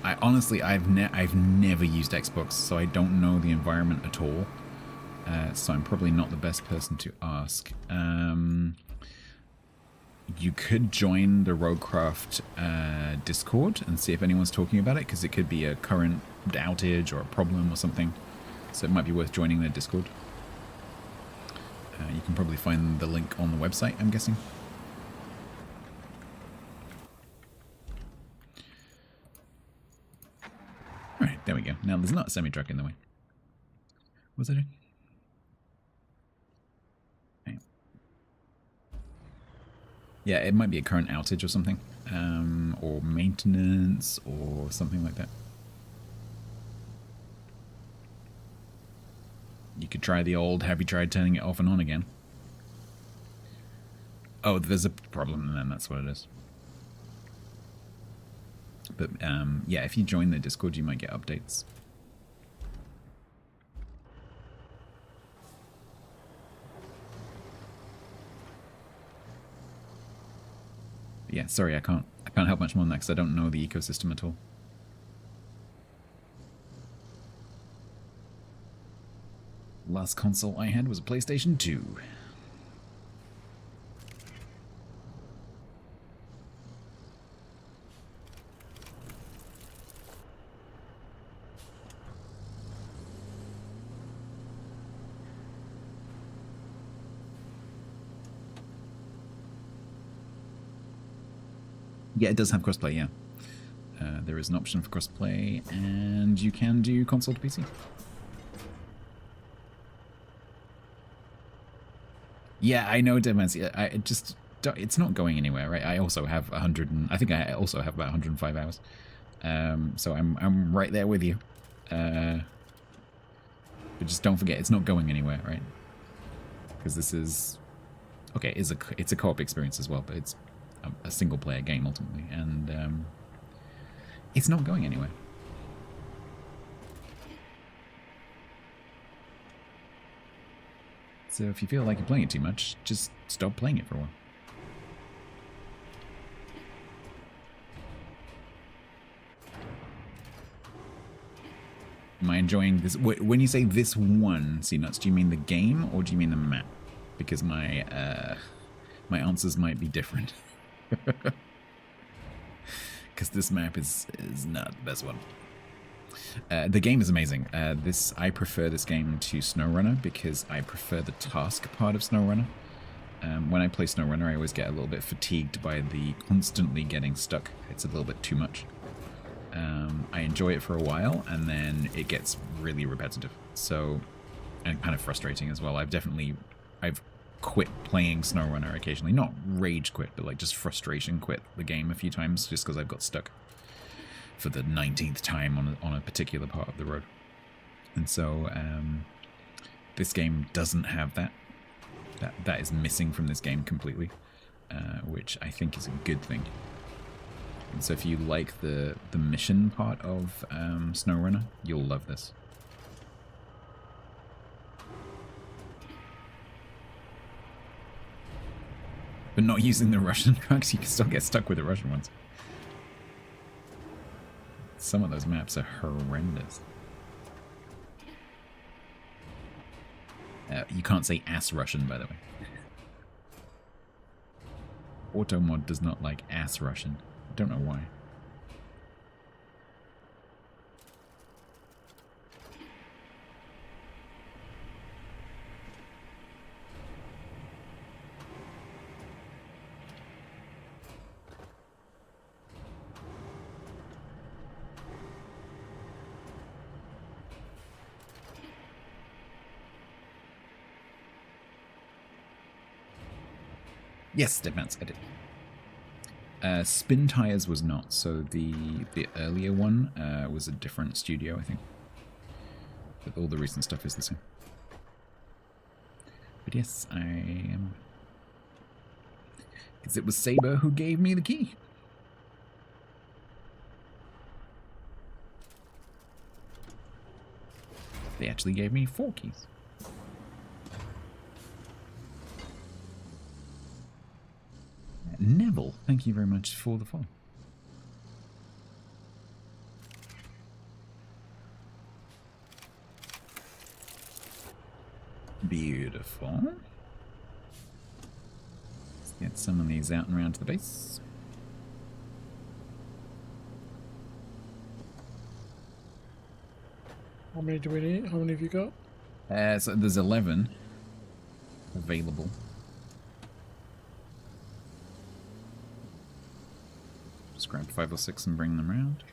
I honestly, I've never used Xbox, so I don't know the environment at all. So I'm probably not the best person to ask. You could join the RoadCraft Discord and see if anyone's talking about it, because it could be a current outage or a problem or something. So it might be worth joining their Discord. You can probably find the link on the website, I'm guessing. Alright, there we go. Now there's not a semi-truck in the way. What's that doing? Yeah, it might be a current outage or something, or maintenance or something like that. You could try the old, have you tried turning it off and on again? Oh, there's a problem, and then that's what it is. But yeah, if you join the Discord, you might get updates. Yeah, sorry, I can't help much more than that because I don't know the ecosystem at all. Last console I had was a PlayStation 2. Yeah, it does have crossplay, yeah. There is an option for crossplay, and you can do console to PC. Yeah, I know, Demancy. I just don't, it's not going anywhere, right? I also have 100, and I think I also have about 105 hours. So I'm right there with you. But just don't forget, it's not going anywhere, right? Because this is okay. It's a co-op experience as well, but it's a single-player game ultimately, and it's not going anywhere. So if you feel like you're playing it too much, just stop playing it for a while. Am I enjoying this? When you say this one, C-Nuts, do you mean the game or do you mean the map? Because my answers might be different. Because this map is not the best one. The game is amazing. I prefer this game to SnowRunner because I prefer the task part of SnowRunner. When I play SnowRunner, I always get a little bit fatigued by the constantly getting stuck. It's a little bit too much. I enjoy it for a while, and then it gets really repetitive. So, and kind of frustrating as well. I've quit playing SnowRunner occasionally. Not rage quit, but like just frustration quit the game a few times just because I've got stuck for the 19th time on a particular part of the road. And so this game doesn't have that. That is missing from this game completely, which I think is a good thing. And so if you like the mission part of SnowRunner, you'll love this. But not using the Russian trucks, you can still get stuck with the Russian ones. Some of those maps are horrendous. You can't say ass Russian, by the way. Automod does not like ass Russian. I don't know why. Yes, Deadmans, I did. Spin Tires was not, so the earlier one was a different studio, I think. But all the recent stuff is the same. But yes, I am. Because it was Saber who gave me the key. They actually gave me 4 keys. Neville, thank you very much for the follow. Beautiful. Let's get some of these out and around to the base. How many do we need? How many have you got? So there's 11 available. Just grab 5 or 6 and bring them around.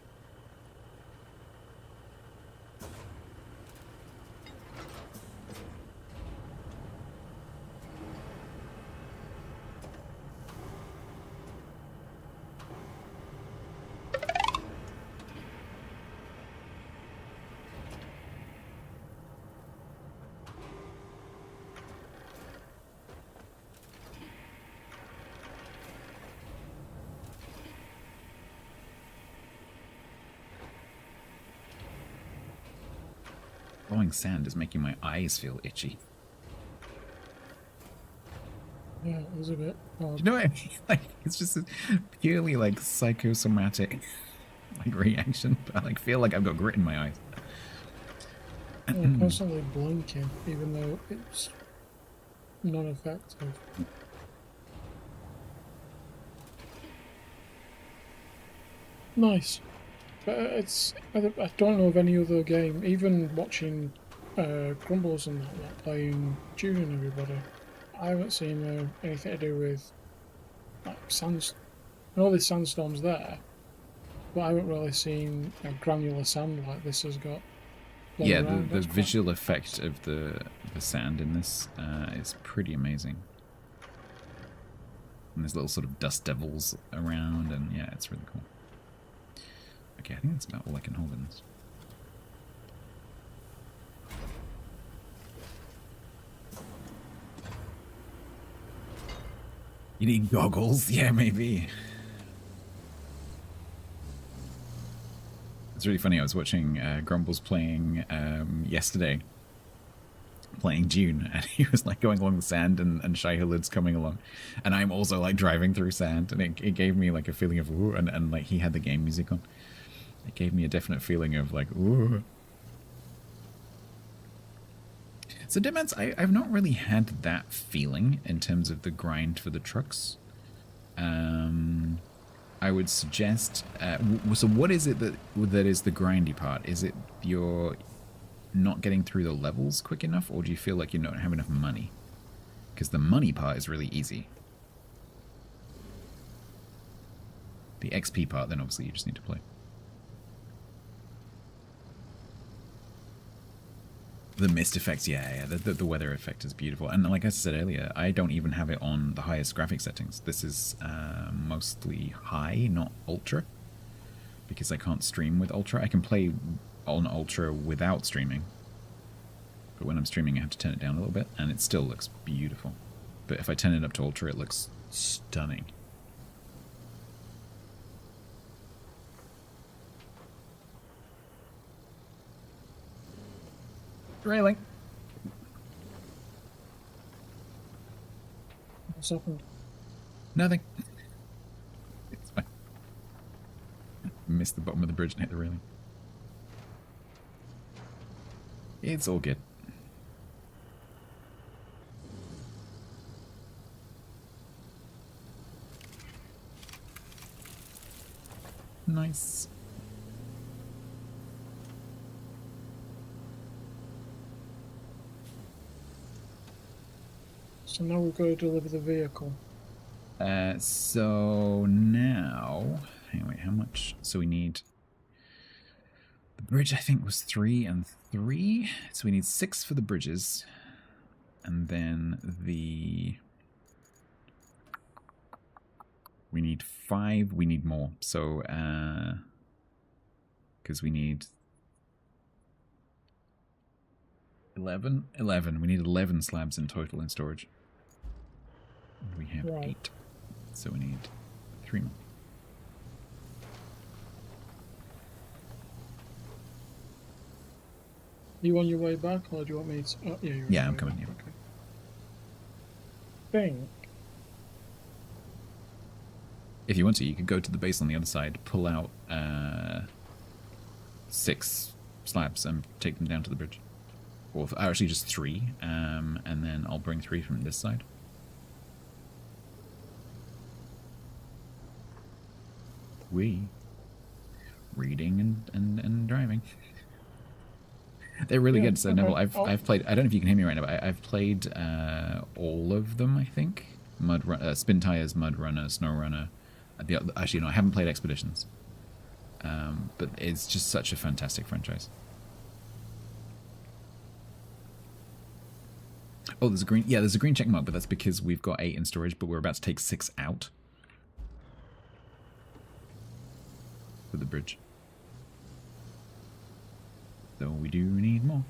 Blowing sand is making my eyes feel itchy. Yeah, it was a bit odd. You know what I mean? Like, it's just a purely like psychosomatic like reaction. But I like feel like I've got grit in my eyes. I'm constantly blinking, even though it's non-effective. Nice. But I don't know of any other game, even watching Grumbles and that, like playing Dune and everybody, I haven't seen anything to do with like sands. I know there's sandstorms there, but I haven't really seen granular sand like this has got. Yeah, the visual effect of the sand in this is pretty amazing. And there's little sort of dust devils around, and yeah, it's really cool. Okay, I think that's about all I can hold in this. You need goggles? Yeah, maybe. It's really funny, I was watching Grumbles playing yesterday, playing Dune, and he was like going along the sand and Shai-Hulud's coming along. And I'm also like driving through sand, and it gave me like a feeling of ooh, and like he had the game music on. It gave me a definite feeling of like, ooh. So Deadmans, I've not really had that feeling in terms of the grind for the trucks. I would suggest, so what is it that is the grindy part? Is it you're not getting through the levels quick enough, or do you feel like you don't have enough money? Because the money part is really easy. The XP part, then obviously you just need to play. The mist effects, yeah, the weather effect is beautiful. And like I said earlier, I don't even have it on the highest graphic settings. This is mostly high, not ultra, because I can't stream with ultra. I can play on ultra without streaming, but when I'm streaming I have to turn it down a little bit, and it still looks beautiful. But if I turn it up to ultra, it looks stunning. Railing. What's happened? Nothing. It's fine. Missed the bottom of the bridge and hit the railing. It's all good. Nice. So now we've got to deliver the vehicle. So now, anyway, how much? So we need, the bridge I think was 3 and 3. So we need 6 for the bridges. And then the We need 5. We need more. So, because we need 11. We need 11 slabs in total in storage. We have 8. So we need 3 more. You on your way back, or do you want me to? Oh, yeah, yeah, I'm coming. Yeah. Okay. Think. If you want to, you could go to the base on the other side, pull out 6 slabs, and take them down to the bridge. Or actually, just 3, and then I'll bring 3 from this side. Reading and driving. They're really good. So Neville, I've played. I don't know if you can hear me right now, but I've played all of them. I think Spin Tires, Mud Runner, Snow Runner. Actually, no, I haven't played Expeditions. But it's just such a fantastic franchise. Oh, there's a green. Yeah, there's a green check mark, but that's because we've got 8 in storage, but we're about to take 6 out for the bridge. So we do need more.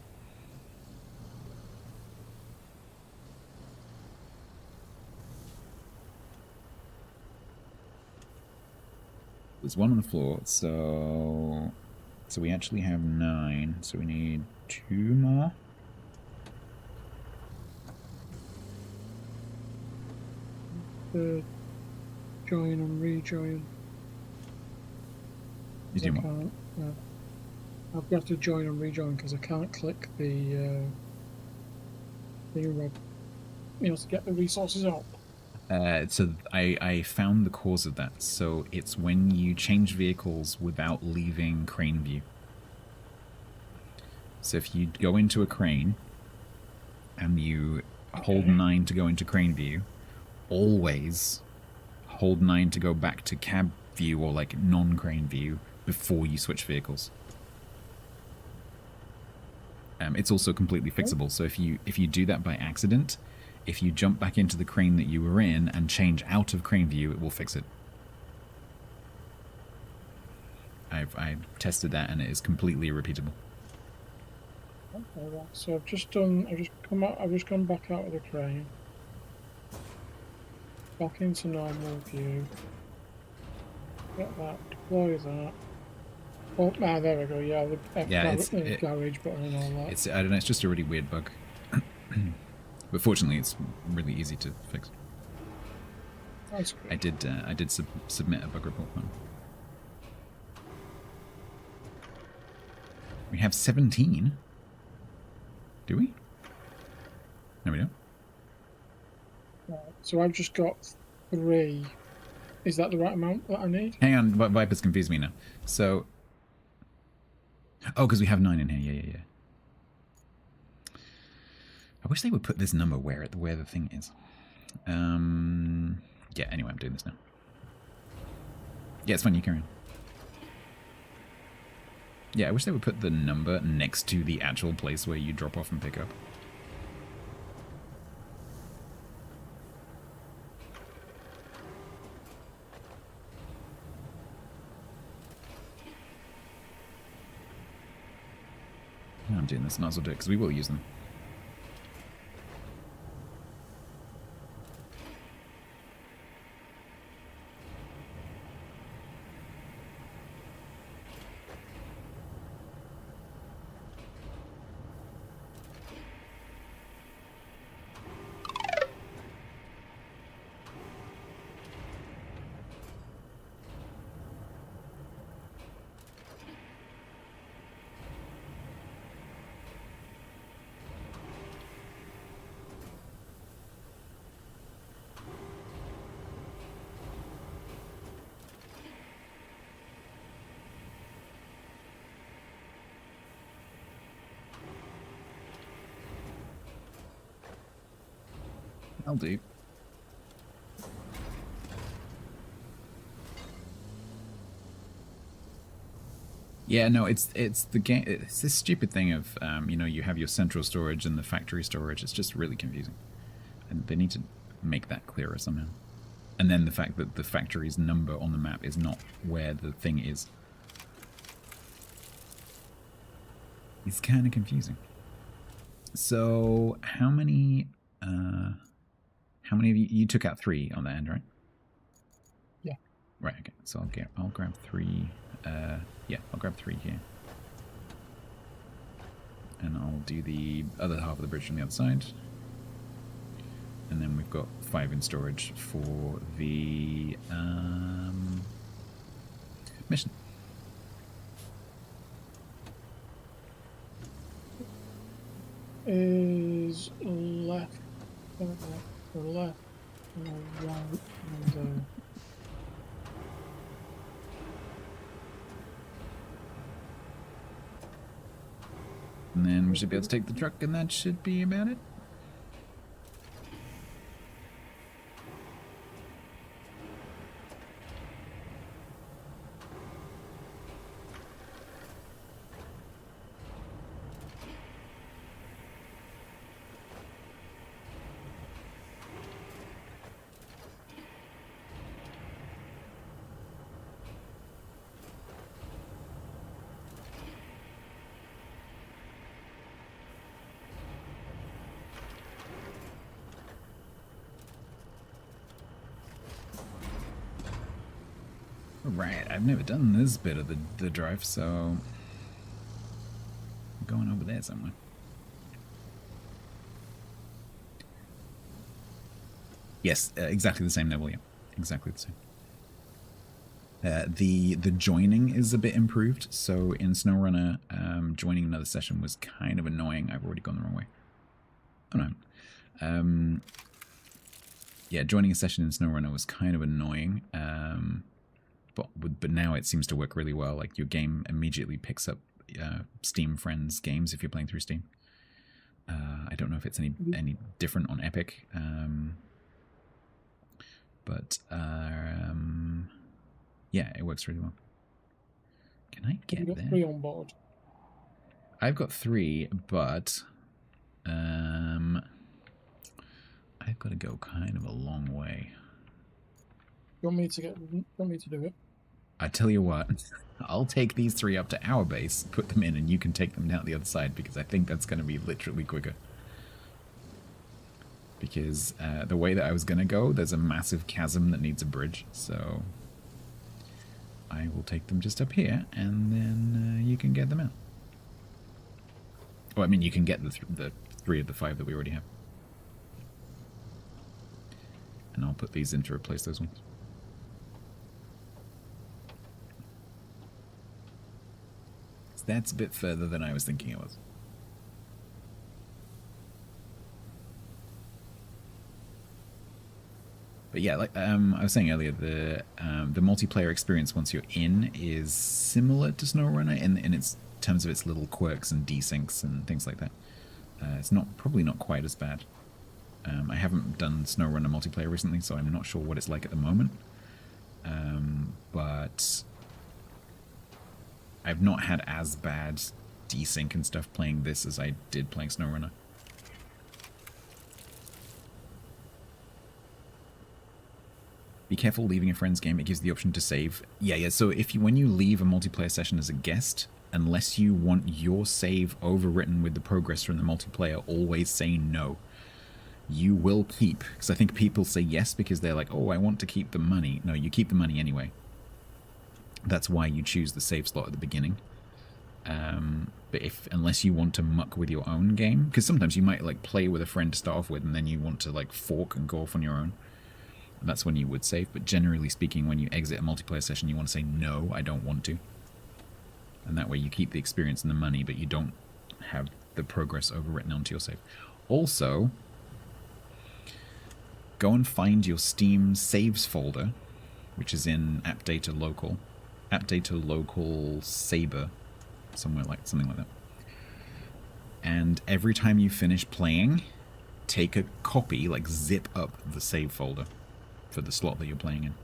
There's 1 on the floor, so we actually have 9. So we need 2 more. Join and rejoin. You do what? I've got to join and rejoin because I can't click the to get the resources up. So I found the cause of that. So it's when you change vehicles without leaving crane view. So if you go into a crane and you hold 9 to go into crane view, always hold 9 to go back to cab view or like non-crane view before you switch vehicles. It's also completely fixable. So if you do that by accident, if you jump back into the crane that you were in and change out of crane view, it will fix it. I've tested that and it is completely repeatable. Okay, right. So I've just gone back out of the crane. Back into normal view. Get that, deploy that. Oh, there we go, yeah, the garage button and all that. I don't know, it's just a really weird bug. But fortunately, it's really easy to fix. That's good. I did submit a bug report on. We have 17. Do we? No, we don't. Right, so I've just got 3. Is that the right amount that I need? Hang on, Viper's confused me now. So... Oh, because we have 9 in here. Yeah. I wish they would put this number where the thing is. Yeah, anyway, I'm doing this now. Yeah, it's fine, you carry on. Yeah, I wish they would put the number next to the actual place where you drop off and pick up. I'm doing this, might as well do it, because we will use them. I'll do. Yeah, no, it's the game. It's this stupid thing of you have your central storage and the factory storage. It's just really confusing, and they need to make that clearer somehow. And then the fact that the factory's number on the map is not where the thing is. It's kind of confusing. So, how many of you took out 3 on that end, right? Yeah. Right, okay. So I'll grab 3. Yeah, I'll grab 3 here. And I'll do the other half of the bridge from the other side. And then we've got 5 in storage for the mission. Is left, left, right, and And then we should be able to take the truck, and that should be about it. Right, I've never done this bit of the drive, so I'm going over there somewhere. Yes, exactly the same level, yeah. Exactly the same. The joining is a bit improved, so in SnowRunner, joining another session was kind of annoying. I've already gone the wrong way. Oh no. Yeah, joining a session in SnowRunner was kind of annoying. But now it seems to work really well. Like, your game immediately picks up Steam Friends games if you're playing through Steam. I don't know if it's any different on Epic. But yeah, it works really well. Can I get there? You've got 3 on board. I've got 3, but I've got to go kind of a long way. You want me to do it? I tell you what, I'll take these 3 up to our base, put them in, and you can take them down the other side, because I think that's going to be literally quicker. Because the way that I was going to go, there's a massive chasm that needs a bridge, so I will take them just up here, and then you can get them out. Well, I mean, you can get the 3 of the 5 that we already have. And I'll put these in to replace those ones. That's a bit further than I was thinking it was. But yeah, like I was saying earlier, the multiplayer experience once you're in is similar to SnowRunner in its terms of its little quirks and desyncs and things like that. It's probably not quite as bad. I haven't done SnowRunner multiplayer recently, so I'm not sure what it's like at the moment. But I've not had as bad desync and stuff playing this as I did playing SnowRunner. Be careful leaving a friend's game. It gives the option to save. Yeah. So when you leave a multiplayer session as a guest, unless you want your save overwritten with the progress from the multiplayer, always say no. You will keep, because I think people say yes because they're like, oh, I want to keep the money. No, you keep the money anyway. That's why you choose the save slot at the beginning. But unless you want to muck with your own game, because sometimes you might like play with a friend to start off with, and then you want to like fork and go off on your own. And that's when you would save. But generally speaking, when you exit a multiplayer session, you want to say no, I don't want to. And that way you keep the experience and the money, but you don't have the progress overwritten onto your save. Also, go and find your Steam saves folder, which is in App Data Local. App Data Local Saber, something like that. And every time you finish playing, take a copy, like zip up the save folder for the slot that you're playing in.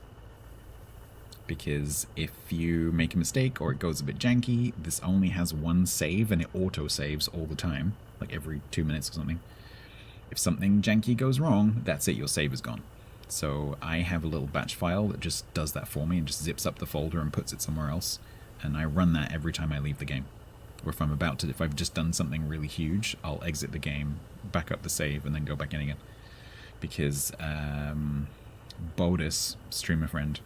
Because if you make a mistake or it goes a bit janky, this only has one save and it auto-saves all the time, like every 2 minutes or something. If something janky goes wrong, that's it, your save is gone. So I have a little batch file that just does that for me and just zips up the folder and puts it somewhere else. And I run that every time I leave the game. Or if I've just done something really huge, I'll exit the game, back up the save, and then go back in again. Because Bodus, streamer friend,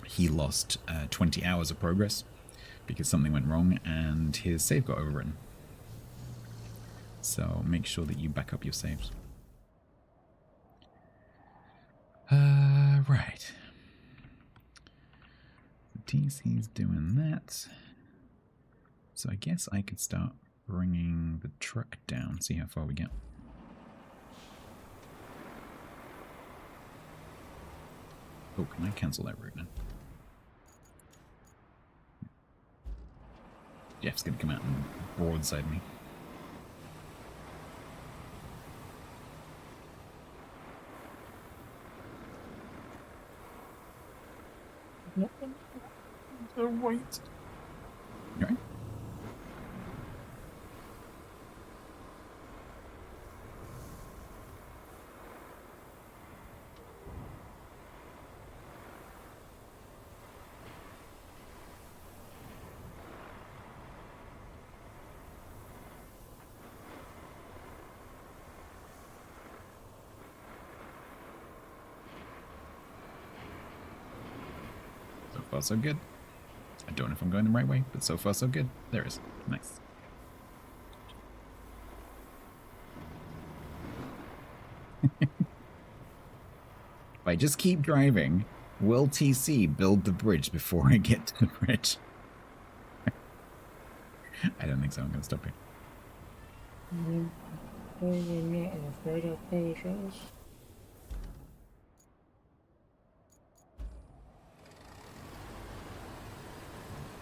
he lost 20 hours of progress because something went wrong and his save got overwritten. So make sure that you back up your saves. Right. TC's doing that. So I guess I could start bringing the truck down, see how far we get. Oh, can I cancel that route now? Jeff's gonna come out and broadside me. Wait. Right. So far, so good. I don't know if I'm going the right way, but so far, so good. There it is. Nice. If I just keep driving, will TC build the bridge before I get to the bridge? I don't think so. I'm going to stop here. Probably not. I'm afraid I'll pay the shuttles.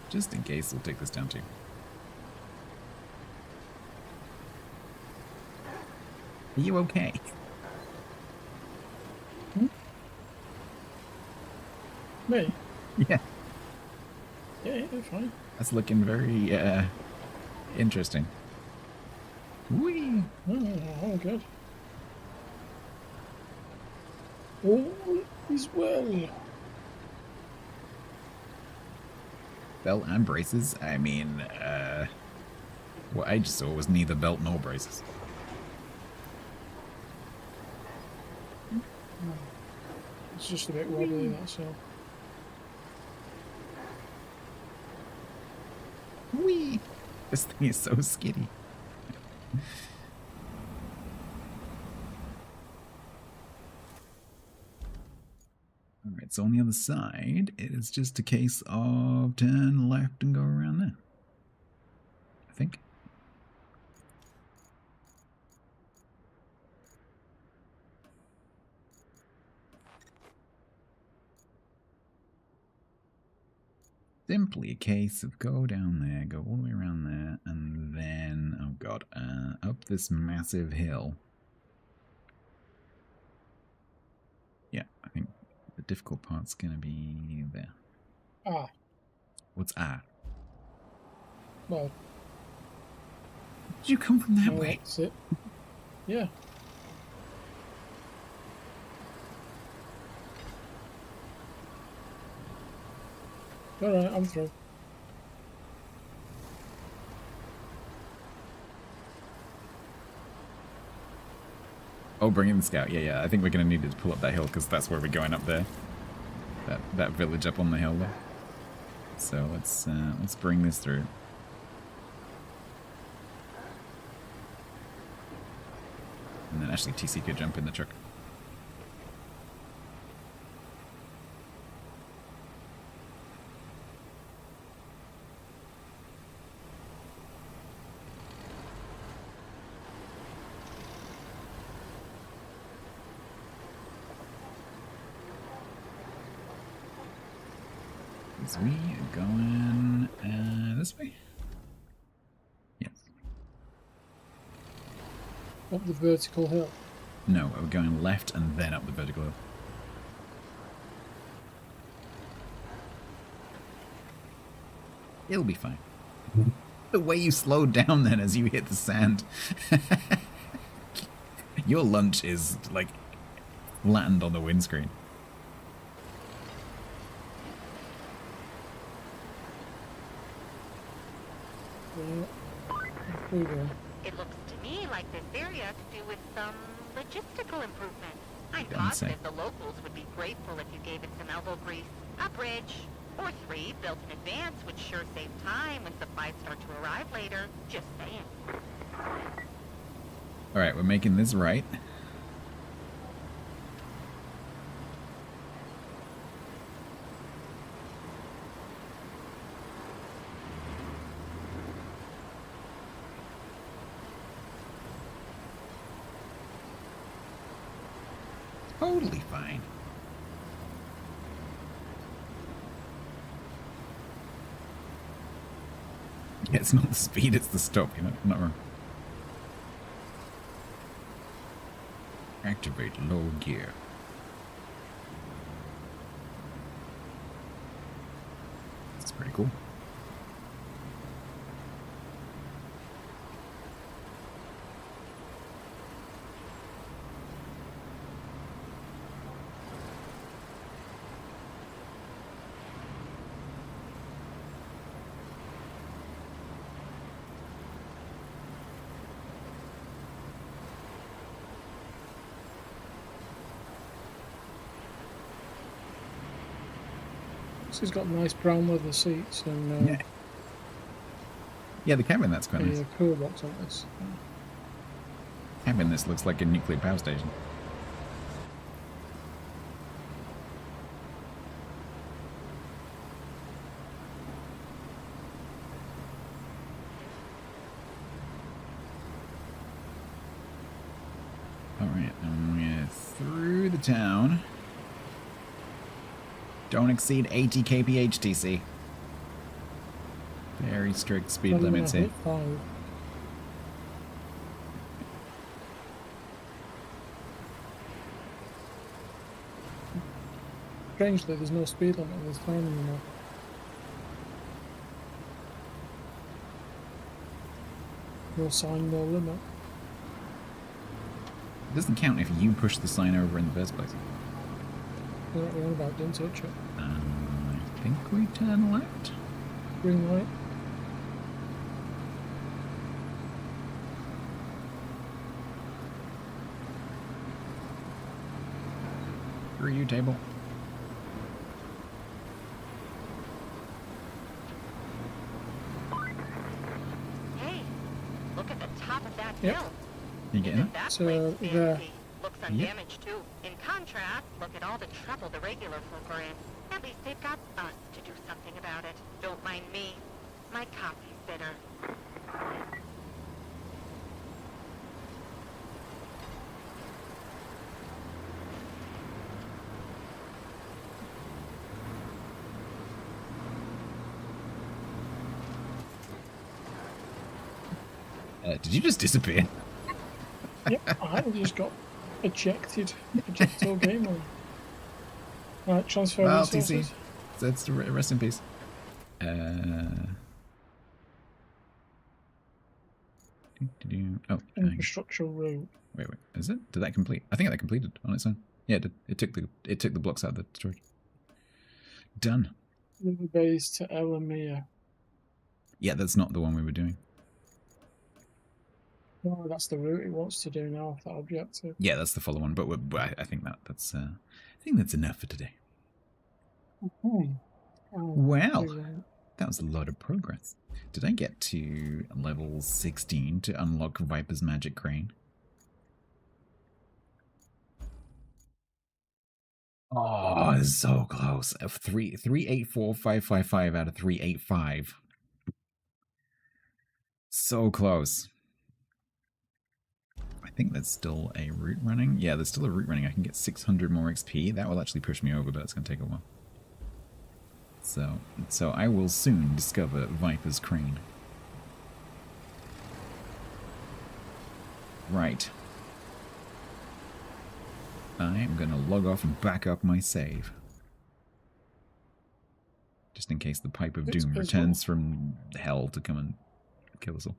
Just in case, we'll take this down too. Are you okay? Me? Yeah. Yeah, fine. That's looking very, interesting. Whee! Oh, good. All is well. Belt and braces? I mean, what I just saw was neither belt nor braces. It's just a bit wobbly, that's all. Whee! This thing is so skitty. Alright, so on the other side, it is just a case of turn left and go around there. I think. Simply a case of go down there, go all the way around there, and then, oh god, up this massive hill. Yeah, I think the difficult part's gonna be there. Ah. What's ah? Well. Did you come from that way? That's it. Yeah. Alright, I'm through. Oh, bring in the scout. Yeah. I think we're going to need to pull up that hill because that's where we're going up there. That village up on the hill there. So let's bring this through. And then actually TC could jump in the truck. Is we going this way? Yes. Up the vertical hill. No, we're going left and then up the vertical hill. It'll be fine. The way you slowed down then as you hit the sand. Your lunch is like flattened on the windscreen. It looks to me like this area could do with some logistical improvement. I'm Don't say. positive the locals would be grateful if you gave it some elbow grease. A bridge, or 3, built in advance would sure save time when supplies start to arrive later. Just saying. Alright, we're making this right. Totally fine. Yeah, it's not the speed, it's the stop, you know, not wrong. Activate low gear. That's pretty cool. He's got nice brown leather seats and yeah, the cabin that's quite nice. cool box on this. Cabin this looks like a nuclear power station. Alright, we're through the town. Don't exceed 80 kph TC. Very strict speed limits here. Strangely, there's no speed limit on this town anymore. No sign, no limit. It doesn't count if you push the sign over in the first place. You know what we're on about, don't touch it. I think we turn left. Green light. Screw you, table. Hey, look at the top of that Yep. hill. You getting it? That So, place there. fancy. Looks undamaged too. In contrast, look at all the trouble the regular folk are in. At least they've got us to do something about it. Don't mind me. My coffee's bitter. Did you just disappear? Yep, I just got ejected. Ejected game on. Right, transfer Well, resources. TC. That's the rest in peace. Oh, Infrastructure route. wait. Is it? Did that complete? I think that completed on its own. Yeah, it did. It took the blocks out of the storage. Done. River base to Elamir. Yeah, that's not the one we were doing. No, that's the route it wants to do now. That objective. Yeah, that's the follow one. But I think that's enough for today. Well, that was a lot of progress. Did I get to level 16 to unlock Viper's Magic Crane? Oh, so close. 384,555 out of 385. So close. I think there's still a route running. Yeah, there's still a route running. I can get 600 more XP. That will actually push me over, but it's going to take a while. So I will soon discover Viper's Crane. Right. I am going to log off and back up my save. Just in case the Pipe of Doom returns from hell to come and kill us all.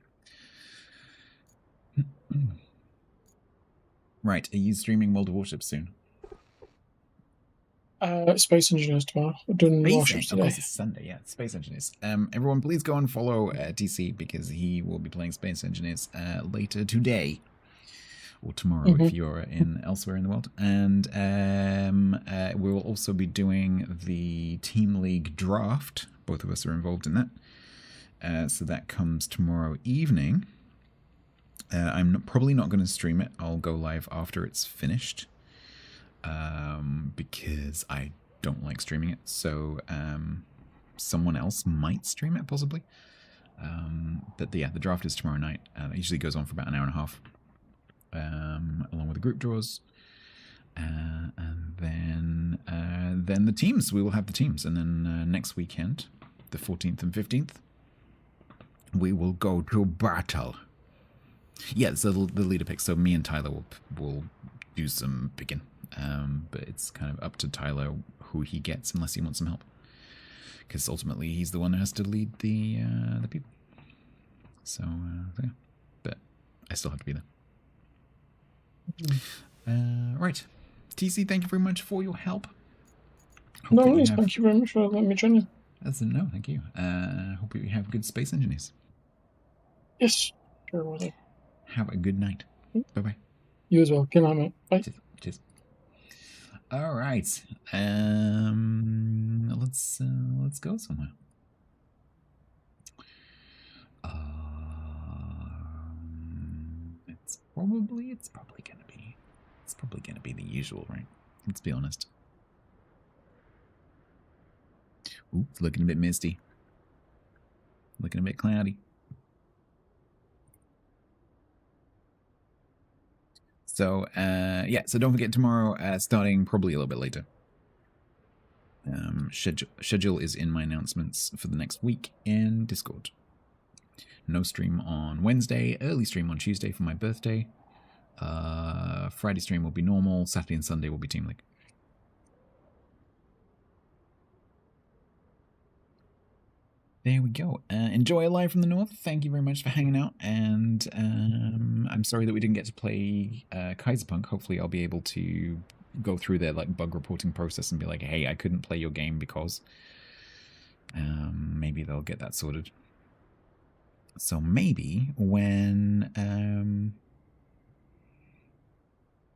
Right, are you streaming World of Warships soon? Space Engineers tomorrow. We're doing more shifts Of today. course, it's Sunday. Yeah, Space Engineers. Everyone, please go and follow TC because he will be playing Space Engineers later today or tomorrow if you're in elsewhere in the world. And we will also be doing the Team League draft. Both of us are involved in that. So that comes tomorrow evening. I'm probably not going to stream it. I'll go live after it's finished because I don't like streaming it. So someone else might stream it, possibly. But yeah, the draft is tomorrow night. It usually goes on for about an hour and a half, along with the group draws. And then the teams. We will have the teams. And then next weekend, the 14th and 15th, we will go to battle. Yeah, so the leader pick. So me and Tyler will do some picking. But it's kind of up to Tyler who he gets unless he wants some help. Because ultimately he's the one who has to lead the people. So, yeah. But I still have to be there. Right. TC, thank you very much for your help. No worries, thank you very much for letting me join you. No, thank you. Hope you have good space engineers. Yes, sure will do. Have a good night. Bye-bye. You as well. Good night, mate. Bye. Cheers. All right. Let's go somewhere. It's probably gonna be the usual, right? Let's be honest. Ooh, it's looking a bit misty. Looking a bit cloudy. So, yeah, so don't forget tomorrow, starting probably a little bit later. Schedule is in my announcements for the next week in Discord. No stream on Wednesday, early stream on Tuesday for my birthday. Friday stream will be normal, Saturday and Sunday will be Team League. There we go. Enjoy Live from the North. Thank you very much for hanging out. And I'm sorry that we didn't get to play Kaiserpunk. Hopefully I'll be able to go through their bug reporting process and be like, hey, I couldn't play your game because maybe they'll get that sorted. So maybe when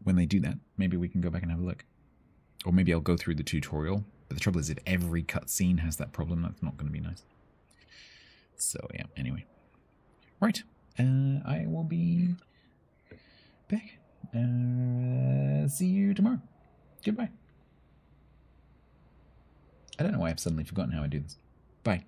they do that, maybe we can go back and have a look. Or maybe I'll go through the tutorial. But the trouble is if every cutscene has that problem, that's not going to be nice. So, yeah, anyway. Right. I will be back. See you tomorrow. Goodbye. I don't know why I've suddenly forgotten how I do this. Bye.